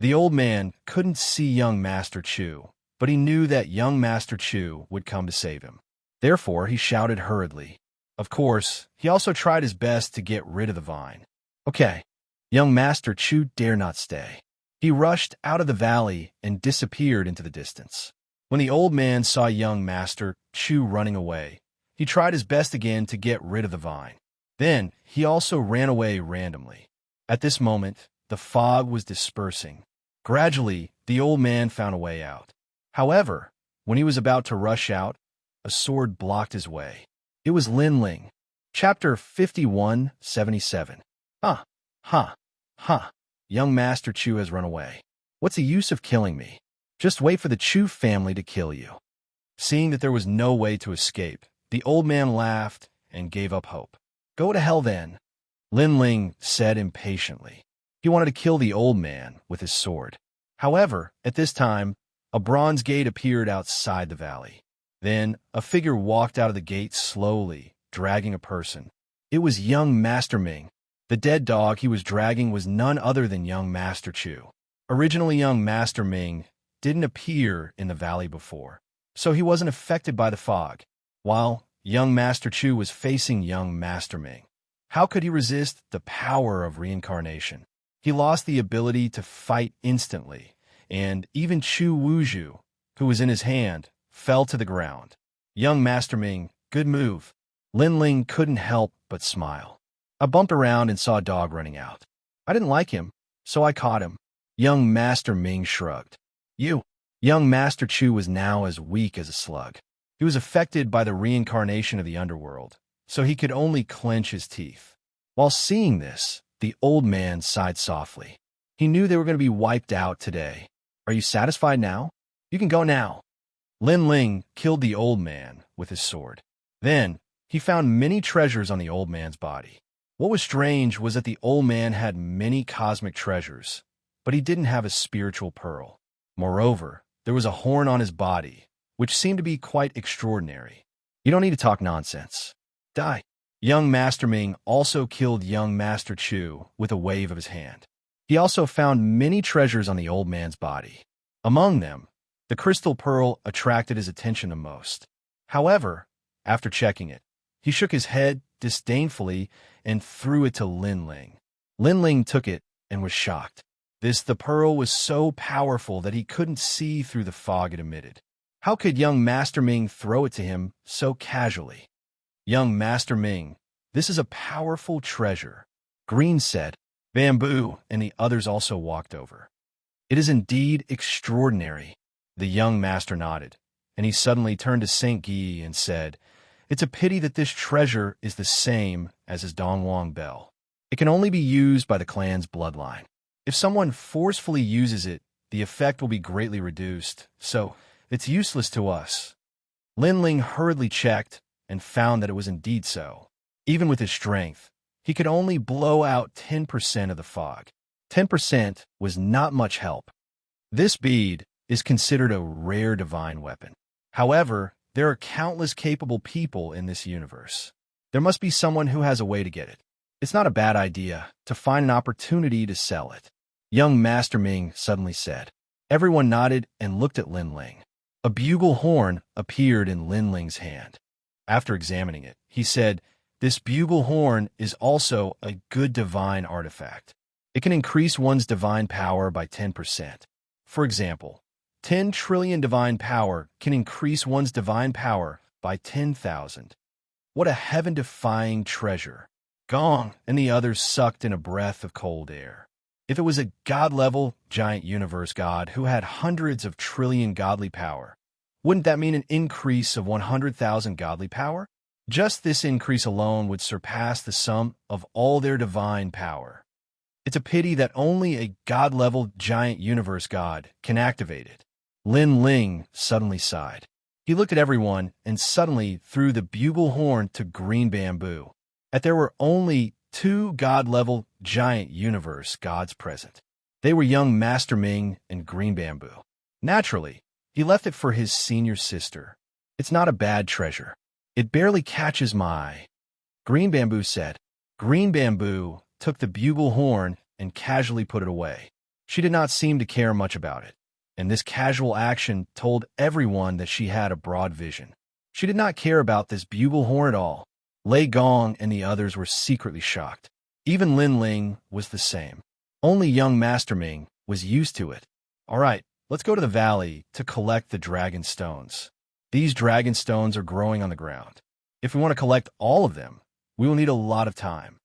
The old man couldn't see young Master Chu, but he knew that young Master Chu would come to save him. Therefore, he shouted hurriedly. Of course, he also tried his best to get rid of the vine. "Okay." Young Master Chu dare not stay. He rushed out of the valley and disappeared into the distance. When the old man saw young Master Chu running away, he tried his best again to get rid of the vine. Then, he also ran away randomly. At this moment, the fog was dispersing. Gradually, the old man found a way out. However, when he was about to rush out, a sword blocked his way. It was Lin Ling. Chapter 5177. "Huh. Huh. Huh. Young Master Chu has run away. What's the use of killing me? Just wait for the Chu family to kill you." Seeing that there was no way to escape, the old man laughed and gave up hope. Go to hell then, Lin Ling said impatiently. He wanted to kill the old man with his sword. However, at this time, a bronze gate appeared outside the valley. Then, a figure walked out of the gate slowly, dragging a person. It was young Master Ming. The dead dog he was dragging was none other than young Master Chu. Originally, young Master Ming didn't appear in the valley before, so he wasn't affected by the fog, while young Master Chu was facing young Master Ming. How could he resist the power of reincarnation? He lost the ability to fight instantly, and even Chu Wuzhu, who was in his hand, fell to the ground. Young Master Ming, good move. Lin Ling couldn't help but smile. I bumped around and saw a dog running out. I didn't like him, so I caught him. Young Master Ming shrugged. Young Master Chu was now as weak as a slug. He was affected by the reincarnation of the underworld, so he could only clench his teeth. While seeing this, the old man sighed softly. He knew they were going to be wiped out today. Are you satisfied now? You can go now. Lin Ling killed the old man with his sword. Then, he found many treasures on the old man's body. What was strange was that the old man had many cosmic treasures, but he didn't have a spiritual pearl. Moreover, there was a horn on his body, which seemed to be quite extraordinary. You don't need to talk nonsense. Die. Young Master Ming also killed young Master Chu with a wave of his hand. He also found many treasures on the old man's body. Among them, the crystal pearl attracted his attention the most. However, after checking it, he shook his head disdainfully and threw it to Lin Ling. Lin Ling took it and was shocked. The pearl was so powerful that he couldn't see through the fog it emitted. How could young Master Ming throw it to him so casually? Young Master Ming, this is a powerful treasure. Green said. Bamboo and the others also walked over. It is indeed extraordinary. The young master nodded, and he suddenly turned to Saint Guy and said, It's a pity that this treasure is the same as his Dongwang bell. It can only be used by the clan's bloodline. If someone forcefully uses it, the effect will be greatly reduced, so it's useless to us. Lin Ling hurriedly checked and found that it was indeed so. Even with his strength, he could only blow out 10% of the fog. 10% was not much help. This bead is considered a rare divine weapon. However, there are countless capable people in this universe. There must be someone who has a way to get it. It's not a bad idea to find an opportunity to sell it. Young Master Ming suddenly said. Everyone nodded and looked at Lin Ling. A bugle horn appeared in Lin Ling's hand. After examining it, he said, This bugle horn is also a good divine artifact. It can increase one's divine power by 10%. For example, 10 trillion divine power can increase one's divine power by 10,000. What a heaven-defying treasure. Gong and the others sucked in a breath of cold air. If it was a god-level giant universe god who had hundreds of trillion godly power, wouldn't that mean an increase of 100,000 godly power? Just this increase alone would surpass the sum of all their divine power. It's a pity that only a god-level giant universe god can activate it. Lin Ling suddenly sighed. He looked at everyone and suddenly threw the bugle horn to green bamboo. That there were only 2 god-level giant universe gods present. They were young Master Ming and green bamboo. Naturally, he left it for his senior sister. It's not a bad treasure. It barely catches my eye. Green bamboo said. Green bamboo took the bugle horn and casually put it away. She did not seem to care much about it, and this casual action told everyone that she had a broad vision. She did not care about this bugle horn at all. Lei Gong and the others were secretly shocked. Even Lin Ling was the same. Only young Master Ming was used to it. All right, let's go to the valley to collect the dragon stones. These dragon stones are growing on the ground. If we want to collect all of them, we will need a lot of time.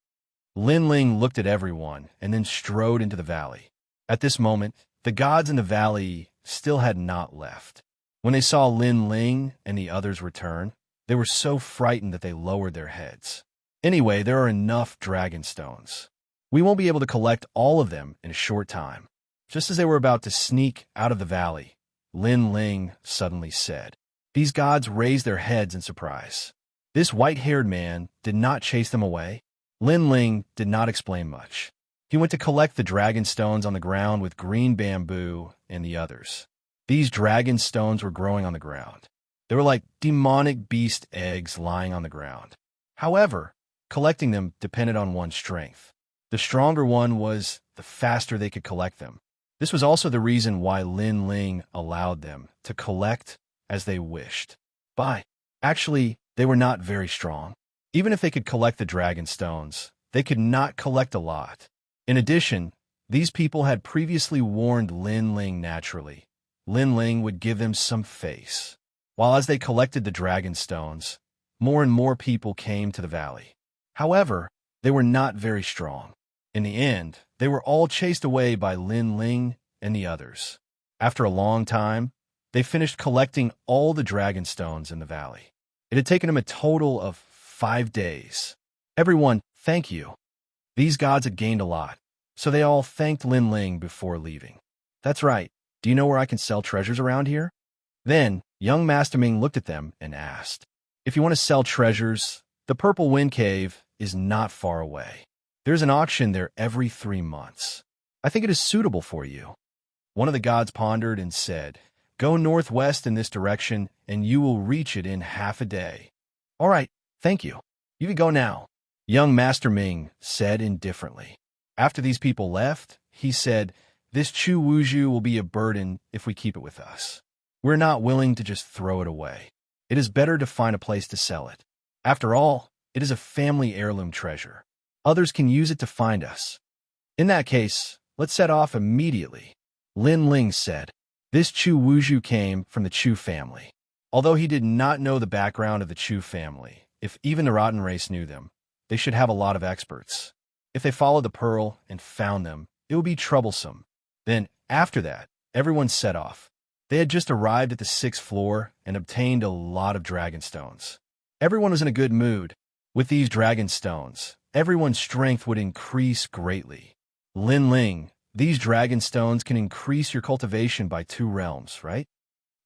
Lin Ling looked at everyone and then strode into the valley. At this moment, the gods in the valley still had not left. When they saw Lin Ling and the others return, they were so frightened that they lowered their heads. Anyway, there are enough dragon stones. We won't be able to collect all of them in a short time. Just as they were about to sneak out of the valley, Lin Ling suddenly said, These gods raised their heads in surprise. This white-haired man did not chase them away. Lin Ling did not explain much. He went to collect the dragon stones on the ground with green bamboo and the others. These dragon stones were growing on the ground. They were like demonic beast eggs lying on the ground. However, collecting them depended on one's strength. The stronger one was, the faster they could collect them. This was also the reason why Lin Ling allowed them to collect as they wished. Actually, they were not very strong. Even if they could collect the dragon stones, they could not collect a lot. In addition, these people had previously warned Lin Ling naturally. Lin Ling would give them some face. While as they collected the dragon stones, more and more people came to the valley. However, they were not very strong. In the end, they were all chased away by Lin Ling and the others. After a long time, they finished collecting all the dragon stones in the valley. It had taken them a total of 5 days. Everyone, thank you. These gods had gained a lot, so they all thanked Lin Ling before leaving. That's right. Do you know where I can sell treasures around here? Then, young Master Ming looked at them and asked, if you want to sell treasures, the Purple Wind Cave is not far away. There's an auction there every 3 months. I think it is suitable for you. One of the gods pondered and said, go northwest in this direction, and you will reach it in half a day. All right, thank you. You can go now, young Master Ming said indifferently. After these people left, he said, this Chu Wuju will be a burden if we keep it with us. We're not willing to just throw it away. It is better to find a place to sell it. After all, it is a family heirloom treasure. Others can use it to find us. In that case, let's set off immediately, Lin Ling said. This Chu Wuju came from the Chu family. Although he did not know the background of the Chu family, if even the rotten race knew them, they should have a lot of experts. If they followed the pearl and found them, it would be troublesome. Then, after that, everyone set off. They had just arrived at the 6th floor and obtained a lot of dragon stones. Everyone was in a good mood. With these dragon stones, everyone's strength would increase greatly. Lin Ling, these dragon stones can increase your cultivation by 2 realms, right?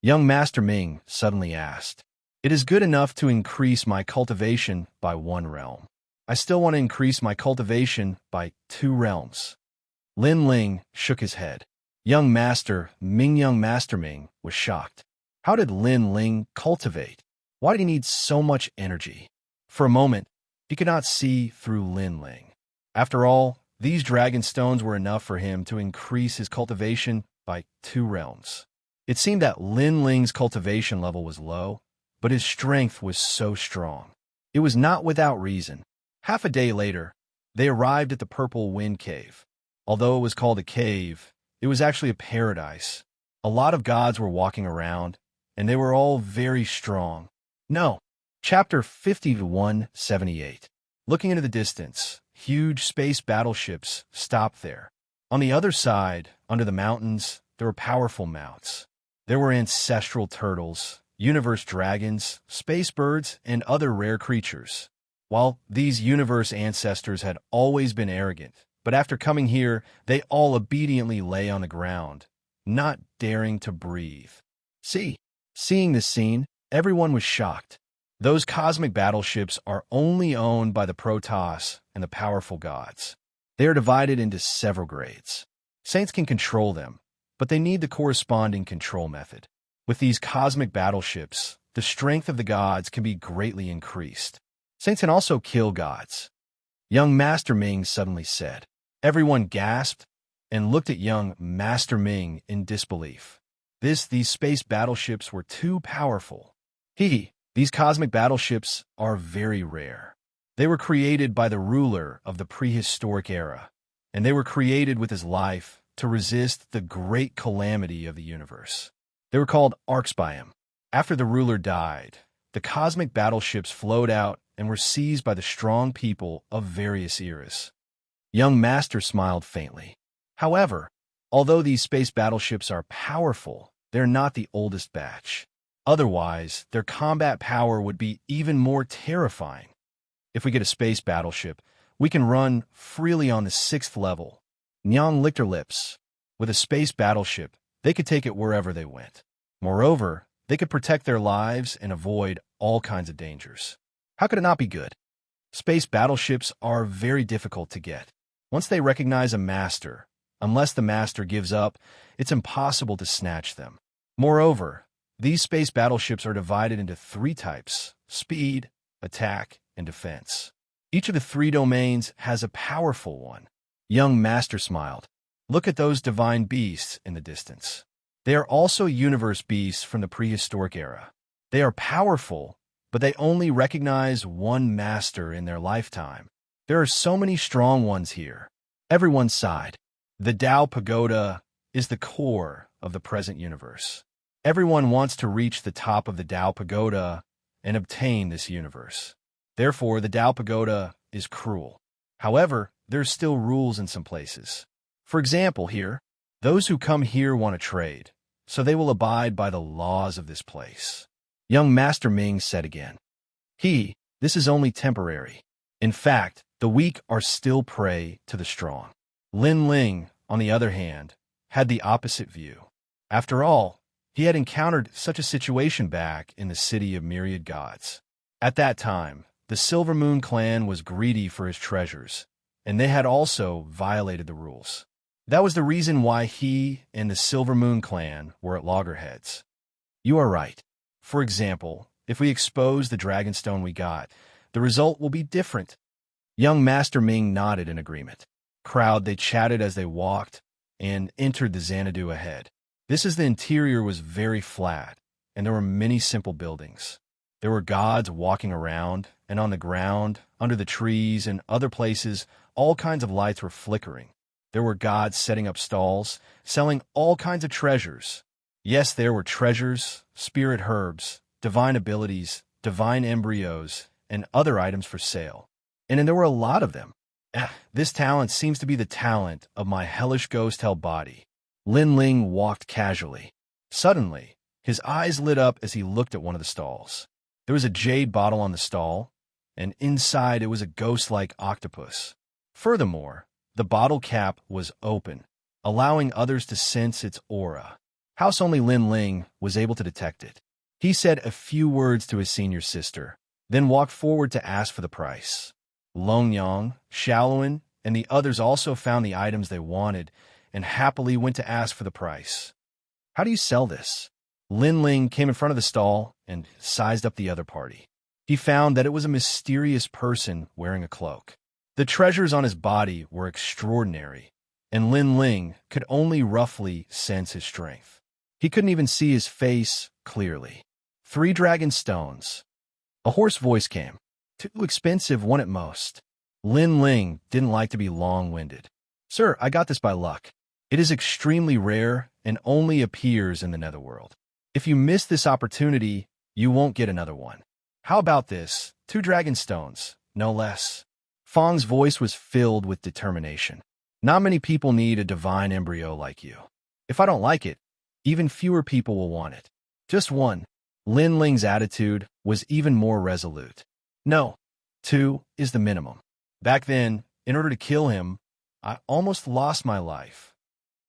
Young Master Ming suddenly asked. It is good enough to increase my cultivation by 1 realm. I still want to increase my cultivation by 2 realms. Lin Ling shook his head. Young Master Ming was shocked. How did Lin Ling cultivate? Why did he need so much energy? For a moment, he could not see through Lin Ling. After all, these dragon stones were enough for him to increase his cultivation by 2 realms. It seemed that Lin Ling's cultivation level was low, but his strength was so strong. It was not without reason. Half a day later, they arrived at the Purple Wind Cave. Although it was called a cave, it was actually a paradise. A lot of gods were walking around, and they were all very strong. No. Chapter 5178. Looking into the distance, huge space battleships stopped there. On the other side, under the mountains, there were powerful mounts. There were ancestral turtles, universe dragons, space birds, and other rare creatures. While these universe ancestors had always been arrogant, but after coming here, they all obediently lay on the ground, not daring to breathe. Seeing this scene, everyone was shocked. Those cosmic battleships are only owned by the Protoss and the powerful gods. They are divided into several grades. Saints can control them, but they need the corresponding control method. With these cosmic battleships, the strength of the gods can be greatly increased. Saints can also kill gods. Young Master Ming suddenly said. Everyone gasped and looked at young Master Ming in disbelief. These space battleships were too powerful. These cosmic battleships are very rare. They were created by the ruler of the prehistoric era, and they were created with his life to resist the great calamity of the universe. They were called arcs by him. After the ruler died, the cosmic battleships flowed out and were seized by the strong people of various eras. Young Master smiled faintly. However, although these space battleships are powerful, they're not the oldest batch. Otherwise, their combat power would be even more terrifying. If we get a space battleship, we can run freely on the 6th level. Nyang licked her lips. With a space battleship, they could take it wherever they went. Moreover, They could protect their lives and avoid all kinds of dangers. How could it not be good? Space battleships are very difficult to get. Once they recognize a master, unless the master gives up, it's impossible to snatch them. Moreover, these space battleships are divided into 3 types: speed, attack, and defense. Each of the 3 domains has a powerful one. Young Master smiled. Look at those divine beasts in the distance. They are also universe beasts from the prehistoric era. They are powerful, but they only recognize one master in their lifetime. There are so many strong ones here. Everyone sighed. The Tao Pagoda is the core of the present universe. Everyone wants to reach the top of the Tao Pagoda and obtain this universe. Therefore, the Tao Pagoda is cruel. However, there are still rules in some places. For example, here, those who come here want to trade, so they will abide by the laws of this place. Young Master Ming said again. This is only temporary. In fact, the weak are still prey to the strong. Lin Ling, on the other hand, had the opposite view. After all, he had encountered such a situation back in the city of myriad gods. At that time, the Silver Moon clan was greedy for his treasures, and they had also violated the rules. That was the reason why he and the Silver Moon clan were at loggerheads. You are right. For example, if we expose the Dragonstone we got, the result will be different. Young Master Ming nodded in agreement. Crowd, they chatted as they walked and entered the Xanadu ahead. The interior was very flat, and there were many simple buildings. There were gods walking around, and on the ground, under the trees, and other places, all kinds of lights were flickering. There were gods setting up stalls, selling all kinds of treasures. Yes, there were treasures, spirit herbs, divine abilities, divine embryos, and other items for sale. And there were a lot of them. This talent seems to be the talent of my hellish ghost-held body. Lin Ling walked casually. Suddenly, his eyes lit up as he looked at one of the stalls. There was a jade bottle on the stall, and inside it was a ghost-like octopus. Furthermore, the bottle cap was open, allowing others to sense its aura. House only Lin Ling was able to detect it. He said a few words to his senior sister, then walked forward to ask for the price. Longyang, Shaolin, and the others also found the items they wanted and happily went to ask for the price. How do you sell this? Lin Ling came in front of the stall and sized up the other party. He found that it was a mysterious person wearing a cloak. The treasures on his body were extraordinary, and Lin Ling could only roughly sense his strength. He couldn't even see his face clearly. 3 dragon stones. A hoarse voice came. Too expensive, one at most. Lin Ling didn't like to be long-winded. Sir, I got this by luck. It is extremely rare and only appears in the netherworld. If you miss this opportunity, you won't get another one. How about this? 2 dragon stones, no less. Fang's voice was filled with determination. Not many people need a divine embryo like you. If I don't like it, even fewer people will want it. Just 1. Lin Ling's attitude was even more resolute. No, 2 is the minimum. Back then, in order to kill him, I almost lost my life.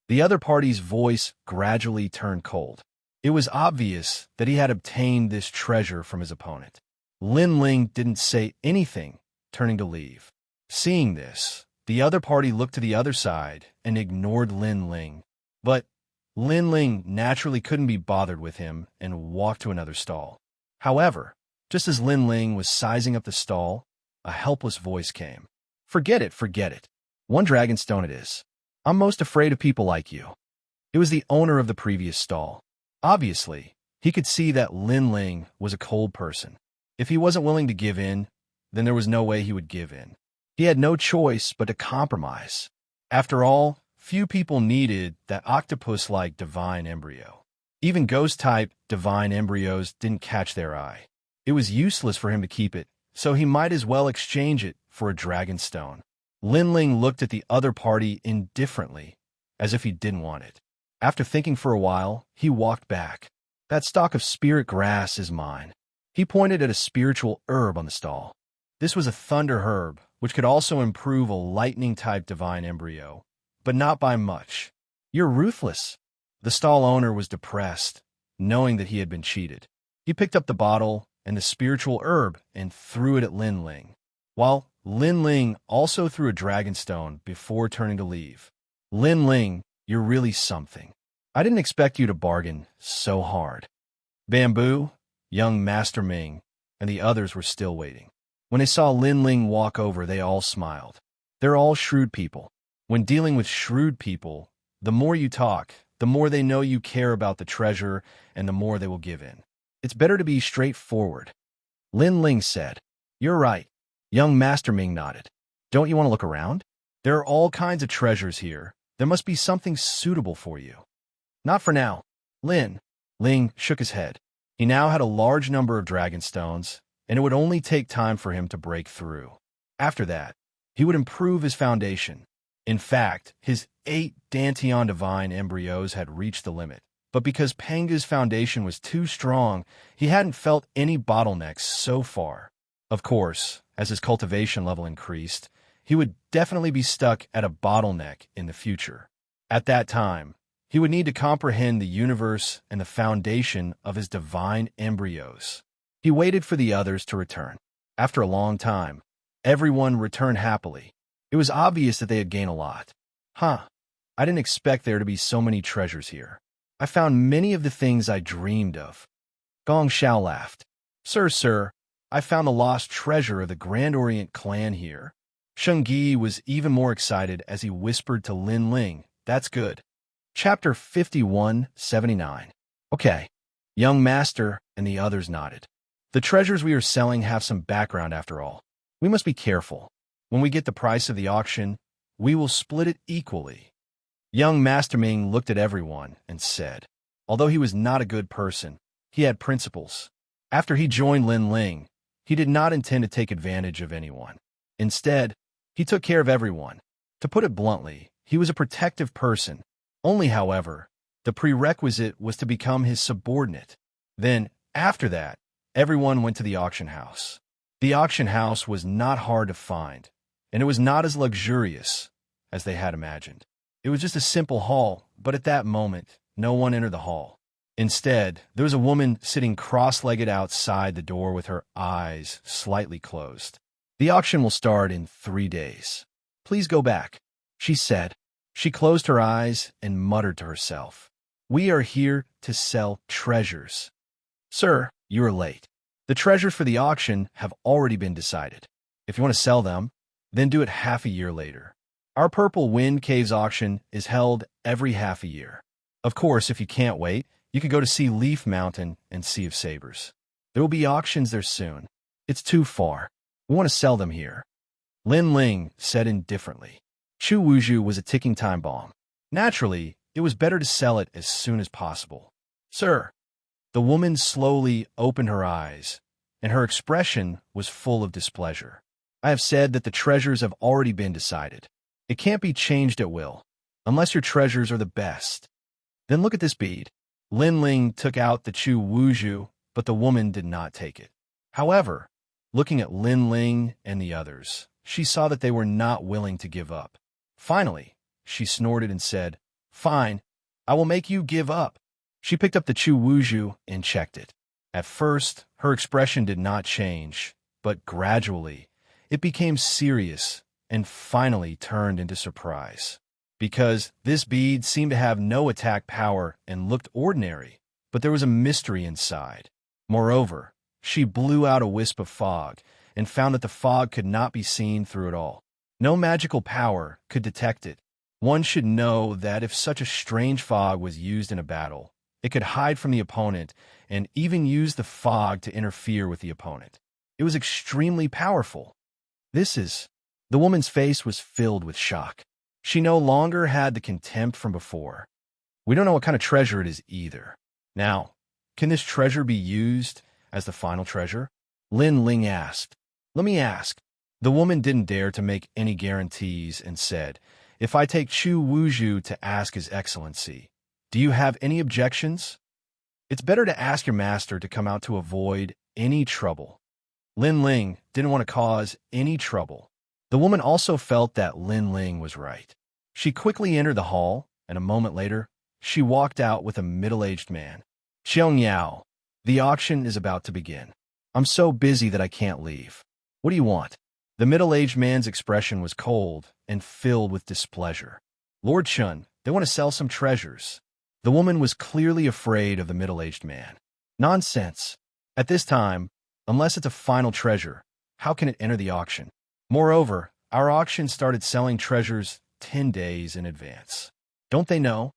The other party's voice gradually turned cold. It was obvious that he had obtained this treasure from his opponent. Lin Ling didn't say anything, turning to leave. Seeing this, the other party looked to the other side and ignored Lin Ling. But Lin Ling naturally couldn't be bothered with him and walked to another stall. However, just as Lin Ling was sizing up the stall, a helpless voice came. Forget it, forget it. 1 dragon stone it is. I'm most afraid of people like you. It was the owner of the previous stall. Obviously, he could see that Lin Ling was a cold person. If he wasn't willing to give in, then there was no way he would give in. He had no choice but to compromise. After all, few people needed that octopus-like divine embryo. Even ghost-type divine embryos didn't catch their eye. It was useless for him to keep it, so he might as well exchange it for a dragon stone. Lin Ling looked at the other party indifferently, as if he didn't want it. After thinking for a while, he walked back. That stalk of spirit grass is mine. He pointed at a spiritual herb on the stall. This was a thunder herb, which could also improve a lightning-type divine embryo, but not by much. You're ruthless. The stall owner was depressed, knowing that he had been cheated. He picked up the bottle and the spiritual herb and threw it at Lin Ling, while Lin Ling also threw a dragonstone before turning to leave. Lin Ling, you're really something. I didn't expect you to bargain so hard. Bamboo, young Master Ming, and the others were still waiting. When they saw Lin Ling walk over, they all smiled. They're all shrewd people. When dealing with shrewd people, the more you talk, the more they know you care about the treasure, and the more they will give in. It's better to be straightforward. Lin Ling said, "You're right." Young Master Ming nodded. "Don't you want to look around? There are all kinds of treasures here. There must be something suitable for you." "Not for now." Lin Ling shook his head. He now had a large number of dragonstones, and it would only take time for him to break through. After that, he would improve his foundation. In fact, his 8 Dantian divine embryos had reached the limit. But because Penga's foundation was too strong, he hadn't felt any bottlenecks so far. Of course, as his cultivation level increased, he would definitely be stuck at a bottleneck in the future. At that time, he would need to comprehend the universe and the foundation of his divine embryos. He waited for the others to return. After a long time, everyone returned happily. It was obvious that they had gained a lot. I didn't expect there to be so many treasures here. I found many of the things I dreamed of. Gong Xiao laughed. Sir, I found the lost treasure of the Grand Orient clan here." Sheng Yi was even more excited as he whispered to Lin Ling, "That's good." Chapter 51-79. Okay. Young Master and the others nodded. "The treasures we are selling have some background after all. We must be careful. When we get the price of the auction, we will split it equally." Young Master Ming looked at everyone and said, although he was not a good person, he had principles. After he joined Lin Ling, he did not intend to take advantage of anyone. Instead, he took care of everyone. To put it bluntly, he was a protective person. Only, however, the prerequisite was to become his subordinate. Then, after that, everyone went to the auction house. The auction house was not hard to find, and it was not as luxurious as they had imagined. It was just a simple hall, but at that moment, no one entered the hall. Instead, there was a woman sitting cross-legged outside the door with her eyes slightly closed. "The auction will start in 3 days. Please go back," she said. She closed her eyes and muttered to herself, "We are here to sell treasures." "Sir, you are late. The treasures for the auction have already been decided. If you want to sell them, then do it half a year later. Our Purple Wind Caves auction is held every half a year. Of course, if you can't wait, you could go to see Leaf Mountain and Sea of Sabers. There will be auctions there soon. It's too far. We want to sell them here." Lin Ling said indifferently. Chu Wuzhu was a ticking time bomb. Naturally, it was better to sell it as soon as possible. "Sir." The woman slowly opened her eyes, and her expression was full of displeasure. "I have said that the treasures have already been decided. It can't be changed at will, unless your treasures are the best." "Then look at this bead." Lin Ling took out the Chu Wuzhu, but the woman did not take it. However, looking at Lin Ling and the others, she saw that they were not willing to give up. Finally, she snorted and said, "Fine, I will make you give up." She picked up the Chu Wuzhu and checked it. At first, her expression did not change, but gradually, it became serious and finally turned into surprise. Because this bead seemed to have no attack power and looked ordinary, but there was a mystery inside. Moreover, she blew out a wisp of fog and found that the fog could not be seen through it all. No magical power could detect it. One should know that if such a strange fog was used in a battle, it could hide from the opponent and even use the fog to interfere with the opponent. It was extremely powerful. The woman's face was filled with shock. She no longer had the contempt from before. "We don't know what kind of treasure it is either. Now, can this treasure be used as the final treasure?" Lin Ling asked. "Let me ask." The woman didn't dare to make any guarantees and said, "If I take Chu Wuzhu to ask His Excellency, do you have any objections?" "It's better to ask your master to come out to avoid any trouble." Lin Ling didn't want to cause any trouble. The woman also felt that Lin Ling was right. She quickly entered the hall, and a moment later, she walked out with a middle-aged man. Xianxia, the auction is about to begin. I'm so busy that I can't leave. What do you want? The middle-aged man's expression was cold and filled with displeasure. Lord Chun, they want to sell some treasures. The woman was clearly afraid of the middle-aged man. Nonsense. At this time, unless it's a final treasure, how can it enter the auction? Moreover, our auction started selling treasures 10 days in advance. Don't they know?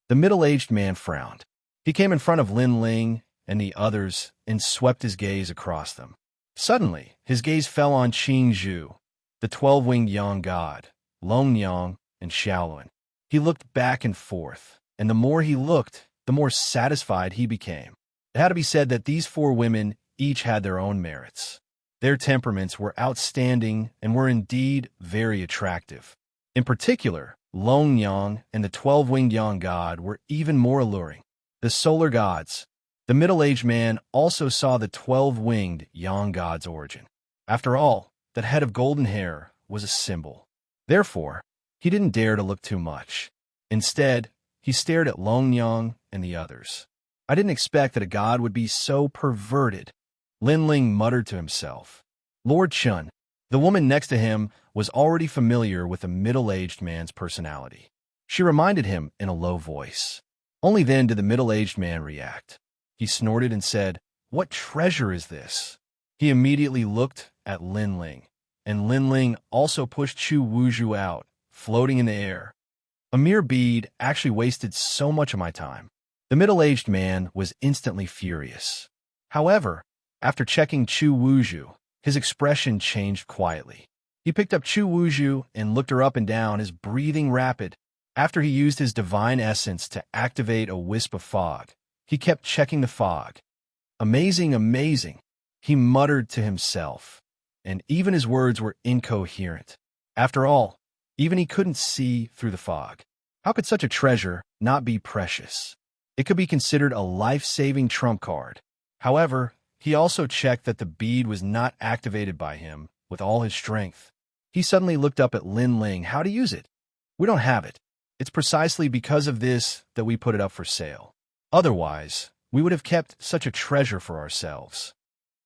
The middle-aged man frowned. He came in front of Lin Ling and the others and swept his gaze across them. Suddenly, his gaze fell on Qing Zhu, the 12-winged Yang god, Long Yang, and Xiaoluan. He looked back and forth, and the more he looked, the more satisfied he became. It had to be said that these four women each had their own merits. Their temperaments were outstanding and were indeed very attractive. In particular, Long Yang and the 12-winged Yang god were even more alluring. The solar gods. The middle-aged man also saw the 12-winged Yang god's origin. After all, that head of golden hair was a symbol. Therefore, he didn't dare to look too much. Instead, he stared at Long Yang and the others. I didn't expect that a god would be so perverted. Lin Ling muttered to himself. Lord Chun, the woman next to him, was already familiar with the middle-aged man's personality. She reminded him in a low voice. Only then did the middle-aged man react. He snorted and said, What treasure is this? He immediately looked at Lin Ling, and Lin Ling also pushed Chu Wuzhu out, floating in the air. A mere bead actually wasted so much of my time. The middle-aged man was instantly furious. However, after checking Chu Wuzhu, his expression changed quietly. He picked up Chu Wuzhu and looked her up and down, his breathing rapid. After he used his divine essence to activate a wisp of fog, he kept checking the fog. Amazing, amazing, he muttered to himself, and even his words were incoherent. After all, even he couldn't see through the fog. How could such a treasure not be precious? It could be considered a life-saving trump card. However, he also checked that the bead was not activated by him with all his strength. He suddenly looked up at Lin Ling. How to use it? We don't have it. It's precisely because of this that we put it up for sale. Otherwise, we would have kept such a treasure for ourselves.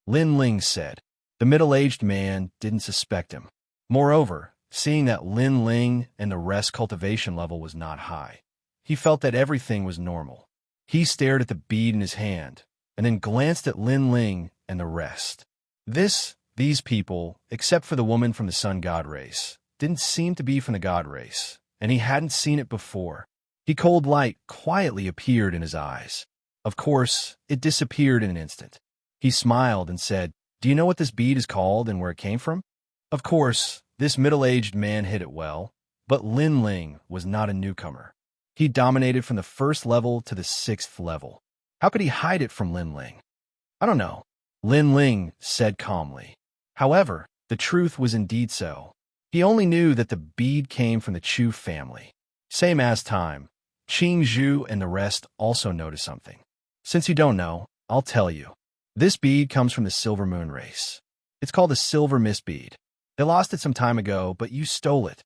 Lin Ling said. The middle-aged man didn't suspect him. Moreover, seeing that Lin Ling and the rest's cultivation level was not high, he felt that everything was normal. He stared at the bead in his hand, and then glanced at Lin Ling and the rest. These people, except for the woman from the sun god race, didn't seem to be from the god race, and he hadn't seen it before. A cold light quietly appeared in his eyes. Of course, it disappeared in an instant. He smiled and said, Do you know what this bead is called and where it came from? Of course, this middle-aged man hid it well, but Lin Ling was not a newcomer. He dominated from the first level to the 6th level. How could he hide it from Lin Ling? I don't know, Lin Ling said calmly. However, the truth was indeed so. He only knew that the bead came from the Chu family. Same as time, Qing Zhu and the rest also noticed something. Since you don't know, I'll tell you. This bead comes from the Silver Moon race. It's called the Silver Mist bead. They lost it some time ago, but you stole it.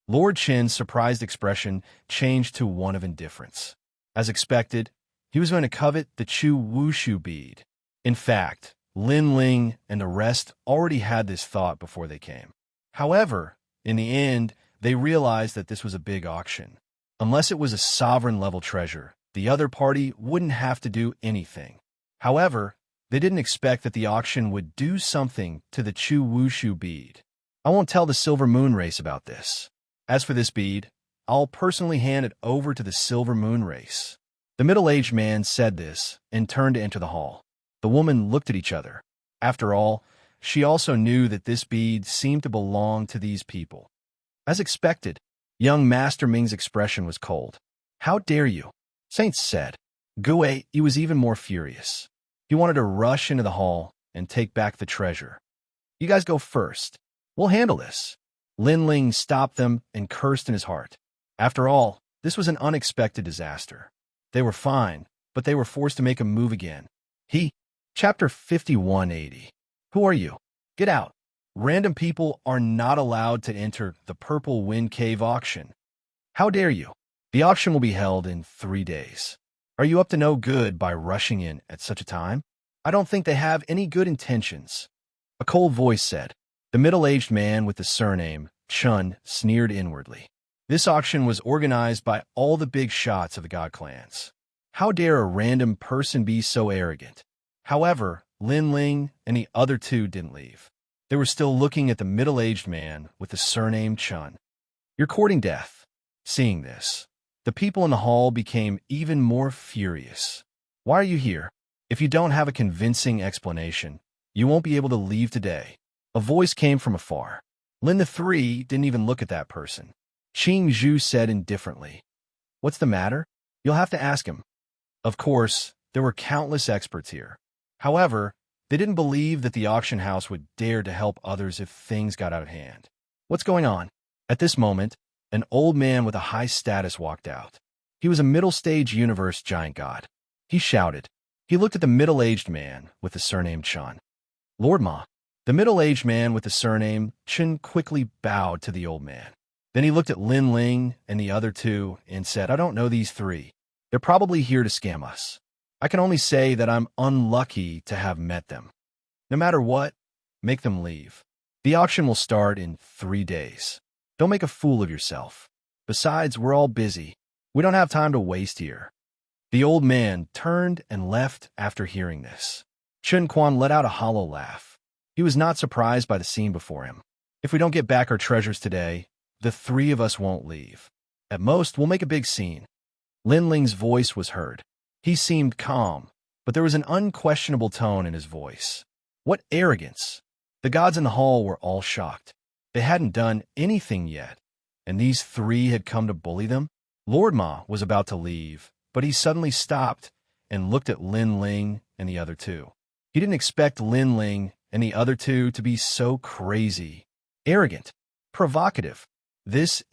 Lord Qin's surprised expression changed to one of indifference. As expected, he was going to covet the Chu Wushu bead. In fact, Lin Ling and the rest already had this thought before they came. However, in the end, they realized that this was a big auction. Unless it was a sovereign-level treasure, the other party wouldn't have to do anything. However, they didn't expect that the auction would do something to the Chu Wushu bead. I won't tell the Silver Moon race about this. As for this bead, I'll personally hand it over to the Silver Moon race. The middle-aged man said this and turned to enter the hall. The woman looked at each other. After all, she also knew that this bead seemed to belong to these people. As expected, young Master Ming's expression was cold. How dare you? Saints said. Gue, he was even more furious. He wanted to rush into the hall and take back the treasure. You guys go first. We'll handle this. Lin Ling stopped them and cursed in his heart. After all, this was an unexpected disaster. They were fine, but they were forced to make a move again. Chapter 5180. Who are you? Get out. Random people are not allowed to enter the Purple Wind Cave auction. How dare you? The auction will be held in 3 days. Are you up to no good by rushing in at such a time? I don't think they have any good intentions. A cold voice said. The middle-aged man with the surname, Chun, sneered inwardly. This auction was organized by all the big shots of the god clans. How dare a random person be so arrogant? However, Lin Ling and the other two didn't leave. They were still looking at the middle-aged man with the surname Chun. You're courting death. Seeing this, the people in the hall became even more furious. Why are you here? If you don't have a convincing explanation, you won't be able to leave today. A voice came from afar. Lin the Three didn't even look at that person. Qing Zhu said indifferently. What's the matter? You'll have to ask him. Of course, there were countless experts here. However, they didn't believe that the auction house would dare to help others if things got out of hand. What's going on? At this moment, an old man with a high status walked out. He was a middle-stage universe giant god. He shouted. He looked at the middle-aged man with the surname Chun. Lord Ma. The middle-aged man with the surname Chen quickly bowed to the old man. Then he looked at Lin Ling and the other two and said, I don't know these three. They're probably here to scam us. I can only say that I'm unlucky to have met them. No matter what, make them leave. The auction will start in 3 days. Don't make a fool of yourself. Besides, we're all busy. We don't have time to waste here. The old man turned and left after hearing this. Chen Quan let out a hollow laugh. He was not surprised by the scene before him. If we don't get back our treasures today, the three of us won't leave. At most, we'll make a big scene. Lin Ling's voice was heard. He seemed calm, but there was an unquestionable tone in his voice. What arrogance! The gods in the hall were all shocked. They hadn't done anything yet, and these three had come to bully them? Lord Ma was about to leave, but he suddenly stopped and looked at Lin Ling and the other two. He didn't expect Lin Ling and the other two to be so crazy, arrogant, provocative. This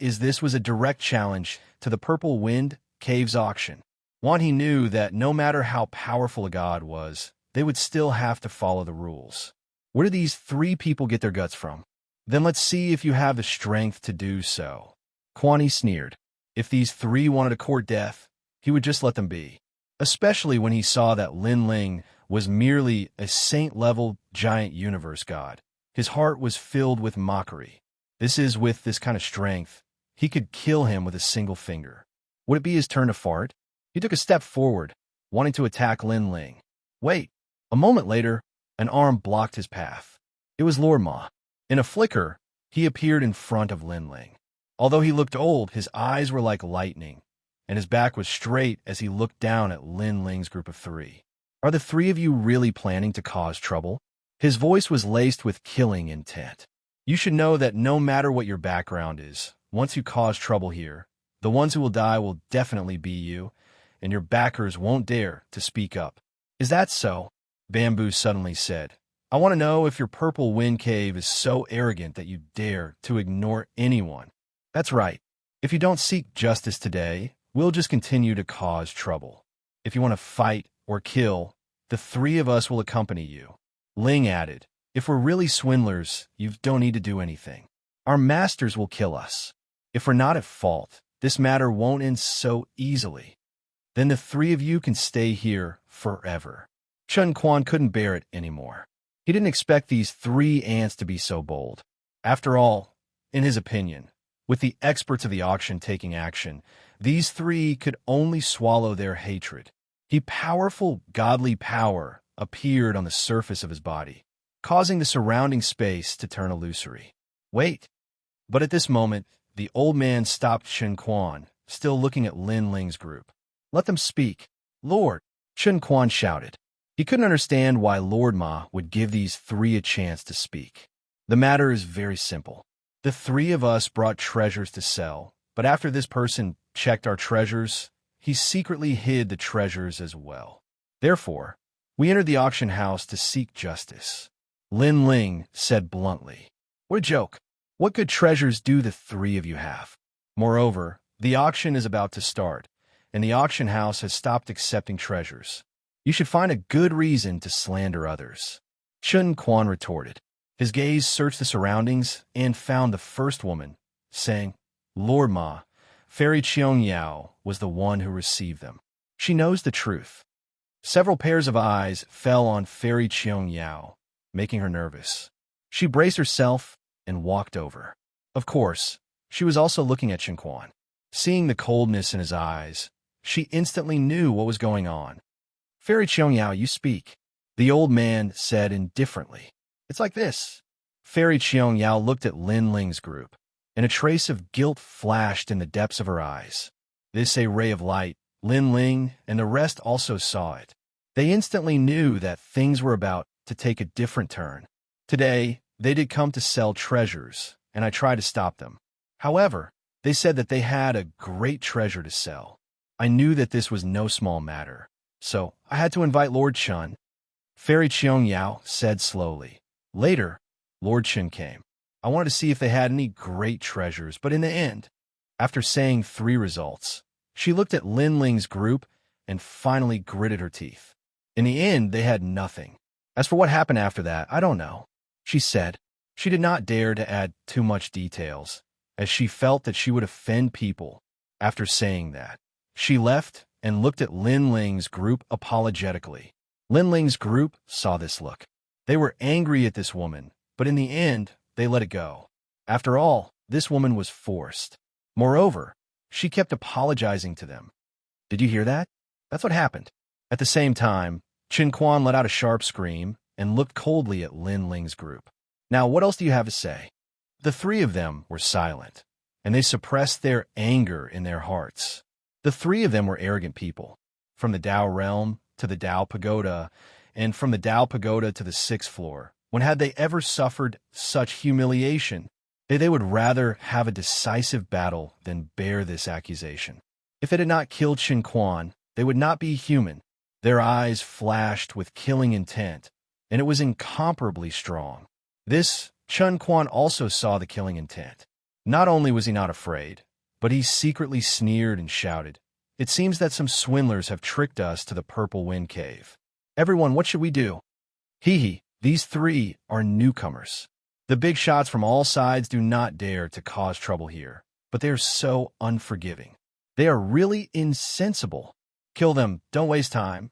was a direct challenge to the Purple Wind Caves auction. One he knew that no matter how powerful a god was, they would still have to follow the rules. Where do these three people get their guts from? Then let's see if you have the strength to do so. Quan sneered. If these three wanted to court death, he would just let them be. Especially when he saw that Lin Ling was merely a saint-level giant universe god. His heart was filled with mockery. With this kind of strength, he could kill him with a single finger. Would it be his turn to fart? He took a step forward, wanting to attack Lin Ling. Wait. A moment later, an arm blocked his path. It was Lord Ma. In a flicker, he appeared in front of Lin Ling. Although he looked old, his eyes were like lightning, and his back was straight as he looked down at Lin Ling's group of three. Are the three of you really planning to cause trouble? His voice was laced with killing intent. You should know that no matter what your background is, once you cause trouble here, the ones who will die will definitely be you, and your backers won't dare to speak up. Is that so? Bamboo suddenly said. I want to know if your Purple Wind Cave is so arrogant that you dare to ignore anyone. That's right. If you don't seek justice today, we'll just continue to cause trouble. If you want to fight or kill, the three of us will accompany you. Ling added, if we're really swindlers, you don't need to do anything. Our masters will kill us. If we're not at fault, this matter won't end so easily. Then the three of you can stay here forever. Chen Quan couldn't bear it anymore. He didn't expect these three ants to be so bold. After all, in his opinion, with the experts of the auction taking action, these three could only swallow their hatred. Powerful, godly power appeared on the surface of his body, causing the surrounding space to turn illusory. Wait! But at this moment, the old man stopped Chen Quan, still looking at Lin Ling's group. Let them speak. Lord! Chen Quan shouted. He couldn't understand why Lord Ma would give these three a chance to speak. The matter is very simple. The three of us brought treasures to sell, but after this person checked our treasures, he secretly hid the treasures as well. Therefore, we entered the auction house to seek justice. Lin Ling said bluntly. What a joke. What good treasures do the three of you have? Moreover, the auction is about to start, and the auction house has stopped accepting treasures. You should find a good reason to slander others. Chen Quan retorted. His gaze searched the surroundings and found the first woman, saying, Lord Ma, Fairy Xianxia was the one who received them. She knows the truth. Several pairs of eyes fell on Fairy Xianxia, making her nervous. She braced herself and walked over. Of course, she was also looking at Quan. Seeing the coldness in his eyes, she instantly knew what was going on. Fairy Xianxia, you speak, the old man said indifferently. It's like this. Fairy Xianxia looked at Lin Ling's group, and a trace of guilt flashed in the depths of her eyes. This a ray of light. Lin Ling and the rest also saw it. They instantly knew that things were about to take a different turn. Today, they did come to sell treasures, and I tried to stop them. However, they said that they had a great treasure to sell. I knew that this was no small matter, so I had to invite Lord Chen. Fairy Xianxia said slowly. Later, Lord Chen came. I wanted to see if they had any great treasures, but in the end, after saying 3 results, she looked at Lin Ling's group and finally gritted her teeth. In the end, they had nothing. As for what happened after that, I don't know, she said. She did not dare to add too much details, as she felt that she would offend people. After saying that, she left and looked at Lin Ling's group apologetically. Lin Ling's group saw this look. They were angry at this woman, but in the end, they let it go. After all, this woman was forced. Moreover, she kept apologizing to them. Did you hear that? That's what happened. At the same time, Quan let out a sharp scream and looked coldly at Lin Ling's group. Now, what else do you have to say? The 3 of them were silent, and they suppressed their anger in their hearts. The 3 of them were arrogant people, from the Dao realm to the Dao pagoda, and from the Dao pagoda to the 6th floor. When had they ever suffered such humiliation? They would rather have a decisive battle than bear this accusation. If it had not killed Quan, they would not be human. Their eyes flashed with killing intent, and it was incomparably strong. This, Quan also saw the killing intent. Not only was he not afraid, but he secretly sneered and shouted, "It seems that some swindlers have tricked us to the Purple Wind Cave. Everyone, what should we do? Hee, these 3 are newcomers. The big shots from all sides do not dare to cause trouble here, but they are so unforgiving. They are really insensible. Kill them, don't waste time."